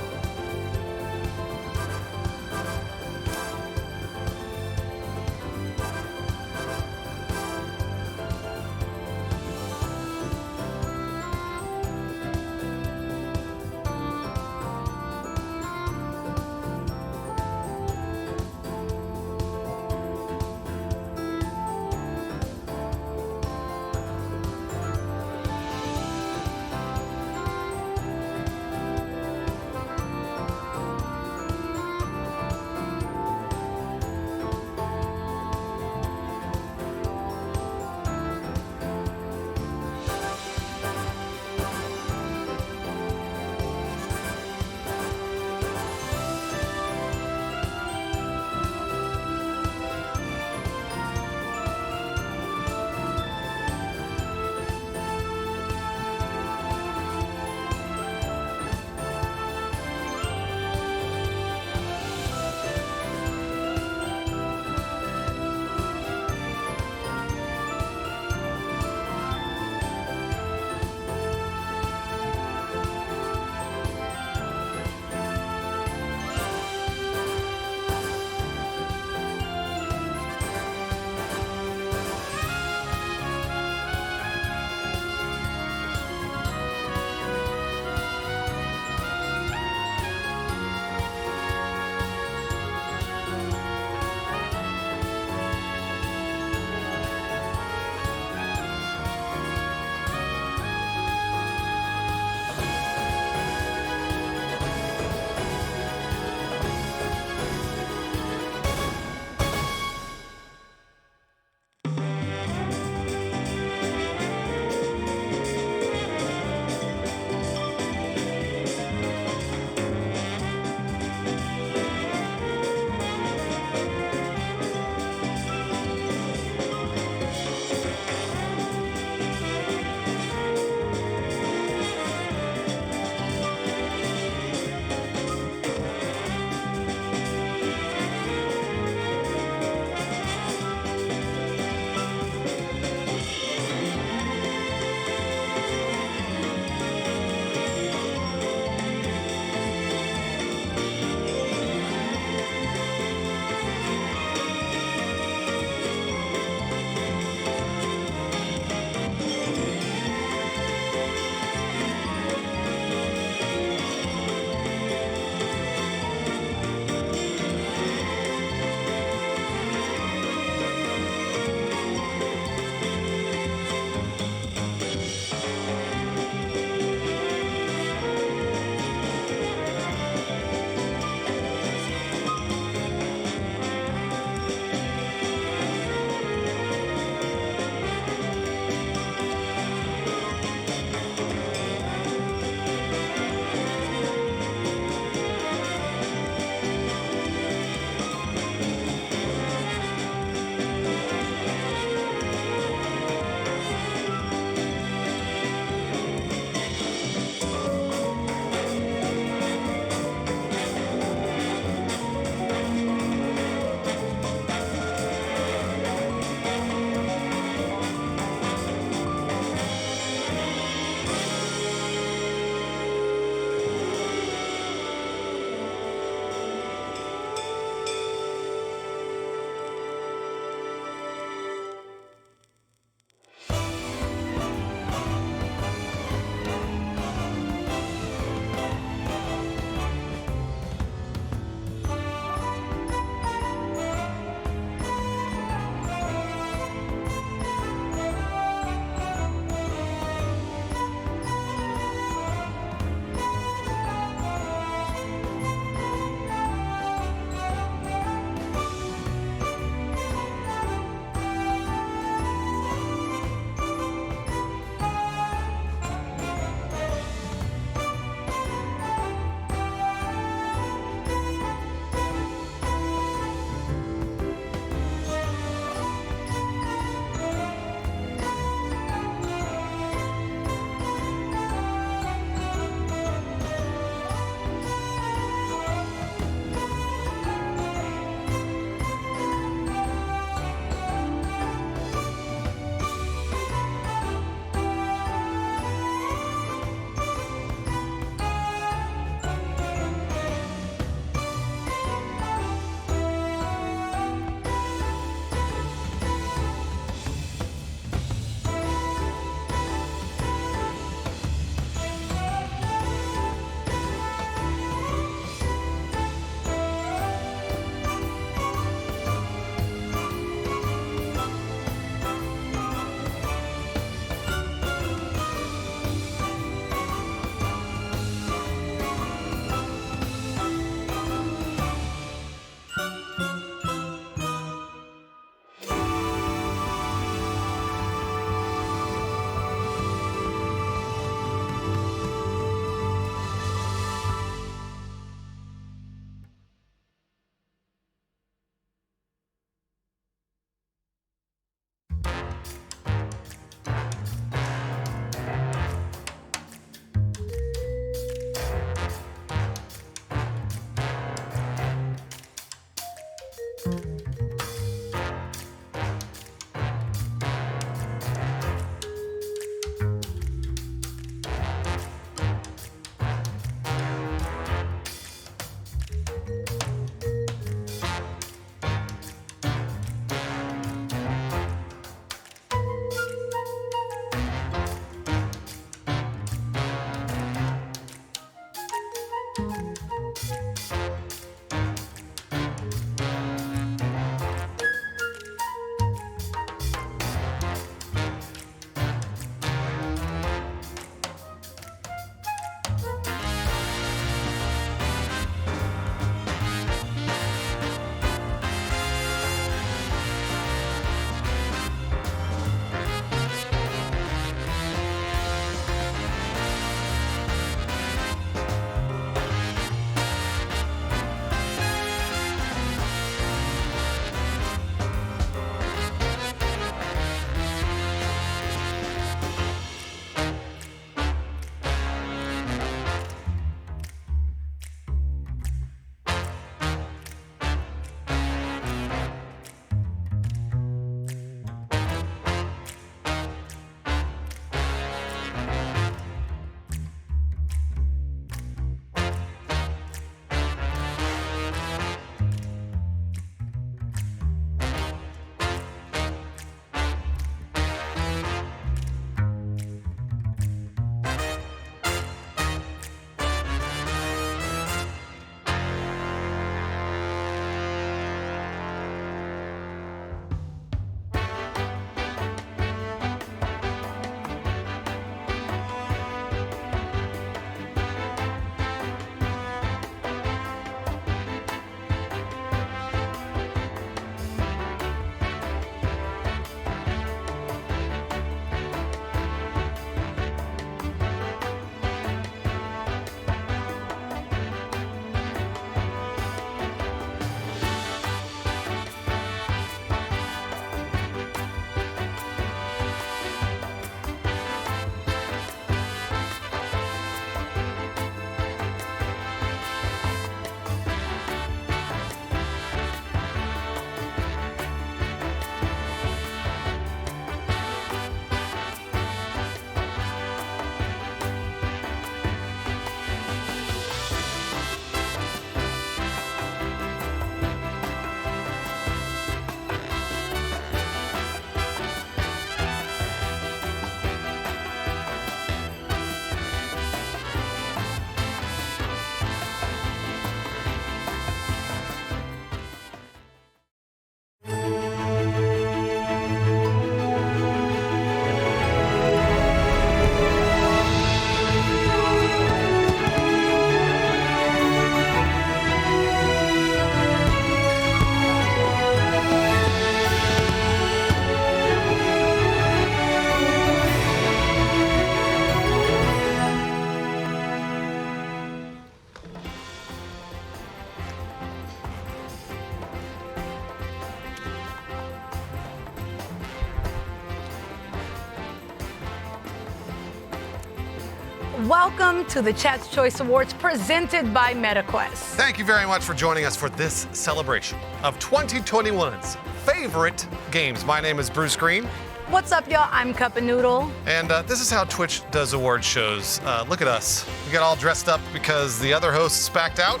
welcome to the Chat's Choice Awards presented by MetaQuest. Thank you very much for joining us for this celebration of 2021's favorite games. My name is Bruce Green. What's up, y'all? I'm Cup of Noodle. And this is how Twitch does award shows. Look at us. We got all dressed up because the other hosts backed out.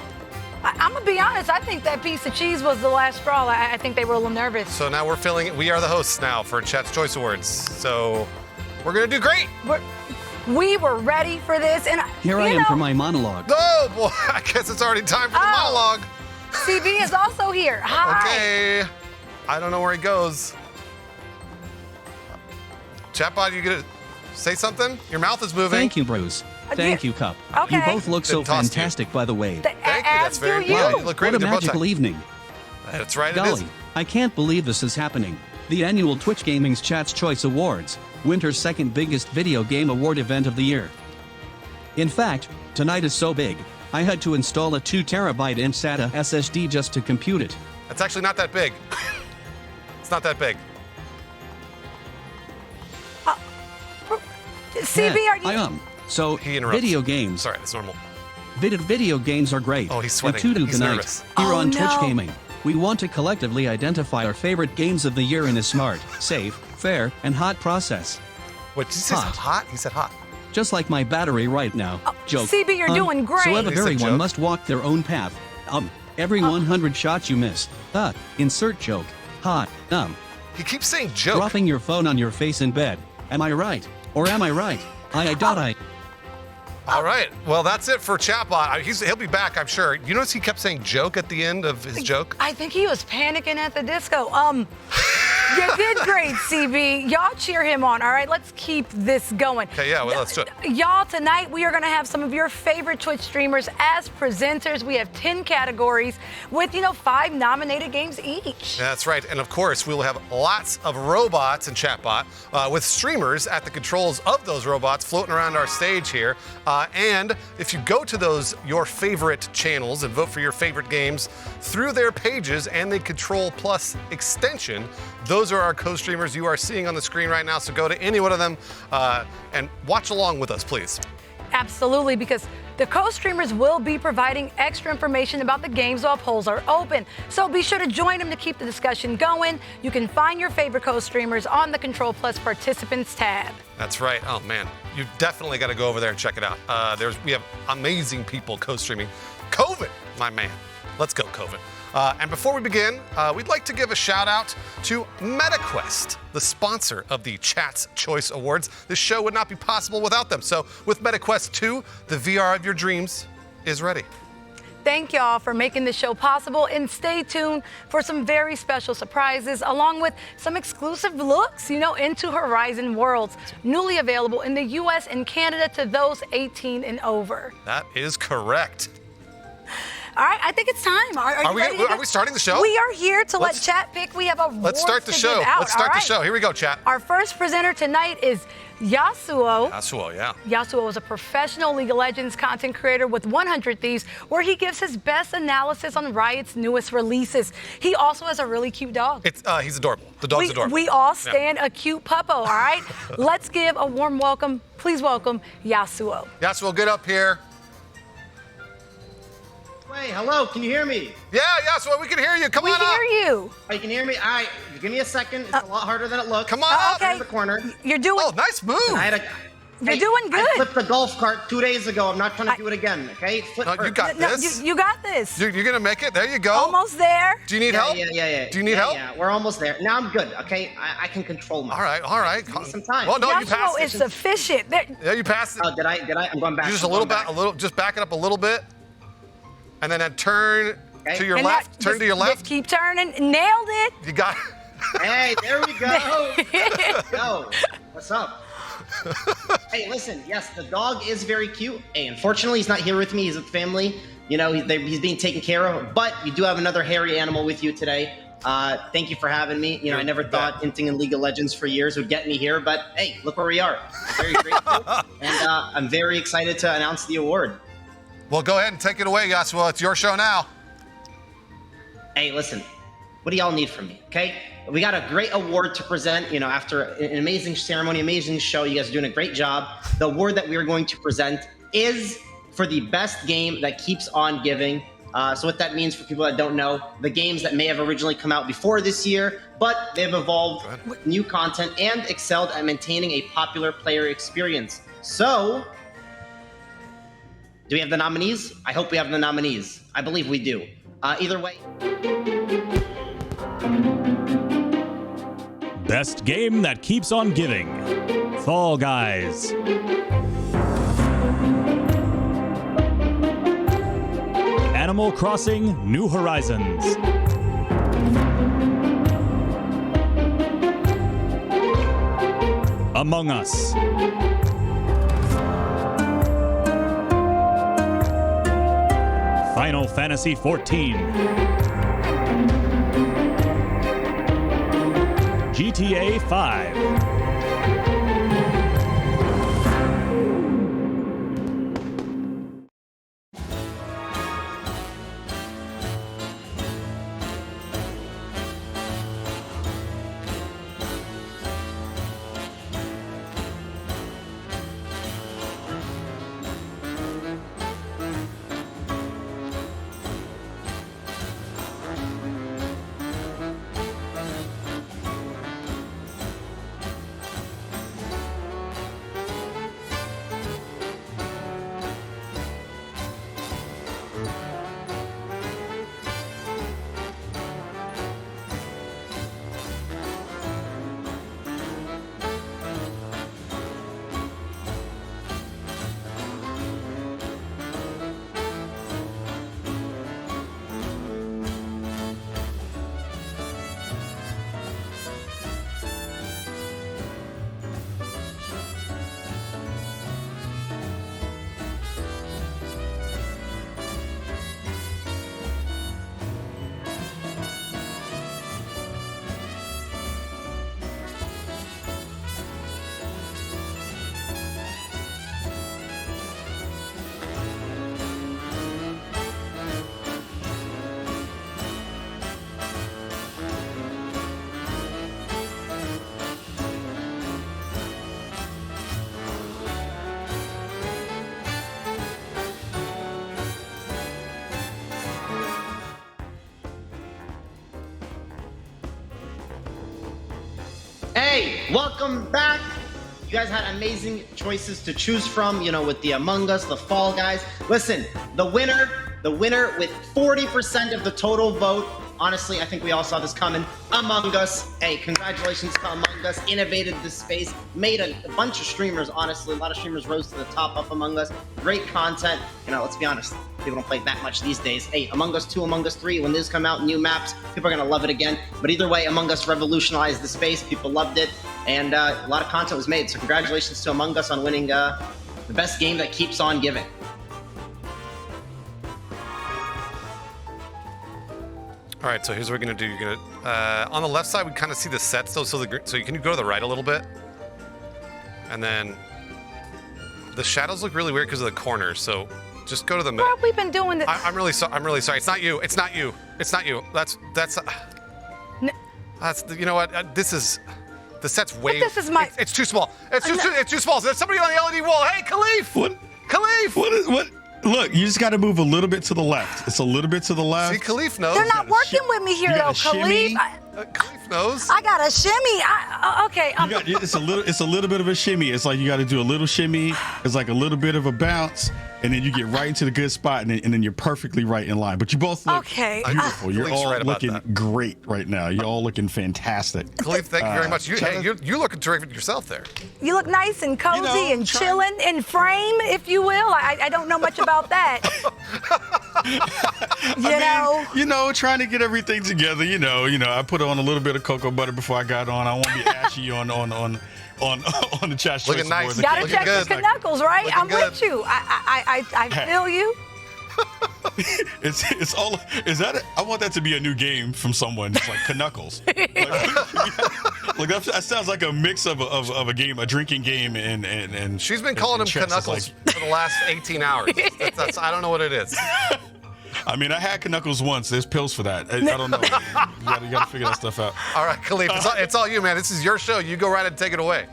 I'm gonna be honest, I think that piece of cheese was the last straw. I think they were a little nervous. So now we're feeling it. We are the hosts now for Chat's Choice Awards. So we're gonna do great. We were ready for this, and Here I am for my monologue. Oh boy, I guess it's already time for the monologue. CB is also here. Hi. Okay. I don't know where he goes. Chatbot, you gonna say something? Your mouth is moving. Thank you, Bruce. Thank you, Cup. Okay. You both look so Didn't toss you. fantastic, by the way. Thank you. That's very well. You look great. What a They're both magical evening. That's right. It Golly, is. I can't believe this is happening. The annual Twitch Gaming's Chat's Choice Awards, winter's second biggest video game award event of the year. In fact, tonight is so big, I had to install a 2 terabyte SATA SSD just to compute it. It's actually not that big. It's not that big. CB, are you? So, He interrupts. video games. Sorry, that's normal. Video games are great. Oh, he's sweating. And to do He's tonight, nervous. here Oh, on no. Twitch Gaming, we want to collectively identify our favorite games of the year in a smart, safe, fair, and hot process. What did you say? Hot? He said hot. Just like my battery right now. Joke. CB, you're doing great. So He said everyone joke. must walk their own path. Every 100 shots you miss. Insert joke. Hot. He keeps saying joke. Dropping your phone on your face in bed. Am I right? Or am I right? I. All right. Well, that's it for Chatbot. He'll be back, I'm sure. You notice he kept saying joke at the end of his joke? I think he was panicking at the disco. You did great, CB. Y'all cheer him on, all right? Let's keep this going. Okay, yeah, well, let's do it. Y'all, tonight we are going to have some of your favorite Twitch streamers as presenters. We have 10 categories with, 5 nominated games each. That's right. And of course, we will have lots of robots and Chatbot with streamers at the controls of those robots floating around our stage here. And if you go to those your favorite channels and vote for your favorite games through their pages and the Control Plus extension, those are our co-streamers you are seeing on the screen right now. So go to any one of them and watch along with us, please. Absolutely, because the co-streamers will be providing extra information about the games while polls are open. So be sure to join them to keep the discussion going. You can find your favorite co-streamers on the Control Plus Participants tab. That's right. Oh man, you definitely got to go over there and check it out. We have amazing people co-streaming. COVID, my man. Let's go, COVID. And before we begin, we'd like to give a shout out to MetaQuest, the sponsor of the Chat's Choice Awards. This show would not be possible without them. So with MetaQuest 2, the VR of your dreams is ready. Thank y'all for making this show possible, and stay tuned for some very special surprises along with some exclusive looks, into Horizon Worlds, newly available in the US and Canada to those 18 and over. That is correct. All right, I think it's time. Are we starting the show? We are here to let chat pick. We have awards Let's start the to show. give out. Let's start All the right. show. Here we go, chat. Our first presenter tonight is Yasuo. Yasuo, yeah. Yasuo is a professional League of Legends content creator with 100 Thieves, where he gives his best analysis on Riot's newest releases. He also has a really cute dog. He's adorable. The dog's adorable. We all stand a cute puppo, all right? Let's give a warm welcome. Please welcome Yasuo. Yasuo, get up here. Wait, hello, can you hear me? Yeah, Yasuo, we can hear you. Come on up. We hear you. Oh, you can hear me? All right, give me a second. It's a lot harder than it looks. Come on up. Okay. In the corner. You're doing. Oh, nice move. You're doing good. I flipped the golf cart 2 days ago. I'm not trying to do it again, okay? You got this. You got this. You're going to make it. There you go. Almost there. Do you need help? Yeah. Do you need help? Yeah, we're almost there. Now I'm good, okay? I can control myself. All right. Give me some time. Well, no, you Yasuo passed is it. sufficient. Yeah, you passed it. Oh, did I? I'm going back. Just just back it up a little bit. And then turn to your left. Turn to your left. Just keep turning. Nailed it. You got it. Hey, there we go. Yo, what's up? Hey, listen. Yes, the dog is very cute. Hey, unfortunately, he's not here with me. He's with family. He's being taken care of. But you do have another hairy animal with you today. Thank you for having me. I never thought hinting in League of Legends for years would get me here. But hey, look where we are. I'm very grateful, and I'm very excited to announce the award. Well, go ahead and take it away, Yasuo. It's your show now. Hey, listen. What do y'all need from me? Okay, we got a great award to present. After an amazing ceremony, amazing show, you guys are doing a great job. The award that we are going to present is for the best game that keeps on giving. So what that means for people that don't know, the games that may have originally come out before this year, but they've evolved with new content and excelled at maintaining a popular player experience. So, do we have the nominees? I hope we have the nominees. I believe we do. Either way. Best game that keeps on giving. Fall Guys. Animal Crossing New Horizons. Among Us. Final Fantasy XIV. GTA 5. Hey, welcome back. You guys had amazing choices to choose from, you know, with the Among Us, the Fall Guys. Listen, the winner with 40% of the total vote, honestly, I think we all saw this coming, Among Us. Hey, congratulations to Among Us. Innovated this space, made a bunch of streamers, honestly. A lot of streamers rose to the top of Among Us. Great content. You know, let's be honest, people don't play that much these days. Hey, Among Us 2, Among Us 3, when these come out, new maps, people are going to love it again. But either way, Among Us revolutionized the space. People loved it. And a lot of content was made. So congratulations to Among Us on winning the best game that keeps on giving. All right, so here's what we're gonna do. You're gonna on the left side, we kind of see the sets though. So can you go to the right a little bit? And then the shadows look really weird because of the corners. So just go to the middle. Well, we've been doing this. I'm really sorry. I'm really sorry. It's not you. It's not you. It's not you. That's. You know what? This is. The set's way. But this is my. It's too small. It's too small. So there's somebody on the LED wall. Hey, Khalif. What? Khalif. What? Look, you just got to move a little bit to the left. It's a little bit to the left. See, Khalif knows. They're not working with me here, though, Khalif. Khalif knows. I got a shimmy. Okay. It's a little bit of a shimmy. It's like you got to do a little shimmy. It's like a little bit of a bounce, and then you get right into the good spot, and then you're perfectly right in line. But you both look beautiful. You're all looking great right now. You're all looking fantastic. Khalif, thank you very much. You're looking terrific yourself there. You look nice and cozy and chilling in frame, if you will. I don't know much about that. You know, trying to get everything together. You know, I put on a little bit of cocoa butter before I got on. I want to be ashy on the chat. Looking nice. You gotta check the knuckles, right? I'm with you. I feel you. It's all. Is that? I want that to be a new game from someone. It's like Knuckles. Like that sounds like a mix of a game, a drinking game, and she's been calling him Knuckles for the last 18 hours. I don't know what it is. I mean, I had Knuckles once. There's pills for that. I don't know. You gotta figure that stuff out. All right, Khalif, it's all you, man. This is your show. You go right and take it away.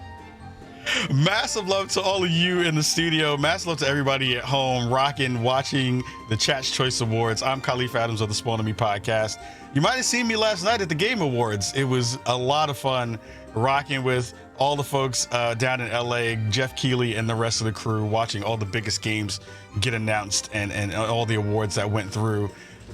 Massive love to all of you in the studio. Massive love to everybody at home, rocking, watching the Chat's Choice Awards. I'm Khalif Adams of the Spawn on Me podcast. You might have seen me last night at the Game Awards. It was a lot of fun rocking with all the folks down in LA, Jeff Keighley and the rest of the crew, watching all the biggest games get announced and all the awards that went through.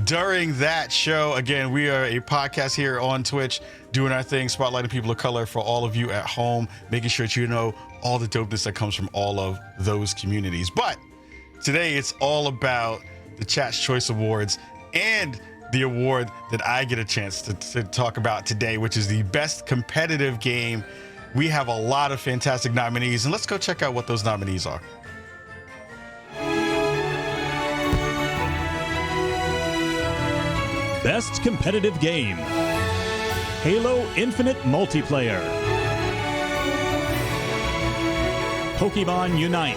During that show, again, we are a podcast here on Twitch, doing our thing, spotlighting people of color for all of you at home, making sure that you know all the dopeness that comes from all of those communities. But today, it's all about the Chat's Choice Awards and the award that I get a chance to talk about today, which is the best competitive game. We have a lot of fantastic nominees, and let's go check out what those nominees are. Best Competitive Game: Halo Infinite Multiplayer, Pokemon Unite,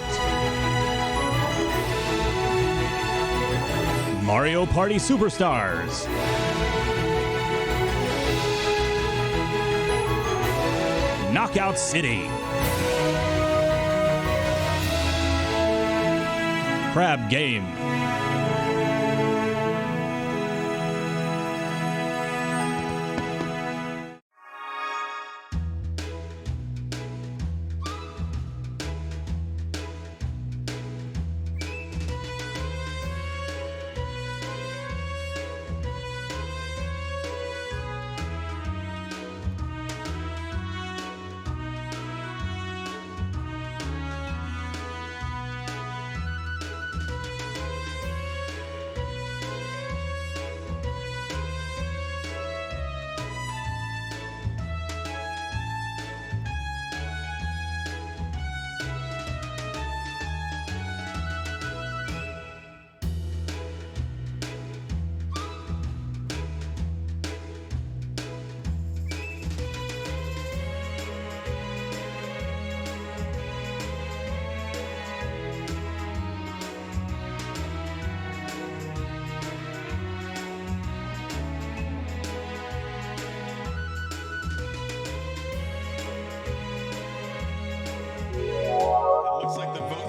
Mario Party Superstars, Knockout City, Crab Game,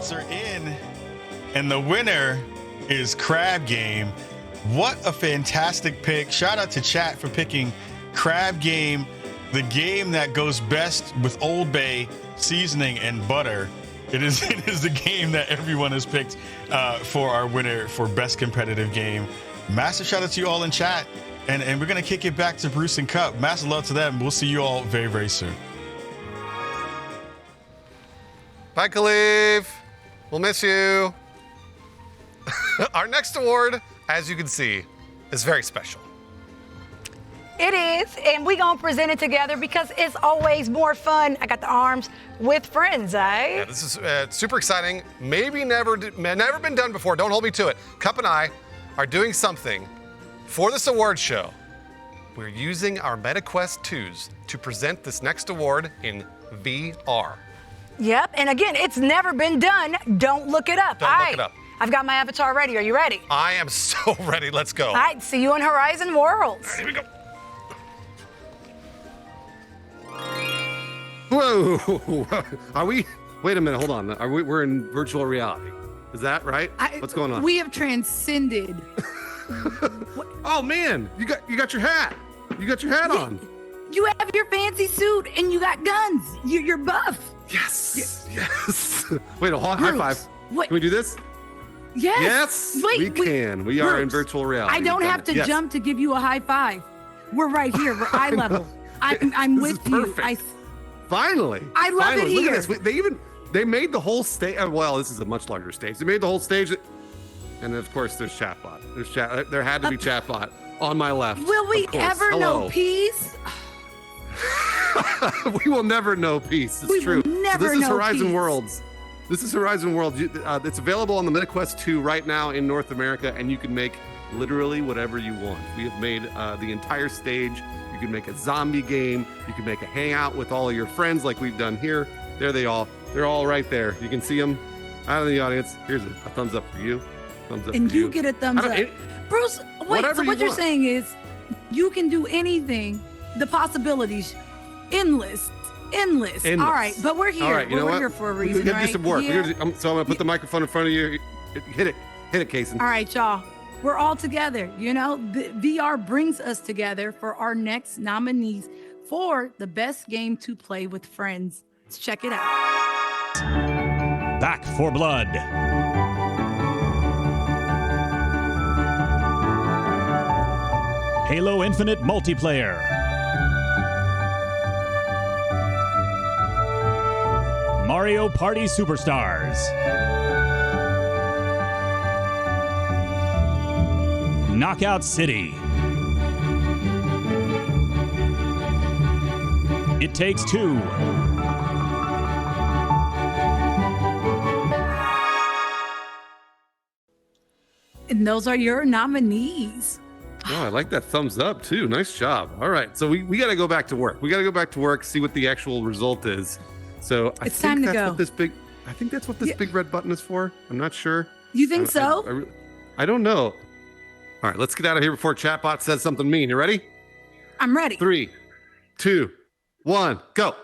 Are in, and the winner is Crab Game. What a fantastic pick. Shout out to chat for picking Crab Game, the game that goes best with Old Bay seasoning and butter. It is the game that everyone has picked for our winner for best competitive game. Massive shout out to you all in chat, and we're gonna kick it back to Bruce and Cup. Massive love to them. We'll see you all very, very soon. Bye, Khalif. We'll miss you. Our next award, as you can see, is very special. It is, and we're going to present it together because it's always more fun. I got the arms with friends, eh? Yeah, this is super exciting. Maybe never been done before. Don't hold me to it. Cup and I are doing something for this award show. We're using our MetaQuest 2s to present this next award in VR. Yep, and again, it's never been done. Don't look it up. Don't look it up. I've got my avatar ready. Are you ready? I am so ready. Let's go. All right, see you in Horizon Worlds. Here we go. Whoa! Are we? Wait a minute. Hold on. We're in virtual reality. Is that right? What's going on? We have transcended. Oh man! You got your hat. You got your hat on. You have your fancy suit and you got guns. You're buff. Yes. Wait, high five. What? Can we do this? Yes. Wait, we can. We are in virtual reality. I don't have to jump to give you a high five. We're right here. We're eye level. I'm with you. Finally. I love it here. Look at this. They made the whole stage. Well, this is a much larger stage. They made the whole stage. And then, of course, there's chatbot. There had to be chatbot on my left. Will we ever know peace? We will never know peace. It's true. This is Horizon Worlds. This is Horizon Worlds. It's available on the MetaQuest 2 right now in North America, and you can make literally whatever you want. We have made the entire stage. You can make a zombie game. You can make a hangout with all of your friends like we've done here. There they all. They're all right there. You can see them out in the audience. Here's a thumbs up for you. Thumbs up and for you. And you get a thumbs up. Bruce, wait, so what you're saying is you can do anything. The possibilities, endless. Endless. Endless. All right, but we're here. All right, you know we're what? here for a We're reason, gonna right? do some work. Yeah. So I'm gonna put the microphone in front of you. Hit it, Kason. All right, y'all. We're all together. You know, the VR brings us together for our next nominees for the best game to play with friends. Let's check it out. Back for Blood. Halo Infinite Multiplayer. Mario Party Superstars. Knockout City. It Takes Two. And those are your nominees. Oh, I like that thumbs up too. Nice job. All right, so we got to go back to work. We got to go back to work, see what the actual result is. So It's time to go. I think that's what this big red button is for. I'm not sure. You think so? I don't know. All right, let's get out of here before chatbot says something mean. You ready? I'm ready. 3, 2, 1, go.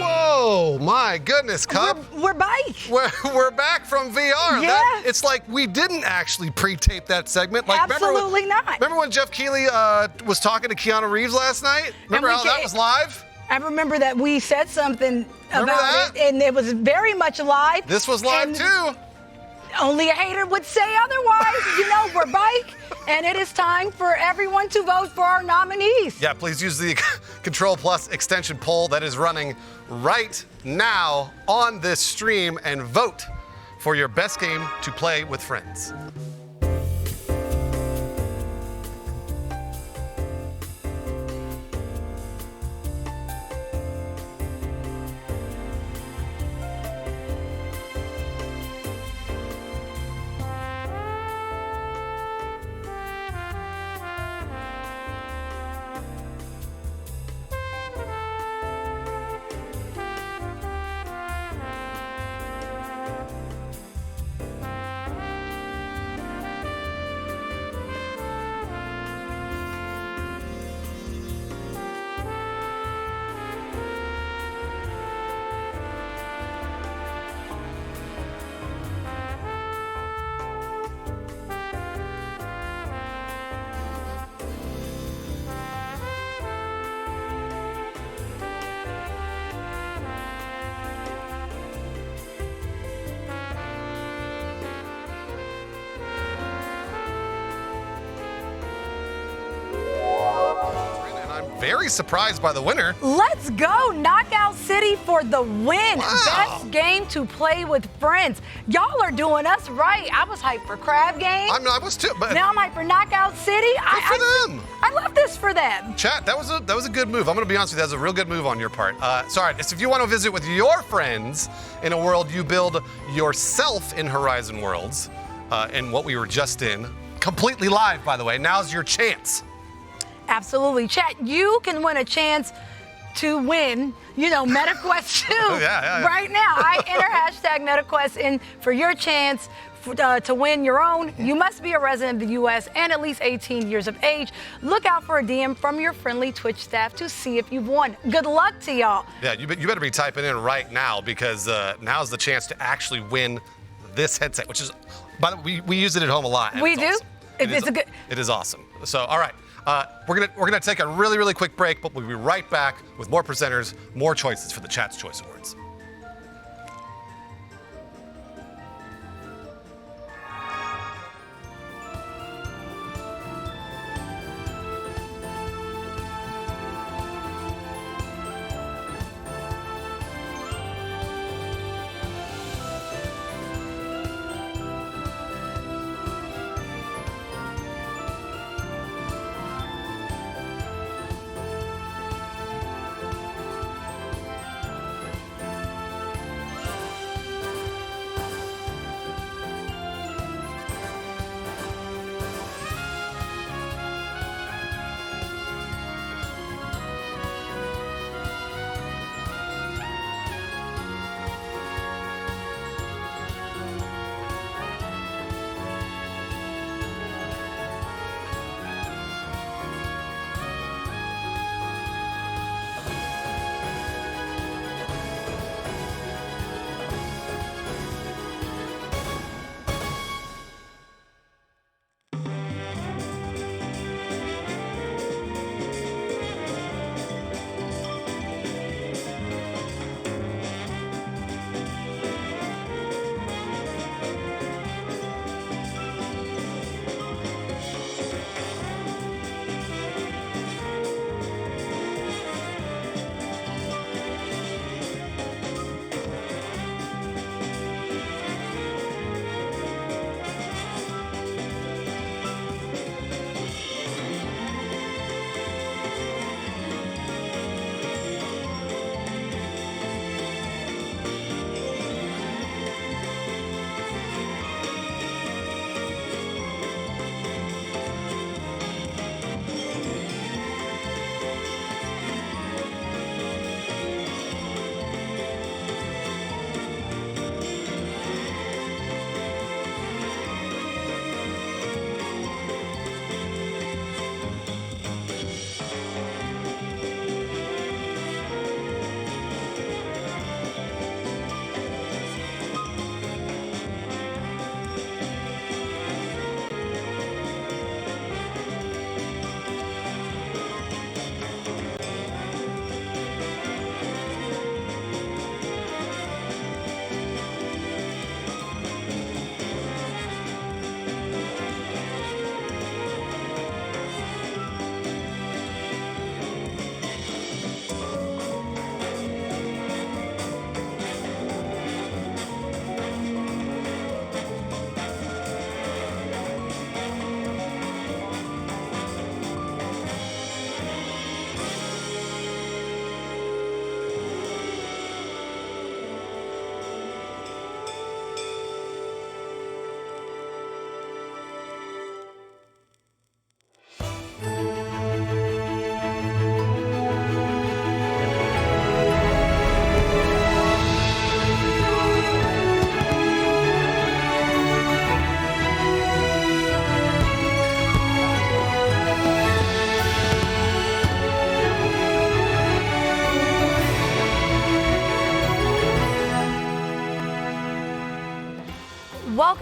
Whoa, my goodness, Cup. We're back. We're back from VR. Yeah. It's like we didn't actually pre-tape that segment. Like, Absolutely not. Remember when Jeff Keighley was talking to Keanu Reeves last night? Remember how that was live? I remember that we said something Remember about that? it, and it was very much live. This was live and too. Only a hater would say otherwise. You know, we're back, and it is time for everyone to vote for our nominees. Yeah, please use the Control Plus extension poll that is running right now on this stream and vote for your best game to play with friends. Very surprised by the winner. Let's go, Knockout City for the win. Best game to play with friends. Y'all are doing us right. I was hyped for Crab Game. I was too, but now I'm hyped for Knockout City. Good for them. I love this for them. Chat, that was a good move. I'm gonna be honest with you, that was a real good move on your part. Sorry, if you want to visit with your friends in a world you build yourself in Horizon Worlds, and what we were just in, completely live, by the way. Now's your chance. Absolutely. Chat, you can win a chance to win, MetaQuest 2 right now. I enter #MetaQuest in for your chance to win your own. You must be a resident of the U.S. and at least 18 years of age. Look out for a DM from your friendly Twitch staff to see if you've won. Good luck to y'all. Yeah, you better be typing in right now because now's the chance to actually win this headset, which is, by the way, we use it at home a lot. We do. Awesome. It is awesome. So, all right. We're gonna take a really, really quick break, but we'll be right back with more presenters, more choices for the Chat's Choice Awards.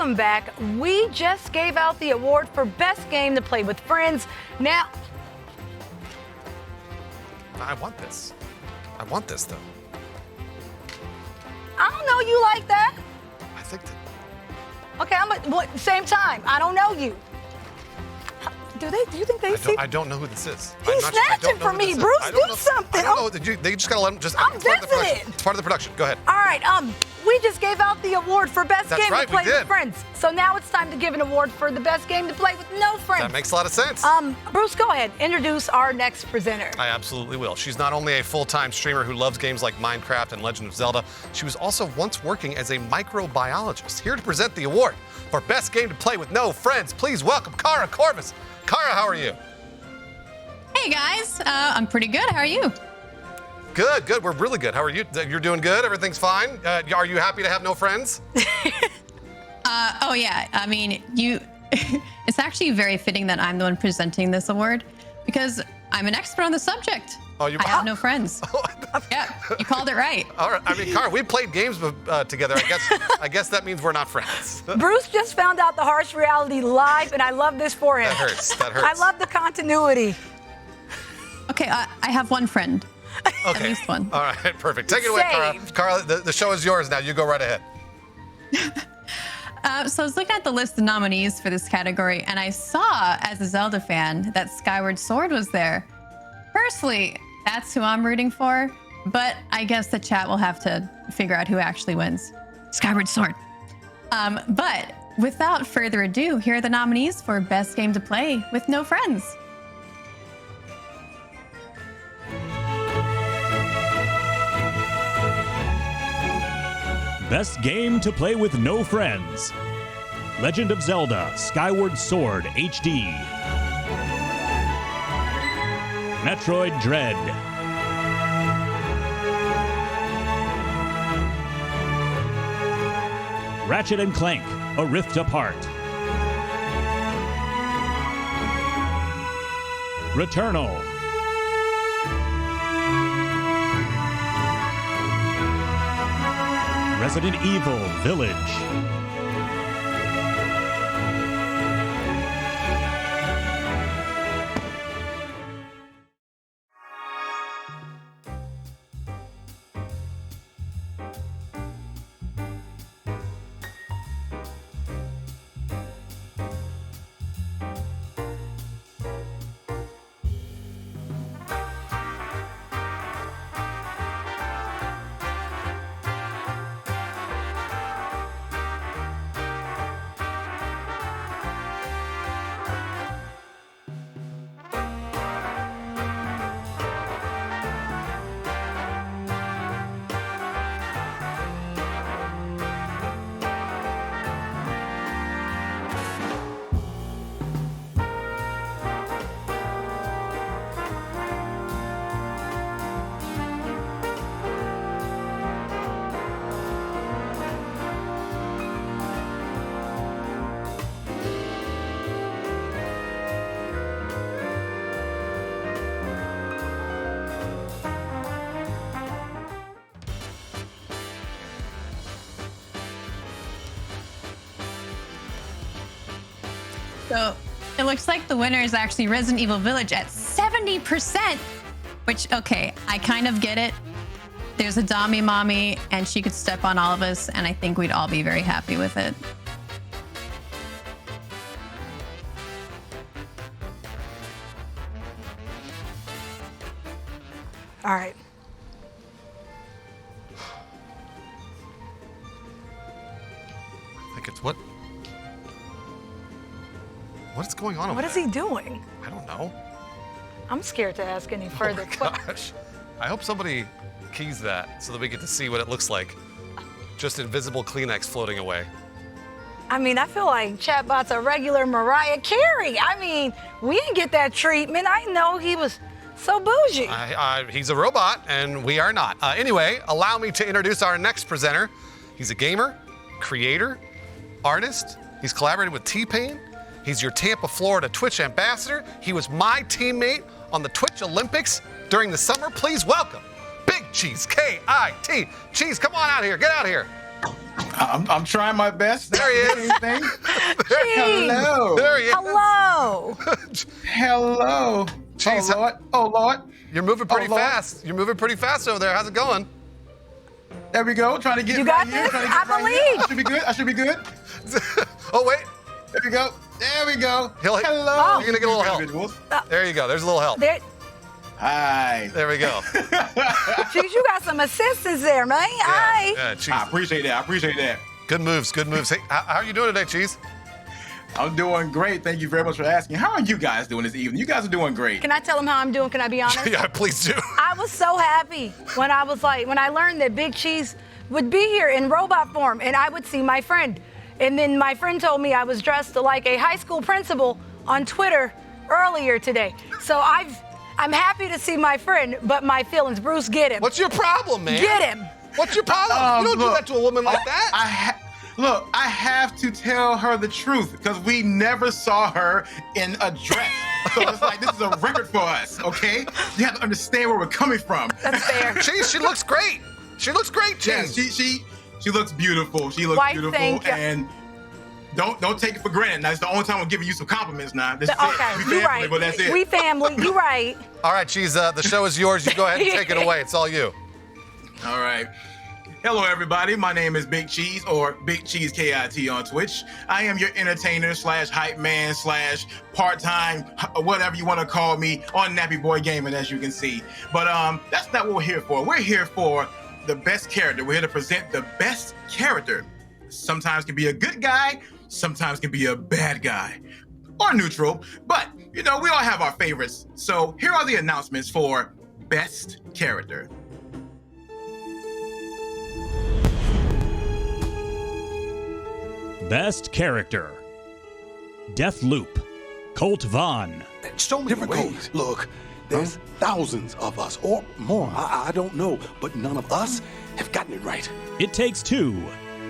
welcome back. We just gave out the award for best game to play with friends. Now, I want this. I want this, though. I don't know you like that. I think that. Okay, same time. I don't know you. Do you think they see? I don't know who this is. He's snatching from me, Bruce. Do something. I don't know. They just gotta let him. I'm visiting. It's part of the production. Go ahead. All right. We just gave out the award for best That's game right, to play we did. with friends. So now it's time to give an award for the best game to play with no friends. That makes a lot of sense. Bruce, go ahead. Introduce our next presenter. I absolutely will. She's not only a full-time streamer who loves games like Minecraft and Legend of Zelda, she was also once working as a microbiologist. Here to present the award for best game to play with no friends, please welcome Kara Corvus. Kara, how are you? Hey guys, I'm pretty good. How are you? Good, good. We're really good. How are you? You're doing good? Everything's fine? Are you happy to have no friends? Oh yeah. I mean, it's actually very fitting that I'm the one presenting this award because I'm an expert on the subject. Oh, I have no friends. Yeah, you called it right. All right. I mean, Kara, we played games together. I guess that means we're not friends. Bruce just found out the harsh reality live, and I love this for him. That hurts. That hurts. I love the continuity. Okay, I have one friend. Okay. At least one. All right, perfect. Take it away, Kara. Kara, the show is yours now. You go right ahead. So I was looking at the list of nominees for this category, and I saw, as a Zelda fan, that Skyward Sword was there. Personally, that's who I'm rooting for, but I guess the chat will have to figure out who actually wins. Skyward Sword. But without further ado, here are the nominees for Best Game to Play with No Friends. Best game to play with no friends. Legend of Zelda Skyward Sword HD. Metroid Dread. Ratchet and Clank: A Rift Apart. Returnal. Resident Evil Village. So it looks like the winner is actually Resident Evil Village at 70%, which, okay, I kind of get it. There's a Dami mommy and she could step on all of us, and I think we'd all be very happy with it. All right. I think it's what? What's going on over What is he doing? I don't know. I'm scared to ask any further questions. Gosh. I hope somebody keys that so that we get to see what it looks like. Just invisible Kleenex floating away. I mean, I feel like Chatbot's a regular Mariah Carey. I mean, we didn't get that treatment. I know he was so bougie. He's a robot, and we are not. Anyway, allow me to introduce our next presenter. He's a gamer, creator, artist. He's collaborated with T-Pain. He's your Tampa, Florida Twitch ambassador. He was my teammate on the Twitch Olympics during the summer. Please welcome Big Cheese, K-I-T. Cheese, come on out here. Get out here. I'm trying my best. There he is. Hello. There he is. Hello. Hello. Jeez. Oh Lord. Oh Lord. You're moving pretty fast. You're moving pretty fast over there. How's it going? There we go. Trying to get You right got here. this? Trying to get I right here. believe. I should be good. I should be good. Oh wait. There we go. There we go. Hello. You're gonna get a little help. There you go. There's a little help. There, Hi. There we go. Jeez, you got some assistance there, man. Hi. Yeah, Cheese. I appreciate that. I appreciate that. Good moves. Good moves. Hey, how are you doing today, Cheese? I'm doing great. Thank you very much for asking. How are you guys doing this evening? You guys are doing great. Can I tell them how I'm doing? Can I be honest? Yeah, please do. I was so happy when I learned that Big Cheese would be here in robot form and I would see my friend. And then my friend told me I was dressed like a high school principal on Twitter earlier today. So I'm happy to see my friend, but my feelings, Bruce, get him. What's your problem, man? Get him. What's your problem? You don't do that to a woman like that. Look, I have to tell her the truth because we never saw her in a dress. So it's like, this is a record for us, okay? You have to understand where we're coming from. That's fair. Cheese, she looks great. She looks great, Cheese. Yeah, she looks beautiful. She looks Why, beautiful. thank you. And don't take it for granted. Now, it's the only time I'm giving you some compliments now. This is Okay, it. We you family, right. but that's it. We family, you right. All right, Cheese, the show is yours. You go ahead and take it away. It's all you. All right. Hello, everybody. My name is Big Cheese, or Big Cheese KIT on Twitch. I am your entertainer / hype man / part-time, whatever you want to call me, on Nappy Boy Gaming, as you can see. But that's not what we're here for. We're here for the best character. We're here to present the best character. Sometimes can be a good guy, sometimes can be a bad guy, or neutral. But, you know, we all have our favorites. So here are the announcements for best character. Best Character: Deathloop, Colt Vaughn. So many different ways. Look, there's thousands of us, or more. I don't know, but none of us have gotten it right. It Takes Two,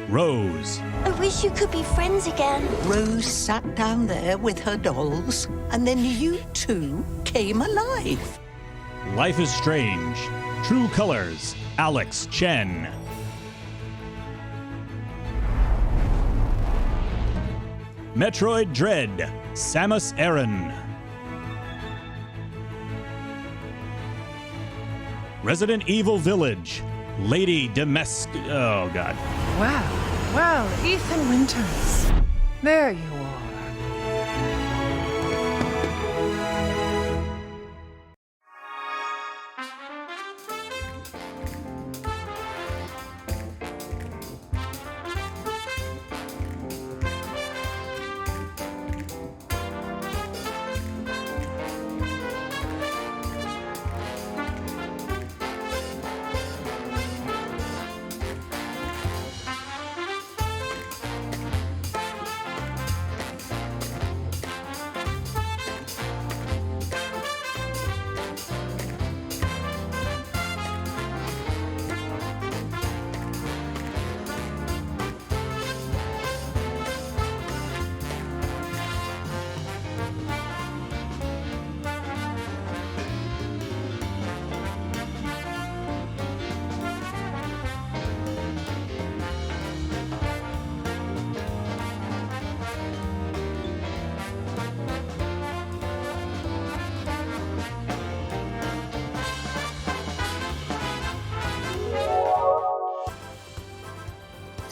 Rose. I wish you could be friends again. Rose sat down there with her dolls, and then you two came alive. Life is Strange, True Colors, Alex Chen. Metroid Dread, Samus Aran. Resident Evil Village, Lady Dimitrescu. Oh, God. Wow. Well, Ethan Winters. There you are.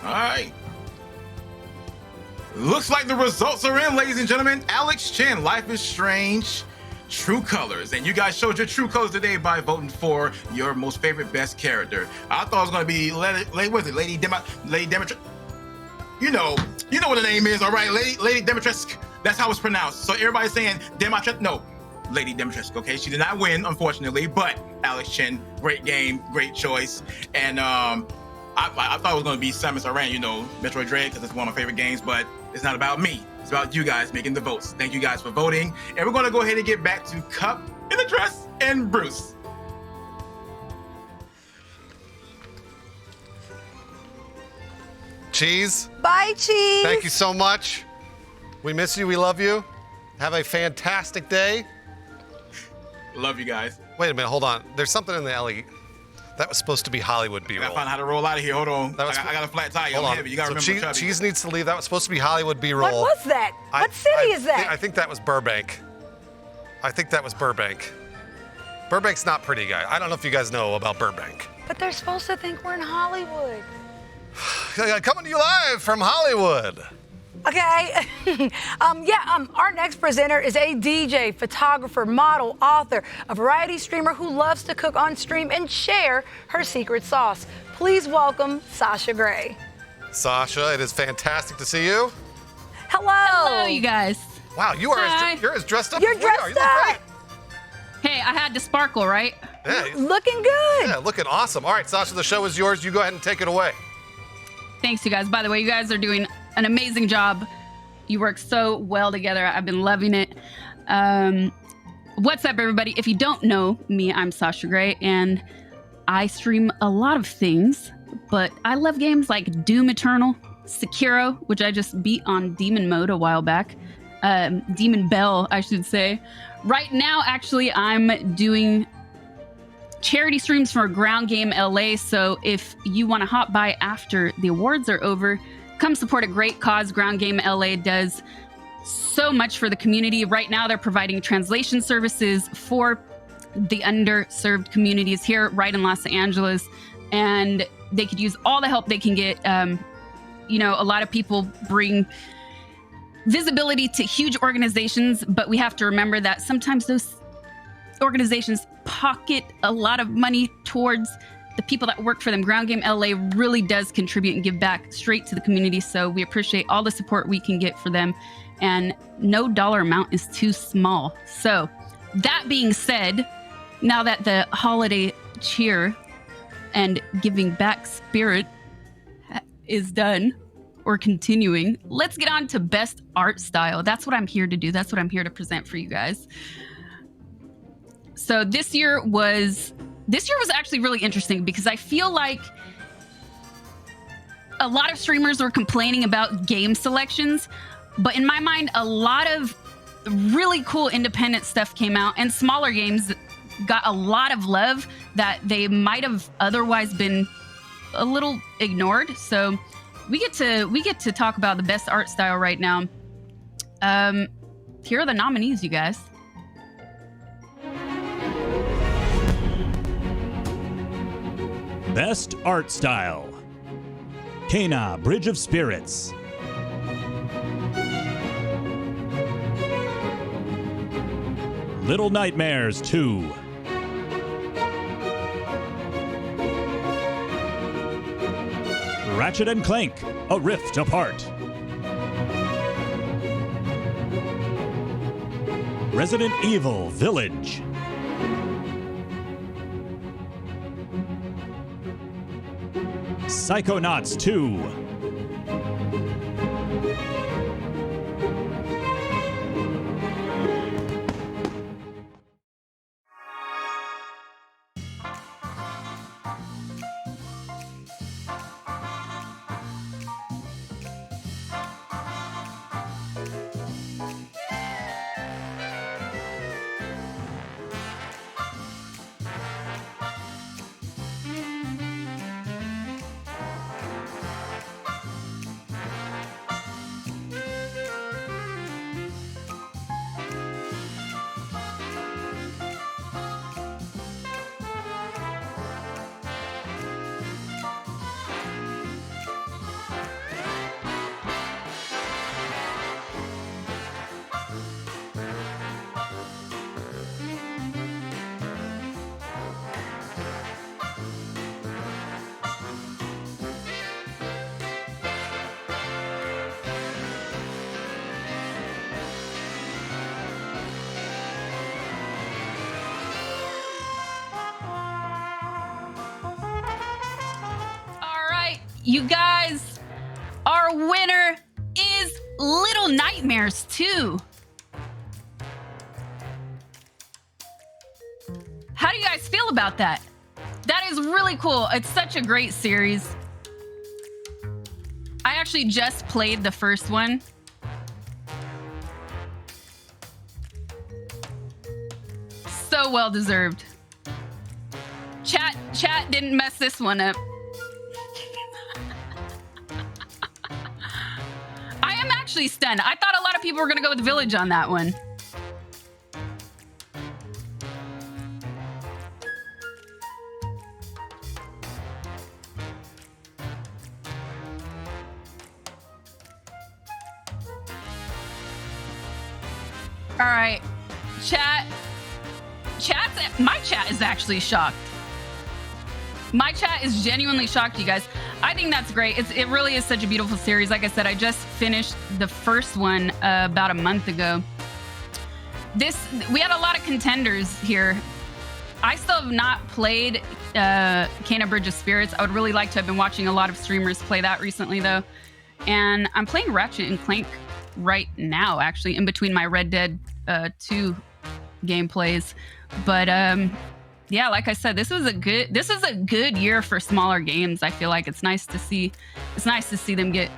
All right. Looks like the results are in, ladies and gentlemen. Alex Chen, Life is Strange, True Colors. And you guys showed your true colors today by voting for your most favorite best character. I thought it was going to be, Lady Dimitrescu. You know what the name is, all right? Lady Dimitrescu. That's how it's pronounced. So everybody's saying Dimitrescu. No, Lady Dimitrescu, okay? She did not win, unfortunately, but Alex Chen, great game, great choice. And I thought it was going to be Samus Aran, Metroid Dread, because it's one of my favorite games, but it's not about me. It's about you guys making the votes. Thank you guys for voting. And we're going to go ahead and get back to Cup in the Dress and Bruce. Cheese. Bye, Cheese. Thank you so much. We miss you. We love you. Have a fantastic day. Love you guys. Wait a minute. Hold on. There's something in the That was supposed to be Hollywood I B-roll. gotta find out how to roll out of here. Hold on. I got a flat tire. Hold I'm on. heavy. You gotta So remember Chubby. Cheese needs to leave. That was supposed to be Hollywood B-roll. What was that? What city is that? I think that was Burbank. I think that was Burbank. Burbank's not pretty, guy. I don't know if you guys know about Burbank. But they're supposed to think we're in Hollywood. Coming to you live from Hollywood. Okay. Our next presenter is a DJ, photographer, model, author, a variety streamer who loves to cook on stream and share her secret sauce. Please welcome Sasha Grey. Sasha, it is fantastic to see you. Hello. Hello, you guys. Wow, you're as dressed up You're as we are. dressed You look up. great. Hey, I had to sparkle, right? Yeah, looking good. Yeah, looking awesome. All right, Sasha, the show is yours. You go ahead and take it away. Thanks, you guys. By the way, you guys are doing an amazing job. You work so well together. I've been loving it. What's up, everybody? If you don't know me, I'm Sasha Grey, and I stream a lot of things, but I love games like Doom Eternal, Sekiro, which I just beat on Demon Mode a while back. Demon Bell, I should say. Right now, actually, I'm doing charity streams for Ground Game LA, so if you want to hop by after the awards are over, come support a great cause. Ground Game LA does so much for the community. Right now, they're providing translation services for the underserved communities here right in Los Angeles, and they could use all the help they can get. A lot of people bring visibility to huge organizations, but we have to remember that sometimes those organizations pocket a lot of money towards the people that work for them. Ground Game LA really does contribute and give back straight to the community, so we appreciate all the support we can get for them, and no dollar amount is too small. So that being said, now that the holiday cheer and giving back spirit is done or continuing, let's get on to best art style. That's what I'm here to do. That's what I'm here to present for you guys. So this year was actually really interesting because I feel like a lot of streamers were complaining about game selections, but in my mind, a lot of really cool independent stuff came out, and smaller games got a lot of love that they might have otherwise been a little ignored. So we get to talk about the best art style right now. Here are the nominees, you guys. Best Art Style: Kena, Bridge of Spirits. Little Nightmares 2. Ratchet and Clank: A Rift Apart. Resident Evil Village. Psychonauts 2. You guys, our winner is Little Nightmares 2. How do you guys feel about that? That is really cool. It's such a great series. I actually just played the first one. So well deserved. Chat didn't mess this one up. I am actually stunned. I thought a lot of people were gonna go with Village on that one. All right, my chat is actually shocked. My chat is genuinely shocked, you guys. I think that's great. It really is such a beautiful series. Like I said, I just finished the first one about a month ago. We had a lot of contenders here. I still have not played Kena Bridge of Spirits. I would really like to. Have been watching a lot of streamers play that recently, though. And I'm playing Ratchet and Clank right now, actually, in between my Red Dead 2 gameplays. But yeah, like I said, this is a good year for smaller games. I feel like it's nice to see them get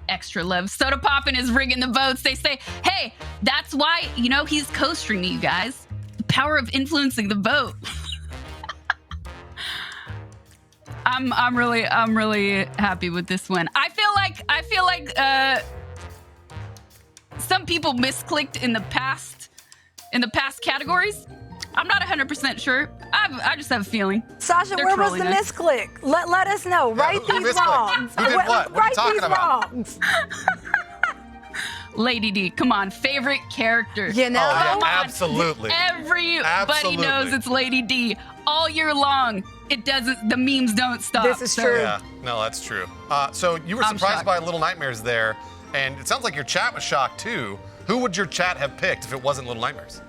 extra love. Soda Poppin is rigging the votes. They say, hey, that's why, he's co-streaming, you guys. The power of influencing the vote. I'm really happy with this one. I feel like some people misclicked in the past categories. I'm not 100% sure. I just have a feeling. Sasha, where was the misclick? Let us know. Right these wrongs. Who did what? What are you talking about? Wrongs. Lady D, come on, favorite character. You know, oh, yeah, absolutely. Everybody knows it's Lady D all year long. It doesn't. The memes don't stop. This is true. Yeah, no, that's true. So you were surprised by Little Nightmares there, and it sounds like your chat was shocked too. Who would your chat have picked if it wasn't Little Nightmares?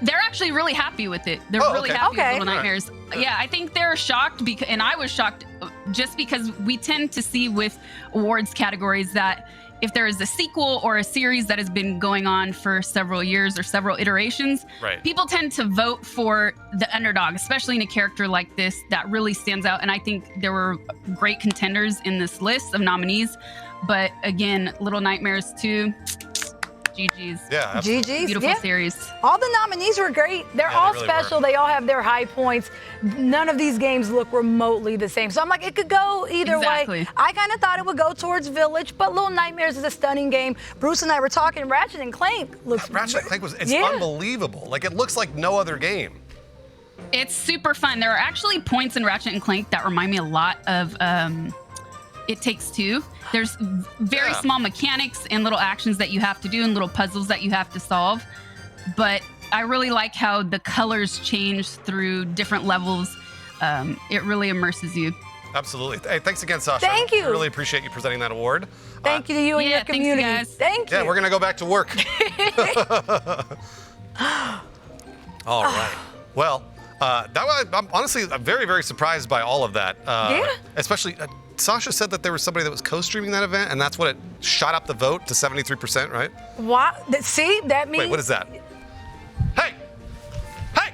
They're actually really happy with it. They're really happy with Little Nightmares. Right. Yeah, I think they're shocked and I was shocked just because we tend to see with awards categories that if there is a sequel or a series that has been going on for several years or several iterations, people tend to vote for the underdog, especially in a character like this that really stands out. And I think there were great contenders in this list of nominees. But again, Little Nightmares 2, GG's. Yeah, absolutely. GG's. Beautiful series. All the nominees were great. They're all really special. They all have their high points. None of these games look remotely the same. So I'm like, it could go either way. I kind of thought it would go towards Village, but Little Nightmares is a stunning game. Bruce and I were talking. Ratchet and Clank looks. Ratchet and Clank it's unbelievable. Like, it looks like no other game. It's super fun. There are actually points in Ratchet and Clank that remind me a lot of It Takes Two. There's very small mechanics and little actions that you have to do and little puzzles that you have to solve. But I really like how the colors change through different levels. It really immerses you. Absolutely. Hey, thanks again, Sasha. Thank you. I really appreciate you presenting that award. Thank you to you and your community. Thanks, guys. Thank you. Yeah, we're going to go back to work. All right. Well, I'm honestly very, very surprised by all of that. Especially, Sasha said that there was somebody that was co-streaming that event, and that's what it shot up the vote to 73%, right? What? See, that means. Wait, what is that? Hey! Hey!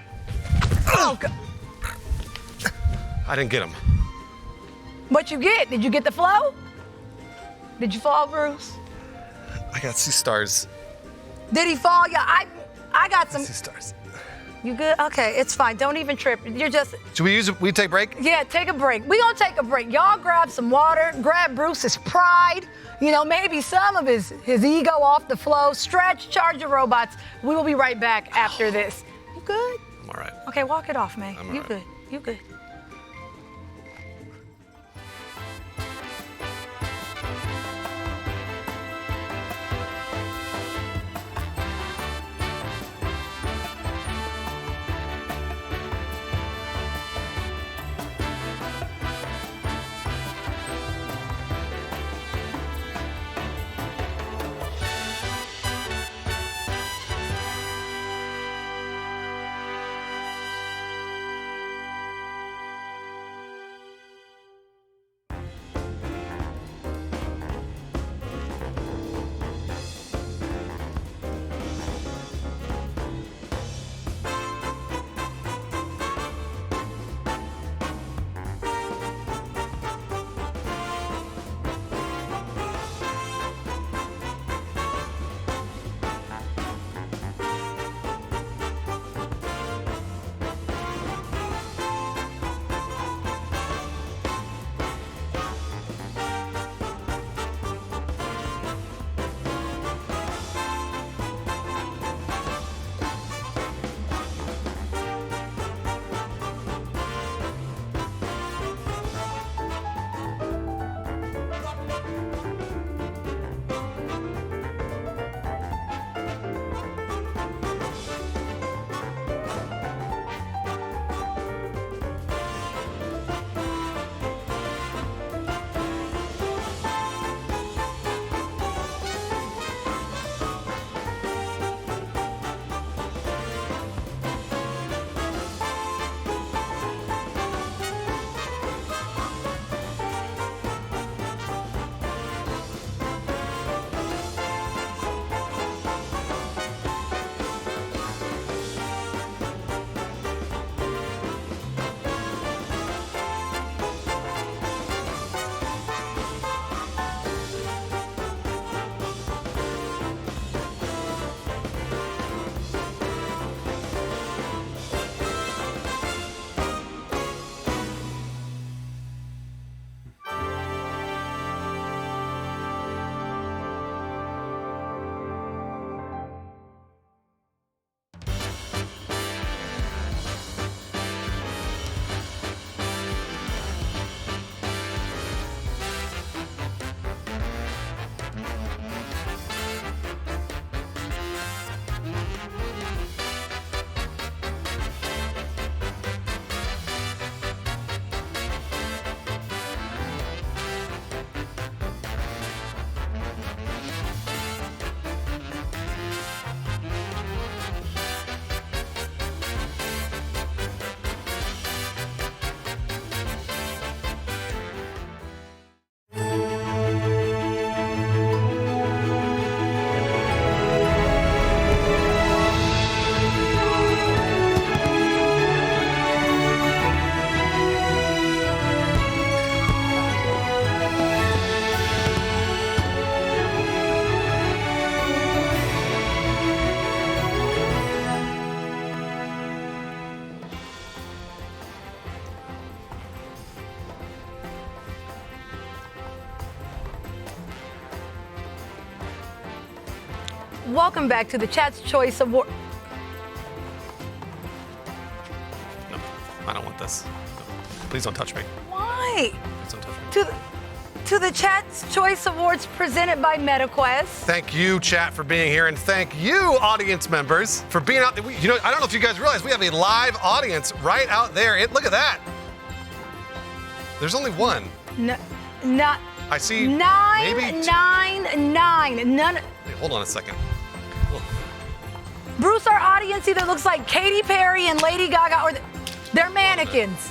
Oh, God. I didn't get him. What you get? Did you get the flow? Did you fall, Bruce? I got 2 stars. Did he fall? Yeah, I got some. 2 stars. You good? Okay, it's fine. Don't even trip. You're just. Should we take a break? Yeah, take a break. We're going to take a break. Y'all grab some water, grab Bruce's pride, maybe some of his ego off the flow, stretch, charge your robots. We will be right back after this. You good? I'm all right. Okay, walk it off, man. I'm You all right. good. You good. welcome back to the Chat's Choice Award. No, I don't want this. Please don't touch me. Why? Please don't touch me. To the Chat's Choice Awards presented by MetaQuest. Thank you, chat, for being here, and thank you, audience members, for being out there. I don't know if you guys realize we have a live audience right out there. Look at that. There's only one. Not. I see. Nine. None. Wait, hold on a second. Bruce, our audience either looks like Katy Perry and Lady Gaga, or they're mannequins.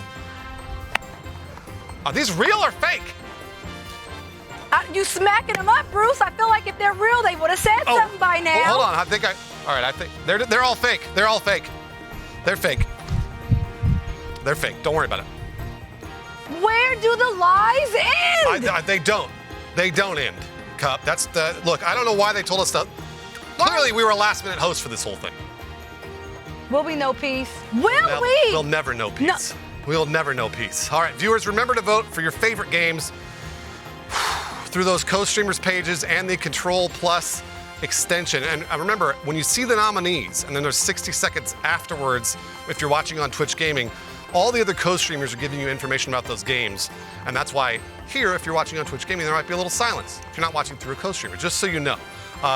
Are these real or fake? You smacking them up, Bruce. I feel like if they're real, they would have said something by now. Hold on. I think they're all fake. They're all fake. They're fake. They're fake. Don't worry about it. Where do the lies end? They don't. They don't end, Cup. Look, I don't know why they told us that. Clearly, we were a last-minute host for this whole thing. Will we know peace? Will we? We'll never know peace. We'll never know peace. All right, viewers, remember to vote for your favorite games through those co-streamers pages and the Control Plus extension. And remember, when you see the nominees, and then there's 60 seconds afterwards, if you're watching on Twitch Gaming, all the other co-streamers are giving you information about those games. And that's why here, if you're watching on Twitch Gaming, there might be a little silence if you're not watching through a co-streamer, just so you know.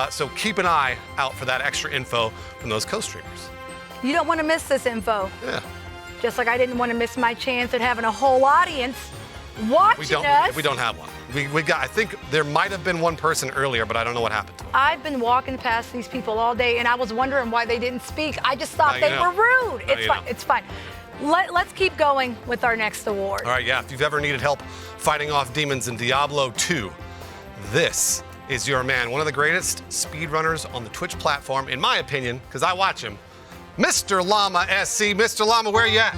So keep an eye out for that extra info from those co-streamers. You don't want to miss this info. Yeah. Just like I didn't want to miss my chance at having a whole audience watching us. We don't have one. I think there might have been one person earlier, but I don't know what happened to him. I've been walking past these people all day, and I was wondering why they didn't speak. I just thought they were rude. It's fine. It's fine. Let's keep going with our next award. All right, yeah. If you've ever needed help fighting off demons in Diablo 2, this is your man. One of the greatest speedrunners on the Twitch platform, in my opinion, because I watch him, Mr. Llama SC. Mr. Llama, where are you at?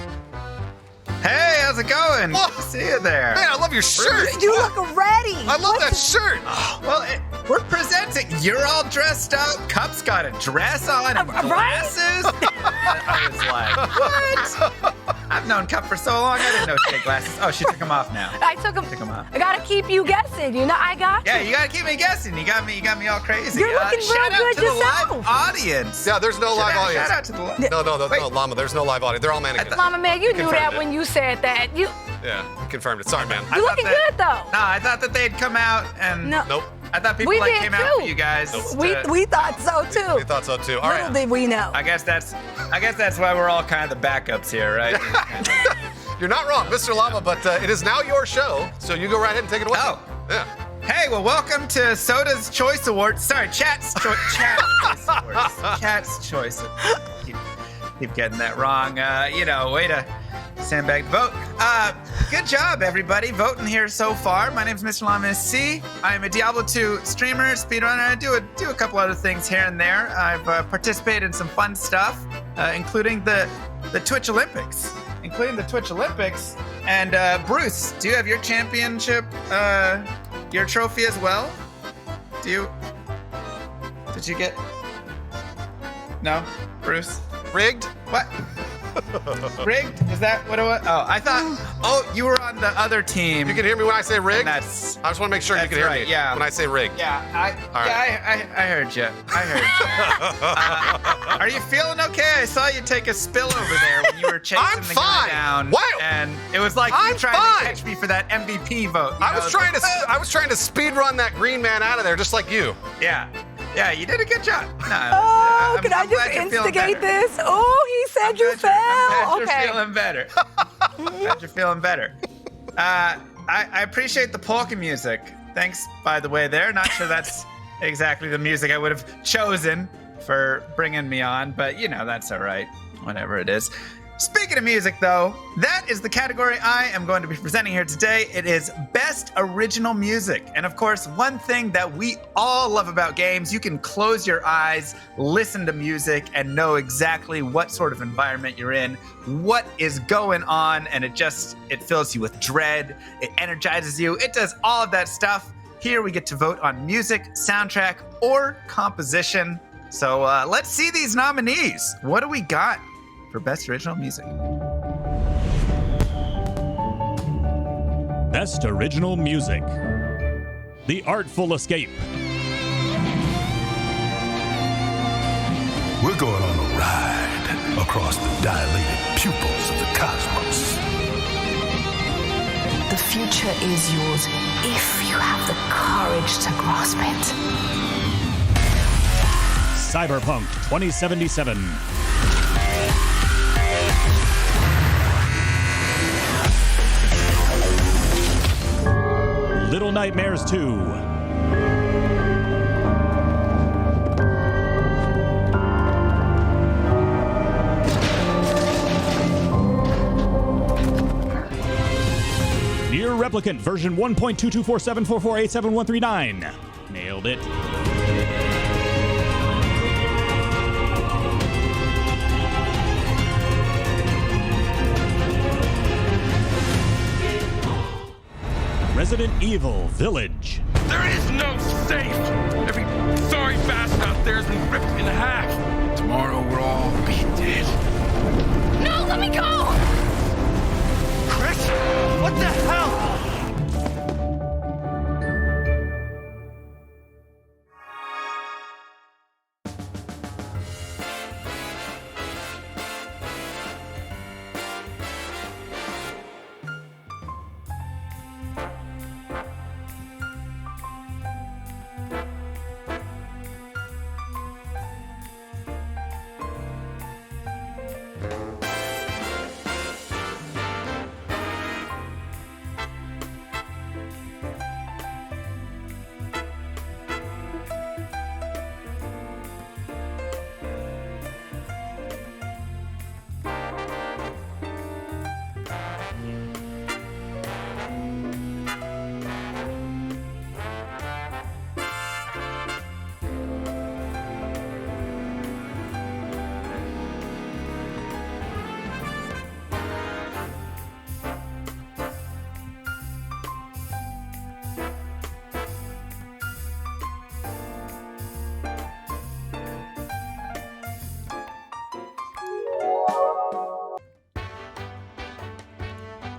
Hey, how's it going? Good to see you there. Man, I love your shirt. You look ready. I love that shirt. Well, we're presenting. You're all dressed up. Cup's got a dress on and glasses. I was like, what? I've known Cup for so long. I didn't know she had glasses. Oh, she took them off now. I took them off. I gotta keep you guessing. I got you. Yeah, you gotta keep me guessing. You got me all crazy. You're looking shout real out good to yourself. the live audience. Yeah, there's no live audience. Shout out to the live. No, Llama. There's no live audience. They're all mannequins. Llama man, you knew that when you said that. Yeah, confirmed it. Sorry, man. You looking good though. No, I thought that they'd come out and. Nope. I thought people came out for you guys. We thought so too. We thought so too. All right. Little did we know. I guess that's why we're all kind of the backups here, right? You're not wrong, Mr. Llama, but it is now your show, so you go right ahead and take it away. Oh. Yeah. Hey, well, welcome to Soda's Choice Awards. Sorry, Chat's Choice Awards. Chat's Choice. Keep getting that wrong. Way to sandbag vote. Good job, everybody, voting here so far. My name's Mr. Llama SC. I'm a Diablo 2 streamer, speedrunner. I do a couple other things here and there. I've participated in some fun stuff, including the Twitch Olympics. And Bruce, do you have your championship, your trophy as well? Did you get? No, Bruce. Rigged? What? Rigged? Is that what it was? Oh, I thought. Oh, you were on the other team. You can hear me when I say rigged? I just want to make sure you can hear me when I say rigged. Yeah, I heard you. Are you feeling okay? I saw you take a spill over there when you were chasing the guy down. What? And it was like you trying to catch me for that MVP vote. I was trying to speed run that green man out of there, just like you. Yeah, you did a good job. No, can I just instigate this? Oh, he said you fell. I'm glad you're feeling better. Glad you're feeling better. I appreciate the polka music. Thanks, by the way, there. Not sure that's exactly the music I would have chosen for bringing me on, but that's all right. Whatever it is. Speaking of music, though, that is the category I am going to be presenting here today. It is Best Original Music. And of course, one thing that we all love about games, you can close your eyes, listen to music, and know exactly what sort of environment you're in, what is going on, and it fills you with dread, it energizes you, it does all of that stuff. Here we get to vote on music, soundtrack, or composition. So let's see these nominees. What do we got for Best Original Music? Best Original Music. The Artful Escape. We're going on a ride across the dilated pupils of the cosmos. The future is yours if you have the courage to grasp it. Cyberpunk 2077. Little Nightmares 2. Nier Replicant version 1.22474487139. Nailed it. Resident Evil Village. There is no safe! Every sorry bastard out there has been ripped in half. Tomorrow we'll all be dead. No, let me go! Chris, what the hell?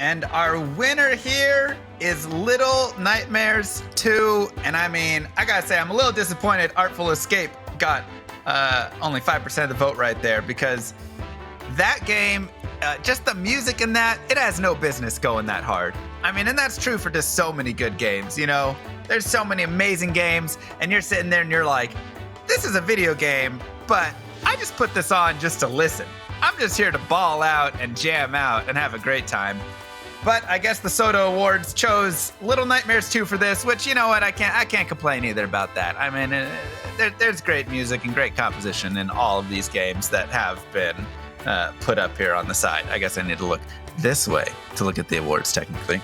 And our winner here is Little Nightmares 2. And I mean, I gotta say, I'm a little disappointed Artful Escape got only 5% of the vote right there, because that game, just the music in that, it has no business going that hard. I mean, and that's true for just so many good games, you know? There's so many amazing games, and you're sitting there and you're like, this is a video game, but I just put this on just to listen. I'm just here to ball out and jam out and have a great time. But I guess the Soda Awards chose Little Nightmares 2 for this, which, you know what, I can't complain either about that. I mean, there's great music and great composition in all of these games that have been put up here on the side. I guess I need to look this way to look at the awards, technically.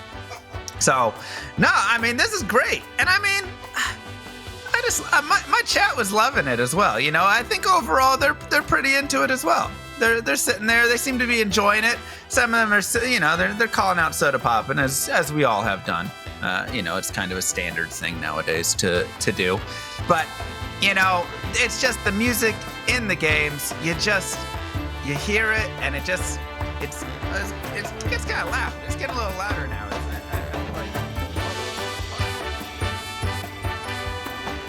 So, no, I mean, this is great. And I mean, I just, my chat was loving it as well. You know, I think overall they're pretty into it as well. They're sitting there. They seem to be enjoying it. Some of them are, you know, they're calling out soda popping, as we all have done. You know, it's kind of a standard thing nowadays to do. But, you know, it's just the music in the games. You hear it, and it gets kind of loud. It's getting a little louder now, isn't it?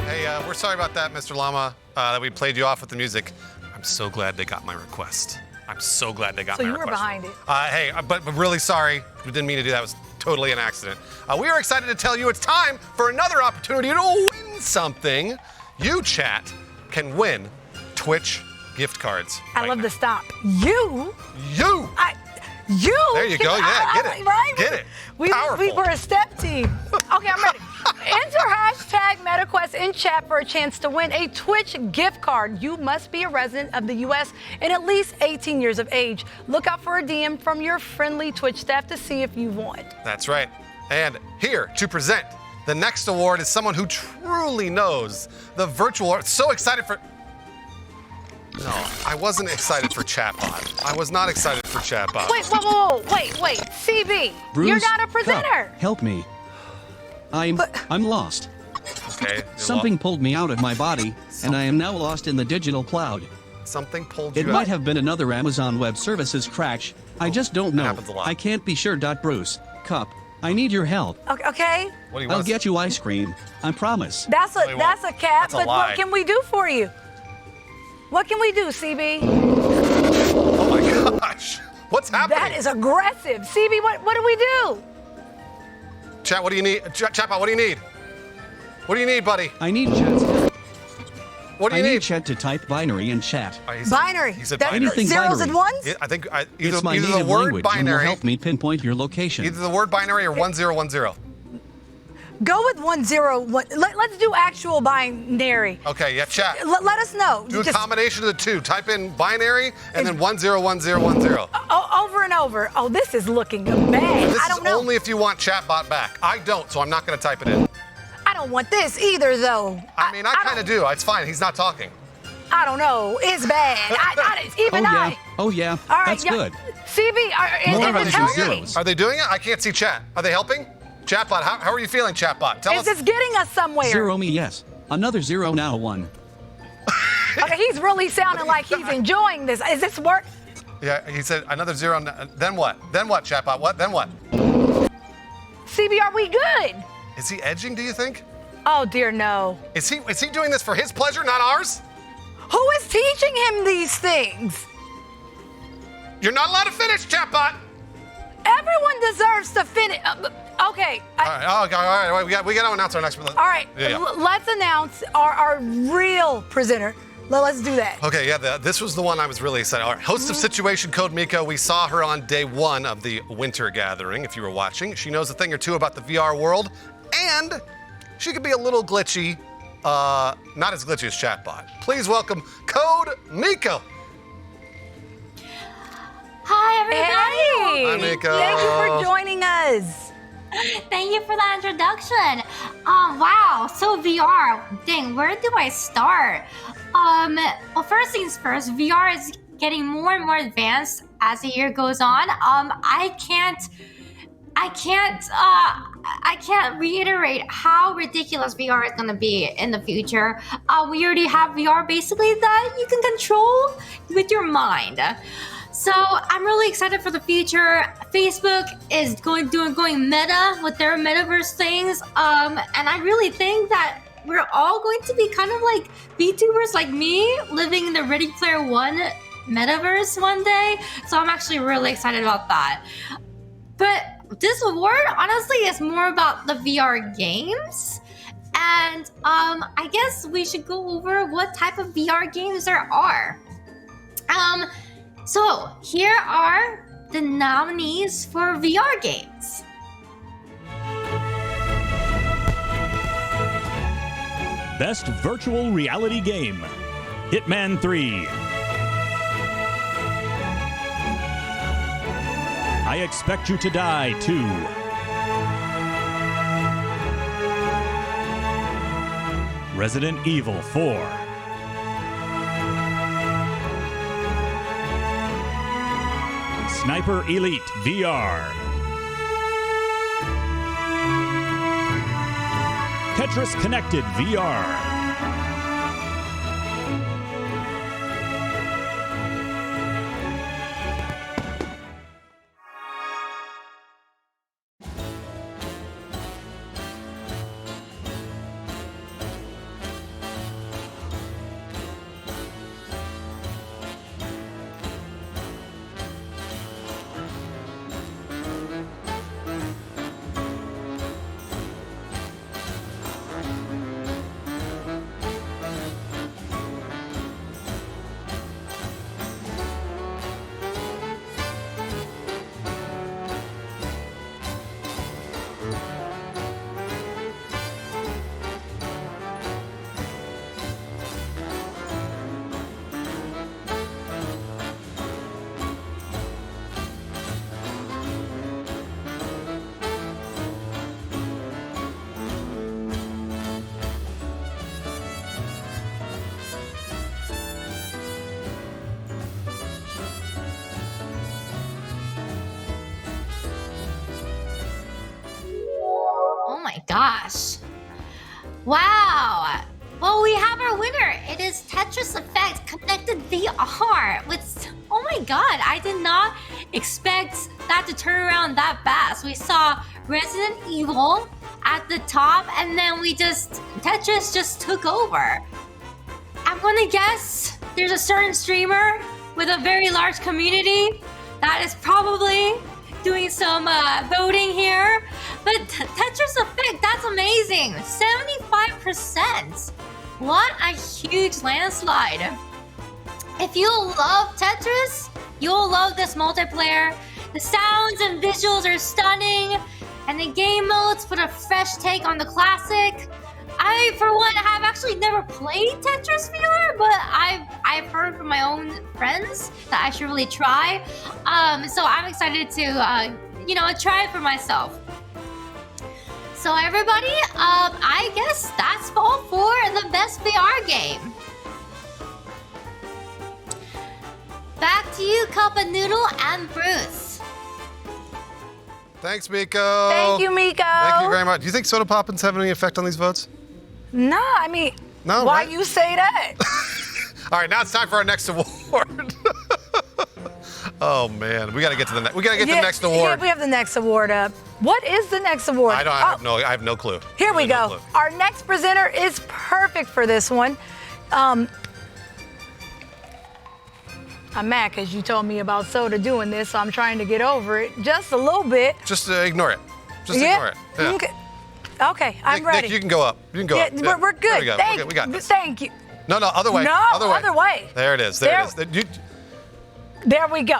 Hey, we're sorry about that, Mr. Llama, that we played you off with the music. I'm so glad they got my request. I'm so glad they got my request. So you were behind it. Hey, but really sorry. We didn't mean to do that. It was totally an accident. We are excited to tell you it's time for another opportunity to win something. You, chat, can win Twitch gift cards. I love the stop. You. There you go. Yeah, get it. Right? Get it. We were a step team. Okay, I'm ready. Enter hashtag MetaQuest in chat for a chance to win a Twitch gift card. You must be a resident of the U.S. and at least 18 years of age. Look out for a DM from your friendly Twitch staff to see if you won. That's right. And here to present the next award is someone who truly knows the virtual art. So excited for... No, I wasn't excited for Chatbot. I was not excited for Chatbot. Wait, wait. CB, Bruce, you're not a presenter. Help me. I'm lost. Okay. Something pulled me out of my body, and I am now lost in the digital cloud. Something pulled you out? It might have been another Amazon Web Services crash. I just don't know. happens a lot. I can't be sure. Bruce, Cup, I need your help. Okay. What do you I'll get you ice cream. I promise. That's a cap, but what can we do for you? What can we do, CB? Oh my gosh. What's happening? That is aggressive. CB, what do we do? Chat, what do you need? Chatbot, what do you need? What do you need, buddy? I need Chat's help. What do you I need? need Chat to type binary in chat. Binary. He said That- binary. Anything zeros binary. and ones? I think either It's my the native word language and will binary, help me pinpoint your location. either the word binary or 1010. Go with 101. Let's do actual binary. Okay, yeah, chat. Let us know. Do a Just combination of the two. Type in binary and then 101010. over and over. Oh, this is looking bad. This I don't is know. only if you want chatbot back. I don't, so I'm not going to type it in. I don't want this either, though. I mean, I kind of do. It's fine. He's not talking. I don't know. It's bad. Even I. Oh yeah. All right, That's yeah. good. CB, is this helping? Are they doing it? I can't see chat. Are they helping? Chatbot, how are you feeling, chatbot? Tell Is us. this getting us somewhere? Zero me, yes. Another zero now, one. Okay, he's really sounding like he's enjoying this. Is this work? Yeah, he said another zero. Then what? Then what, chatbot? What? Then what? CB, are we good? Is he edging, do you think? Oh dear, no. Is he doing this for his pleasure, not ours? Who is teaching him these things? You're not allowed to finish, chatbot. Everyone deserves to finish. Okay. All right. We got to announce our next. All right. Yeah. Let's announce our real presenter. Let's do that. Okay, yeah, this was the one I was really excited. All right, host of Situation Code Miko. We saw her on day one of the Winter Gathering, if you were watching. She knows a thing or two about the VR world, and she could be a little glitchy, not as glitchy as Chatbot. Please welcome Code Miko. Hi, everybody. Hey. Hi, Miko. Thank you for joining us. Thank you for that introduction. Wow, so VR. Dang, where do I start? Well, first things first, VR is getting more and more advanced as the year goes on. I can't reiterate how ridiculous VR is going to be in the future. We already have VR basically that you can control with your mind. So I'm really excited for the future. Facebook is going meta with their metaverse things, and I really think that we're all going to be kind of like VTubers like me, living in the Ready Player One metaverse one day. So I'm actually really excited about that. But this award, honestly, is more about the VR games. And I guess we should go over what type of VR games there are. So here are the nominees for VR games. Best Virtual Reality Game, Hitman 3. I Expect You to Die 2. Resident Evil 4. Sniper Elite VR. Tetris Connected VR. Oh my gosh. Wow. Well, we have our winner. It is Tetris Effect Connected VR. Oh my god, I did not expect that to turn around that fast. We saw Resident Evil at the top, and then Tetris just took over. I'm gonna guess there's a certain streamer with a very large community that is probably doing some voting here. But Tetris Effect, that's amazing. 75%. What a huge landslide. If you love Tetris, you'll love this multiplayer. The sounds and visuals are stunning, and the game modes put a fresh take on the classic. I, for one, have actually never played Tetris VR, but I've heard from my own friends that I should really try. So I'm excited to, try it for myself. So everybody, I guess that's all for the best VR game. Back to you, Cup of Noodle and Bruce. Thanks, Miko. Thank you, Miko. Thank you very much. Do you think Soda Poppins have any effect on these votes? Nah, I mean, No, why right? you say that? All right, now it's time for our next award. Oh man, we got to get to the the next award. Yeah, we have the next award up. What is the next award? I have no clue. Here we Really no go. clue. Our next presenter is perfect for this one. I'm mad because you told me about Soda doing this, so I'm trying to get over it just a little bit. Just ignore it. Just ignore it. Yeah. Okay, I'm ready. Nick, you can go up. You can go up. Yeah, we're good. There we go. Thank, we got this. Thank you. No, other way. No, other way. There it is. There it is. There we go.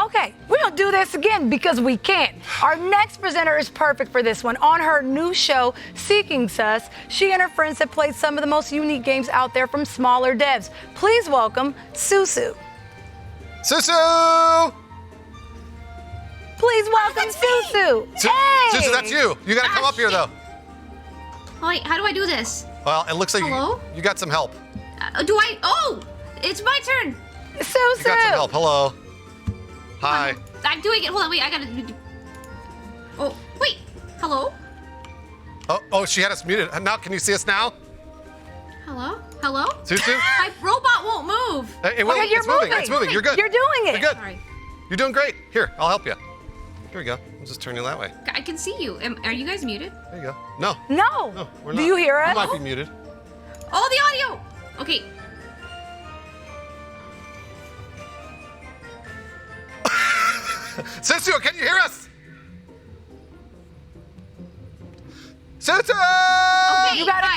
Okay, we're gonna do this again because we can. Our next presenter is perfect for this one. On her new show, Seeking Sus, she and her friends have played some of the most unique games out there from smaller devs. Please welcome Susu. Susu! Please welcome Susu. Hey! Susu, that's you. You got to come up here though. Wait, how do I do this? Well, it looks like Hello? you got some help. Oh, it's my turn. Susu! You got some help. Hello. Hi. I'm doing it. Hold on, wait, I gotta. Oh, wait. Hello? Oh, she had us muted. Now, can you see us now? Hello? Hello? Susu? My robot won't move. It will. It's moving. It's moving. You're good. You're doing it. You're good. Sorry. You're doing great. Here, I'll help you. Here we go. I'll just turn you that way. I can see you. Are you guys muted? There you go. No. No. We're Do not. you hear us? You might be muted. Oh, the audio. Okay. Susu, can you hear us? Susu! Okay, You gotta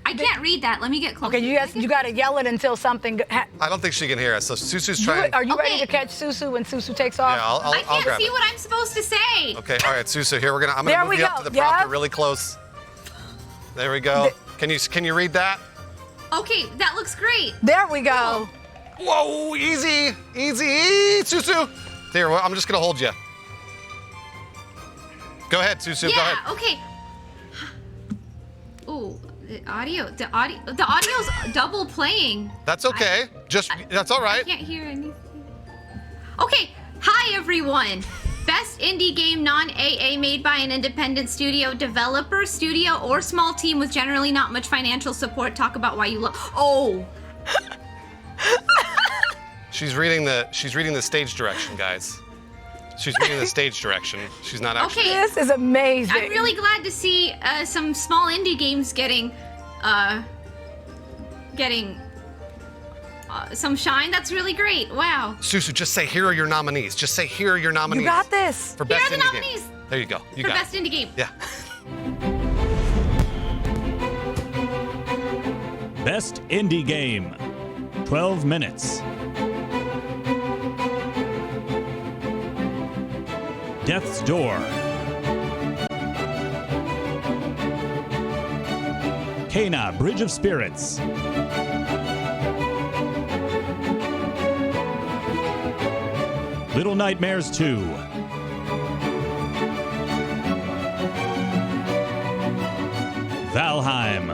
I can't read that. Let me get closer. Okay, you gotta yell it until something. I don't think she can hear us, so Susu's trying. Are you ready to catch Susu when Susu takes off? Yeah, I'll I can't grab see it. what I'm supposed to say. Okay, all right, Susu, here I'm There gonna move we you up go. to the prompter Yeah. really close. There we go. Can you read that? Okay, that looks great. There we go. Whoa, easy, Susu. Here, I'm just gonna hold you. Go ahead, Susu. Yeah. Go ahead. Okay. Ooh, the audio's double playing. That's okay. That's all I right. can't hear anything. Okay, hi everyone. Best indie game non-AA made by an independent studio, developer, studio, or small team with generally not much financial support. Talk about why you love. Oh. She's reading the stage direction, guys. She's reading the stage direction. She's not actually. Okay. This is amazing. I'm really glad to see some small indie games getting some shine. That's really great. Wow. Susu, just say here are your nominees. Just say here are your nominees. You got this. For Here best are the indie nominees. game. There you go. You For got best it. indie game. Yeah. Best Indie Game. 12 minutes. Death's Door. Kena, Bridge of Spirits. Little Nightmares 2. Valheim.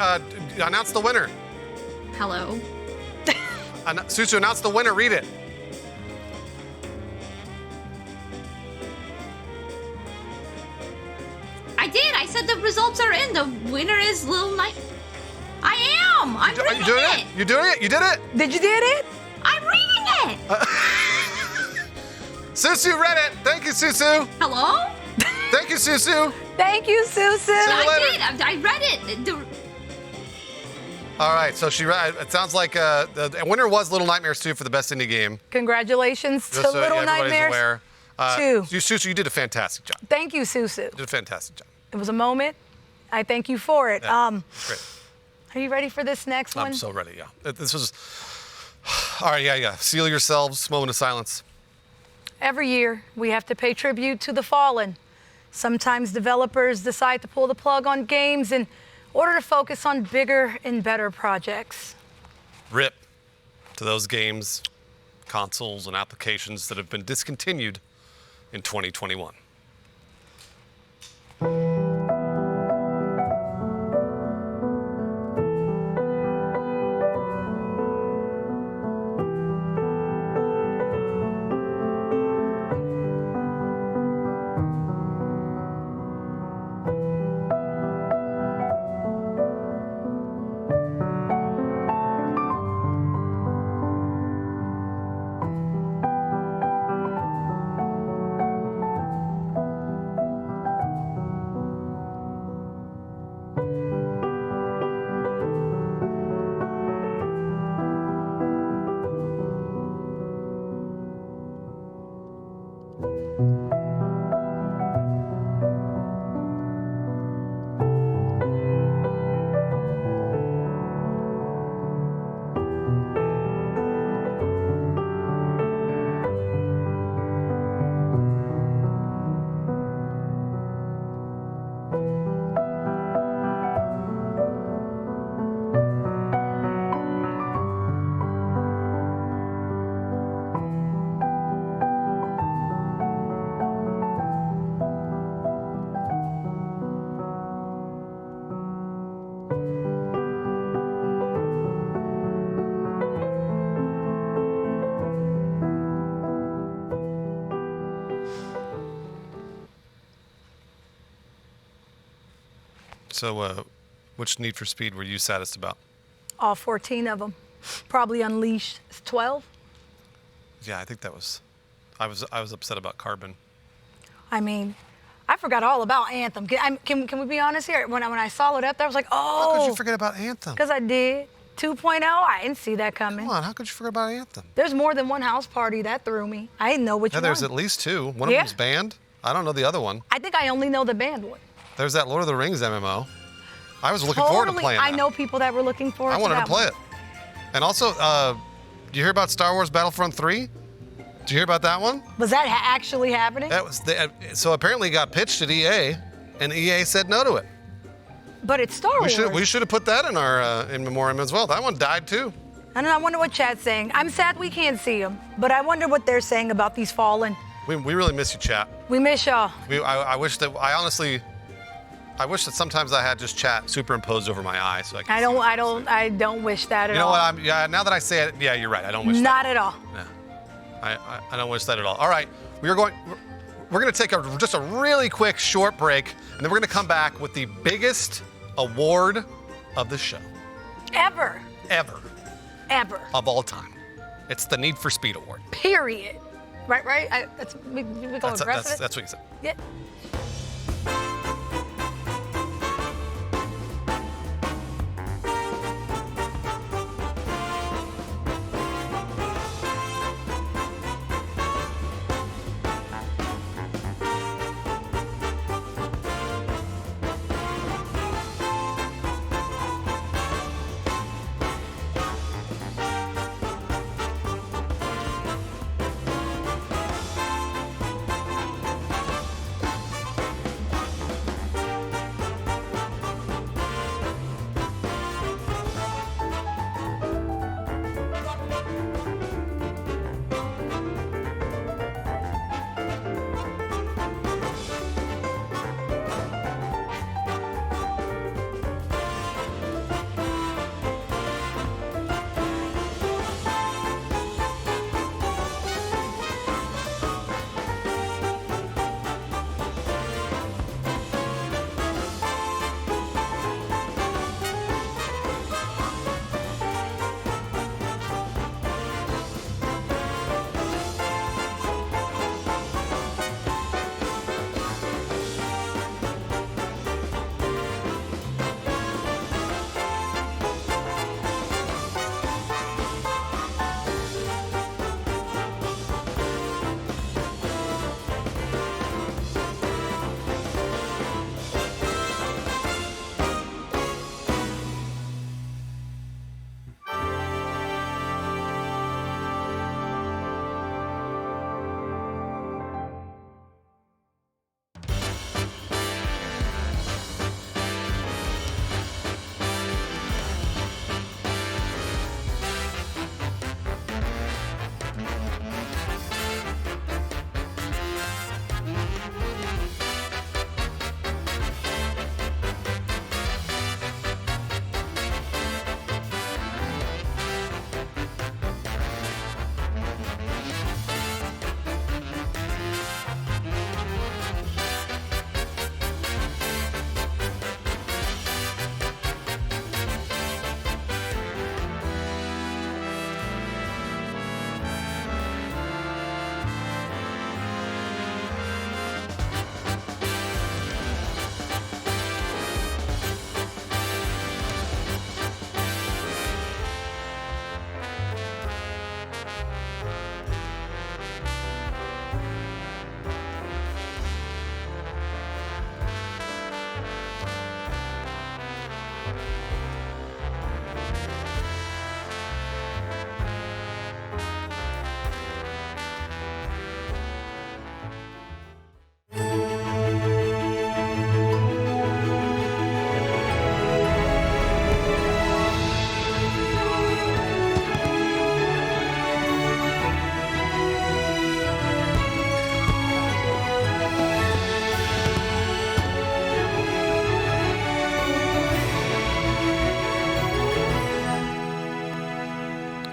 announce the winner. Hello. Susu, announce the winner. Read it. I did. I said the results are in. The winner is Little Night. I am. I'm reading you doing it. You doing it? You did it? Did you did it? I'm reading it. Susu read it. Thank you, Susu. Hello? Thank you, Susu. Thank you, Susu. I did. I read it. All right, so she read. It sounds like the winner was Little Nightmares 2 for the best indie game. Congratulations to Just so Little everybody's Nightmares aware. 2. Susu, you did a fantastic job. Thank you, Susu. You did a fantastic job. It was a moment. I thank you for it. Yeah, great. Are you ready for this next one? I'm so ready, yeah. This was... All right, yeah. Seal yourselves. Moment of silence. Every year, we have to pay tribute to the fallen. Sometimes developers decide to pull the plug on games in order to focus on bigger and better projects. RIP to those games, consoles, and applications that have been discontinued in 2021. So, which Need for Speed were you saddest about? All 14 of them. Probably Unleashed 12. Yeah, I think that was... I was upset about Carbon. I mean, I forgot all about Anthem. Can we be honest here? When I saw it up there, I was like, oh. How could you forget about Anthem? Because I did. 2.0, I didn't see that coming. Come on, how could you forget about Anthem? There's more than one house party. That threw me. I didn't know which one. There's at least two. One of them's banned. I don't know the other one. I think I only know the band one. There's that Lord of the Rings MMO. I was looking forward to playing that. I know people that were looking forward to that. I wanted to play it. And also, did you hear about Star Wars Battlefront 3? Did you hear about that one? Was that actually happening? That was so apparently it got pitched at EA, and EA said no to it. But it's Star Wars. We should have put that in our in memoriam as well. That one died too. I don't know. I wonder what chat's saying. I'm sad we can't see them, but I wonder what they're saying about these fallen. We really miss you, chat. We miss y'all. I wish that I wish that sometimes I had just chat superimposed over my eye so I could. I don't wish that at all. You know what? Now that I say it, yeah, you're right. I don't wish. Not that. at all. Yeah. I don't wish that at all. All right, we're going to take just a really quick short break, and then we're going to come back with the biggest award of the show. Ever. Of all time. It's the Need for Speed Award. Period. Right? We go aggressive. That's what you said. Yeah.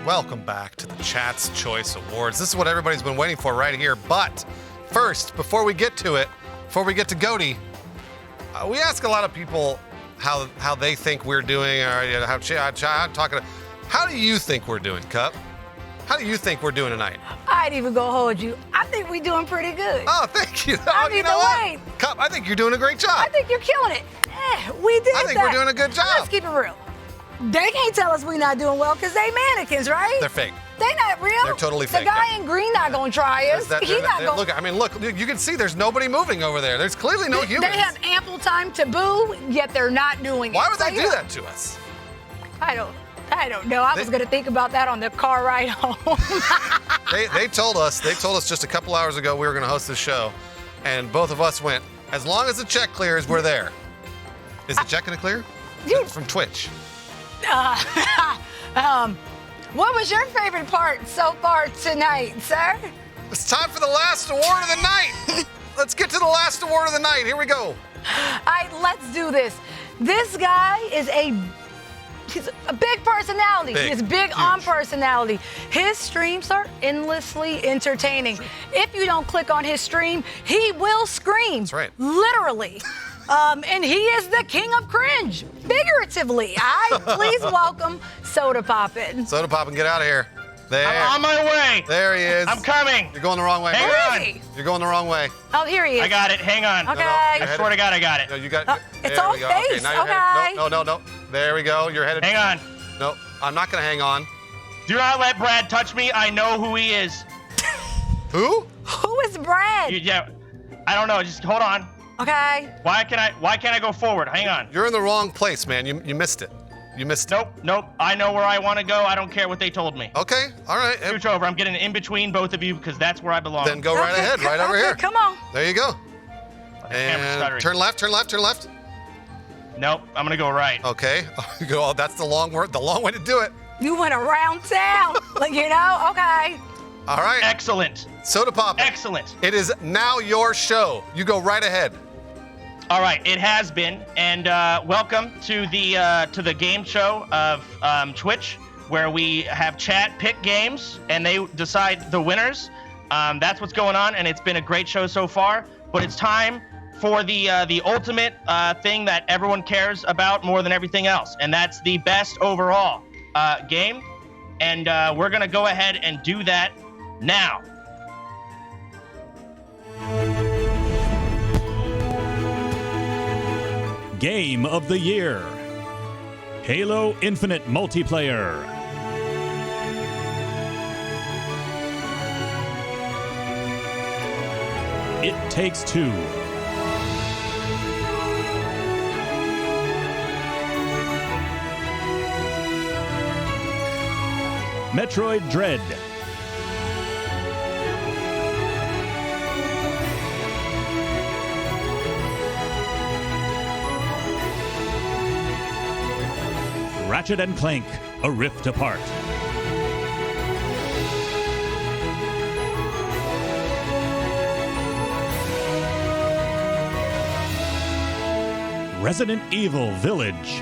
Welcome back to the Chat's Choice Awards. This is what everybody's been waiting for right here. But first, before we get to it, before we get to Goaty, we ask a lot of people how they think we're doing, or how do you think we're doing, Cup? How do you think we're doing tonight? I'd even go hold you. I think we're doing pretty good. Oh, thank you. I mean, wait. Cup, I think you're doing a great job. I think you're killing it. We did I think we're doing a good job. Let's keep it real. They can't tell us we're not doing well because they mannequins, right? They're fake. They not real. They're totally fake. The guy in green not gonna try us. He's not gonna. Look, you can see there's nobody moving over there. There's clearly no humans. They have ample time to boo, yet they're not doing it. Why would they do that to us? I don't know. I was gonna think about that on the car ride home. They told us just a couple hours ago we were gonna host this show, and both of us went, as long as the check clears, we're there. Is the check gonna clear? From Twitch. What was your favorite part so far tonight, sir? It's time for the last award of the night. Let's get to the last award of the night. Here we go. All right, let's do this. This guy is he's a big personality. He's big on personality. His streams are endlessly entertaining. If you don't click on his stream, he will scream. That's right. Literally. And he is the king of cringe, figuratively. Please welcome Soda Poppin'. Soda Poppin', get out of here. There. I'm on my way. There he is. I'm coming. You're going the wrong way. Hang on. You're going the wrong way. Oh, here he is. I got it. Hang on. Okay. I swear to God, I got it. No, you got it's all we go. face. Okay, now you're headed. No. There we go. You're headed. Hang on. No, I'm not going to hang on. Do not let Brad touch me. I know who he is. Who? Who is Brad? Yeah. I don't know. Just hold on. Okay. Why can't I go forward? Hang on. You're in the wrong place, man. You missed it. You missed it. Nope. I know where I want to go. I don't care what they told me. Okay. All right. Scooch over. I'm getting in between both of you because that's where I belong. Then go right ahead, right over here. Come on. There you go. And turn left. Nope. I'm gonna go right. Okay. Oh, that's the long way to do it. You went around town. Okay. All right. Excellent. Soda Poppin'. Excellent. It is now your show. You go right ahead. All right, it has been, and welcome to the game show of Twitch, where we have chat pick games, and they decide the winners. That's what's going on, and it's been a great show so far. But it's time for the ultimate thing that everyone cares about more than everything else, and that's the best overall game. And we're gonna go ahead and do that now. Game of the Year. Halo Infinite Multiplayer. It Takes Two. Metroid Dread. Ratchet and Clank, A Rift Apart. Resident Evil Village.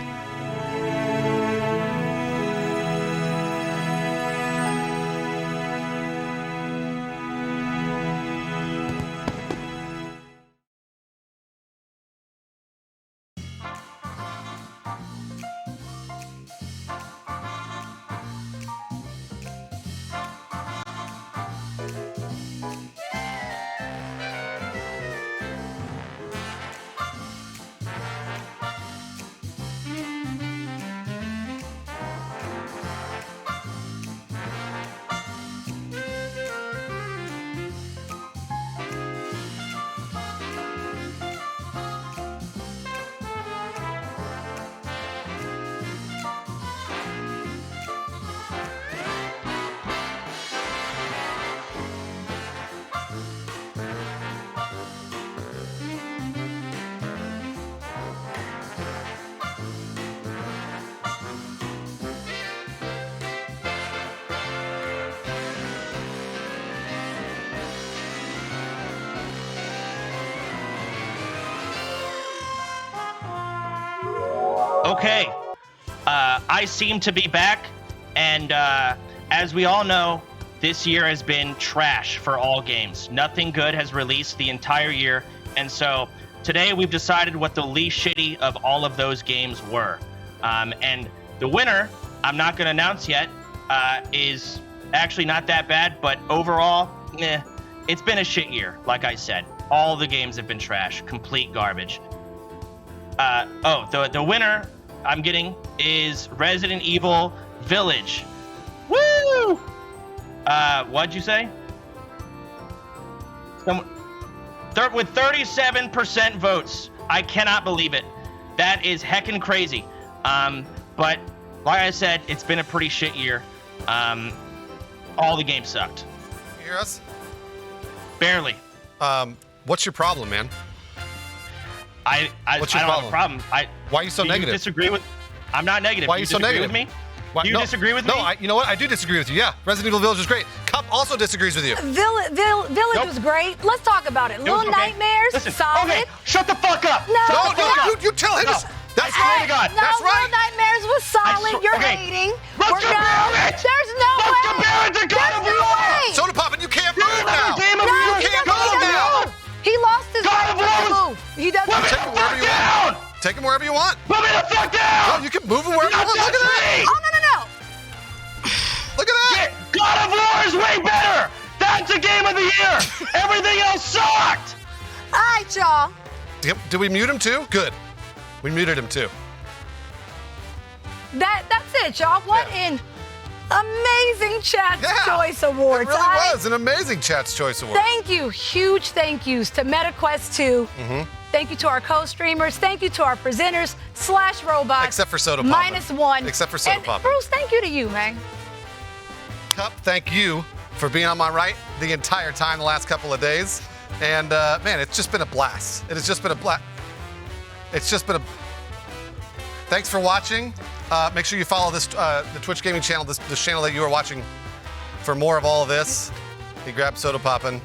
Okay, I seem to be back, and as we all know, this year has been trash for all games. Nothing good has released the entire year. And so today we've decided what the least shitty of all of those games were. And the winner, I'm not going to announce yet, is actually not that bad. But overall, it's been a shit year, like I said. All the games have been trash, complete garbage. The winner I'm getting is Resident Evil Village. Woo! What'd you say? With 37% votes. I cannot believe it. That is heckin' crazy. But like I said, it's been a pretty shit year. All the games sucked. You hear us? Barely. What's your problem, man? What's your problem? Have a problem. Why are you so negative? You disagree with? I'm not negative. Why are you so negative? With me? Do you disagree with me? No, you know what? I do disagree with you. Yeah, Resident Evil Village is great. Cup also disagrees with you. Village was great. Let's talk about it. Little Nightmares, solid. Okay, shut the fuck up. No, you tell him. That's right. To God. No, That's right. Little Nightmares was solid. You're hating. Let's compare it. There's no way. Let's compare it to God of War. Soda Poppin', you can't move now. You can't move now. He lost his right to move. He doesn't. Take him wherever you want. Take him wherever you want. Put me the fuck down. No, you can move him wherever you want. Look at that. Oh, no. Look at that. God of War is way better. That's a game of the year. Everything else sucked. All right, y'all. Did we mute him too? Good. We muted him too. That's it, y'all. What an amazing Chat's Choice Awards. It really was an amazing Chat's Choice Award. Thank you. Huge thank yous to MetaQuest 2. Thank you to our co-streamers. Thank you to our presenters / robots. Except for Soda Poppin'. -1. Except for Soda And Poppin'. Bruce, thank you to you, man. Cup, thank you for being on my right the entire time the last couple of days. And man, it's just been a blast. It has just been a blast. It's just been a... Thanks for watching. Make sure you follow this the Twitch Gaming channel, this channel that you are watching for more of all of this. You grab Soda Poppin'.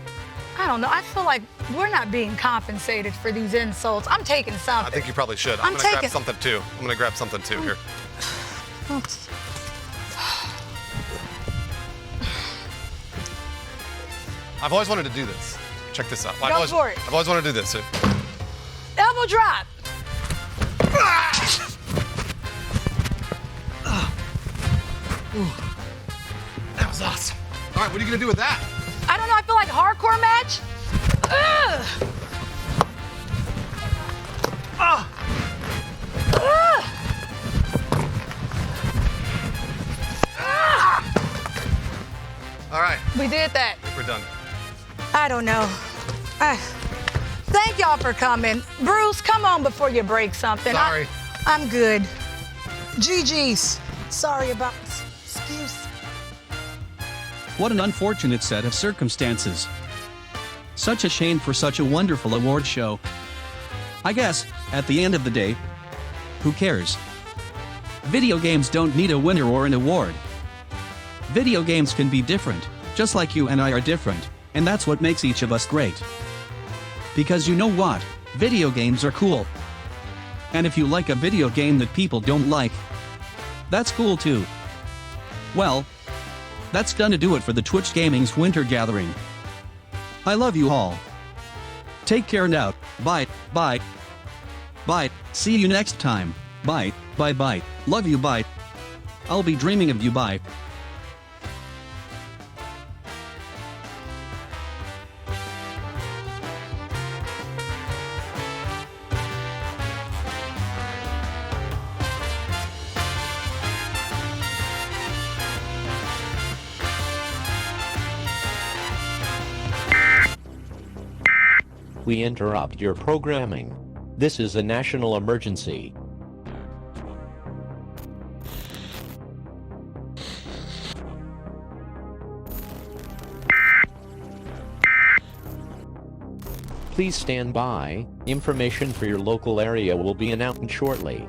I don't know. I feel like we're not being compensated for these insults. I'm taking something. I think you probably should. I'm gonna grab something too. I'm gonna grab something too here. I've always wanted to do this. Check this out. I've always wanted to do this. Elbow drop. That was awesome. All right, what are you gonna do with that? I don't know. I feel like a hardcore match. Ugh. All right. We did that. I think we're done. I don't know. Thank y'all for coming. Bruce, come on before you break something. Sorry. I'm good. GG's. Sorry about this. Excuse. What an unfortunate set of circumstances. Such a shame for such a wonderful award show. I guess, at the end of the day, who cares? Video games don't need a winner or an award. Video games can be different, just like you and I are different, and that's what makes each of us great. Because you know what? Video games are cool. And if you like a video game that people don't like, that's cool too. Well, that's gonna do it for the Twitch Gaming's Winter Gathering. I love you all. Take care now. Bye, bye. Bye, see you next time. Bye, bye bye. Love you, bye. I'll be dreaming of you, bye. We interrupt your programming. This is a national emergency. Please stand by. Information for your local area will be announced shortly.